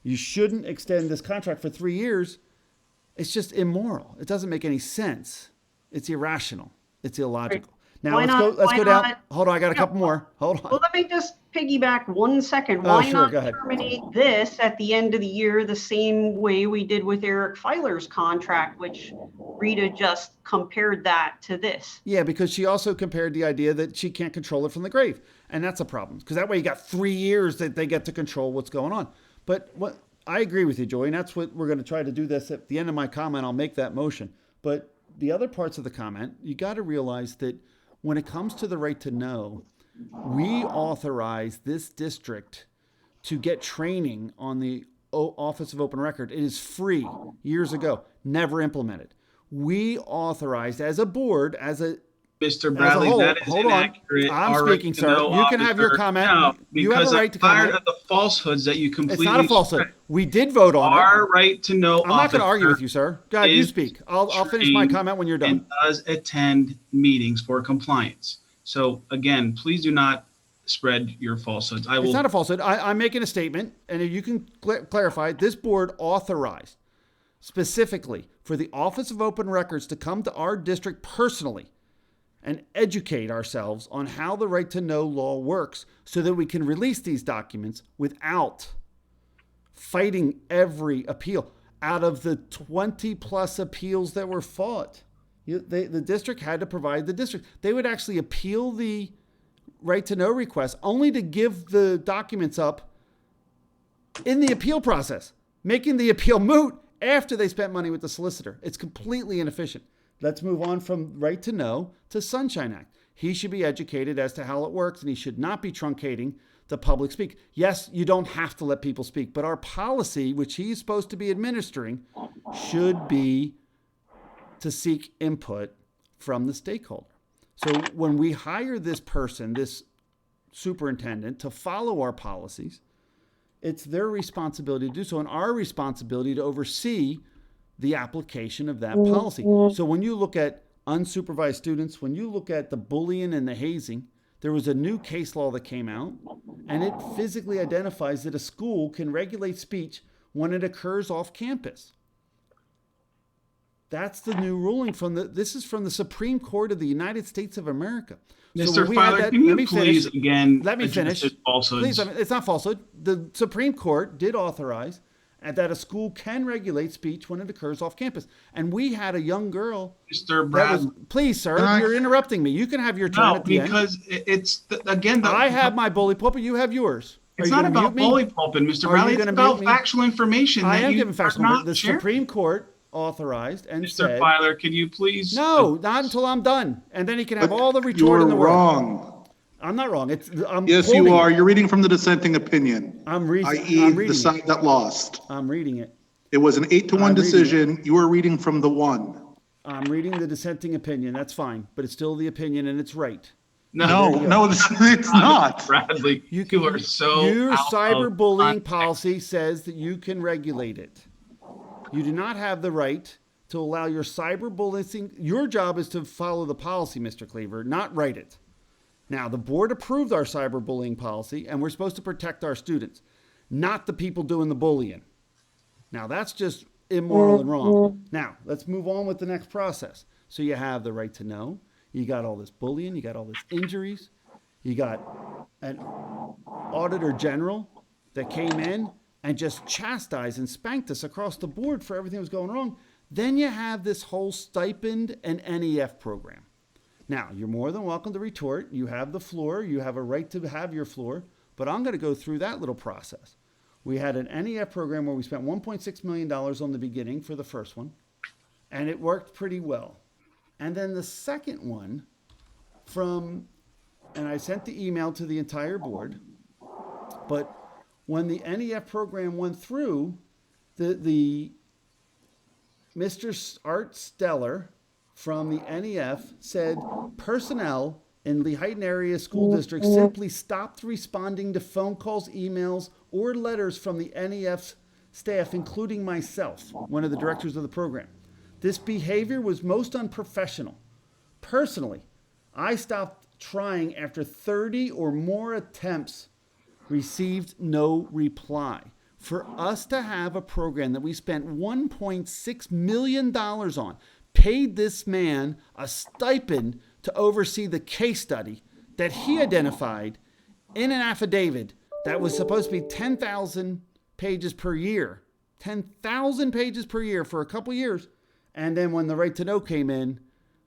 S7: You shouldn't extend this contract for 3 years. It's just immoral. It doesn't make any sense. It's irrational. It's illogical. Now
S4: Why
S7: let's go down.
S4: not-
S7: Hold on, I got a couple more. Hold on.
S4: Well, let me just piggyback 1 second.
S7: Oh,
S4: Why
S7: sure,
S4: not
S7: go ahead.
S4: terminate this at the end of the year the same way we did with Eric Filer's contract, which Rita just compared that to this?
S7: Yeah, because she also compared the idea that she can't control it from the grave. And that's a problem. Because that way you got 3 years that they get to control what's going on. But what I agree with you, Joey, and that's what we're going to try to do this. At the end of my comment, I'll make that motion. But the other parts of the comment, you got to realize that when it comes to the right to know, we authorize this district to get training on the Office of Open Record. It is free years ago, never implemented. We authorized as a board,
S1: Mr. Bradley, that is inaccurate.
S7: I'm
S1: Our
S7: speaking,
S1: right to
S7: sir.
S1: know
S7: You can have your
S1: officer-
S7: comment.
S1: No,
S7: You have a
S1: because
S7: right
S1: I'm
S7: to
S1: tired
S7: comment.
S1: of the falsehoods that you completely.
S7: It's not a falsehood.
S1: spread.
S7: We did vote on
S1: Our
S7: it.
S1: right to know.
S7: I'm not going to argue
S1: officer
S7: with you, sir. Go ahead, you
S1: is
S7: speak. I'll finish my
S1: trained
S7: comment when you're done.
S1: And does attend meetings for compliance. So again, please do not spread your falsehoods. I will.
S7: It's not a falsehood. I'm making a statement, and if you can clarify, this board authorized specifically for the Office of Open Records to come to our district personally and educate ourselves on how the right to know law works so that we can release these documents without fighting every appeal. Out of the 20 plus appeals that were fought, the district had to provide the district. They would actually appeal the right to know request only to give the documents up in the appeal process, making the appeal moot after they spent money with the solicitor. It's completely inefficient. Let's move on from right to know to Sunshine Act. He should be educated as to how it works, and he should not be truncating the public speak. Yes, you don't have to let people speak, but our policy, which he's supposed to be administering, should be to seek input from the stakeholder. So when we hire this person, this superintendent, to follow our policies, it's their responsibility to do so, and our responsibility to oversee the application of that policy. So when you look at unsupervised students, when you look at the bullying and the hazing, there was a new case law that came out, and it physically identifies that a school can regulate speech when it occurs off campus. That's the new ruling this is from the Supreme Court of the United States of America.
S1: Mr. Filer, can you please again
S7: Let me
S1: address
S7: finish.
S1: his falsehoods?
S7: Please, it's not falsehood. The Supreme Court did authorize that a school can regulate speech when it occurs off campus. And we had a young girl.
S1: Mr. Brad.
S7: Please, sir, you're interrupting me. You can have your turn at the end.
S1: Because it's, again.
S7: I have my bully pulpit. You have yours.
S1: It's not about bully pulpit, Mr. Bradley. It's about factual information.
S7: I
S1: that
S7: am
S1: you
S7: giving factual
S1: are not
S7: information. The
S1: sharing.
S7: Supreme Court authorized and
S1: Mr.
S7: said.
S1: Filer, can you please?
S7: No, not until I'm done. And then he can have all the retort
S15: You're
S7: in the world.
S15: wrong.
S7: I'm not wrong. I'm
S15: Yes,
S7: quoting
S15: you are.
S7: it.
S15: You're reading from the dissenting opinion,
S7: I'm reading.
S15: i.e.
S7: I'm reading
S15: the side that lost.
S7: I'm reading it.
S15: It was an 8-1 decision. You are reading from the one.
S7: I'm reading the dissenting opinion. That's fine, but it's still the opinion and it's right.
S15: No, it's not.
S1: Bradley, you are so.
S7: Your
S1: out
S7: cyberbullying
S1: of
S7: policy says that you can regulate it. You do not have the right to allow your cyberbullying. Your job is to follow the policy, Mr. Cleaver, not write it. Now, the board approved our cyberbullying policy, and we're supposed to protect our students, not the people doing the bullying. Now, that's just immoral and wrong. Now, let's move on with the next process. So you have the right to know. You got all this bullying. You got all this injuries. You got an auditor general that came in and just chastised and spanked us across the board for everything that was going wrong. Then you have this whole stipend and NEF program. Now, you're more than welcome to retort. You have the floor. You have a right to have your floor. But I'm going to go through that little process. We had an NEF program where we spent $1.6 million on the beginning for the first one, and it worked pretty well. And then the second one and I sent the email to the entire board, but when the NEF program went through, the Mr. Art Steller from the NEF said personnel in Lehighton Area School District simply stopped responding to phone calls, emails, or letters from the NEF staff, including myself, one of the directors of the program. This behavior was most unprofessional. Personally, I stopped trying after 30 or more attempts, received no reply. For us to have a program that we spent $1.6 million on, paid this man a stipend to oversee the case study that he identified in an affidavit that was supposed to be 10,000 pages per year, 10,000 pages per year for a couple years. And then when the right to know came in,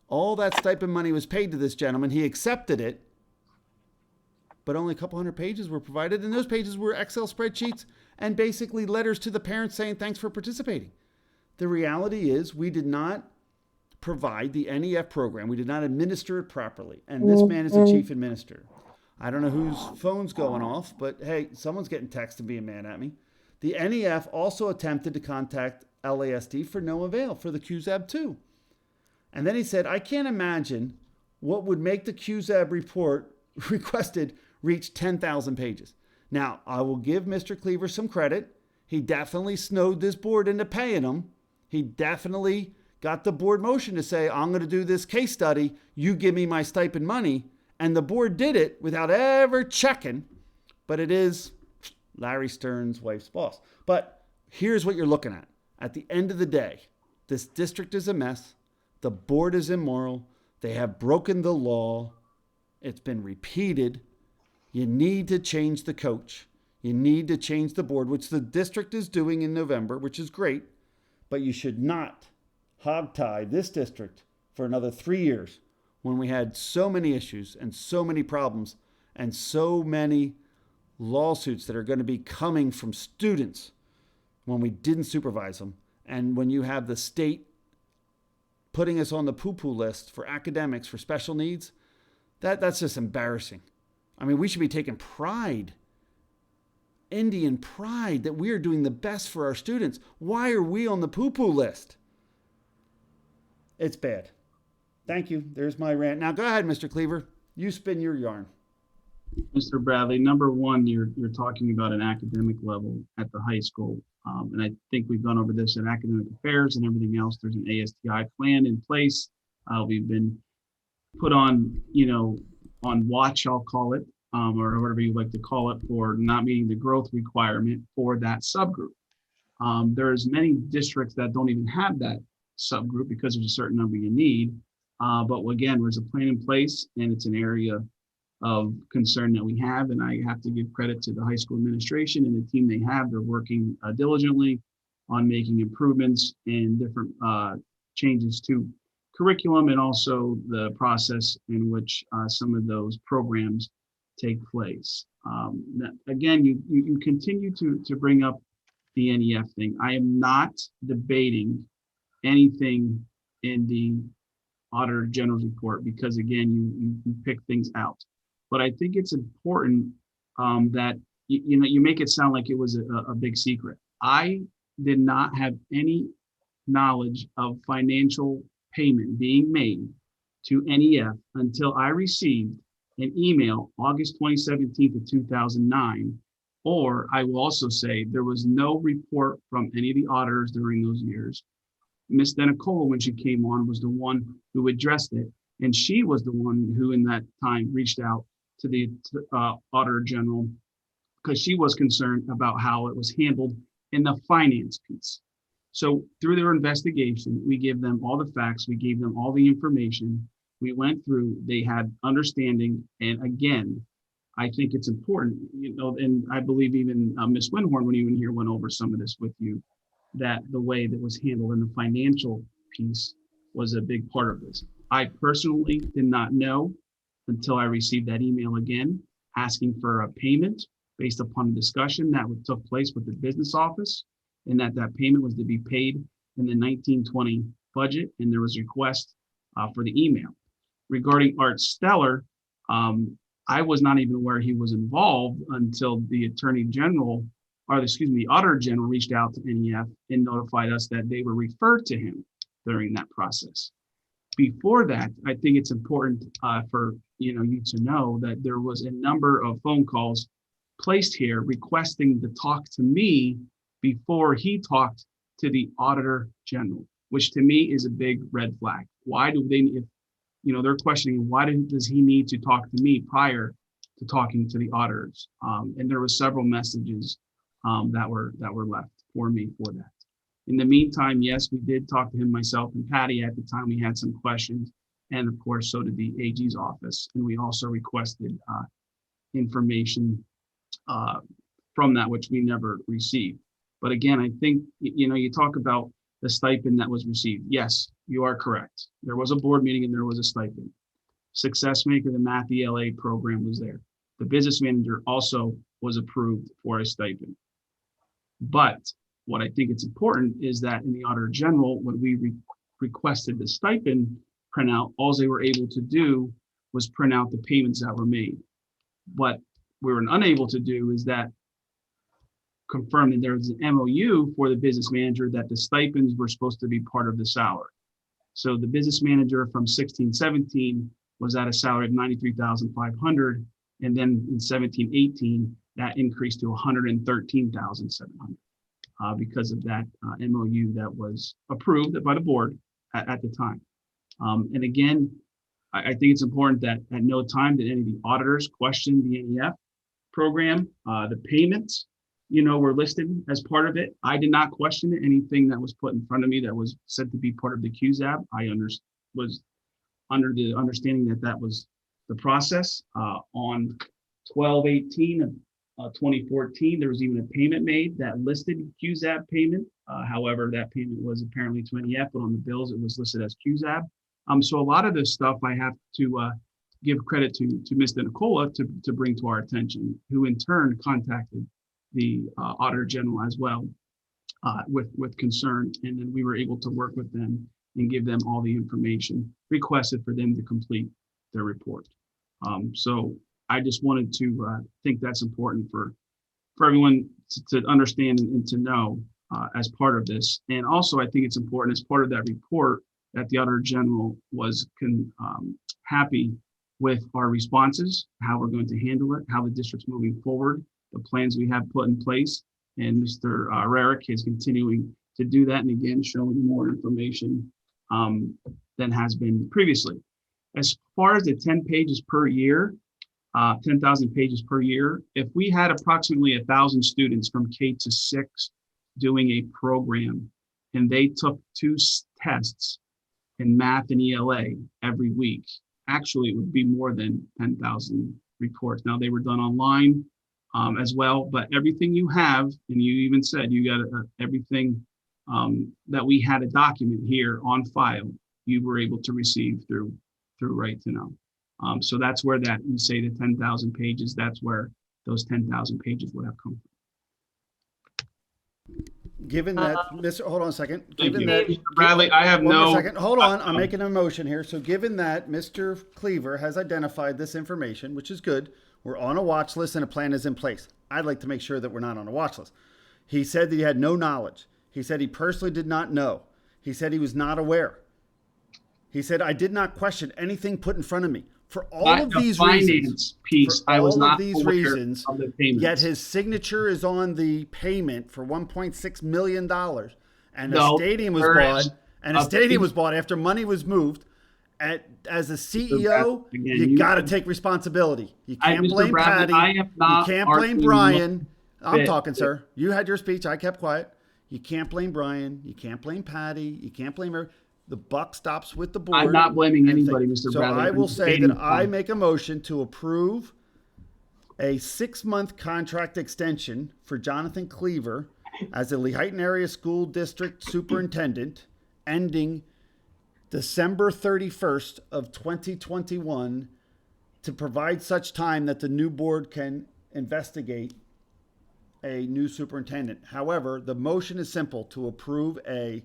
S7: all that stipend money was paid to this gentleman. He accepted it, but only a couple hundred pages were provided. And those pages were Excel spreadsheets and basically letters to the parents saying, thanks for participating. The reality is we did not provide the NEF program. We did not administer it properly. And this man is the chief administrator. I don't know whose phone's going off, but hey, someone's getting text and being mad at me. The NEF also attempted to contact LASD for no avail for the QZAB too. And then he said, I can't imagine what would make the QZAB report requested reach 10,000 pages. Now, I will give Mr. Cleaver some credit. He definitely snowed this board into paying him. He definitely got the board motion to say, I'm going to do this case study. You give me my stipend money. And the board did it without ever checking. But it is Larry Stern's wife's boss. But here's what you're looking at. At the end of the day, this district is a mess. The board is immoral. They have broken the law. It's been repeated. You need to change the coach. You need to change the board, which the district is doing in November, which is great. But you should not hogtie this district for another 3 years when we had so many issues and so many problems and so many lawsuits that are going to be coming from students when we didn't supervise them. And when you have the state putting us on the poo-poo list for academics, for special needs, that's just embarrassing. I mean, we should be taking pride, Indian pride, that we are doing the best for our students. Why are we on the poo-poo list? It's bad. Thank you. There's my rant. Now go ahead, Mr. Cleaver. You spin your yarn.
S1: Mr. Bradley, number one, you're talking about an academic level at the high school. And I think we've gone over this in academic affairs and everything else. There's an ASTI plan in place. We've been put on, on watch, I'll call it, or whatever you like to call it, for not meeting the growth requirement for that subgroup. There's many districts that don't even have that subgroup because there's a certain number you need. But again, there's a plan in place, and it's an area of concern that we have, and I have to give credit to the high school administration and the team they have. They're working diligently on making improvements and different changes to curriculum and also the process in which some of those programs take place. Again, you continue to bring up the NEF thing. I am not debating anything in the Auditor General's report because, again, you pick things out. But I think it's important that you make it sound like it was a big secret. I did not have any knowledge of financial payment being made to NEF until I received an email August 2017 of 2009. Or I will also say there was no report from any of the auditors during those years. Ms. Denicola, when she came on, was the one who addressed it. And she was the one who in that time reached out to the Auditor General because she was concerned about how it was handled in the finance piece. So through their investigation, we gave them all the facts, we gave them all the information, We went through, they had understanding. And again, I think it's important, and I believe even Ms. Winhorn, when you were here, went over some of this with you, that the way that was handled in the financial piece was a big part of this. I personally did not know until I received that email again, asking for a payment based upon a discussion that took place with the business office, and that payment was to be paid in the 1920 budget, and there was a request for the email. Regarding Art Stellar, I was not even aware he was involved until the Attorney General, or excuse me, the Auditor General reached out to NEF and notified us that they were referred to him during that process. Before that, I think it's important for you to know that there was a number of phone calls placed here requesting to talk to me before he talked to the Auditor General, which to me is a big red flag. Why do they, if they're questioning, why does he need to talk to me prior to talking to the auditors? And there were several messages that were left for me for that. In the meantime, yes, we did talk to him, myself and Patty. At the time, we had some questions, and of course, so did the AG's office. And we also requested information from that, which we never received. But again, I think, you talk about the stipend that was received. Yes, you are correct. There was a board meeting and there was a stipend. Success Maker, the Math ELA program was there. The business manager also was approved for a stipend. But what I think it's important is that in the Auditor General, when we requested the stipend printout, all they were able to do was print out the payments that were made. What we were unable to do is that confirm that there was an MOU for the business manager that the stipends were supposed to be part of the salary. So the business manager from 16-17 was at a salary of $93,500, and then in 17-18 that increased to $113,700 because of that MOU that was approved by the board at the time. And again, I think it's important that at no time did any of the auditors question the NEF program. The payments, were listed as part of it. I did not question it. Anything that was put in front of me that was said to be part of the QZAB, I was under the understanding that was the process. On 12/18 of 2014, there was even a payment made that listed QZAB payment. However, that payment was apparently to NEF, but on the bills, it was listed as QZAB. So a lot of this stuff I have to give credit to Mr. Nicola to bring to our attention, who in turn contacted the Auditor General as well with concern. And then we were able to work with them and give them all the information requested for them to complete their report. So I just wanted to think that's important for everyone to understand and to know as part of this. And also, I think it's important as part of that report that the Auditor General was happy with our responses, how we're going to handle it, how the district's moving forward, the plans we have put in place. And Mr. Rarick is continuing to do that. And again, showing more information than has been previously. As far as the 10 pages per year, 10,000 pages per year, if we had approximately 1,000 students from K-6 doing a program and they took 2 tests in math and ELA every week, actually it would be more than 10,000 reports. Now they were done online as well, but everything you have, and you even said you got everything that we had a document here on file, you were able to receive through Right to Know. So that's where that you say the 10,000 pages, that's where those 10,000 pages would have come from.
S7: Given that, hold on a second. Given
S1: Thank you.
S7: that,
S1: Mr. Bradley, I have
S7: one more
S1: no.
S7: second. Hold on, I'm making a motion here. So given that Mr. Cleaver has identified this information, which is good, we're on a watch list and a plan is in place. I'd like to make sure that we're not on a watch list. He said that he had no knowledge. He said he personally did not know. He said he was not aware. He said, I did not question anything put in front of me. For all of these reasons,
S1: I was not
S7: these
S1: aware
S7: reasons,
S1: of the payments.
S7: Yet his signature is on the payment for $1.6 million, and a
S1: No,
S7: stadium was
S1: there
S7: bought.
S1: is
S7: And a stadium was bought after money was moved. As a CEO,
S1: Again,
S7: you got to take responsibility. You can't
S1: Mr.
S7: blame
S1: Bradley,
S7: Patty.
S1: I have not
S7: You can't blame
S1: argued
S7: Brian.
S1: one
S7: I'm
S1: bit.
S7: talking, sir. You had your speech. I kept quiet. You can't blame Brian. You can't blame Patty. You can't blame her. The buck stops with the board.
S1: I'm not blaming
S7: and
S1: anybody, Mr.
S7: So
S1: Bradley.
S7: I
S1: I'm
S7: will say
S1: stating
S7: that I
S1: fact.
S7: make a motion to approve a 6-month contract extension for Jonathan Cleaver as the Lehighton Area School District Superintendent, ending December 31st of 2021, to provide such time that the new board can investigate a new superintendent. However, the motion is simple: to approve a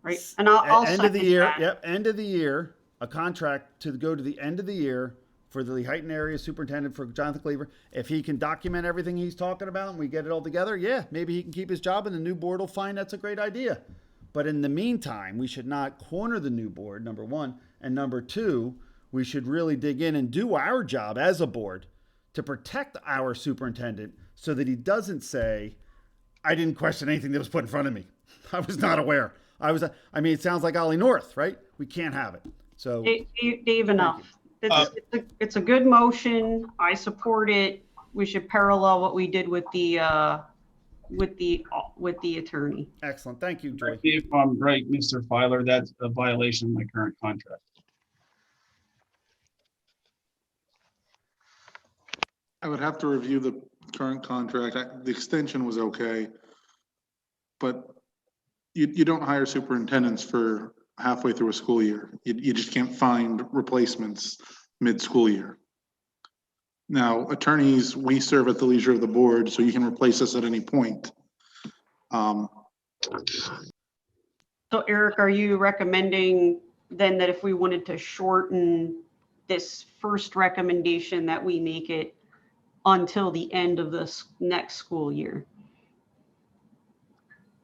S4: Right, and I'll
S7: end of the
S4: second
S7: year.
S4: that.
S7: Yep, end of the year, a contract to go to the end of the year for the Lehighton Area Superintendent, for Jonathan Cleaver. If he can document everything he's talking about and we get it all together, yeah, maybe he can keep his job and the new board will find that's a great idea. But in the meantime, we should not corner the new board, number one. And number two, we should really dig in and do our job as a board to protect our superintendent so that he doesn't say, I didn't question anything that was put in front of me. I was not aware. I mean, it sounds like Ollie North, right? We can't have it. So
S4: Dave, enough. It's a good motion. I support it. We should parallel what we did with the attorney.
S7: Excellent. Thank you, Joy.
S1: If I'm right, Mr. Filer, that's a violation of my current contract.
S15: I would have to review the current contract. The extension was okay. But you don't hire superintendents for halfway through a school year. You just can't find replacements mid-school year. Now, attorneys, we serve at the leisure of the board, so you can replace us at any point.
S4: So Eric, are you recommending then that if we wanted to shorten this first recommendation, that we make it until the end of this next school year?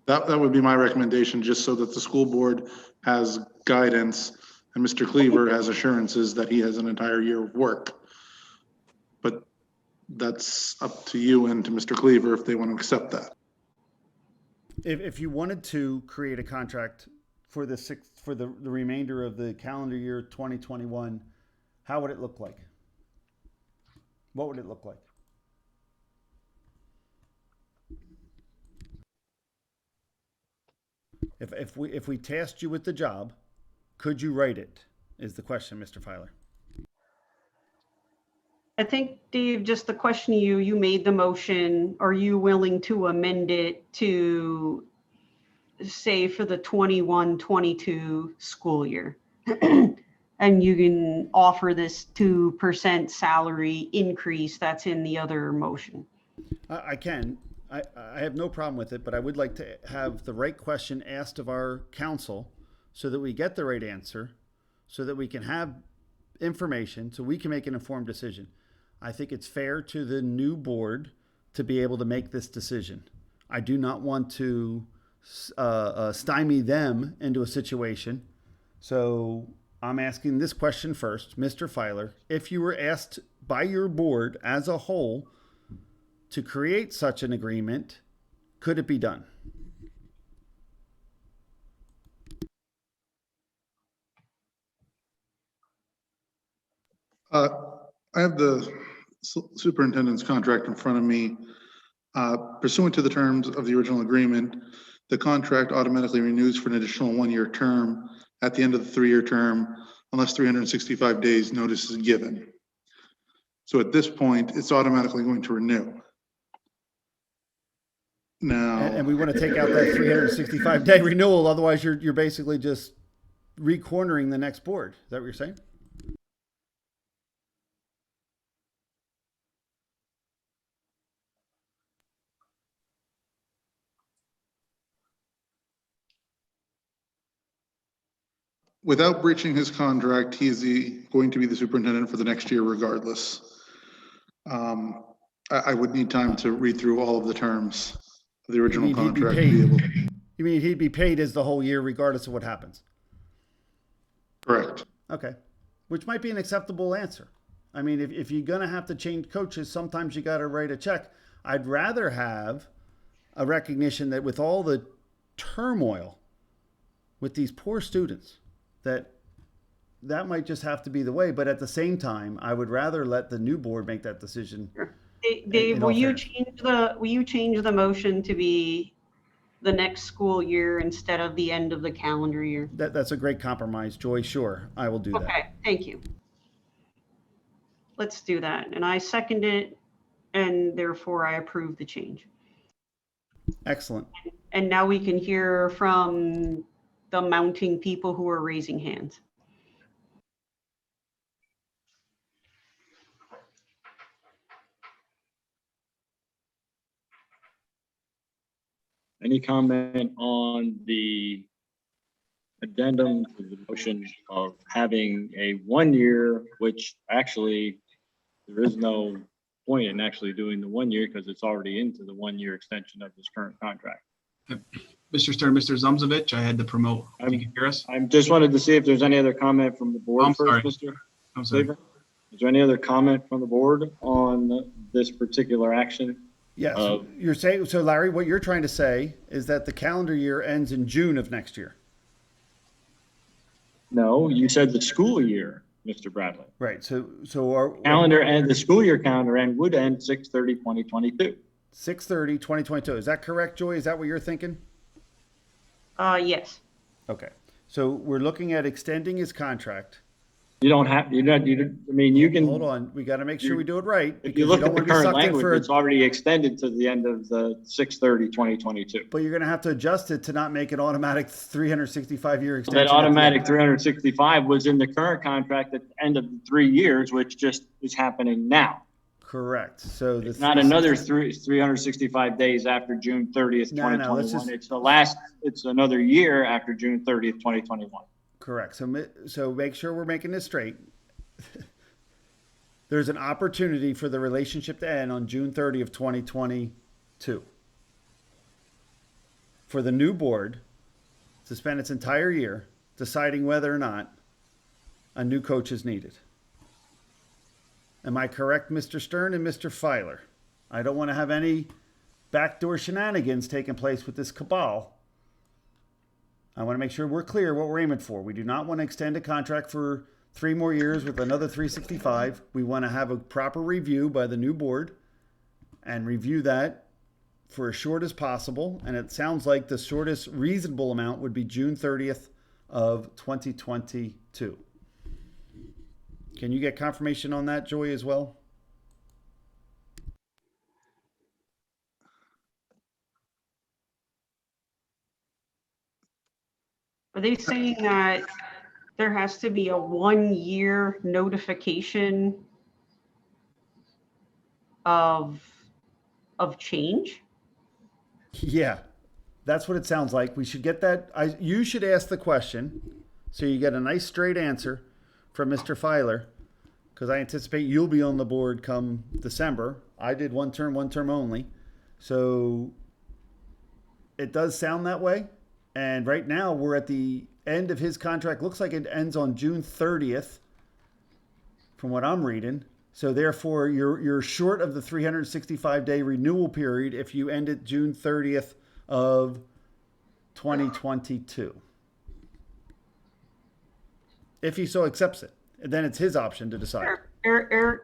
S15: That would be my recommendation, just so that the school board has guidance and Mr. Cleaver has assurances that he has an entire year of work. But that's up to you and to Mr. Cleaver if they want to accept that.
S7: If you wanted to create a contract for the remainder of the calendar year 2021, how would it look like? What would it look like? If we tasked you with the job, could you write it? Is the question, Mr. Filer.
S4: I think, Dave, just the question to you, you made the motion. Are you willing to amend it to say for the 21-22 school year? And you can offer this 2% salary increase that's in the other motion.
S7: I can. I have no problem with it, but I would like to have the right question asked of our counsel so that we get the right answer, so that we can have information, so we can make an informed decision. I think it's fair to the new board to be able to make this decision. I do not want to stymie them into a situation. So I'm asking this question first. Mr. Filer, if you were asked by your board as a whole to create such an agreement, could it be done?
S15: I have the superintendent's contract in front of me. Pursuant to the terms of the original agreement, the contract automatically renews for an additional 1-year term at the end of the 3-year term, unless 365 days notice is given. So at this point, it's automatically going to renew. Now,
S7: And we want to take out that 365-day renewal. Otherwise, you're basically just re-cornering the next board. Is that what you're saying?
S15: without breaching his contract, he is going to be the superintendent for the next year regardless. I would need time to read through all of the terms of the original contract to be able.
S7: You mean he'd be paid as the whole year regardless of what happens?
S15: Correct.
S7: Okay. Which might be an acceptable answer. I mean, if you're going to have to change coaches, sometimes you got to write a check. I'd rather have a recognition that with all the turmoil with these poor students, that might just have to be the way. But at the same time, I would rather let the new board make that decision.
S4: Dave, will you change the motion to be the next school year instead of the end of the calendar year.
S7: That's a great compromise, Joy. Sure, I will do that.
S4: Okay, thank you. Let's do that. And I second it, and therefore I approve the change.
S7: Excellent.
S4: And now we can hear from the mounting people who are raising hands.
S16: Any comment on the addendum to the motion of having a 1 year, which actually there is no point in actually doing the 1 year because it's already into the 1 year extension of this current contract.
S1: Mr. Stern, Mr. Zumzovich, I had to promote. If you can hear us?
S16: I just wanted to see if there's any other comment from the board
S1: I'm sorry.
S16: first, Mr.
S1: I'm sorry.
S16: Cleaver. Is there any other comment from the board on this particular action?
S7: Yes, you're saying, so Larry, what you're trying to say is that the calendar year ends in June of next year.
S16: No, you said the school year, Mr. Bradley.
S7: Right, so our
S16: Calendar and the school year calendar end would end 6/30/2022.
S7: 6/30/2022. Is that correct, Joy? Is that what you're thinking?
S4: Yes.
S7: Okay, so we're looking at extending his contract.
S16: You don't have, I mean, you can.
S7: Hold on, we got to make sure we do it right.
S16: If you look at the current language, it's already extended to the end of the 6/30/2022.
S7: But you're going to have to adjust it to not make it automatic 365-year extension.
S16: That automatic 365 was in the current contract at the end of the 3 years, which just is happening now.
S7: Correct. So
S16: it's not another 365 days after June 30th, 2021. It's another year after June 30th, 2021.
S7: Correct. So make sure we're making this straight. There's an opportunity for the relationship to end on June 30th, 2022. For the new board to spend its entire year deciding whether or not a new coach is needed. Am I correct, Mr. Stern and Mr. Filer? I don't want to have any backdoor shenanigans taking place with this cabal. I want to make sure we're clear what we're aiming for. We do not want to extend a contract for 3 more years with another 365. We want to have a proper review by the new board and review that for as short as possible. And it sounds like the shortest reasonable amount would be June 30th of 2022. Can you get confirmation on that, Joy, as well?
S4: Are they saying that there has to be a 1 year notification of change?
S7: Yeah, that's what it sounds like. We should get that. You should ask the question so you get a nice straight answer from Mr. Filer, because I anticipate you'll be on the board come December. I did one term only. So it does sound that way. And right now we're at the end of his contract. Looks like it ends on June 30th from what I'm reading. So therefore you're short of the 365-day renewal period if you end it June 30th of 2022. If he so accepts it, and then it's his option to decide.
S4: Eric,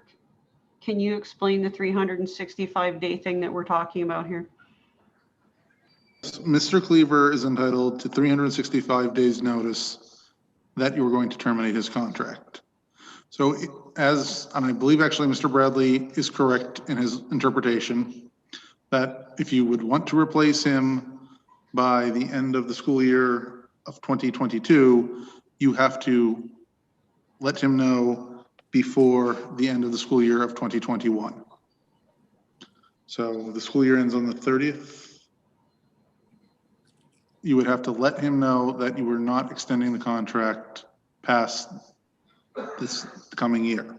S4: can you explain the 365-day thing that we're talking about here?
S15: Mr. Cleaver is entitled to 365 days notice that you're going to terminate his contract. So and I believe actually Mr. Bradley is correct in his interpretation, that if you would want to replace him by the end of the school year of 2022, you have to let him know before the end of the school year of 2021. So the school year ends on the 30th. You would have to let him know that you were not extending the contract past this coming year.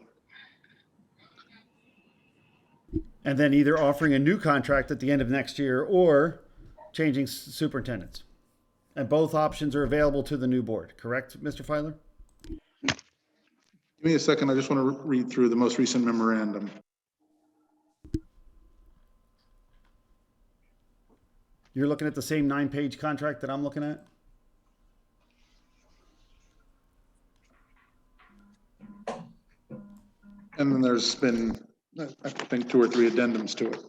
S7: And then either offering a new contract at the end of next year or changing superintendents. And both options are available to the new board, correct, Mr. Filer?
S15: Give me a second. I just want to read through the most recent memorandum.
S7: You're looking at the same 9-page contract that I'm looking at?
S15: And then there's been, I think, 2 or 3 addendums to it.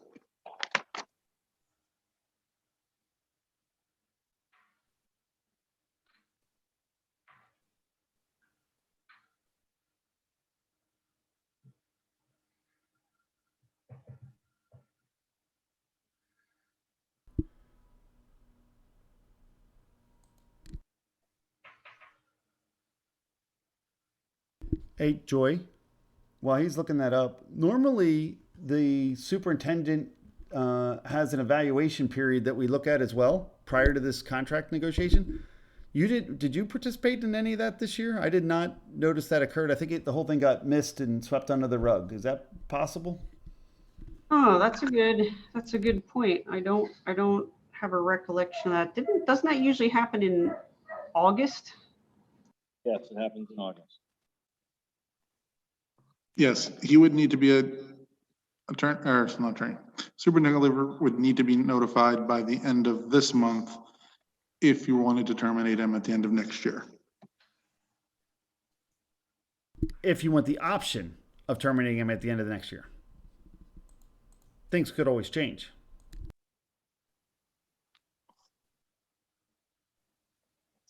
S7: Hey, Joy, while he's looking that up, normally the superintendent has an evaluation period that we look at as well prior to this contract negotiation. Did you participate in any of that this year? I did not notice that occurred. I think the whole thing got missed and swept under the rug. Is that possible?
S4: Oh, that's a good point. I don't have a recollection of that. Doesn't that usually happen in August?
S16: Yes, it happens in August.
S15: Yes, he would need to be attorney, or it's not attorney. Superintendent would need to be notified by the end of this month if you wanted to terminate him at the end of next year.
S7: If you want the option of terminating him at the end of the next year. Things could always change.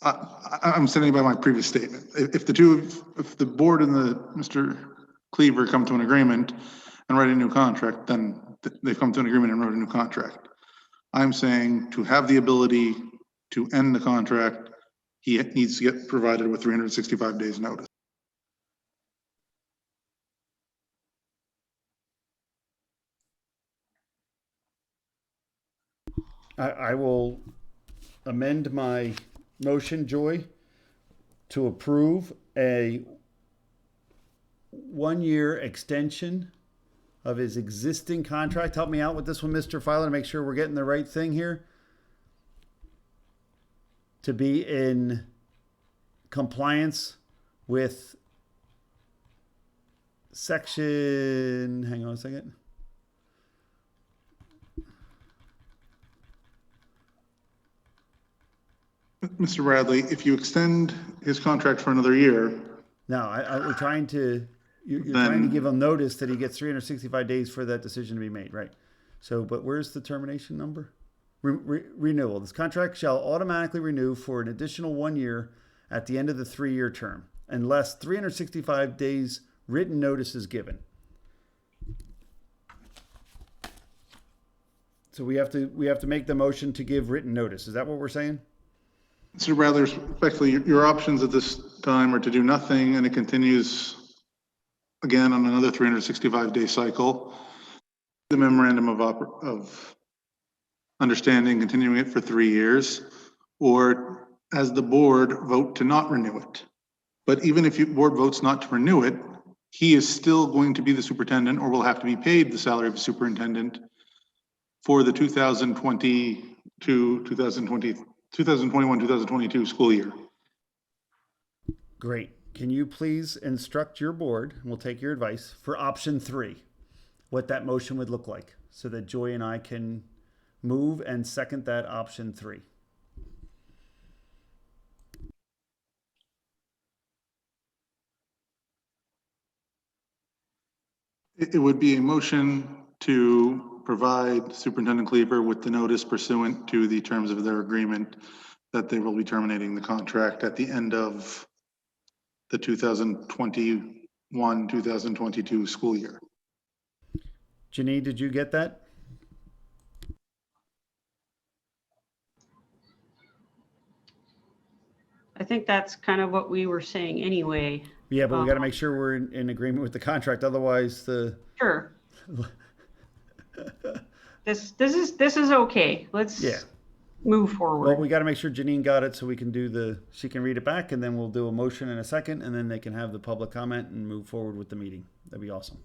S15: I'm standing by my previous statement. If the board and Mr. Cleaver come to an agreement and write a new contract, then they've come to an agreement and wrote a new contract. I'm saying to have the ability to end the contract, he needs to get provided with 365 days notice.
S7: I will amend my motion, Joy, to approve a 1-year extension of his existing contract. Help me out with this one, Mr. Filer, to make sure we're getting the right thing here. To be in compliance with section, hang on a second.
S15: Mr. Bradley, if you extend his contract for another year.
S7: No, we're trying to, you're trying to give him notice that he gets 365 days for that decision to be made, right? So, but where's the termination number? Renewal. This contract shall automatically renew for an additional 1 year at the end of the 3-year term, unless 365 days written notice is given. So we have to make the motion to give written notice. Is that what we're saying?
S15: Mr. Bradley, respectfully, your options at this time are to do nothing and it continues again on another 365-day cycle. The memorandum of understanding, continuing it for 3 years, or as the board vote to not renew it. But even if your board votes not to renew it, he is still going to be the superintendent or will have to be paid the salary of a superintendent for the 2021-2022 school year.
S7: Great. Can you please instruct your board, and we'll take your advice, for option 3, what that motion would look like so that Joy and I can move and second that option 3.
S15: It would be a motion to provide Superintendent Cleaver with the notice pursuant to the terms of their agreement that they will be terminating the contract at the end of the 2021-2022 school year.
S7: Janine, did you get that?
S4: I think that's kind of what we were saying anyway.
S7: Yeah, but we got to make sure we're in agreement with the contract. Otherwise,
S4: Sure. This is okay. Let's move forward.
S7: Well, we got to make sure Janine got it so we can she can read it back, and then we'll do a motion in a second, and then they can have the public comment and move forward with the meeting. That'd be awesome.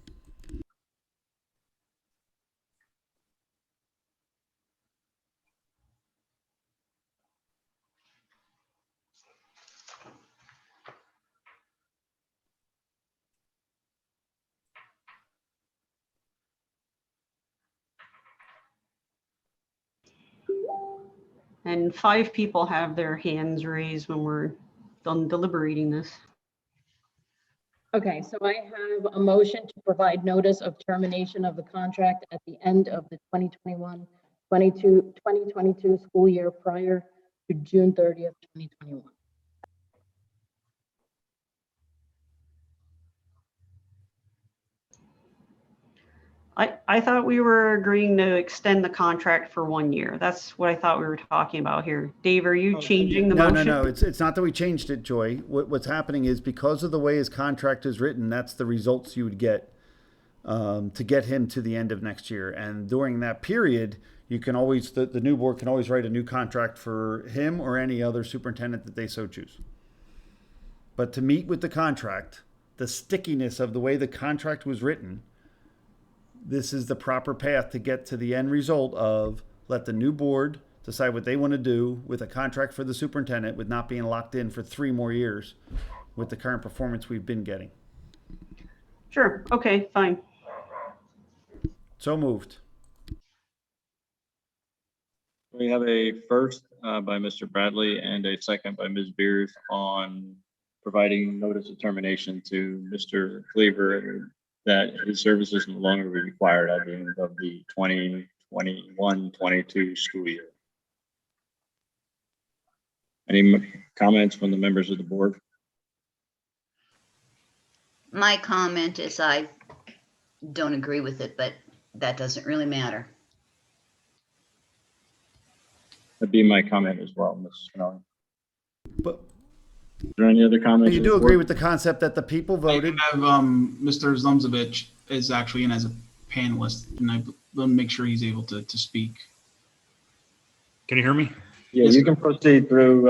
S4: And 5 people have their hands raised when we're done deliberating this.
S6: Okay, so I have a motion to provide notice of termination of the contract at the end of the 2022 school year prior to June 30th, 2021.
S4: I thought we were agreeing to extend the contract for 1 year. That's what I thought we were talking about here. Dave, are you changing the
S7: No,
S4: motion?
S7: no, no, it's not that we changed it, Joy. What's happening is because of the way his contract is written, that's the results you would get to get him to the end of next year. And during that period, you can always, the new board can always write a new contract for him or any other superintendent that they so choose. But to meet with the contract, the stickiness of the way the contract was written, this is the proper path to get to the end result of let the new board decide what they want to do with a contract for the superintendent with not being locked in for 3 more years with the current performance we've been getting.
S4: Sure. Okay, fine.
S7: So moved.
S2: We have a first by Mr. Bradley and a second by Ms. Beers on providing notice of termination to Mr. Cleaver that his services no longer be required at the end of the 2021-22 school year. Any comments from the members of the board?
S5: My comment is I don't agree with it, but that doesn't really matter.
S2: That'd be my comment as well, Ms. Spinelli.
S7: But
S2: is there any other comments?
S7: You do agree with the concept that the people voted?
S1: I have Mr. Zlumzovich is actually in as a panelist, and I will make sure he's able to speak.
S14: Can you hear me?
S2: Yeah, you can proceed through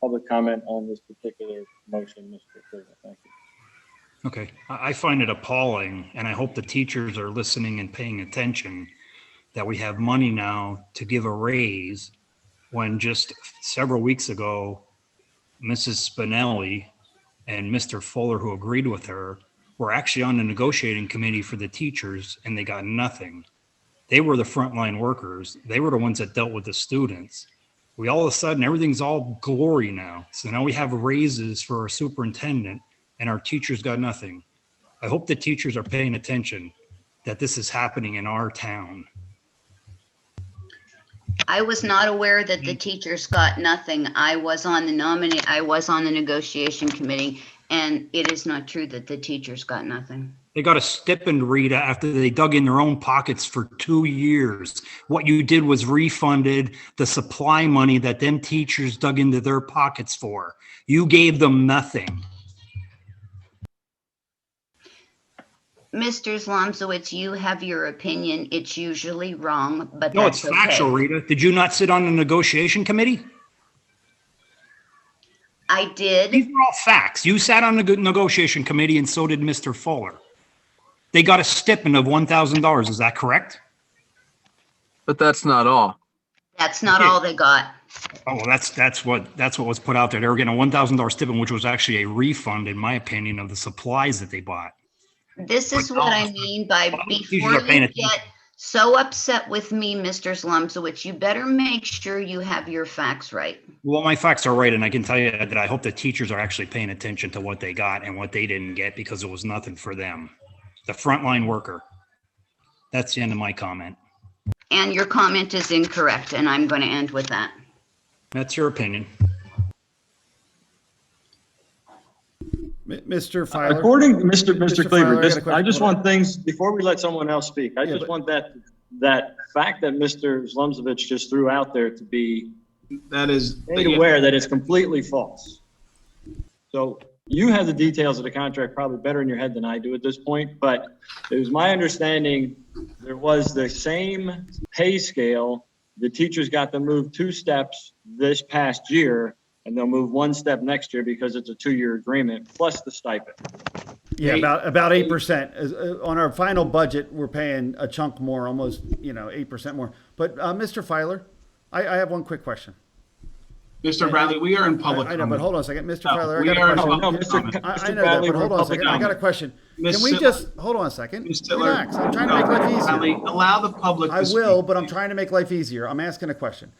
S2: public comment on this particular motion, Mr. Cleaver. Thank you.
S14: Okay, I find it appalling, and I hope the teachers are listening and paying attention, that we have money now to give a raise when just several weeks ago, Mrs. Spinelli and Mr. Fuller, who agreed with her, were actually on the negotiating committee for the teachers, and they got nothing. They were the frontline workers. They were the ones that dealt with the students. We all of a sudden, everything's all glory now. So now we have raises for our superintendent, and our teachers got nothing. I hope the teachers are paying attention that this is happening in our town.
S5: I was not aware that the teachers got nothing. I was on the negotiation committee, and it is not true that the teachers got nothing.
S14: They got a stipend, Rita, after they dug in their own pockets for 2 years. What you did was refunded the supply money that them teachers dug into their pockets for. You gave them nothing.
S5: Mr. Zlomzowicz, you have your opinion. It's usually wrong, but
S14: No, it's
S5: that's
S14: factual,
S5: okay.
S14: Rita. Did you not sit on the negotiation committee?
S5: I did.
S14: These are all facts. You sat on the negotiation committee, and so did Mr. Fuller. They got a stipend of $1,000. Is that correct?
S13: But that's not all.
S5: That's not all they got.
S14: Oh, well, that's what was put out there. They were getting a $1,000 stipend, which was actually a refund, in my opinion, of the supplies that they bought.
S5: This is what I mean by before
S14: are paying
S5: you
S14: attention.
S5: get so upset with me, Mr. Zlomzowicz, you better make sure you have your facts right.
S14: Well, my facts are right, and I can tell you that I hope the teachers are actually paying attention to what they got and what they didn't get, because it was nothing for them. The frontline worker. That's the end of my comment.
S5: And your comment is incorrect, and I'm going to end with that.
S14: That's your opinion.
S7: Mr. Filer.
S2: According to Mr. Cleaver,
S7: Filer,
S2: I just want things, before we let someone else speak, I just want that fact that Mr. Zlomzovich just threw out there to be made aware that it's completely false. So you have the details of the contract probably better in your head than I do at this point, but it was my understanding there was the same pay scale. The teachers got to move 2 steps this past year, and they'll move 1 step next year because it's a 2-year agreement plus the stipend.
S7: Yeah, about 8%. On our final budget, we're paying a chunk more, almost 8% more. But Mr. Filer, I have one quick question.
S1: Mr. Bradley, we are in public.
S7: I know, but hold on a second, Mr. Filer.
S1: We
S7: I
S1: are in
S7: got a
S1: public
S7: question.
S1: comment.
S7: I know that, but hold on a second. I got a question. Can we just hold on a second? Relax. I'm trying to make life easier.
S1: Bradley, allow the public to
S7: I
S1: speak.
S7: will, but I'm trying to make life easier. I'm asking a question.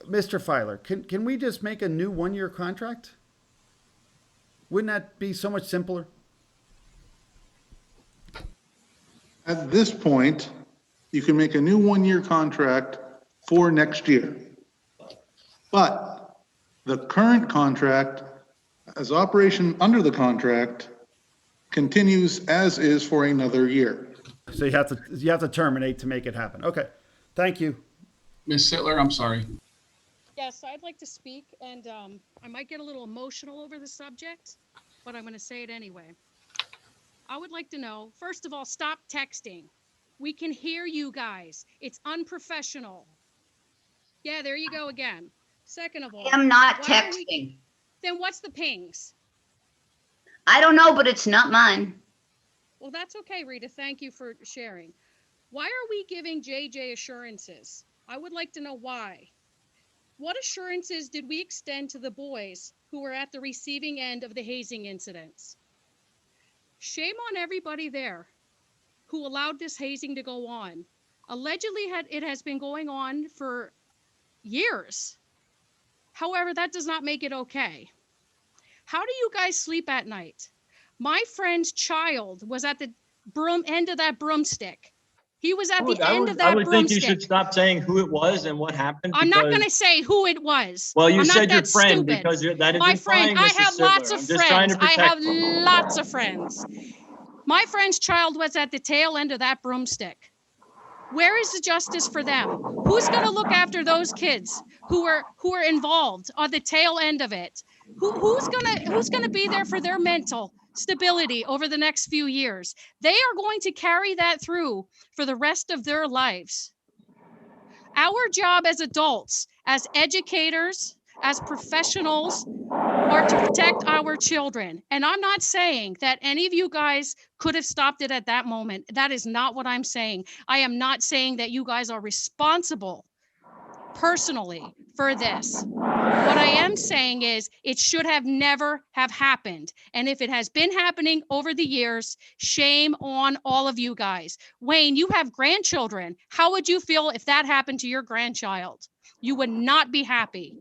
S7: Mr. Filer, can we just make a new 1-year contract? Wouldn't that be so much simpler?
S15: At this point, you can make a new 1-year contract for next year. But the current contract, as operation under the contract, continues as is for another year.
S7: So you have to terminate to make it happen. Okay, thank you.
S1: Ms. Sittler, I'm sorry.
S21: Yes, I'd like to speak, and I might get a little emotional over the subject, but I'm going to say it anyway. I would like to know, first of all, stop texting. We can hear you guys. It's unprofessional. Yeah, there you go again. Second of all,
S5: I am not
S21: why are we-
S5: texting.
S21: Then what's the pings?
S5: I don't know, but it's not mine.
S21: Well, that's okay, Rita. Thank you for sharing. Why are we giving JJ assurances? I would like to know why. What assurances did we extend to the boys who were at the receiving end of the hazing incidents? Shame on everybody there who allowed this hazing to go on. Allegedly, it has been going on for years. However, that does not make it okay. How do you guys sleep at night? My friend's child was at the end of that broomstick. He was at the end of that
S17: I would think you should
S21: broomstick.
S17: stop saying who it was and what happened.
S21: I'm not going to
S17: because-
S21: say who it was.
S17: Well, you
S21: I'm
S17: said
S21: not
S17: your
S21: that
S17: friend
S21: stupid.
S17: because that is
S21: My friend,
S17: implying
S21: I
S17: Mrs.
S21: have
S17: Sittler.
S21: lots of
S17: I'm just trying
S21: friends.
S17: to
S21: I have
S17: protect you.
S21: lots of friends. My friend's child was at the tail end of that broomstick. Where is the justice for them? Who's going to look after those kids who are involved on the tail end of it? Who's going to be there for their mental stability over the next few years? They are going to carry that through for the rest of their lives. Our job as adults, as educators, as professionals, are to protect our children. And I'm not saying that any of you guys could have stopped it at that moment. That is not what I'm saying. I am not saying that you guys are responsible personally for this. What I am saying is it should have never have happened. And if it has been happening over the years, shame on all of you guys. Wayne, you have grandchildren. How would you feel if that happened to your grandchild? You would not be happy.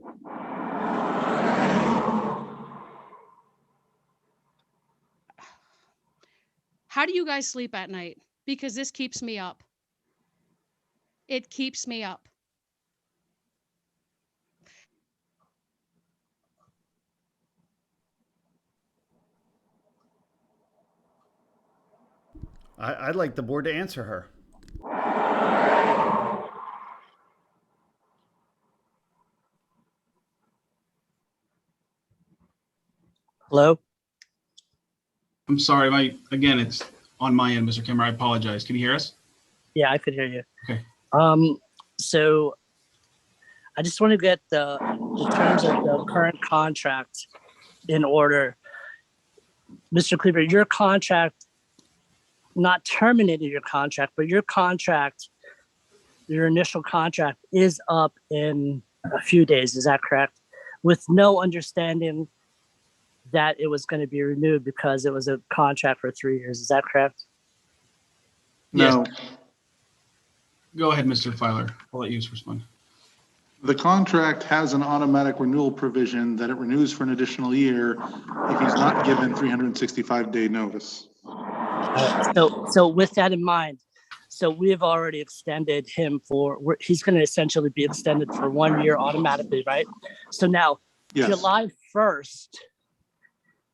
S21: How do you guys sleep at night? Because this keeps me up. It keeps me up.
S7: I'd like the board to answer her.
S18: Hello?
S1: I'm sorry, again, it's on my end, Mr. Kimmer. I apologize. Can you hear us?
S18: Yeah, I could hear you.
S1: Okay.
S18: So I just want to get the terms of the current contract in order. Mr. Cleaver, your contract, not terminating your contract, but your contract, your initial contract is up in a few days. Is that correct? With no understanding that it was going to be renewed because it was a contract for 3 years. Is that correct?
S1: No. Go ahead, Mr. Filer. I'll let you respond.
S15: The contract has an automatic renewal provision that it renews for an additional year if he's not given 365-day notice.
S18: So with that in mind, so we have already extended him he's going to essentially be extended for 1 year automatically, right? So now
S15: Yes.
S18: July 1st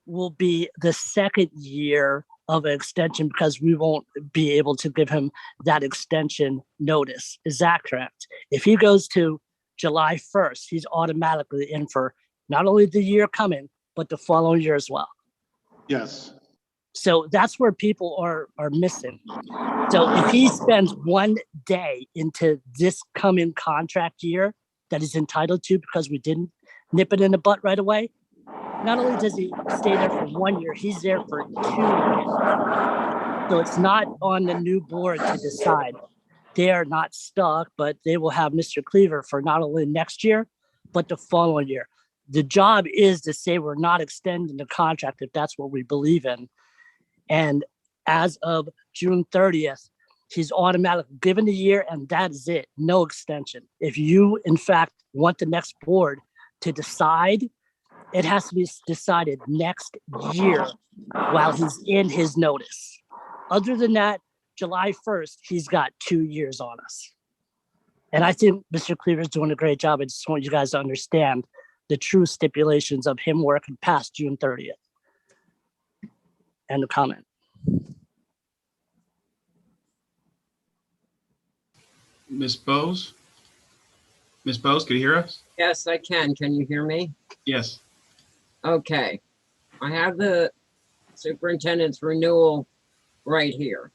S18: will be the second year of an extension because we won't be able to give him that extension notice. Is that correct? If he goes to July 1st, he's automatically in for not only the year coming, but the following year as well.
S15: Yes.
S18: So that's where people are missing. So if he spends 1 day into this coming contract year that he's entitled to because we didn't nip it in the butt right away, not only does he stay there for 1 year, he's there for 2 years. So it's not on the new board to decide. They are not stuck, but they will have Mr. Cleaver for not only next year, but the following year. The job is to say we're not extending the contract if that's what we believe in. And as of June 30th, he's automatically given a year and that is it. No extension. If you, in fact, want the next board to decide, it has to be decided next year while he's in his notice. Other than that, July 1st, he's got 2 years on us. And I think Mr. Cleaver's doing a great job. I just want you guys to understand the true stipulations of him working past June 30th. End of comment.
S1: Ms. Bose? Ms. Bose, can you hear us?
S8: Yes, I can. Can you hear me?
S1: Yes.
S8: Okay. I have the superintendent's renewal right here.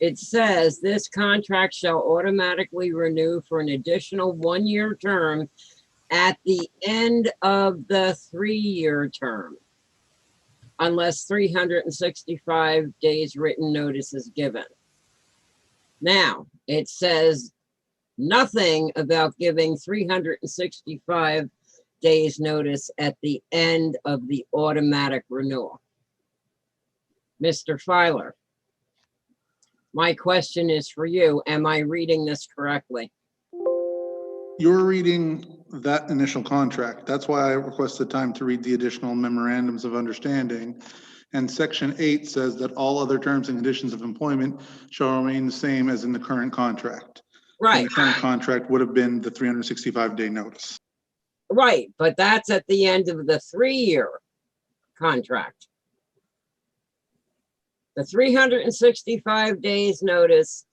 S8: It says this contract shall automatically renew for an additional 1-year term at the end of the 3-year term, unless 365 days written notice is given. Now, it says nothing about giving 365 days notice at the end of the automatic renewal. Mr. Filer, my question is for you. Am I reading this correctly?
S15: You're reading that initial contract. That's why I requested time to read the additional memorandums of understanding. And section 8 says that all other terms and conditions of employment shall remain the same as in the current contract.
S8: Right.
S15: And the current contract would have been the 365-day notice.
S8: Right, but that's at the end of the 3-year contract. The 365 days notice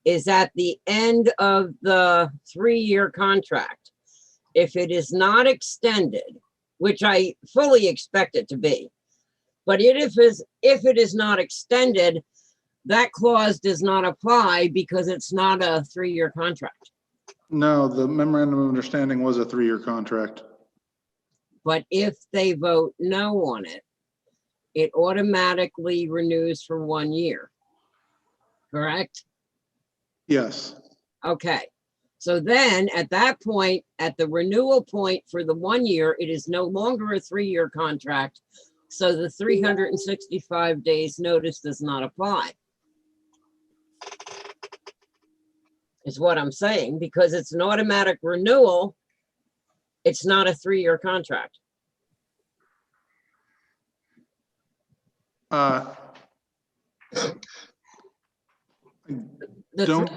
S8: is at the end of the 3-year contract. If it is not extended, which I fully expect it to be, but if it is not extended, that clause does not apply because it's not a 3-year contract.
S15: No, the memorandum of understanding was a 3-year contract.
S8: But if they vote no on it, it automatically renews for 1 year. Correct?
S15: Yes.
S8: Okay. So then at that point, at the renewal point for the 1 year, it is no longer a 3-year contract. So the 365 days notice does not apply. Is what I'm saying, because it's an automatic renewal. It's not a 3-year contract.
S15: Don't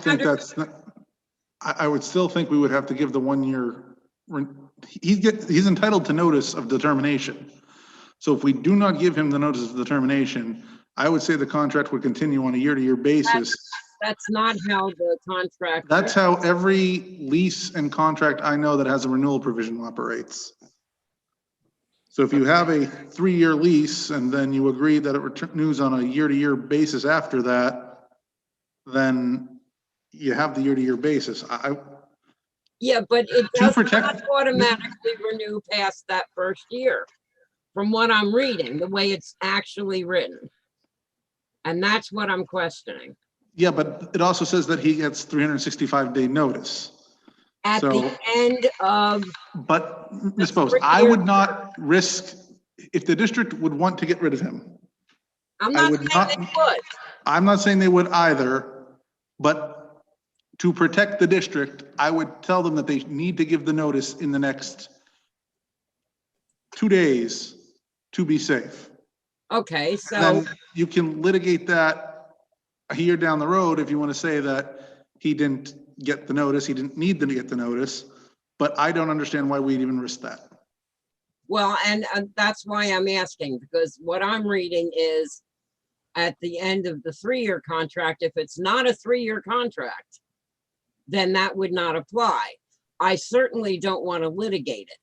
S15: think that's, I would still think we would have to give the 1 year, he's entitled to notice of determination. So if we do not give him the notice of determination, I would say the contract would continue on a year-to-year basis.
S8: That's not how the contract.
S15: That's how every lease and contract I know that has a renewal provision operates. So if you have a 3-year lease and then you agree that it renews on a year-to-year basis after that, then you have the year-to-year basis.
S8: Yeah, but it does not automatically renew past that first year, from what I'm reading, the way it's actually written. And that's what I'm questioning.
S15: Yeah, but it also says that he gets 365-day notice.
S8: At the end of.
S15: But Ms. Bose, I would not risk, if the district would want to get rid of him.
S8: I'm not saying they would.
S15: I'm not saying they would either, but to protect the district, I would tell them that they need to give the notice in the next 2 days to be safe.
S8: Okay, so.
S15: Then you can litigate that a year down the road if you want to say that he didn't get the notice, he didn't need to get the notice, but I don't understand why we'd even risk that.
S8: Well, and that's why I'm asking, because what I'm reading is at the end of the 3-year contract, if it's not a 3-year contract, then that would not apply. I certainly don't want to litigate it.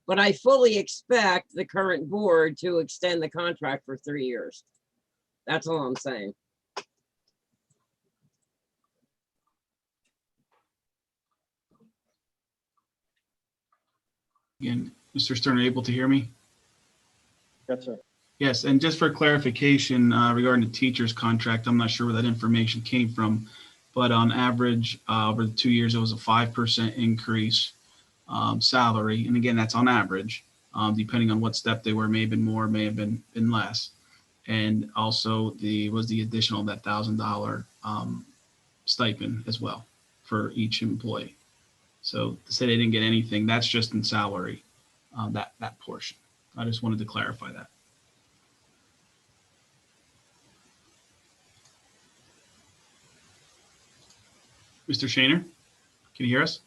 S8: But I fully expect the current board to extend the contract for 3 years. That's all I'm saying.
S1: Again, Mr. Stern, are you able to hear me?
S16: Yes, sir.
S1: Yes, and just for clarification regarding the teacher's contract, I'm not sure where that information came from, but on average, over the 2 years, it was a 5% increase salary. And again, that's on average, depending on what step they were, may have been more, may have been less. And also was the additional that $1,000 stipend as well for each employee. So to say they didn't get anything, that's just in salary, that portion. I just wanted to clarify that. Mr. Shaner, can you hear us?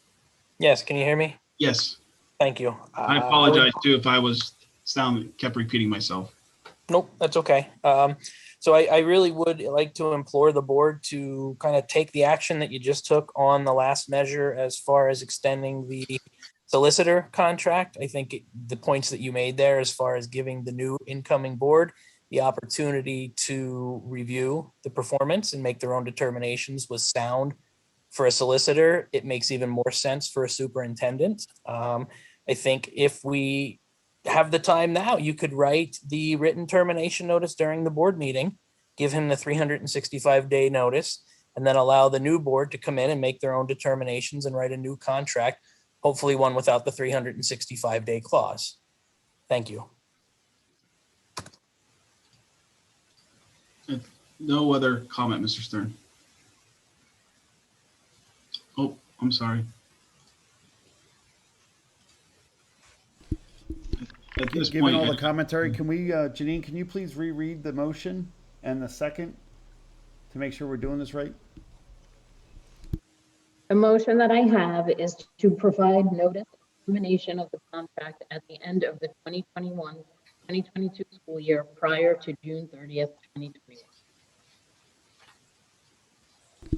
S10: Yes, can you hear me?
S1: Yes.
S10: Thank you.
S1: I apologize too if I was kept repeating myself.
S10: Nope, that's okay. So I really would like to implore the board to kind of take the action that you just took on the last measure as far as extending the solicitor contract. I think the points that you made there, as far as giving the new incoming board the opportunity to review the performance and make their own determinations, was sound. For a solicitor, it makes even more sense for a superintendent. I think if we have the time now, you could write the written termination notice during the board meeting, give him the 365-day notice, and then allow the new board to come in and make their own determinations and write a new contract, hopefully one without the 365-day clause. Thank you.
S1: No other comment, Mr. Stern. Oh, I'm sorry. At this
S7: Given
S1: point,
S7: all the commentary, can we, Janine, can you please reread the motion and the second to make sure we're doing this right?
S6: The motion that I have is to provide notice of termination of the contract at the end of the 2021-2022 school year prior to June 30th, 2021.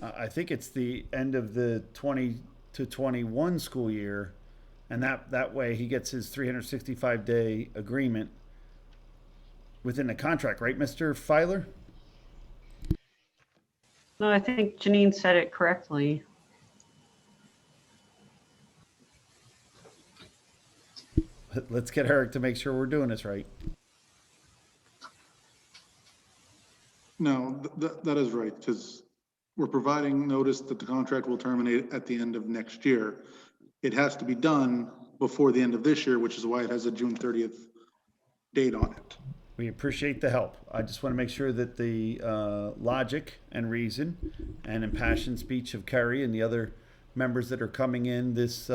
S7: I think it's the end of the 20 to 21 school year, and that way he gets his 365-day agreement within the contract, right, Mr. Filer?
S4: No, I think Janine said it correctly.
S7: Let's get Eric to make sure we're doing this right.
S15: No, that is right, because we're providing notice that the contract will terminate at the end of next year. It has to be done before the end of this year, which is why it has a June 30th date on it.
S7: We appreciate the help. I just want to make sure that the logic and reason and impassioned speech of Kerry and the other members that are coming in this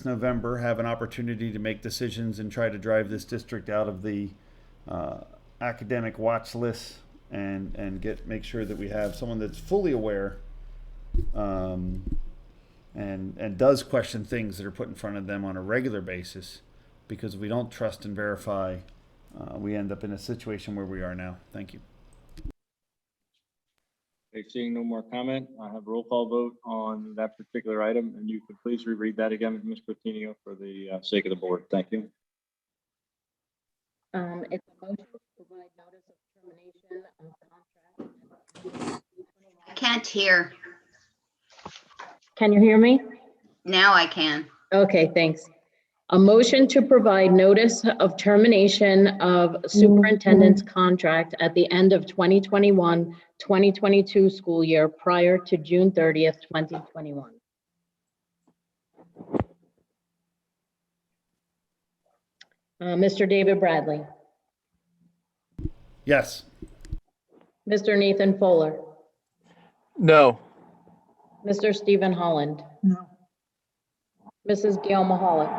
S7: November have an opportunity to make decisions and try to drive this district out of the academic watch list and make sure that we have someone that's fully aware and does question things that are put in front of them on a regular basis, because if we don't trust and verify, we end up in a situation where we are now. Thank you.
S16: Okay, seeing no more comment, I have a roll call vote on that particular item, and you could please reread that again, Ms. Coutinho, for the sake of the board. Thank you.
S6: It's a motion to provide notice of termination of contract.
S5: I can't hear.
S6: Can you hear me?
S5: Now I can.
S6: Okay, thanks. A motion to provide notice of termination of superintendent's contract at the end of 2021-2022 school year prior to June 30th, 2021. Mr. David Bradley.
S7: Yes.
S6: Mr. Nathan Fuller.
S13: No.
S6: Mr. Stephen Holland.
S19: No.
S6: Mrs. Gail Mahalik.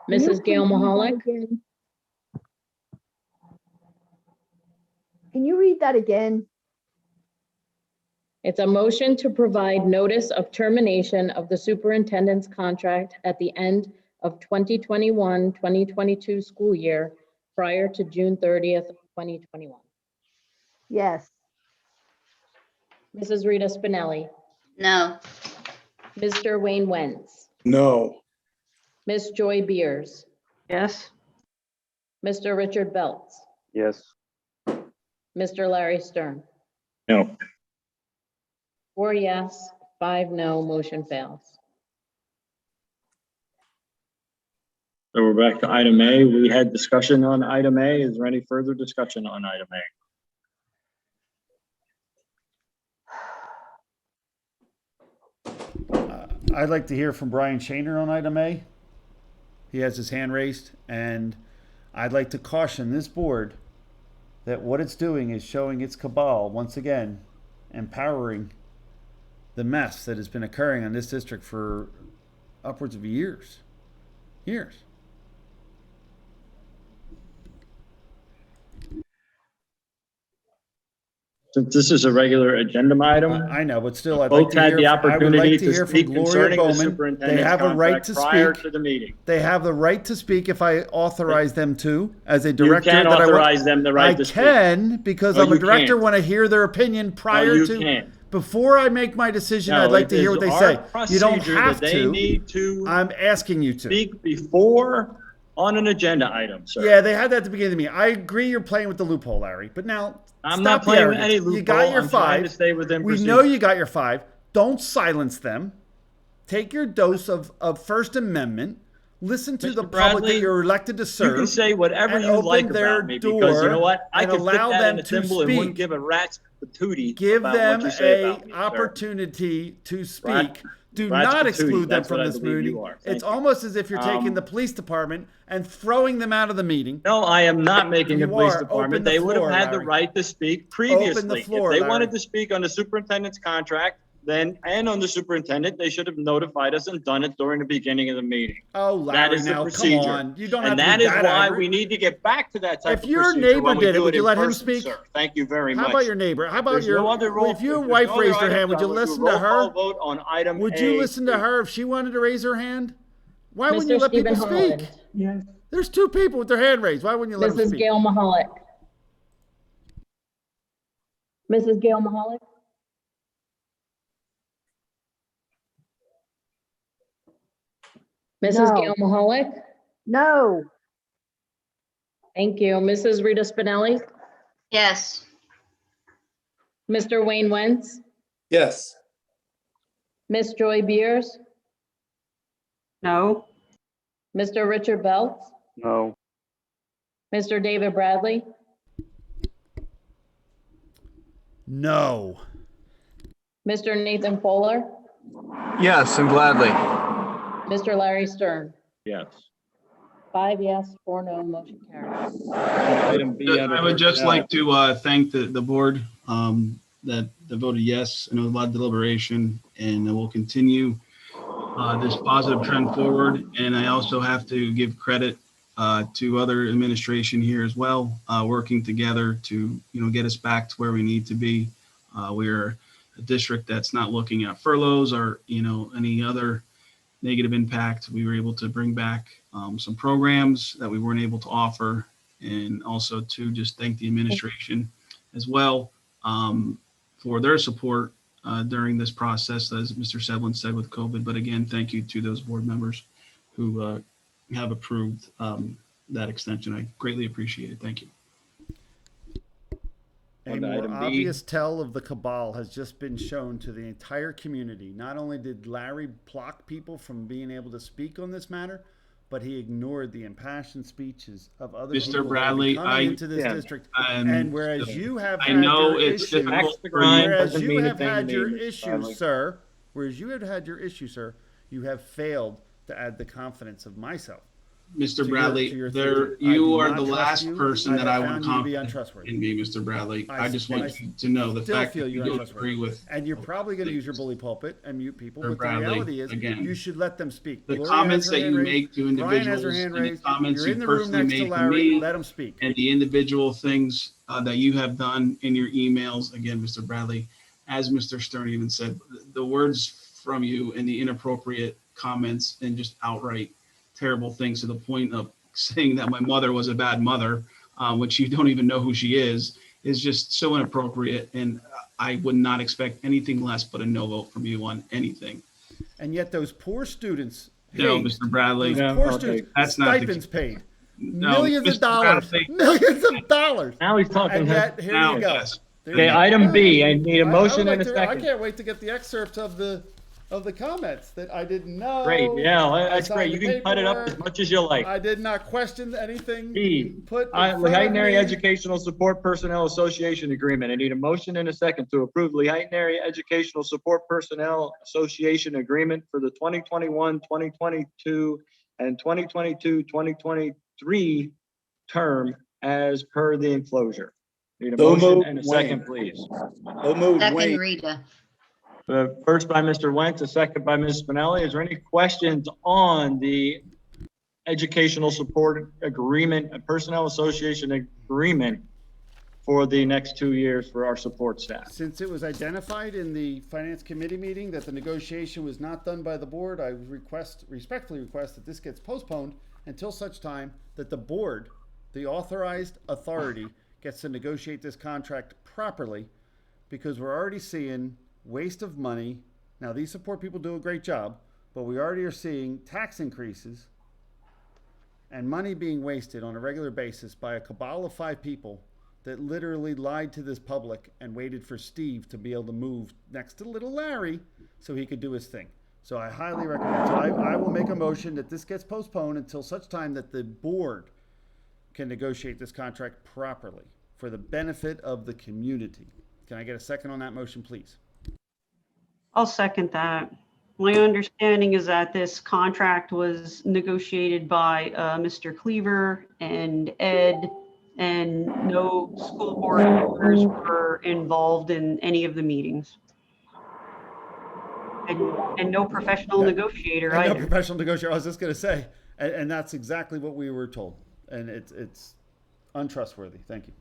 S6: Mrs. Gail Mahalik.
S3: Can you read that again?
S6: It's a motion to provide notice of termination of the superintendent's contract at the end of 2021-2022 school year prior to June 30th, 2021.
S3: Yes.
S6: Mrs. Rita Spinelli.
S5: No.
S6: Mr. Wayne Wentz.
S20: No.
S6: Miss Joy Beers.
S4: Yes.
S6: Mr. Richard Beltz.
S11: Yes.
S6: Mr. Larry Stern.
S16: No.
S6: 4 yes, 5 no, motion fails.
S16: So we're back to item A. We had discussion on item A. Is there any further discussion on item A?
S7: I'd like to hear from Brian Shaner on item A. He has his hand raised, and I'd like to caution this board that what it's doing is showing its cabal once again, empowering the mess that has been occurring in this district for upwards of years.
S16: Since this is a regular agenda item,
S7: I know, but still, I'd like
S16: both
S7: to
S16: had
S7: hear,
S16: the
S7: I would
S16: opportunity
S7: like to
S16: to
S7: hear from
S16: speak
S7: Gloria
S16: concerning the
S7: Bowman. They
S16: superintendent's
S7: have a right
S16: contract
S7: to
S16: prior
S7: speak.
S16: to the meeting.
S7: They have the right to speak if I authorize them to, as a
S16: You
S7: director.
S16: can't
S7: that
S16: authorize them the right to speak.
S7: I can, because
S16: No,
S7: I'm a
S16: you
S7: director
S16: can't.
S7: when I hear their opinion
S16: No,
S7: prior
S16: you
S7: to.
S16: can't.
S7: Before I make my decision,
S16: No,
S7: I'd like
S16: it
S7: to hear
S16: is
S7: what they
S16: our
S7: say. You don't
S16: procedure
S7: have
S16: that they
S7: to.
S16: need to
S7: I'm asking you to.
S16: speak before on an agenda item, sir.
S7: Yeah, they had that at the beginning of the meeting. I agree you're playing with the loophole, Larry. But now,
S16: I'm
S7: stop
S16: not
S7: the
S16: playing with
S7: arrogance.
S16: any
S7: You got
S16: loophole.
S7: your
S16: I'm trying to
S7: five.
S16: stay within
S7: We
S16: procedure.
S7: know you got your five. Don't silence them. Take your dose of First Amendment. Listen to
S16: Mr.
S7: the public
S16: Bradley,
S7: that you're elected to serve.
S16: You can say whatever
S7: and
S16: you like
S7: open their
S16: about me, because you know what? I
S7: and
S16: could fit
S7: allow
S16: that in
S7: them
S16: a
S7: to
S16: thimble and wouldn't
S7: speak.
S16: give a rat's patootie
S7: Give
S16: about
S7: them
S16: what you say
S7: a
S16: about me, sir.
S7: opportunity to speak.
S16: Rat-
S7: Do
S16: rat's
S7: not
S16: patootie,
S7: exclude them
S16: that's
S7: from
S16: what I
S7: this
S16: believe you
S7: meeting.
S16: are. Thank
S7: It's
S16: you.
S7: almost as if you're taking the police department and throwing them out of the meeting.
S16: No, I am not making the
S7: You
S16: police
S7: are.
S16: department.
S7: Open the
S16: They would have
S7: floor,
S16: had the
S7: Larry.
S16: right to speak previously.
S7: Open the floor,
S16: If they
S7: Larry.
S16: wanted to speak on the superintendent's contract, then, and on the superintendent, they should have notified us and done it during the beginning of the meeting.
S7: Oh, Larry,
S16: That is the
S7: now,
S16: procedure.
S7: come on. You don't
S16: And
S7: have to
S16: that
S7: be
S16: is
S7: that
S16: why
S7: angry.
S16: we need to get back to that type
S7: If
S16: of
S7: your
S16: procedure
S7: neighbor
S16: when we
S7: did it,
S16: do
S7: would you
S16: in
S7: let him
S16: person,
S7: speak?
S16: sir. Thank you very
S7: How
S16: much.
S7: about your neighbor? How about
S16: There's
S7: your
S16: no other roll-
S7: if your
S16: there's
S7: wife
S16: no other
S7: raised her
S16: items,
S7: hand, would
S16: I
S7: you
S16: will do
S7: listen
S16: roll
S7: to her?
S16: call vote on item
S7: Would you
S16: A,
S7: listen to
S16: please.
S7: her if she wanted to raise her hand? Why wouldn't you
S6: Mr.
S7: let
S6: Stephen
S7: people
S6: Holland.
S7: speak? Yes. There's two people with their hand raised. Why wouldn't you let them
S6: Mrs.
S7: speak?
S6: Gail Mahalik. Mrs. Gail Mahalik. Mrs.
S3: No.
S6: Gail Mahalik.
S3: No.
S6: Thank you. Mrs. Rita Spinelli.
S5: Yes.
S6: Mr. Wayne Wentz.
S20: Yes.
S6: Miss Joy Beers.
S4: No.
S6: Mr. Richard Belts.
S11: No.
S6: Mr. David Bradley.
S7: No.
S6: Mr. Nathan Fuller.
S13: Yes, and gladly.
S6: Mr. Larry Stern.
S16: Yes.
S6: 5 yes, 4 no, motion carries.
S16: Item B under
S1: I would just
S16: personnel.
S1: like to thank the board that voted yes. I know a lot of deliberation, and we'll continue this positive trend forward. And I also have to give credit to other administration here as well, working together to get us back to where we need to be. We're a district that's not looking at furloughs or any other negative impact. We were able to bring back some programs that we weren't able to offer, and also to just thank the administration as well for their support during this process, as Mr. Sedlin said, with COVID. But again, thank you to those board members who have approved that extension. I greatly appreciate it. Thank you.
S7: A
S16: On to
S7: more
S16: item B.
S7: obvious tell of the cabal has just been shown to the entire community. Not only did Larry block people from being able to speak on this matter, but he ignored the impassioned speeches of other
S1: Mr.
S7: people that are
S1: Bradley,
S7: coming into this district. And whereas you have
S1: I
S7: had
S1: know
S7: your
S1: it's
S7: issue,
S1: difficult for
S16: grind
S1: you.
S7: whereas
S16: doesn't
S7: you
S16: mean a
S7: have
S16: thing to
S7: had
S16: me,
S7: your
S16: Mr.
S7: issue,
S16: Bradley.
S7: sir, whereas you have had your issue, sir, you have failed to add the confidence of myself.
S1: Mr.
S7: to
S1: Bradley,
S7: your
S1: there
S7: theory. I
S1: you
S7: do
S1: are
S7: not
S1: the
S7: trust
S1: last
S7: you.
S1: person that I
S7: have
S1: would
S7: found you to be
S1: confident
S7: untrustworthy.
S1: in me, Mr. Bradley. I just want you to know the
S7: still
S1: fact
S7: feel
S1: that you
S7: you're
S1: don't
S7: untrustworthy.
S1: agree with
S7: And you're probably going to use your bully pulpit and mute people,
S1: Mr.
S7: but
S1: Bradley,
S7: the reality is,
S1: again,
S7: you should let them speak.
S1: the
S7: Gloria
S1: comments
S7: has her
S1: that
S7: hand
S1: you
S7: raised.
S1: make to
S7: Brian has her
S1: individuals
S7: hand
S1: and the
S7: raised.
S1: comments
S7: You're
S1: you
S7: in the room
S1: personally
S7: next to
S1: made to
S7: Larry.
S1: me
S7: Let him speak.
S1: and the individual things that you have done in your emails, again, Mr. Bradley, as Mr. Stern even said, the words from you and the inappropriate comments and just outright terrible things to the point of saying that my mother was a bad mother, which you don't even know who she is just so inappropriate. And I would not expect anything less but a no vote from you on anything.
S7: And yet those poor students,
S1: No,
S7: hazed,
S1: Mr. Bradley,
S7: those poor students,
S1: that's not the
S7: stipends
S1: case.
S7: paid,
S1: No,
S7: millions
S1: Mr.
S7: of dollars,
S1: Bradley.
S7: millions of dollars.
S16: Now he's talking.
S7: And yet, here
S1: Now,
S7: you go.
S1: yes.
S7: There
S16: Okay,
S7: you go.
S16: item B, I need a
S7: I
S16: motion
S7: would
S16: and a
S7: like to-
S16: second.
S7: I can't wait to get the excerpts of the comments that I didn't know.
S16: Great, yeah,
S7: I
S16: that's
S7: signed
S16: great. You
S7: the
S16: can cut it up as
S7: paperwork.
S16: much as you like.
S7: I did not question anything
S16: B,
S7: put in front of
S16: Lehigh Area
S7: me.
S16: Educational Support Personnel Association Agreement. I need a motion and a second to approve Lehigh Area Educational Support Personnel Association Agreement for the 2021, 2022, and 2022-2023 term as per the enclosure. Need a
S20: So
S16: motion
S20: moved,
S16: and a
S20: Wayne.
S16: second, please.
S20: So moved,
S5: Second,
S20: Wayne.
S5: Rita.
S16: First by Mr. Wentz, a second by Ms. Spinelli. Is there any questions on the Educational Support Agreement, Personnel Association Agreement for the next 2 years for our support staff.
S7: Since it was identified in the finance committee meeting that the negotiation was not done by the board, I respectfully request that this gets postponed until such time that the board, the authorized authority, gets to negotiate this contract properly, because we're already seeing waste of money. Now, these support people do a great job, but we already are seeing tax increases and money being wasted on a regular basis by a cabal of 5 people that literally lied to this public and waited for Steve to be able to move next to little Larry so he could do his thing. So I highly recommend, so I will make a motion that this gets postponed until such time that the board can negotiate this contract properly for the benefit of the community. Can I get a second on that motion, please?
S4: I'll second that. My understanding is that this contract was negotiated by Mr. Cleaver and Ed, and no school board members were involved in any of the meetings. And no professional negotiator
S7: And
S4: either.
S7: no professional negotiator, I was just gonna say, and that's exactly what we were told. And it's untrustworthy. Thank you.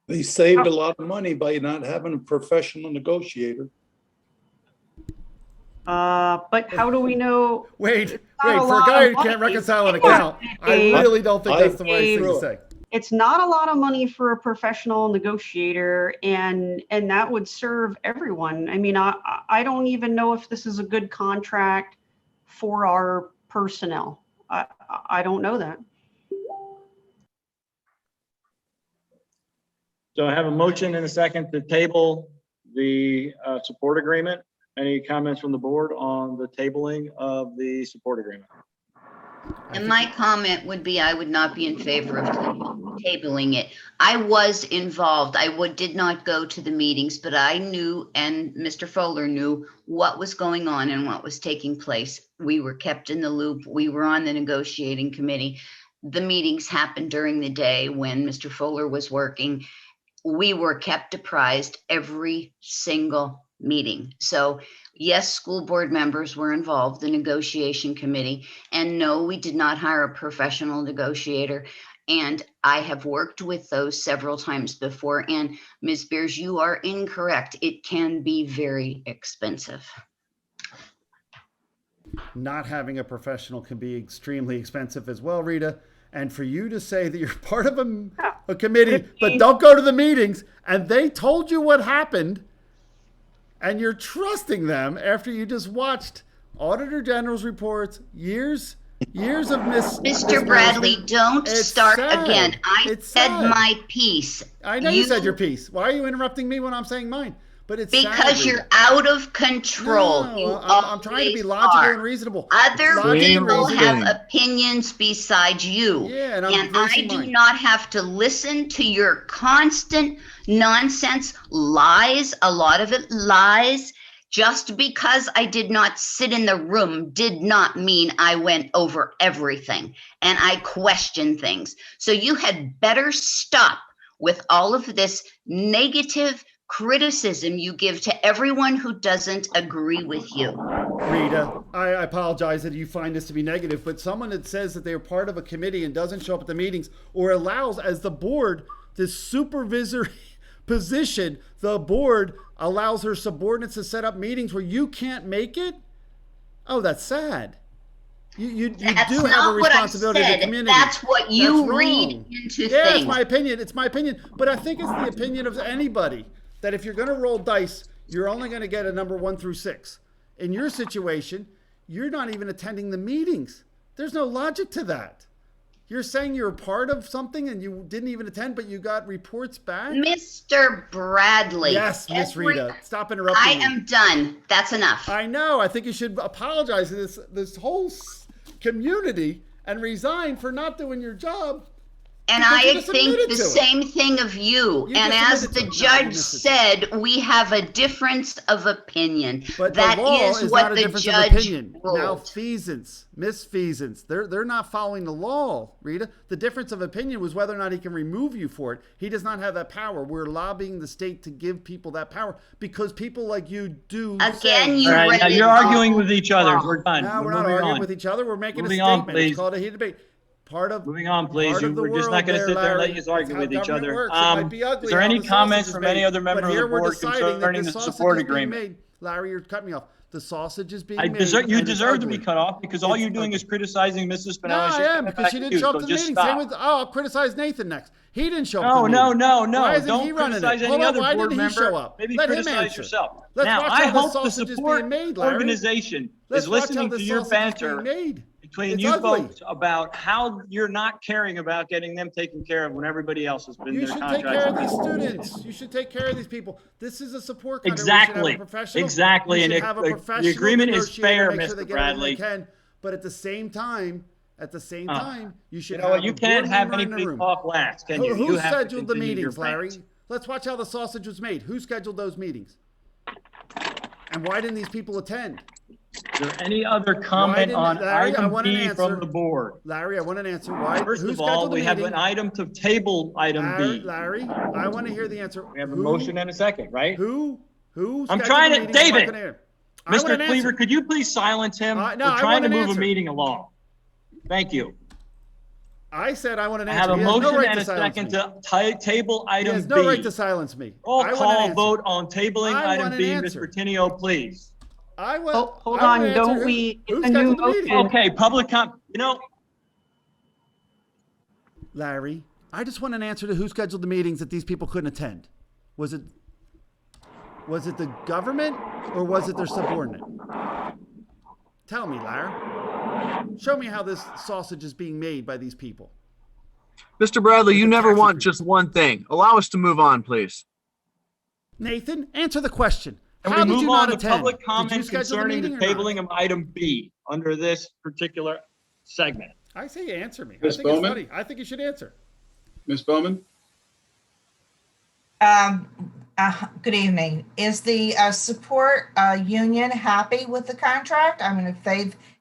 S20: They saved a lot of money by not having a professional negotiator.
S4: But how do we know?
S7: Wait, for a guy who can't reconcile an account, I really don't think that's the wise thing to say.
S4: It's not a lot of money for a professional negotiator, and that would serve everyone. I mean, I don't even know if this is a good contract for our personnel. I don't know that.
S16: So I have a motion and a second to table the support agreement. Any comments from the board on the tabling of the support agreement?
S5: And my comment would be, I would not be in favor of tabling it. I was involved. Did not go to the meetings, but I knew, and Mr. Fowler knew, what was going on and what was taking place. We were kept in the loop. We were on the negotiating committee. The meetings happened during the day when Mr. Fowler was working. We were kept apprised every single meeting. So yes, school board members were involved, the negotiation committee, and no, we did not hire a professional negotiator. And I have worked with those several times before. And Ms. Beers, you are incorrect. It can be very expensive.
S7: Not having a professional can be extremely expensive as well, Rita. And for you to say that you're part of a committee, but don't go to the meetings, and they told you what happened, and you're trusting them after you just watched Auditor General's reports, years of
S5: Mr. Bradley, don't start again. I said my piece.
S7: I know you said your piece. Why are you interrupting me when I'm saying mine? But it's
S5: because you're out of control.
S7: No, I'm trying to be logical and reasonable.
S5: Other people have opinions besides you.
S7: Yeah, and
S5: I do not have to listen to your constant nonsense, lies, a lot of it lies. Just because I did not sit in the room did not mean I went over everything and I questioned things. So you had better stop with all of this negative criticism you give to everyone who doesn't agree with you.
S7: Rita, I apologize that you find this to be negative, but someone that says that they're part of a committee and doesn't show up at the meetings, or allows, as the board, this supervisory position, the board allows her subordinates to set up meetings where you can't make it? Oh, that's sad. You do have a responsibility to the community.
S5: That's what you read into things.
S7: Yeah, it's my opinion. It's my opinion. But I think it's the opinion of anybody that if you're going to roll dice, you're only going to get a number 1 through 6. In your situation, you're not even attending the meetings. There's no logic to that. You're saying you're a part of something and you didn't even attend, but you got reports back?
S5: Mr. Bradley.
S7: Yes, Miss Rita. Stop interrupting me.
S5: I am done. That's enough.
S7: I know. I think you should apologize to this whole community and resign for not doing your job.
S5: And I think the same thing of you. And as the judge said, we have a difference of opinion.
S7: But
S5: that
S7: the law
S5: is what
S7: not a
S5: the
S7: difference
S5: judge
S7: of opinion.
S5: ruled.
S7: Malfeasance, misfeasance. They're not following the law, Rita. The difference of opinion was whether or not he can remove you for it. He does not have that power. We're lobbying the state to give people that power because people like you do.
S5: Again, you
S16: All right, now you're arguing with each other. We're done.
S7: No, we're not
S16: moving
S7: arguing
S16: on.
S7: with each other. We're making
S16: Moving
S7: a
S16: on,
S7: statement.
S16: please.
S7: It's called a heated debate.
S16: Moving on, please.
S7: part of the
S16: We're just
S7: world
S16: not going to
S7: there,
S16: sit there and let
S7: Larry.
S16: you argue
S7: It's how
S16: with each
S7: government
S16: other.
S7: works. It might be ugly
S16: Is there
S7: how
S16: any
S7: the sausage
S16: comments
S7: is
S16: from
S7: made,
S16: any other
S7: but
S16: member of
S7: here
S16: the
S7: we're
S16: board
S7: deciding that
S16: concerning the
S7: sausage
S16: support
S7: is being
S16: agreement?
S7: made. Larry, you're cutting me off. The sausage is being
S16: You
S7: made. and it's
S16: deserve to be
S7: ugly.
S16: cut off because all
S7: It's
S16: you're doing is criticizing Mrs. Spinelli.
S7: No, I
S16: She's
S7: am,
S16: coming
S7: because
S16: back
S7: she
S16: at
S7: didn't
S16: you,
S7: show up
S16: so
S7: to the
S16: just
S7: meeting.
S16: stop.
S7: Same with, I'll criticize Nathan next. He didn't show up
S16: No,
S7: to the meeting.
S16: no.
S7: Why isn't
S16: Don't
S7: he running it?
S16: criticize any
S7: Hold on,
S16: other
S7: why
S16: board
S7: didn't he
S16: member.
S7: show up?
S16: Maybe
S7: Let him
S16: criticize
S7: answer.
S16: yourself.
S7: Let's
S16: Now,
S7: watch
S16: I
S7: how the
S16: hope the
S7: sausage is
S16: support
S7: being made, Larry.
S16: organization
S7: Let's
S16: is
S7: watch how
S16: listening
S7: the
S16: to your
S7: sausage is being
S16: banter
S7: made.
S16: between
S7: It's
S16: you
S7: ugly.
S16: folks about how you're not caring about getting them taken care of when everybody else has been
S7: You
S16: their
S7: should take care of these
S16: contracts.
S7: students. You should take care of these people. This is a support contract.
S16: Exactly.
S7: We should have a professional.
S16: Exactly.
S7: You
S16: And
S7: should have a
S16: the
S7: professional
S16: agreement is
S7: negotiator,
S16: fair,
S7: make sure they
S16: Mr.
S7: get everything
S16: Bradley.
S7: they can. But at the same time, you should
S16: You know what?
S7: have
S16: You
S7: a
S16: can't
S7: board
S16: have
S7: member in the
S16: anybody
S7: room.
S16: talk last, can you?
S7: Who
S16: You have to
S7: scheduled the
S16: continue your
S7: meetings, Larry?
S16: rant.
S7: Let's watch how the sausage was made. Who scheduled those meetings? And why didn't these people attend?
S16: Is there any other
S7: Why
S16: comment
S7: didn't
S16: on
S7: Larry, I
S16: item
S7: want an
S16: B from
S7: answer.
S16: the board?
S7: Larry, I want an answer. Why?
S16: First
S7: Who
S16: of all,
S7: scheduled the
S16: we have
S7: meeting?
S16: an item to table item B.
S7: Larry, I want to hear the answer.
S16: We have a motion and a second, right?
S7: Who
S16: I'm
S7: scheduled
S16: trying
S7: the
S16: to,
S7: meeting? I'm not
S16: David,
S7: gonna hear. I want
S16: Mr.
S7: an
S16: Cleaver,
S7: answer.
S16: could you please silence him?
S7: No,
S16: We're
S7: I
S16: trying
S7: want
S16: to
S7: an
S16: move a
S7: answer.
S16: meeting along. Thank you.
S7: I said I want an
S16: I
S7: answer.
S16: have a
S7: He has no
S16: motion
S7: right
S16: and
S7: to
S16: a
S7: silence
S16: second
S7: me.
S16: to table
S7: He
S16: item
S7: has no right
S16: B.
S7: to silence me.
S16: Roll
S7: I want an
S16: call
S7: answer.
S16: vote on tabling
S7: I want
S16: item
S7: an
S16: B,
S7: answer.
S16: Mr. Tenio, please.
S7: I want.
S4: Hold
S7: I want
S4: on,
S7: an
S4: don't
S7: answer.
S4: we?
S7: Who
S4: It's a new
S7: scheduled the meeting?
S4: motion.
S16: Okay,
S7: Larry, I just want an answer to who scheduled the meetings that these people couldn't attend. Was it the government or was it their subordinate? Tell me, Larry. Show me how this sausage is being made by these people.
S13: Mr. Bradley, you
S7: the
S13: never
S7: tax
S13: want
S7: increase.
S13: just one thing. Allow us to move on, please.
S7: Nathan, answer the question.
S16: Can
S7: How
S16: we
S7: did
S16: move
S7: you
S16: on
S7: not
S16: to
S7: attend?
S16: public
S7: Did you
S16: comment
S7: schedule the
S16: concerning the
S7: meeting or not?
S16: tabling of item B under this particular segment?
S7: I say answer me.
S1: Ms.
S7: I think it's
S1: Bowman?
S7: funny. I think you should answer.
S1: Ms. Bowman?
S12: Good evening. Is the support union happy with the contract? I mean,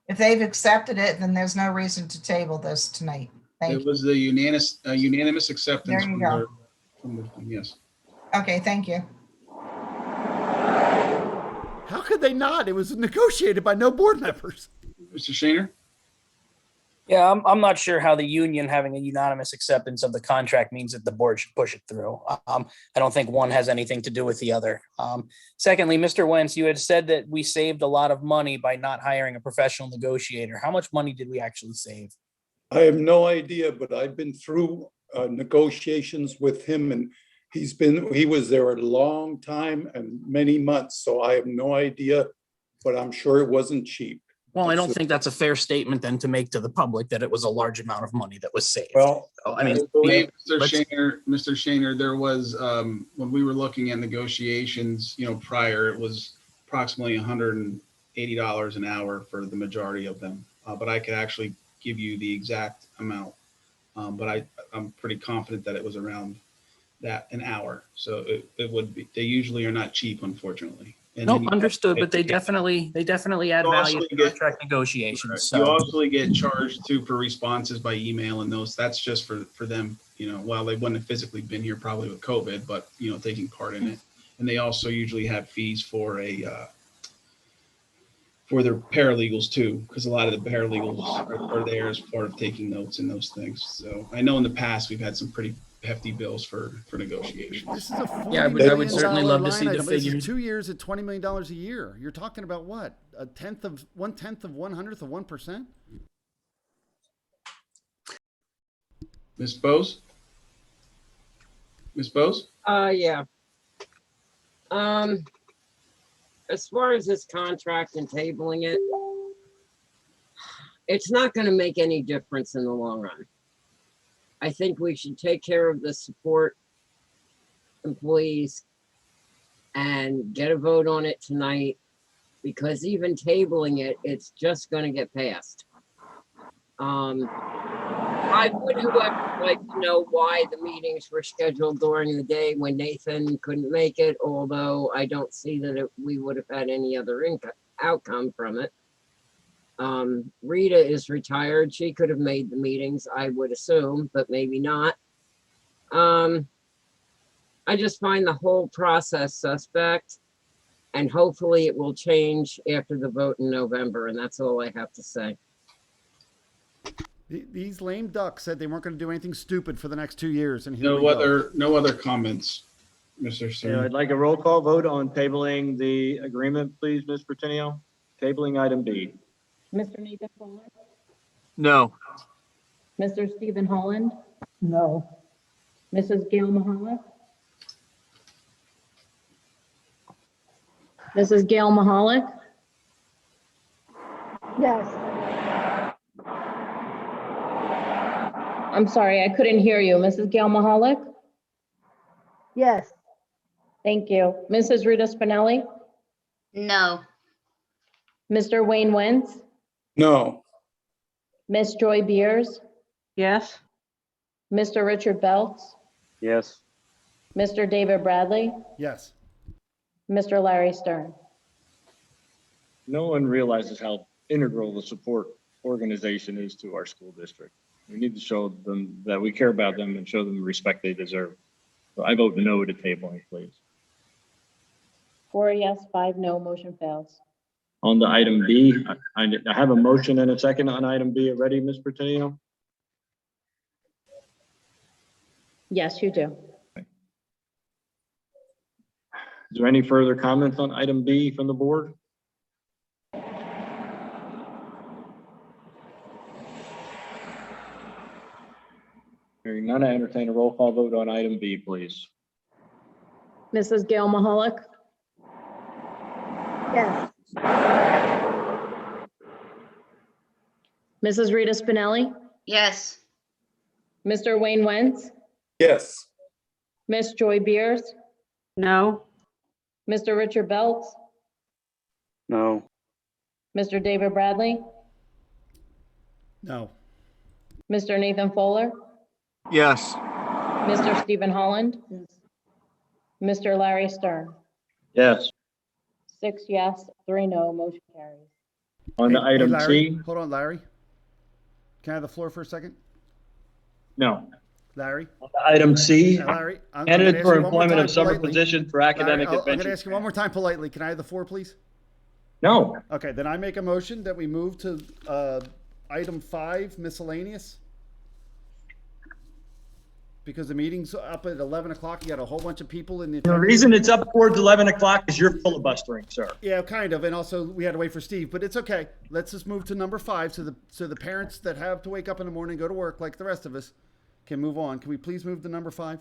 S12: if they've accepted it, then there's no reason to table this tonight. Thank
S1: It
S12: you.
S1: was the unanimous acceptance.
S12: There you go.
S1: Yes.
S12: Okay, thank you.
S7: How could they not? It was negotiated by no board members.
S1: Mr. Shaner?
S10: Yeah, I'm not sure how the union having a unanimous acceptance of the contract means that the board should push it through. I don't think one has anything to do with the other. Secondly, Mr. Wentz, you had said that we saved a lot of money by not hiring a professional negotiator. How much money did we actually save?
S20: I have no idea, but I've been through negotiations with him, and he was there a long time and many months, so I have no idea, but I'm sure it wasn't cheap.
S10: Well, I don't think that's a fair statement then to make to the public that it was a large amount of money that was saved.
S20: Well,
S10: So, I mean,
S1: I believe,
S10: let's-
S1: Mr. Shaner, there was, when we were looking at negotiations, prior, it was approximately $180 an hour for the majority of them. But I could actually give you the exact amount. But I'm pretty confident that it was around that an hour. So it would be, they usually are not cheap, unfortunately. And
S10: no,
S1: then you-
S10: understood, but they definitely add
S1: You
S10: value
S1: also
S10: to
S1: get-
S10: contract negotiations.
S1: You
S10: So
S1: also get charged too for responses by email and those. That's just for them, while they wouldn't have physically been here probably with COVID, but taking part in it. And they also usually have fees for their paralegals too, because a lot of the paralegals are there as part of taking notes and those things. So I know in the past we've had some pretty hefty bills for negotiations.
S7: This is a $40
S10: Yeah, I would
S7: million
S10: certainly love to see
S7: line
S10: the
S7: item. This is
S10: figures.
S7: 2 years at $20 million a year. You're talking about what? One-tenth of 1/100th of 1%?
S1: Ms. Bose? Ms. Bose?
S8: Yeah. As far as this contract and tabling it, it's not going to make any difference in the long run. I think we should take care of the support employees and get a vote on it tonight, because even tabling it, it's just going to get passed. I would, however, like to know why the meetings were scheduled during the day when Nathan couldn't make it, although I don't see that we would have had any other outcome from it. Rita is retired. She could have made the meetings, I would assume, but maybe not. I just find the whole process suspect, and hopefully it will change after the vote in November, and that's all I have to say.
S7: These lame ducks said they weren't going to do anything stupid for the next 2 years, and here we
S1: No
S7: go.
S1: no other comments, Mr.
S16: Yeah,
S1: Stern.
S16: I'd like a roll call vote on tabling the agreement, please, Ms. Pertinio. Tabling item B.
S6: Mr. Nathan Fuller,
S13: No.
S6: Mr. Stephen Holland,
S18: No.
S6: Mrs. Gail Mahalik, Mrs. Gail Mahalik,
S3: Yes.
S6: I'm sorry, I couldn't hear you. Mrs. Gail Mahalik?
S3: Yes.
S6: Thank you. Mrs. Rita Spinelli?
S5: No.
S6: Mr. Wayne Wentz?
S20: No.
S6: Miss Joy Beers?
S4: Yes.
S6: Mr. Richard Belts?
S11: Yes.
S6: Mr. David Bradley?
S7: Yes.
S6: Mr. Larry Stern?
S16: No one realizes how integral the support organization is to our school district. We need to show them that we care about them and show them the respect they deserve. So I vote no to tabling, please.
S6: 4 yes, 5 no, motion fails.
S16: On to item B, I have a motion and a second on item B already, Ms. Pertinio.
S6: Yes, you do.
S16: Is there any further comments on item B from the board? Hearing none, I entertain a roll call vote on item B, please.
S6: Mrs. Gail Mahalik?
S3: Yes.
S6: Mrs. Rita Spinelli?
S5: Yes.
S6: Mr. Wayne Wentz?
S20: Yes.
S6: Miss Joy Beers?
S4: No.
S6: Mr. Richard Belts?
S11: No.
S6: Mr. David Bradley?
S7: No.
S6: Mr. Nathan Fuller?
S13: Yes.
S6: Mr. Stephen Holland? Mr. Larry Stern?
S16: Yes.
S6: 6 yes, 3 no, motion carries.
S16: On to item
S7: Larry,
S16: C.
S7: hold on, Larry. Can I have the floor for a second?
S16: No.
S7: Larry?
S16: On to item C.
S7: Larry, I'm
S16: Candidate
S7: gonna
S16: for
S7: ask you one more
S16: employment
S7: time
S16: of summer
S7: politely.
S16: positions for
S7: Larry,
S16: academic
S7: I'm going to
S16: adventure.
S7: ask you one more time politely. Can I have the floor, please?
S16: No.
S7: Okay, then I make a motion that we move to item 5, miscellaneous. Because the meeting's up at 11 o'clock. You got a whole bunch of people in the.
S16: The reason it's up towards 11 o'clock is you're filibustering, sir.
S7: Yeah, kind of. And also we had to wait for Steve, but it's okay. Let's just move to number 5 so the parents that have to wake up in the morning, go to work like the rest of us can move on. Can we please move to number 5?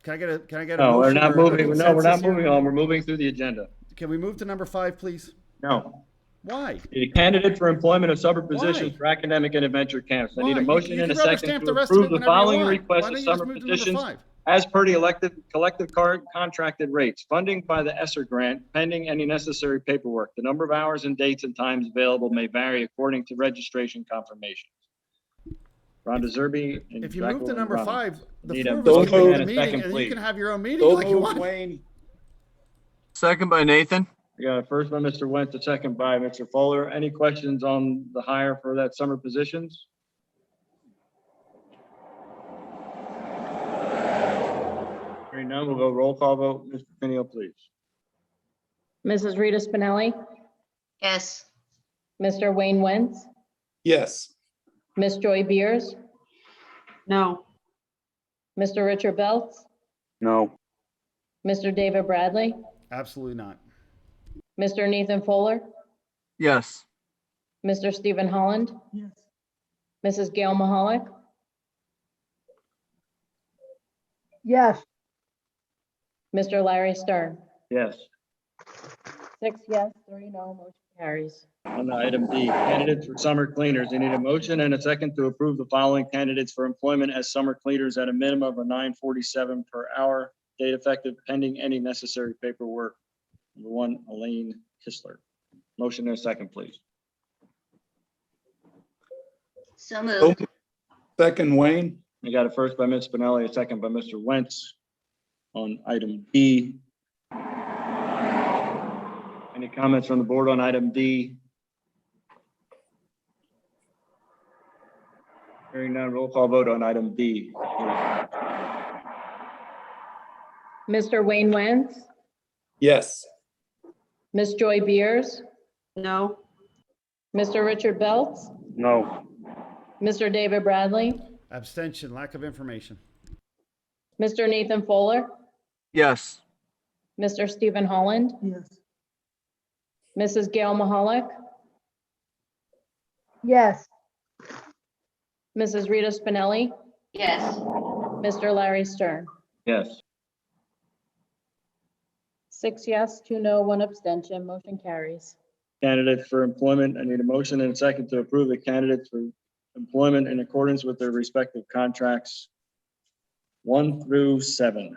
S7: Can I get a
S16: No, we're
S7: motion
S16: not
S7: or a
S16: moving. No, we're not
S7: consensus here?
S16: moving on. We're moving through the agenda.
S7: Can we move to number 5, please?
S16: No.
S7: Why?
S16: The candidate for employment of summer
S7: Why?
S16: positions for academic and adventure camps. I need
S7: Why?
S16: a motion
S7: You
S16: and a
S7: can rubber
S16: second
S7: stamp
S16: to
S7: the rest of
S16: approve
S7: it
S16: the
S7: whenever you
S16: following
S7: want.
S16: request
S7: Why
S16: of
S7: don't you just
S16: summer
S7: move to number
S16: positions
S7: 5?
S16: as per the collective contracted rates. Funding by the ESSER grant pending any necessary paperwork. The number of hours and dates and times available may vary according to registration confirmations. Rhonda Zerbe and
S7: If you move to
S16: Jacqueline
S7: number
S16: Rollins.
S7: 5, the
S16: Need a
S7: 4 of us
S16: motion
S7: can
S16: and
S7: do
S16: a
S7: the
S16: second,
S7: meeting, and you
S16: please.
S7: can have your own meeting
S20: So
S7: like you
S20: moved,
S7: want.
S20: Wayne.
S13: Second by Nathan.
S16: I got a first by Mr. Wentz, a second by Mr. Fuller. Any questions on the hire for that summer positions? Hearing none, we'll go roll call vote. Mr. Piniel, please.
S6: Mrs. Rita Spinelli?
S5: Yes.
S6: Mr. Wayne Wentz?
S20: Yes.
S6: Miss Joy Beers?
S4: No.
S6: Mr. Richard Belts?
S11: No.
S6: Mr. David Bradley?
S7: Absolutely not.
S6: Mr. Nathan Fuller?
S13: Yes.
S6: Mr. Stephen Holland?
S18: Yes.
S6: Mrs. Gail Mahalik?
S3: Yes.
S6: Mr. Larry Stern?
S16: Yes.
S6: 6 yes, 3 no, motion carries.
S16: On to item D, candidates for summer cleaners. I need a motion and a second to approve the following candidates for employment as summer cleaners at a minimum of $9.47 per hour, date effective pending any necessary paperwork. Number 1, Elaine Kistler. Motion and a second, please.
S5: So moved.
S20: Second, Wayne.
S16: I got a first by Ms. Spinelli, a second by Mr. Wentz on item D. Any comments from the board on item D? Hearing none, roll call vote on item D.
S6: Mr. Wayne Wentz?
S20: Yes.
S6: Miss Joy Beers?
S4: No.
S6: Mr. Richard Belts?
S11: No.
S6: Mr. David Bradley,
S7: Abstention, lack of information.
S6: Mr. Nathan Fuller,
S13: Yes.
S6: Mr. Stephen Holland,
S19: Yes.
S6: Mrs. Gail Mahalik,
S3: yes,
S6: Mrs. Rita Spinelli,
S5: Yes.
S6: Mr. Larry Stern.
S16: Yes.
S6: 6 yes, 2 no, 1 abstention, motion carries.
S16: Candidates for employment, I need a motion and a second to approve the candidates for employment in accordance with their respective contracts 1 through 7.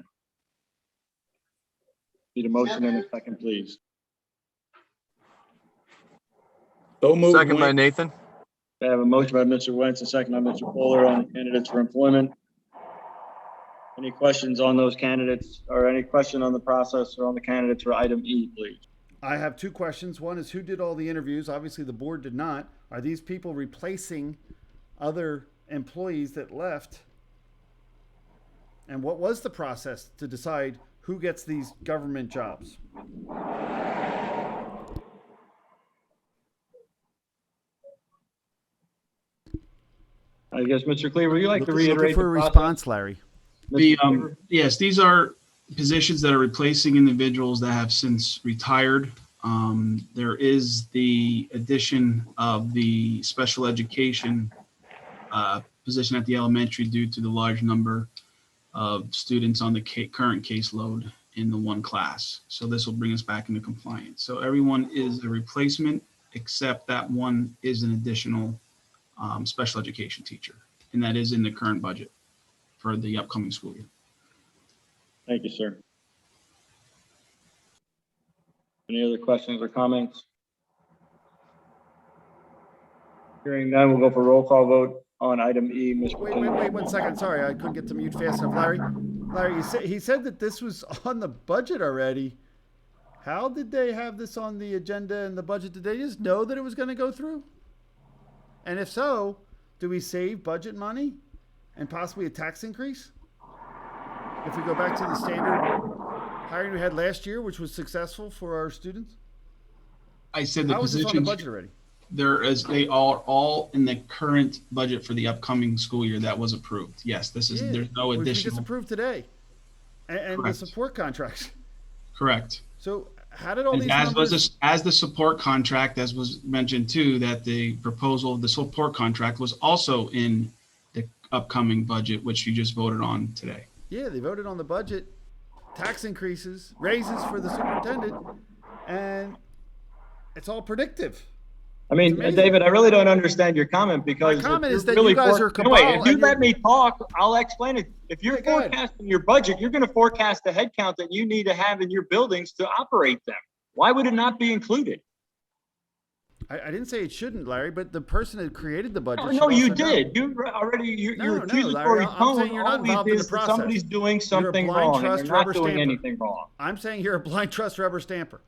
S16: Need a motion and a second, please.
S20: So moved.
S13: Second by
S20: Wayne.
S13: Nathan.
S16: I have a motion by Mr. Wentz, a second by Mr. Fuller on the candidates for employment. Any questions on those candidates or any question on the process or on the candidates for item E, please?
S7: I have two questions. One is who did all the interviews? Obviously, the board did not. Are these people replacing other employees that left? And what was the process to decide who gets these government jobs?
S16: I guess, Mr. Cleaver, would you like to
S7: Looking
S16: reiterate
S7: for
S16: the
S7: a
S16: process?
S7: response, Larry.
S1: The, yes, these are positions that are replacing individuals that have since retired. There is the addition of the special education position at the elementary due to the large number of students on the current caseload in the one class. So this will bring us back into compliance. So everyone is a replacement, except that one is an additional special education teacher, and that is in the current budget for the upcoming school year.
S16: Thank you, sir. Any other questions or comments? Hearing none, we'll go for roll call vote on item E. Ms.
S7: Wait 1 second. Sorry, I couldn't get to mute fast enough. Larry, he said that this was on the budget already. How did they have this on the agenda and the budget? Did they just know that it was going to go through? And if so, do we save budget money and possibly a tax increase? If we go back to the standard hiring we had last year, which was successful for our students?
S1: I said the
S7: How is this on the
S1: positions,
S7: budget already?
S1: they are all in the current budget for the upcoming school year that was approved. Yes, there's no
S7: which we
S1: additional.
S7: just approved today. And the
S1: Correct.
S7: support contracts.
S1: Correct.
S7: So how did all
S1: And
S7: these
S1: as
S7: numbers?
S1: as the support contract, as was mentioned too, that the proposal of the support contract was also in the upcoming budget, which you just voted on today.
S7: Yeah, they voted on the budget, tax increases, raises for the superintendent, and it's all predictive.
S16: I mean, David, I really don't understand your comment because
S7: My comment
S16: if
S7: is
S16: you're
S7: that you
S16: really
S7: guys are cabal
S16: Wait, if you
S7: and
S16: let me talk, I'll explain it. If you're
S7: Yeah, go ahead.
S16: forecasting your budget, you're going to forecast the headcount that you need to have in your buildings to operate them. Why would it not be included?
S7: I didn't say it shouldn't, Larry, but the person that created the budget.
S16: No,
S7: should
S16: you
S7: also know.
S16: did. You already, your
S7: No,
S16: accusatory
S7: Larry, I'm
S16: tone
S7: saying you're not
S16: always
S7: involved in the
S16: is that
S7: process.
S16: somebody's doing
S7: You're a
S16: something
S7: blind
S16: wrong and
S7: trust
S16: you're not
S7: rubber
S16: doing
S7: stamper.
S16: anything wrong.
S7: I'm saying you're a blind trust rubber stamper.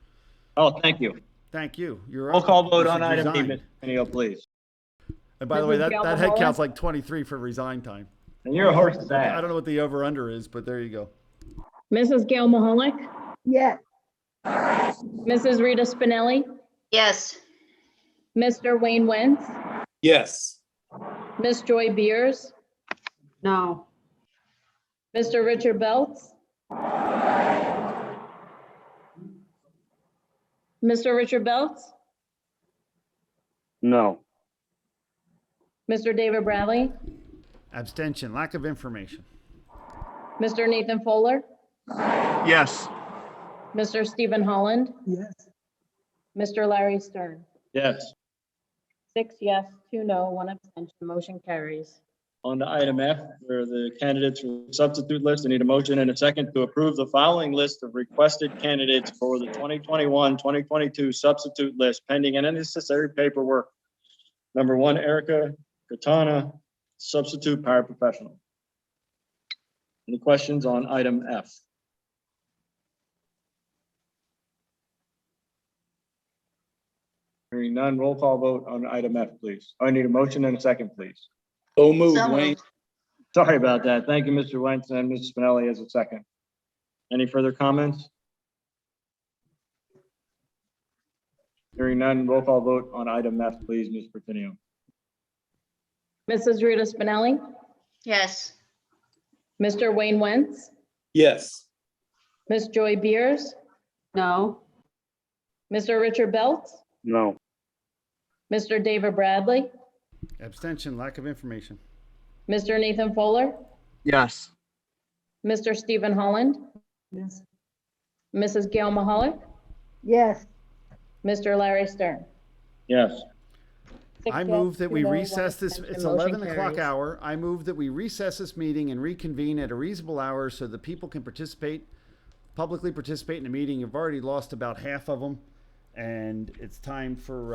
S16: Oh, thank you.
S7: Thank you. You're
S16: Roll call vote
S7: you
S16: on
S7: should
S16: item E,
S7: resign.
S16: Ms. Tenio, please.
S7: And by the way,
S6: Mrs.
S7: that head
S6: Galvin
S7: count's like 23 for resign time.
S16: And you're a horse's
S7: I
S16: ass.
S7: don't know what the over under is, but there you go.
S6: Mrs. Gail Mahalik,
S3: yes,
S6: Mrs. Rita Spinelli,
S5: Yes.
S6: Mr. Wayne Wentz,
S20: Yes.
S6: Miss Joy Beers,
S4: No.
S6: Mr. Richard Belts, Mr. Richard Belts,
S11: No.
S6: Mr. David Bradley,
S7: Abstention, lack of information.
S6: Mr. Nathan Fuller,
S13: Yes.
S6: Mr. Stephen Holland,
S19: Yes.
S6: Mr. Larry Stern.
S16: Yes.
S6: 6 yes, 2 no, 1 abstention, motion carries.
S16: On to item F, where the candidates for the substitute list, I need a motion and a second to approve the following list of requested candidates for the 2021-2022 substitute list pending any necessary paperwork. Number 1, Erica Katana, substitute paraprofessional. Any questions on item F? Hearing none, roll call vote on item F, please. I need a motion and a second, please.
S20: So moved,
S5: So
S20: Wayne.
S5: moved.
S16: Sorry about that. Thank you, Mr. Wentz, and Mrs. Spinelli as a second. Any further comments? Hearing none, roll call vote on item F, please, Ms. Pertinio.
S6: Mrs. Rita Spinelli,
S5: Yes.
S6: Mr. Wayne Wentz,
S20: Yes.
S6: Miss Joy Beers,
S4: No.
S6: Mr. Richard Belt,
S11: No.
S6: Mr. David Bradley,
S7: Abstention, lack of information.
S6: Mr. Nathan Fuller,
S13: Yes.
S6: Mr. Stephen Holland,
S12: Yes.
S6: Mrs. Gail Mahalik,
S3: Yes.
S6: Mr. Larry Stern.
S16: Yes.
S6: Six
S7: I
S6: yes,
S7: move that
S6: 2
S7: we
S6: no, 1
S7: recess this,
S6: abstention,
S7: it's
S6: motion
S7: 11 o'clock
S6: carries.
S7: hour. I move that we recess this meeting and reconvene at a reasonable hour so that people can publicly participate in the meeting. You've already lost about half of them, and it's time for,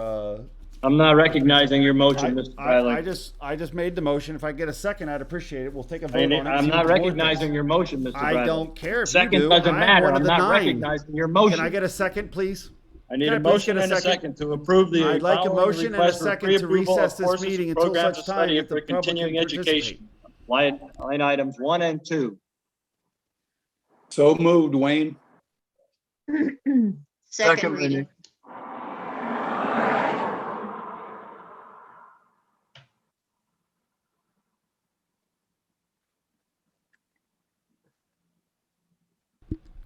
S16: I'm not recognizing your motion, Mr. Bradley.
S7: I just made the motion. If I get a second, I'd appreciate it. We'll take a vote on it. and
S16: I'm
S7: see
S16: not
S7: what the board
S16: recognizing
S7: thinks.
S16: your motion, Mr. Bradley.
S7: I don't care if you
S16: Second
S7: do.
S16: doesn't
S7: I'm
S16: matter.
S7: one of
S16: I'm
S7: the
S16: not
S7: 9.
S16: recognizing your motion.
S7: Can I get a second, please?
S16: I need
S7: Can
S16: a
S7: I please
S16: motion
S7: get a
S16: and a
S7: second?
S16: second to approve the
S7: I'd like a
S16: following
S7: motion and a
S16: request for
S7: second to
S16: pre-approval of
S7: recess this
S16: courses,
S7: meeting until
S16: programs
S7: such
S16: of
S7: time
S16: study
S7: that
S16: and
S7: the
S16: for
S7: public can
S16: continuing education.
S7: participate.
S16: Line items 1 and 2.
S20: So moved, Wayne.
S5: Second reading.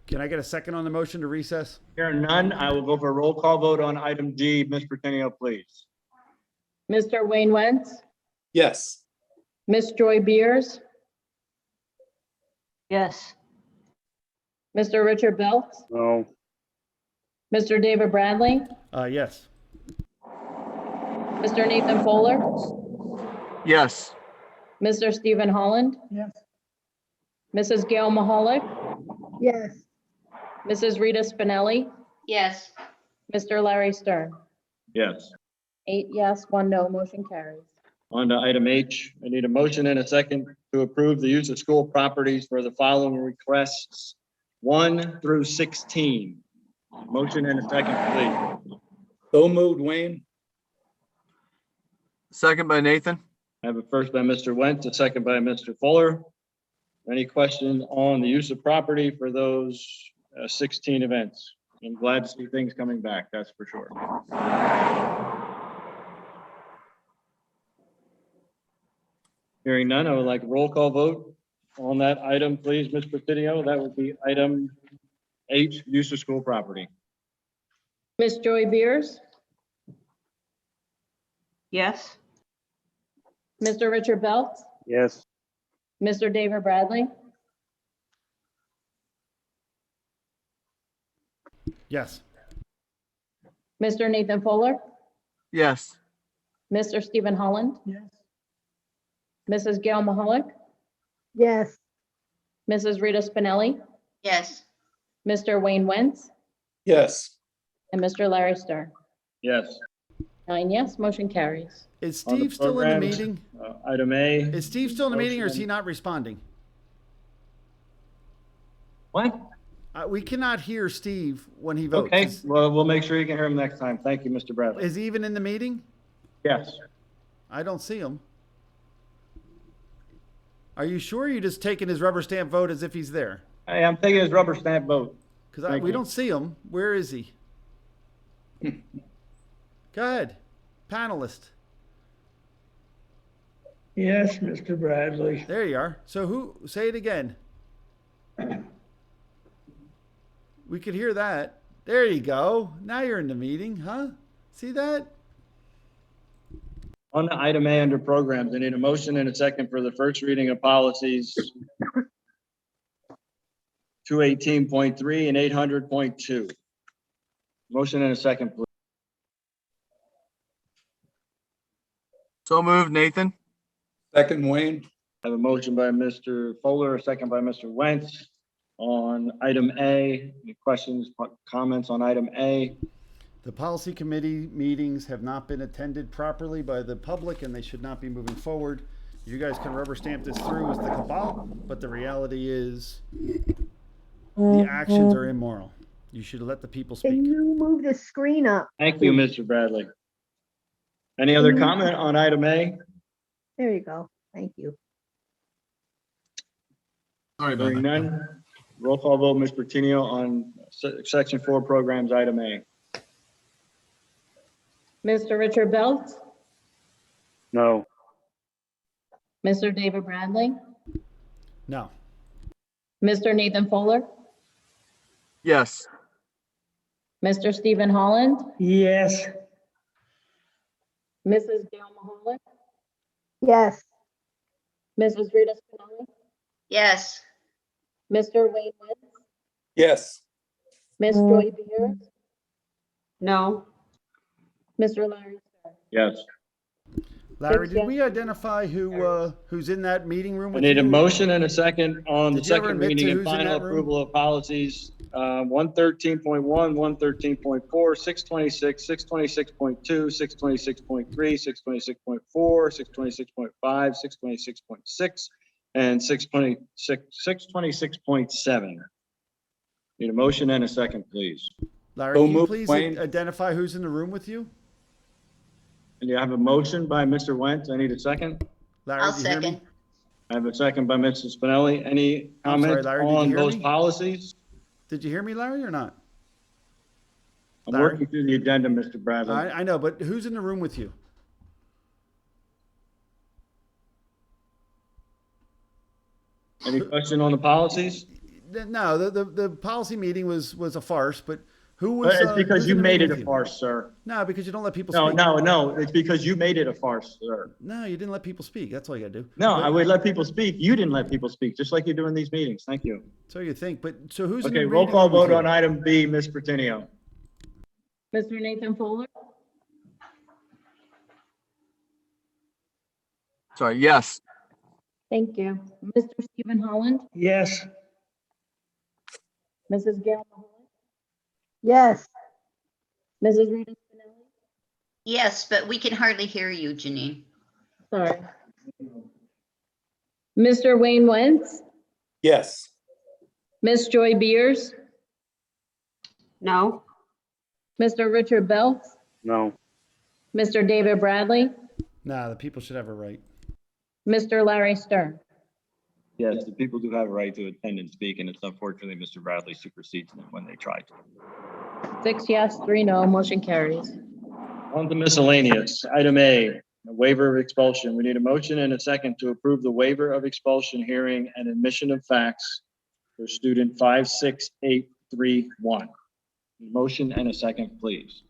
S7: Can I get a second on the motion to recess?
S16: Hearing none, I will go for a roll call vote on item D. Ms. Pertinio, please.
S6: Mr. Wayne Wentz,
S20: Yes.
S6: Miss Joy Beers,
S4: Yes.
S6: Mr. Richard Belt,
S11: No.
S6: Mr. David Bradley,
S7: Yes.
S6: Mr. Nathan Fuller,
S13: Yes.
S6: Mr. Stephen Holland,
S12: Yes.
S6: Mrs. Gail Mahalik,
S3: Yes.
S6: Mrs. Rita Spinelli,
S5: Yes.
S6: Mr. Larry Stern.
S16: Yes.
S6: 8 yes, 1 no, motion carries.
S16: On to item H, I need a motion and a second to approve the use of school properties for the following requests 1 through 16. Motion and a second, please.
S20: So moved, Wayne.
S13: Second by Nathan.
S16: I have a first by Mr. Wentz, a second by Mr. Fuller. Any questions on the use of property for those 16 events? I'm glad to see things coming back, that's for sure. Hearing none, I would like a roll call vote on that item, please, Ms. Presidio. That would be item H, use of school property.
S6: Miss Joy Beers,
S4: Yes.
S6: Mr. Richard Belt,
S11: Yes.
S6: Mr. David Bradley,
S7: Yes.
S6: Mr. Nathan Fuller,
S13: Yes.
S6: Mr. Stephen Holland,
S12: Yes.
S6: Mrs. Gail Mahalik,
S3: Yes.
S6: Mrs. Rita Spinelli,
S5: Yes.
S6: Mr. Wayne Wentz,
S20: Yes.
S6: and Mr. Larry Stern.
S16: Yes.
S6: 9 yes, motion carries.
S7: Is
S16: On the
S7: Steve still in the
S16: programs,
S7: meeting?
S16: Item A.
S7: Is Steve still in the meeting or is he
S16: Motion.
S7: not responding?
S16: What?
S7: We cannot hear Steve when he votes.
S16: Okay, well, we'll make sure you can hear him next time. Thank you, Mr. Bradley.
S7: Is he even in the meeting?
S16: Yes.
S7: I don't see him. Are you sure you're just taking his rubber stamp vote as if he's there?
S16: Hey, I'm taking his rubber stamp vote.
S7: Because
S16: Thank
S7: we
S16: you.
S7: don't see him. Where is he? Go ahead, panelist.
S19: Yes, Mr. Bradley.
S7: There you are. So who? Say it again. We could hear that. There you go. Now you're in the meeting, huh? See that?
S16: On to item A under programs, I need a motion and a second for the first reading of policies 218.3 and 800.2. Motion and a second, please.
S13: So moved, Nathan.
S20: Second, Wayne.
S16: I have a motion by Mr. Fuller, a second by Mr. Wentz on item A. Any questions, comments on item A?
S7: The policy committee meetings have not been attended properly by the public and they should not be moving forward. You guys can rubber stamp this through as the cabal, but the reality is the actions are immoral. You should let the people
S3: Can
S7: speak.
S3: you move the screen up?
S16: Thank you, Mr. Bradley. Any other comment on item A?
S3: There you go. Thank you.
S14: Sorry about
S16: Hearing
S14: that.
S16: none. Roll call vote, Ms. Pertinio, on section 4 programs, item A.
S6: Mr. Richard Belt,
S11: No.
S6: Mr. David Bradley,
S7: No.
S6: Mr. Nathan Fuller,
S13: Yes.
S6: Mr. Stephen Holland,
S19: Yes.
S6: Mrs. Gail Mahalan,
S3: Yes.
S6: Mrs. Rita Spinelli,
S5: Yes.
S6: Mr. Wayne Wentz,
S20: Yes.
S6: Miss Joy Beers,
S4: No.
S6: Mr. Larry Star.
S16: Yes.
S7: Larry,
S6: Six
S7: did we
S6: yes.
S7: identify who's in that meeting room
S16: I
S7: with
S16: need a
S7: you?
S16: motion and a second on the
S7: Did you ever
S16: second
S7: admit to
S16: reading and
S7: who's in
S16: final
S7: that room?
S16: approval of policies, 113.1, 113.4, 626, 626.2, 626.3, 626.4, 626.5, 626.6, and 626.7. Need a motion and a second, please.
S7: Larry,
S20: So
S7: can you
S20: moved,
S7: please
S20: Wayne.
S7: identify who's in the room with you?
S16: And you have a motion by Mr. Wentz. I need a second.
S7: Larry,
S5: I'll
S7: did you hear me?
S5: second.
S16: I have a second by Mrs. Spinelli. Any
S7: I'm sorry,
S16: comments
S7: Larry, did you
S16: on
S7: hear
S16: those
S7: me?
S16: policies?
S7: Did you hear me, Larry, or not?
S16: I'm
S7: Larry?
S16: working through the agenda, Mr. Bradley.
S7: I know, but who's in the room with you?
S16: Any question on the policies?
S7: No, the policy meeting was a farce, but who was?
S16: It's because
S7: who's
S16: you
S7: in the
S16: made
S7: meeting
S16: it
S7: with
S16: a
S7: you?
S16: farce, sir.
S7: No, because you don't let people
S16: No,
S7: speak.
S16: no, it's because you made it a farce, sir.
S7: No, you didn't let people speak. That's all you gotta do.
S16: No,
S7: But-
S16: I would let people speak. You didn't let people speak, just like you do in these meetings. Thank you.
S7: So you think, but so who's in the
S16: Okay,
S7: reading
S16: roll call
S7: room with
S16: vote
S7: you?
S16: on item B, Ms. Pertinio.
S6: Mr. Nathan Fuller,
S13: Sorry, yes.
S6: thank you. Mr. Stephen Holland,
S19: Yes.
S6: Mrs. Gail Mahalan,
S3: Yes.
S6: Mrs. Rita Spinelli,
S5: Yes, but we can hardly hear you, Janine.
S6: sorry. Mr. Wayne Wentz,
S20: Yes.
S6: Miss Joy Beers,
S4: No.
S6: Mr. Richard Belts,
S11: No.
S6: Mr. David Bradley,
S7: Nah, the people should have a right.
S6: Mr. Larry Stern.
S16: Yes, the people do have a right to attend and speak, and it's unfortunately Mr. Bradley supersedes them when they try to.
S6: 6 yes, 3 no, motion carries.
S16: On to miscellaneous. Item A, a waiver of expulsion. We need a motion and a second to approve the waiver of expulsion hearing and admission of facts for student 56831. Motion and a second, please.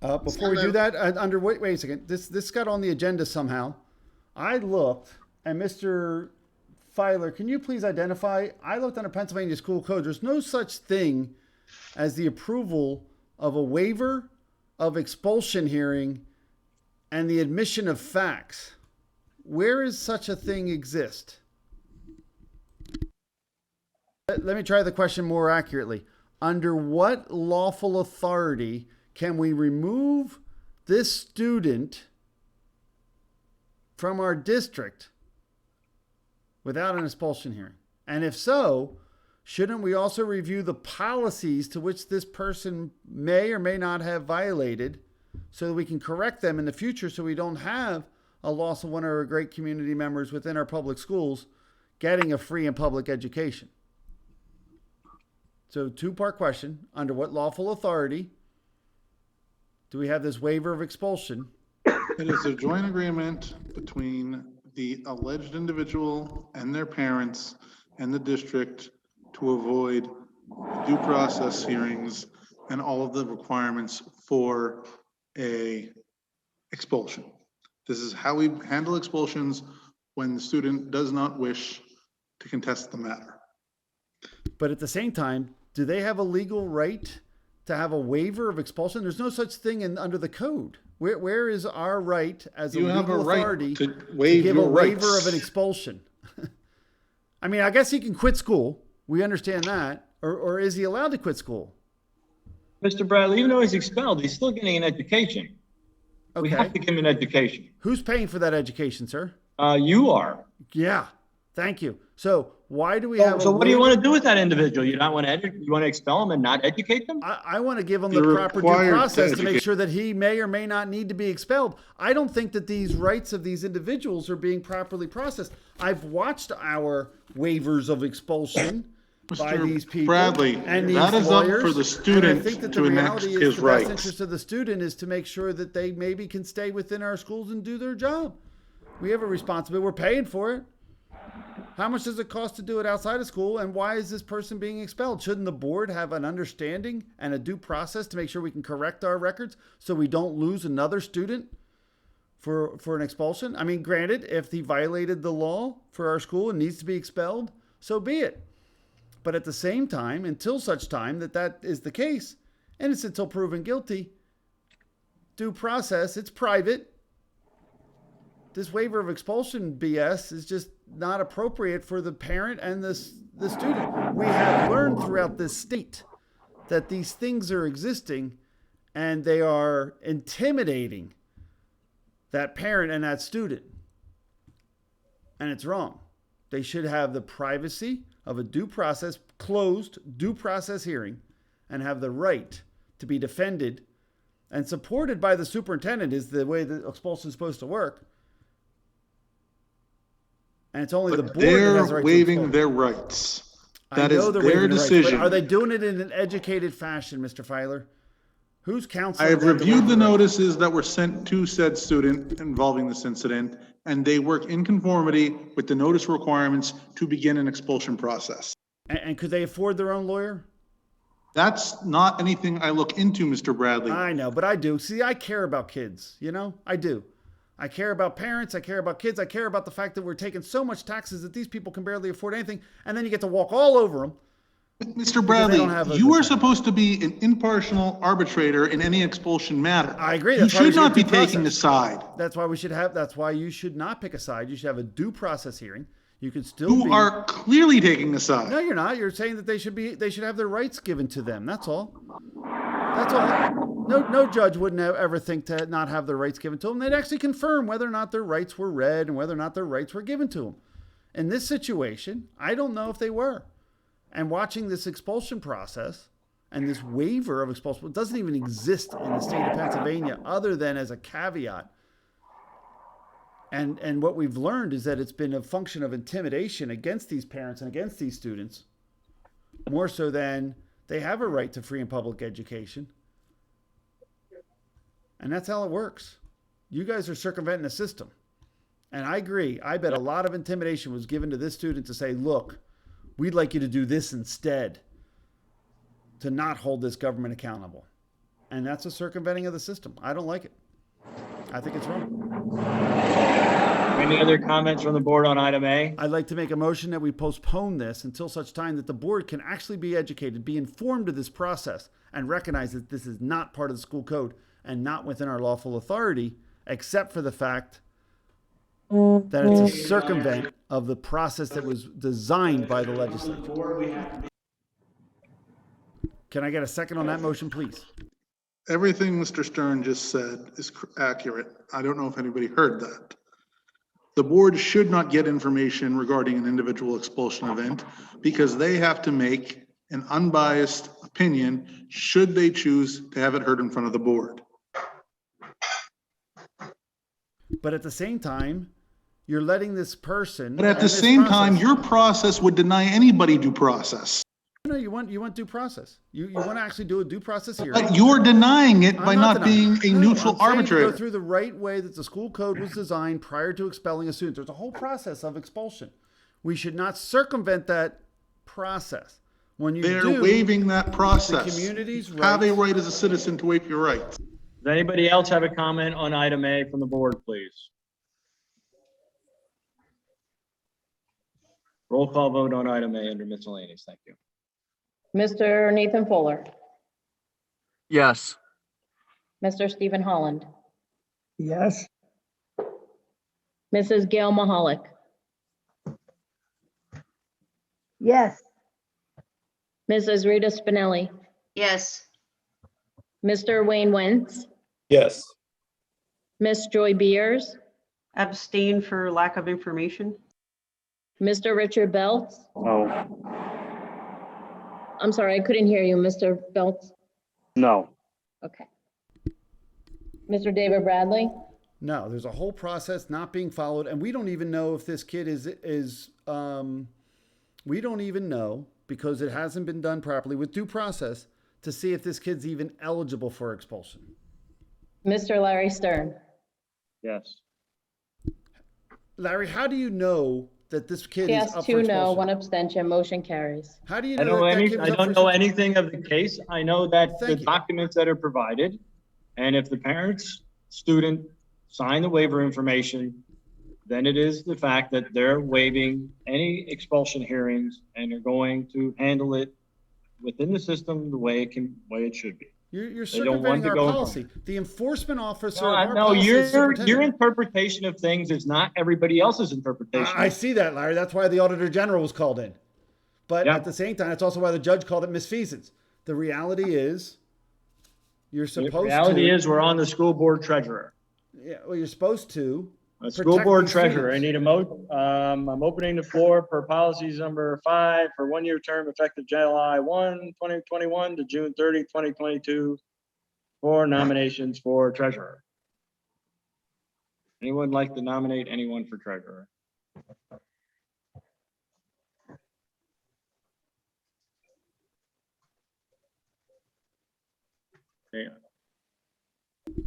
S7: Before we do that, wait a second. This got on the agenda somehow. I looked, and Mr. Filer, can you please identify? I looked under Pennsylvania school code. There's no such thing as the approval of a waiver of expulsion hearing and the admission of facts. Where is such a thing exist? Let me try the question more accurately. Under what lawful authority can we remove this student from our district without an expulsion hearing? And if so, shouldn't we also review the policies to which this person may or may not have violated so that we can correct them in the future so we don't have a loss of one of our great community members within our public schools getting a free and public education? So, two-part question. Under what lawful authority do we have this waiver of expulsion?
S15: It is a joint agreement between the alleged individual and their parents and the district to avoid due process hearings and all of the requirements for a expulsion. This is how we handle expulsions when the student does not wish to contest the matter.
S7: But at the same time, do they have a legal right to have a waiver of expulsion? There's no such thing under the code. Where is our right as a
S15: You have a
S7: legal
S15: right
S7: authority
S15: to
S7: to
S15: waive
S7: give a
S15: your
S7: waiver
S15: rights.
S7: of an expulsion? I mean, I guess he can quit school. We understand that. Or is he allowed to quit school?
S16: Mr. Bradley, even though he's expelled, he's still getting an education. We
S7: Okay.
S16: have to give him an education.
S7: Who's paying for that education, sir?
S16: You are.
S7: Yeah. Thank you. So why do we have
S16: So
S7: a
S16: what do you
S7: waiver?
S16: want to do with that individual? You not want to you want to expel him and not educate them?
S7: I want to give him the
S15: You're
S7: proper due
S15: required to
S7: process to make
S15: educate.
S7: sure that he may or may not need to be expelled. I don't think that these rights of these individuals are being properly processed. I've watched our waivers of expulsion by
S15: Mr.
S7: these people
S15: Bradley,
S7: and these
S15: that is up
S7: lawyers,
S15: for the
S7: and
S15: student
S7: I think that
S15: to
S7: the
S15: enact
S7: reality is
S15: his
S7: the
S15: rights.
S7: best interest of the student is to make sure that they maybe can stay within our schools and do their job. We have a responsibility. We're paying for it. How much does it cost to do it outside of school? And why is this person being expelled? Shouldn't the board have an understanding and a due process to make sure we can correct our records so we don't lose another student for an expulsion? I mean, granted, if he violated the law for our school and needs to be expelled, so be it. But at the same time, until such time that is the case, and it's until proven guilty, due process, it's private. This waiver of expulsion BS is just not appropriate for the parent and the student. We have learned throughout this state that these things are existing and they are intimidating that parent and that student. And it's wrong. They should have the privacy of a due process, closed due process hearing, and have the right to be defended and supported by the superintendent is the way the expulsion is supposed to work. And it's only the board that has the right to
S15: waiving
S7: expel.
S15: their rights.
S7: I
S15: That
S7: know
S15: is
S7: they're
S15: their
S7: waiving rights,
S15: decision.
S7: but are they doing it in an educated fashion, Mr. Filer? Who's counseling?
S15: I have
S7: them to
S15: reviewed
S7: waive
S15: the
S7: rights?
S15: notices that were sent to said student involving this incident, and they work in conformity with the notice requirements to begin an expulsion process.
S7: And could they afford their own lawyer?
S15: That's not anything I look into, Mr. Bradley.
S7: I know, but I do. See, I care about kids, you know? I do. I care about parents. I care about kids. I care about the fact that we're taking so much taxes that these people can barely afford anything. And then you get to walk all over them.
S15: Mr. Bradley, you are supposed to be an impartial arbitrator in any expulsion matter.
S7: I agree.
S15: You
S7: That's why we
S15: should not
S7: have
S15: be
S7: due
S15: taking a
S7: process.
S15: side.
S7: That's why you should not pick a side. You should have a due process hearing. You could still
S15: You are clearly taking a side.
S7: No, you're not. You're saying that they should have their rights given to them. That's all. That's all. No judge wouldn't ever think to not have their rights given to them. They'd actually confirm whether or not their rights were read and whether or not their rights were given to them. In this situation, I don't know if they were. And watching this expulsion process and this waiver of expulsion, it doesn't even exist in the state of Pennsylvania other than as a caveat. And what we've learned is that it's been a function of intimidation against these parents and against these students, more so than they have a right to free and public education. And that's how it works. You guys are circumventing the system. And I agree. I bet a lot of intimidation was given to this student to say, look, we'd like you to do this instead, to not hold this government accountable. And that's a circumventing of the system. I don't like it. I think it's wrong.
S16: Any other comments from the board on item A?
S7: I'd like to make a motion that we postpone this until such time that the board can actually be educated, be informed of this process, and recognize that this is not part of the school code and not within our lawful authority, except for the fact that it's a circumvent of the process that was designed by the legislature. Can I get a second on that motion, please?
S15: Everything Mr. Stern just said is accurate. I don't know if anybody heard that. The board should not get information regarding an individual expulsion event because they have to make an unbiased opinion should they choose to have it heard in front of the board.
S7: But at the same time, you're letting this person.
S15: But at the same time, your process would deny anybody due process.
S7: No, you want due process. You want to actually do a due process here.
S15: But you're denying it by not being a neutral arbitrator.
S7: Go through the right way that the school code was designed prior to expelling a student. There's a whole process of expulsion. We should not circumvent that process. When you
S15: They're waiving that process.
S7: The community's
S15: You have
S7: rights.
S15: a right as a citizen to waive your rights.
S16: Does anybody else have a comment on item A from the board, please? Roll call vote on item A under miscellaneous. Thank you.
S6: Mr. Nathan Fuller,
S13: Yes.
S6: Mr. Stephen Holland,
S18: Yes.
S6: Mrs. Gail Mahalik,
S3: Yes.
S6: Mrs. Rita Spinelli,
S5: Yes.
S6: Mr. Wayne Wentz,
S20: Yes.
S6: Miss Joy Beers,
S4: Abstain for lack of information.
S6: Mr. Richard Belts.
S11: No.
S6: I'm sorry, I couldn't hear you, Mr. Belts.
S11: No.
S6: Okay. Mr. David Bradley,
S7: No, there's a whole process not being followed, and we don't even know if this kid we don't even know because it hasn't been done properly with due process to see if this kid's even eligible for expulsion.
S6: Mr. Larry Stern,
S16: Yes.
S7: Larry, how do you know that this kid is
S6: Cast
S7: up
S6: two
S7: for
S6: no,
S7: expulsion?
S6: one abstention, motion carries.
S7: How do you
S16: I
S7: know
S16: don't
S7: that that kid was
S16: I
S7: up
S16: don't
S7: for
S16: know
S7: expulsion?
S16: anything of the case. I know that the
S7: Thank you.
S16: documents that are provided, and if the parents, student sign the waiver information, then it is the fact that they're waiving any expulsion hearings and are going to handle it within the system the way it should be.
S7: You're
S16: They don't want
S7: circumventing
S16: to
S7: our
S16: go.
S7: policy. The enforcement officer
S16: No,
S7: of our
S16: no,
S7: policy is
S16: your
S7: superintendent.
S16: interpretation of things is not everybody else's interpretation.
S7: I see that, Larry. That's why the Auditor General was called in. But
S16: Yeah.
S7: at the same time, that's also why the judge called it misfeasance. The reality is, you're supposed
S16: The reality
S7: to.
S16: is we're on the school board treasurer.
S7: Yeah, well, you're supposed to.
S16: A school
S7: protect
S16: board
S7: these
S16: treasurer. I
S7: students.
S16: need I'm opening the floor per policies number 5 for 1-year term effective July 1, 2021 to June 30, 2022 for nominations for treasurer. Anyone like to nominate anyone for treasurer? Okay.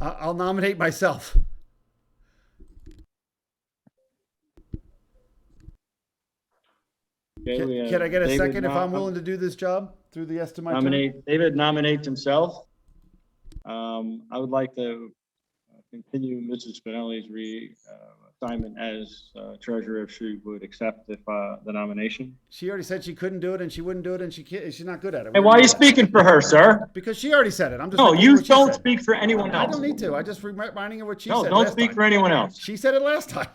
S7: I'll nominate myself.
S16: Okay, we have
S7: Can I get a
S16: David
S7: second if I'm willing to do this job through the est of my term?
S16: David nominates himself. I would like to continue Mrs. Spinelli's assignment as treasurer if she would accept the nomination.
S7: She already said she couldn't do it and she wouldn't do it and she's not good at it.
S16: Hey, why are you speaking for her, sir?
S7: Because she already said it. I'm just
S16: No,
S7: repeating
S16: you
S7: what she
S16: don't
S7: said.
S16: speak for anyone
S7: I
S16: else.
S7: don't need to. I just reminding her what she
S16: No,
S7: said.
S16: don't
S7: last
S16: speak
S7: time.
S16: for anyone else.
S7: She said it last time.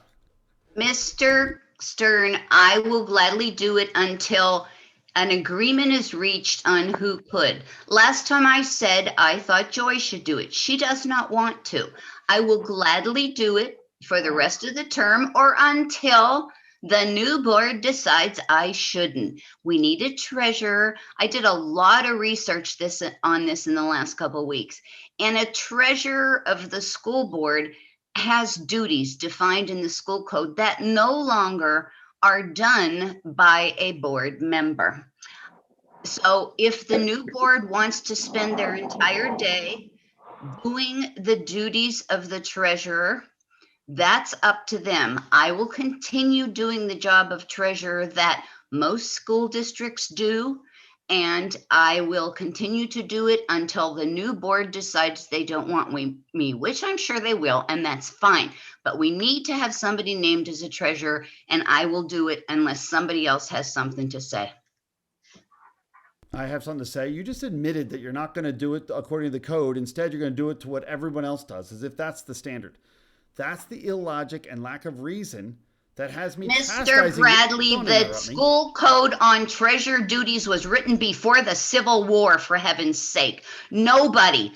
S5: Mr. Stern, I will gladly do it until an agreement is reached on who could. Last time I said I thought Joy should do it. She does not want to. I will gladly do it for the rest of the term or until the new board decides I shouldn't. We need a treasurer. I did a lot of research on this in the last couple of weeks. And a treasurer of the school board has duties defined in the school code that no longer are done by a board member. So if the new board wants to spend their entire day doing the duties of the treasurer, that's up to them. I will continue doing the job of treasurer that most school districts do, and I will continue to do it until the new board decides they don't want me, which I'm sure they will, and that's fine. But we need to have somebody named as a treasurer, and I will do it unless somebody else has something to say.
S7: I have something to say. You just admitted that you're not going to do it according to the code. Instead, you're going to do it to what everyone else does, as if that's the standard. That's the illogic and lack of reason that has me
S5: Mr. Bradley, the school code on treasurer duties was written before the Civil War, for heaven's sake. Nobody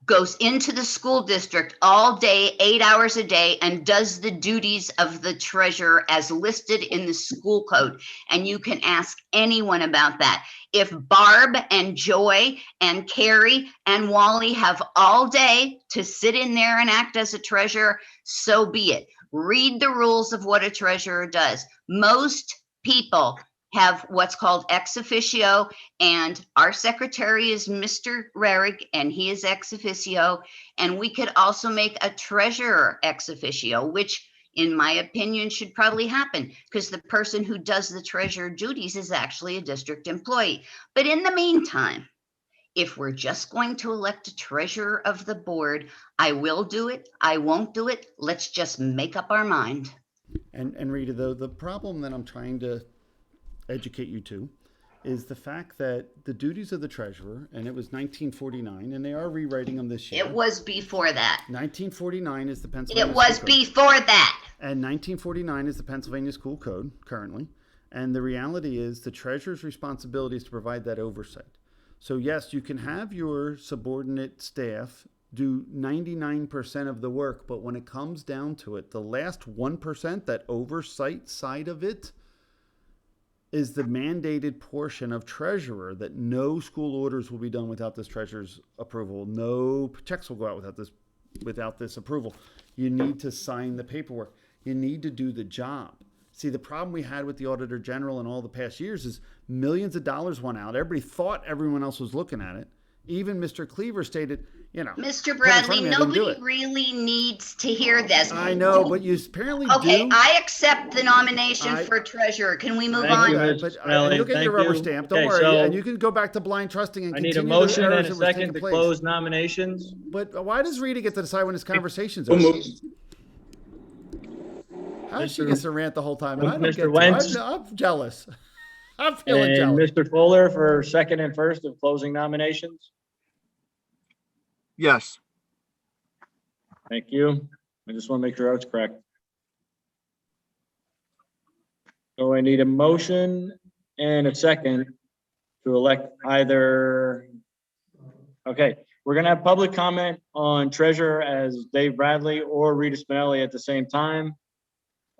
S5: goes into the school district all day, 8 hours a day, and does the duties of the treasurer as listed in the school code. And you can ask anyone about that. If Barb and Joy and Carrie and Wally have all day to sit in there and act as a treasurer, so be it. Read the rules of what a treasurer does. Most people have what's called ex officio, and our secretary is Mr. Rarig, and he is ex officio. And we could also make a treasurer ex officio, which in my opinion should probably happen because the person who does the treasurer duties is actually a district employee. But in the meantime, if we're just going to elect a treasurer of the board, I will do it. I won't do it. Let's just make up our mind.
S7: And Rita, the problem that I'm trying to educate you to is the fact that the duties of the treasurer, and it was 1949, and they are rewriting them this year.
S5: It was before that.
S7: 1949 is the Pennsylvania.
S5: It was
S7: School Code.
S5: before that.
S7: And 1949 is the Pennsylvania School Code currently. And the reality is the treasurer's responsibility is to provide that oversight. So yes, you can have your subordinate staff do 99% of the work, but when it comes down to it, the last 1%, that oversight side of it, is the mandated portion of treasurer that no school orders will be done without this treasurer's approval. No checks will go out without this approval. You need to sign the paperwork. You need to do the job. See, the problem we had with the Auditor General in all the past years is millions of dollars went out. Everybody thought everyone else was looking at it. Even Mr. Cleaver stated, you know.
S5: Mr.
S7: put it in front
S5: Bradley,
S7: of me, I didn't do
S5: nobody
S7: it.
S5: really needs to hear this.
S7: I know, but you apparently
S5: Okay,
S7: do.
S5: I accept the nomination
S7: I-
S5: for treasurer. Can we move
S7: I
S16: Thank
S5: on?
S16: you,
S7: know that,
S16: Ms.
S7: but
S16: Spinelli.
S7: you'll get your
S16: Thank
S7: rubber
S16: you.
S7: stamp. Don't
S16: Okay,
S7: worry,
S16: so
S7: and you can go back to blind trusting and
S16: I need a
S7: continue the
S16: motion and
S7: errors
S16: a
S7: that was
S16: second
S7: taking
S16: to
S7: place.
S16: close nominations.
S7: But why does Rita get to decide when his conversations
S20: So
S7: are?
S20: moved.
S7: How does she
S16: Mr.
S7: gets to rant the whole time? And I don't
S16: Mr.
S7: get to.
S16: Wentz.
S7: I'm jealous. I'm feeling
S16: And
S7: jealous.
S16: Mr. Fuller for second and first of closing nominations.
S13: Yes.
S16: Thank you. I just want to make sure I was correct. So I need a motion and a second to elect either. Okay, we're gonna have public comment on treasurer as Dave Bradley or Rita Spinelli at the same time.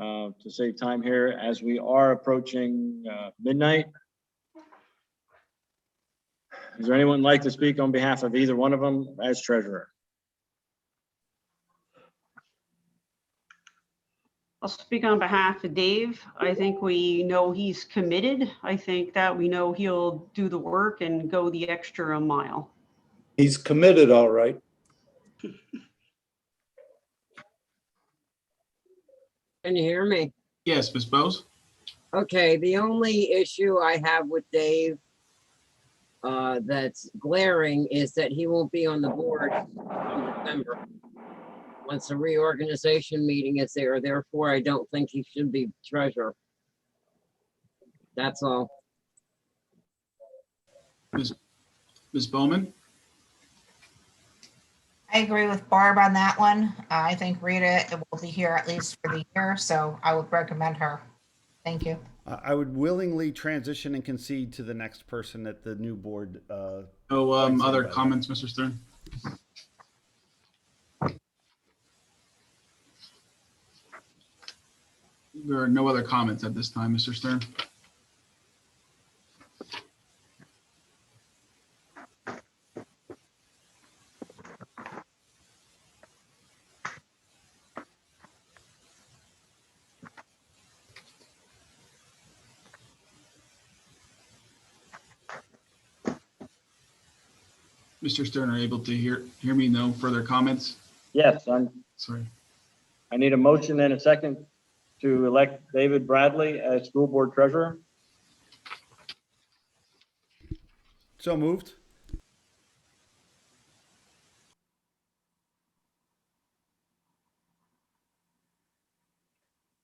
S16: To save time here as we are approaching midnight. Is there anyone like to speak on behalf of either one of them as treasurer?
S4: I'll speak on behalf of Dave. I think we know he's committed. I think that we know he'll do the work and go the extra mile.
S20: He's committed, all right.
S8: Can you hear me?
S1: Yes, Ms. Bose?
S8: Okay, the only issue I have with Dave that's glaring is that he won't be on the board in December. Once the reorganization meeting is there, therefore I don't think he should be treasurer. That's all.
S1: Ms. Bowman?
S12: I agree with Barb on that one. I think Rita will be here at least for the year, so I would recommend her. Thank you.
S7: I would willingly transition and concede to the next person at the new board.
S1: No
S7: appoints
S1: other
S7: anybody.
S1: comments, Mr. Stern? There are no other comments at this time, Mr. Stern. Mr. Stern, are you able to hear me? No further comments?
S16: Yes,
S1: Sorry.
S16: I need a motion and a second to elect David Bradley as school board treasurer.
S7: So moved.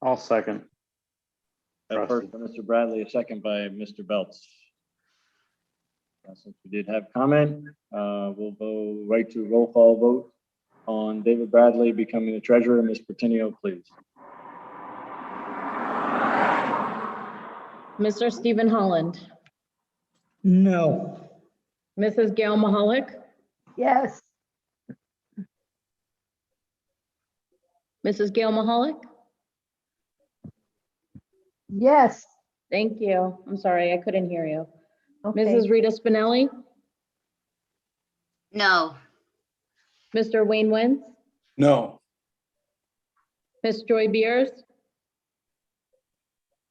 S11: I'll second.
S16: At first by Mr. Bradley, a second by Mr. Belts. Since we did have comment, we'll go right to roll call vote on David Bradley becoming the treasurer. Ms. Pertinio, please.
S6: Mr. Stephen Holland,
S19: No.
S6: Mrs. Gail Mahalik,
S3: Yes.
S6: Mrs. Gail Mahalik.
S3: Yes.
S6: Thank you. I'm sorry, I couldn't hear you.
S3: Okay.
S6: Mrs. Rita Spinelli,
S5: No.
S6: Mr. Wayne Wentz,
S20: No.
S6: Miss Joy Beers,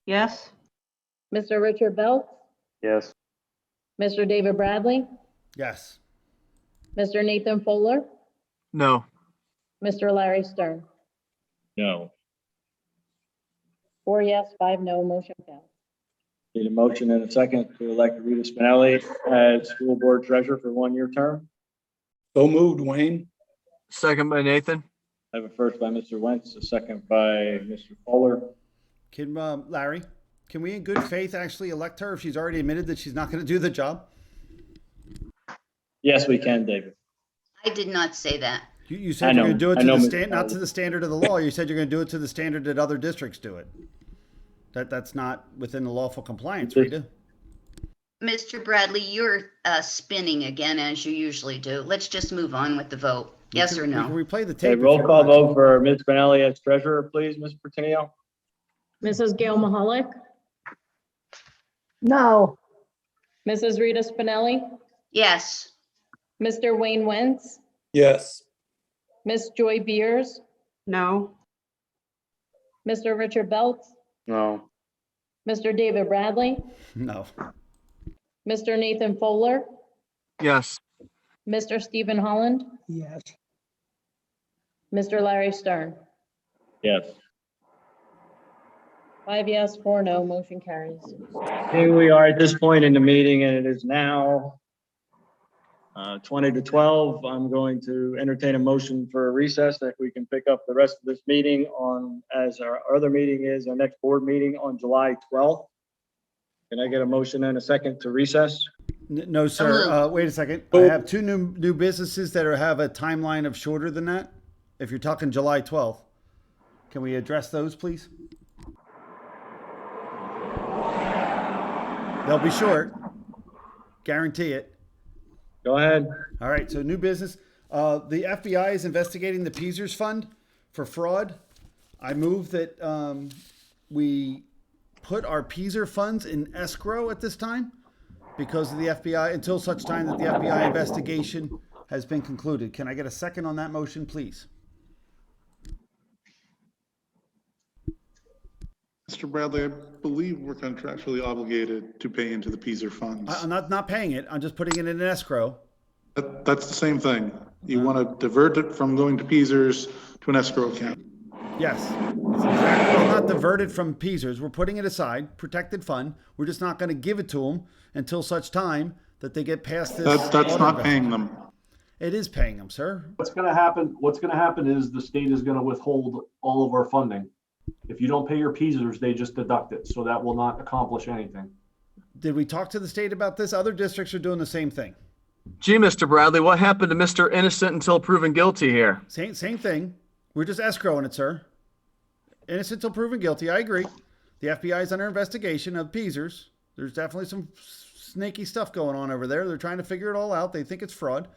S4: Yes?
S6: Mr. Richard Belt,
S11: Yes.
S6: Mr. David Bradley,
S7: Yes.
S6: Mr. Nathan Fuller,
S13: No.
S6: Mr. Larry Stern.
S16: No.
S6: 4 yes, 5 no, motion passed.
S16: Need a motion and a second to elect Rita Spinelli as school board treasurer for 1-year term.
S20: So moved, Wayne.
S13: Second by Nathan.
S16: I have a first by Mr. Wentz, a second by Mr. Fuller.
S7: Can Larry, can we in good faith actually elect her if she's already admitted that she's not going to do the job?
S16: Yes, we can, David.
S5: I did not say that.
S7: You
S16: I
S7: said
S16: know-
S7: you're going to do it
S16: I
S7: to
S16: know,
S7: the
S16: Mr.
S7: not to the standard of the law. You said you're going to do it to the standard that other districts do it. That's not within the lawful compliance, Rita.
S5: Mr. Bradley, you're spinning again as you usually do. Let's just move on with the vote. Yes or
S7: We can
S5: no?
S7: replay the
S16: Okay,
S7: tape.
S16: roll call vote for Ms. Spinelli as treasurer, please, Ms. Pertinio.
S6: Mrs. Gail Mahalik,
S3: No.
S6: Mrs. Rita Spinelli,
S5: Yes.
S6: Mr. Wayne Wentz,
S20: Yes.
S6: Miss Joy Beers,
S4: No?
S6: Mr. Richard Belt,
S11: No.
S6: Mr. David Bradley,
S7: No.
S6: Mr. Nathan Fuller,
S13: Yes.
S6: Mr. Stephen Holland,
S19: Yes.
S6: Mr. Larry Stern.
S16: Yes.
S6: 5 yes, 4 no, motion carries.
S16: Here we are at this point in the meeting, and it is now 20 to 12. I'm going to entertain a motion for a recess that we can pick up the rest of this meeting on, as our other meeting is, our next board meeting on July 12th. Can I get a motion and a second to recess?
S7: No, sir. Wait a second. I have two new businesses that have a timeline of shorter than that. If you're talking July 12th, can we address those, please? They'll be short. Guarantee it.
S16: Go ahead.
S7: All right. So new business. The FBI is investigating the Peasers Fund for fraud. I move that we put our Peaser funds in escrow at this time because of the FBI, until such time that the FBI investigation has been concluded. Can I get a second on that motion, please?
S15: Mr. Bradley, I believe we're contractually obligated to pay into the Peaser funds.
S7: I'm not paying it. I'm just putting it in an escrow.
S15: That's the same thing. You want to divert it from going to Peasers to an escrow account.
S7: Yes. It's exactly, well, not diverted from Peasers. We're putting it aside, protected fund. We're just not going to give it to them until such time that they get past this.
S15: That's not paying them.
S7: It is paying them, sir.
S9: What's going to happen is the state is going to withhold all of our funding. If you don't pay your Peasers, they just deduct it. So that will not accomplish anything.
S7: Did we talk to the state about this? Other districts are doing the same thing.
S13: Gee, Mr. Bradley, what happened to Mr. Innocent until proven guilty here?
S7: Same thing. We're just escrowing it, sir. Innocent until proven guilty. I agree. The FBI is under investigation of Peasers. There's definitely some snaky stuff going on over there. They're trying to figure it all out. They think it's fraud.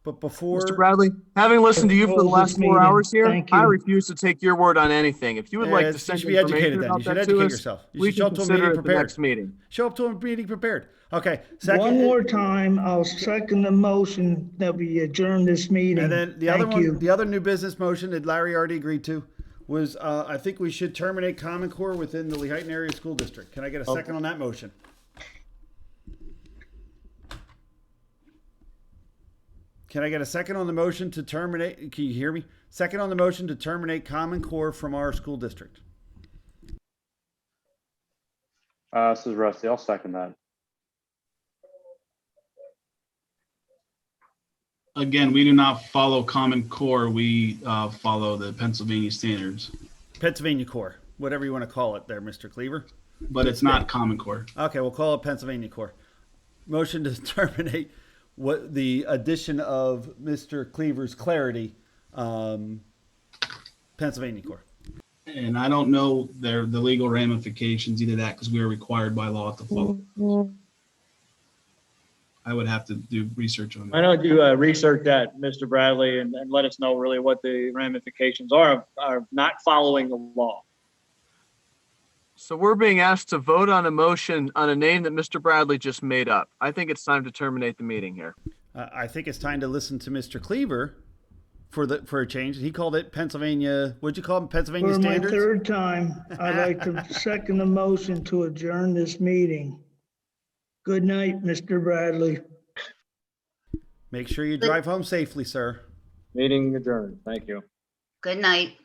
S7: But before...
S13: Mr. Bradley, having listened to you for the last 4 hours here, I refuse to take your word on anything. If you would like to send
S7: you should be educated then. You should educate
S13: us,
S7: yourself. You
S13: we
S7: should show
S13: can
S7: up to a
S13: consider
S7: meeting
S13: it the
S7: prepared.
S13: next meeting.
S7: Show up to a meeting prepared. Okay. Second,
S19: One more time, I'll second the motion that we adjourn this meeting.
S7: And then the other one, the other new business motion that Larry already agreed to was I think we should terminate Common Core within the Lehighton Area School District. Can I get a second on that motion? Can I get a second on the motion to terminate? Can you hear me? Second on the motion to terminate Common Core from our school district.
S11: This is Rusty. I'll second that.
S1: Again, we do not follow Common Core. We follow the Pennsylvania standards.
S7: Pennsylvania Core, whatever you want to call it there, Mr. Cleaver.
S1: But it's not Common Core.
S7: Okay, we'll call it Pennsylvania Core. Motion to terminate what the addition of Mr. Cleaver's clarity, Pennsylvania Core.
S1: And I don't know the legal ramifications, either that because we are required by law to follow. I would have to do research on that.
S16: Why don't you research that, Mr. Bradley, and let us know really what the ramifications are of not following the law.
S13: So we're being asked to vote on a motion on a name that Mr. Bradley just made up. I think it's time to terminate the meeting here.
S7: I think it's time to listen to Mr. Cleaver for a change. He called it Pennsylvania. What'd you call it? Pennsylvania
S19: For
S7: standards?
S19: my third time, I'd like to second the motion to adjourn this meeting. Good night, Mr. Bradley.
S7: Make sure you drive home safely, sir.
S16: Meeting adjourned. Thank you.
S5: Good night.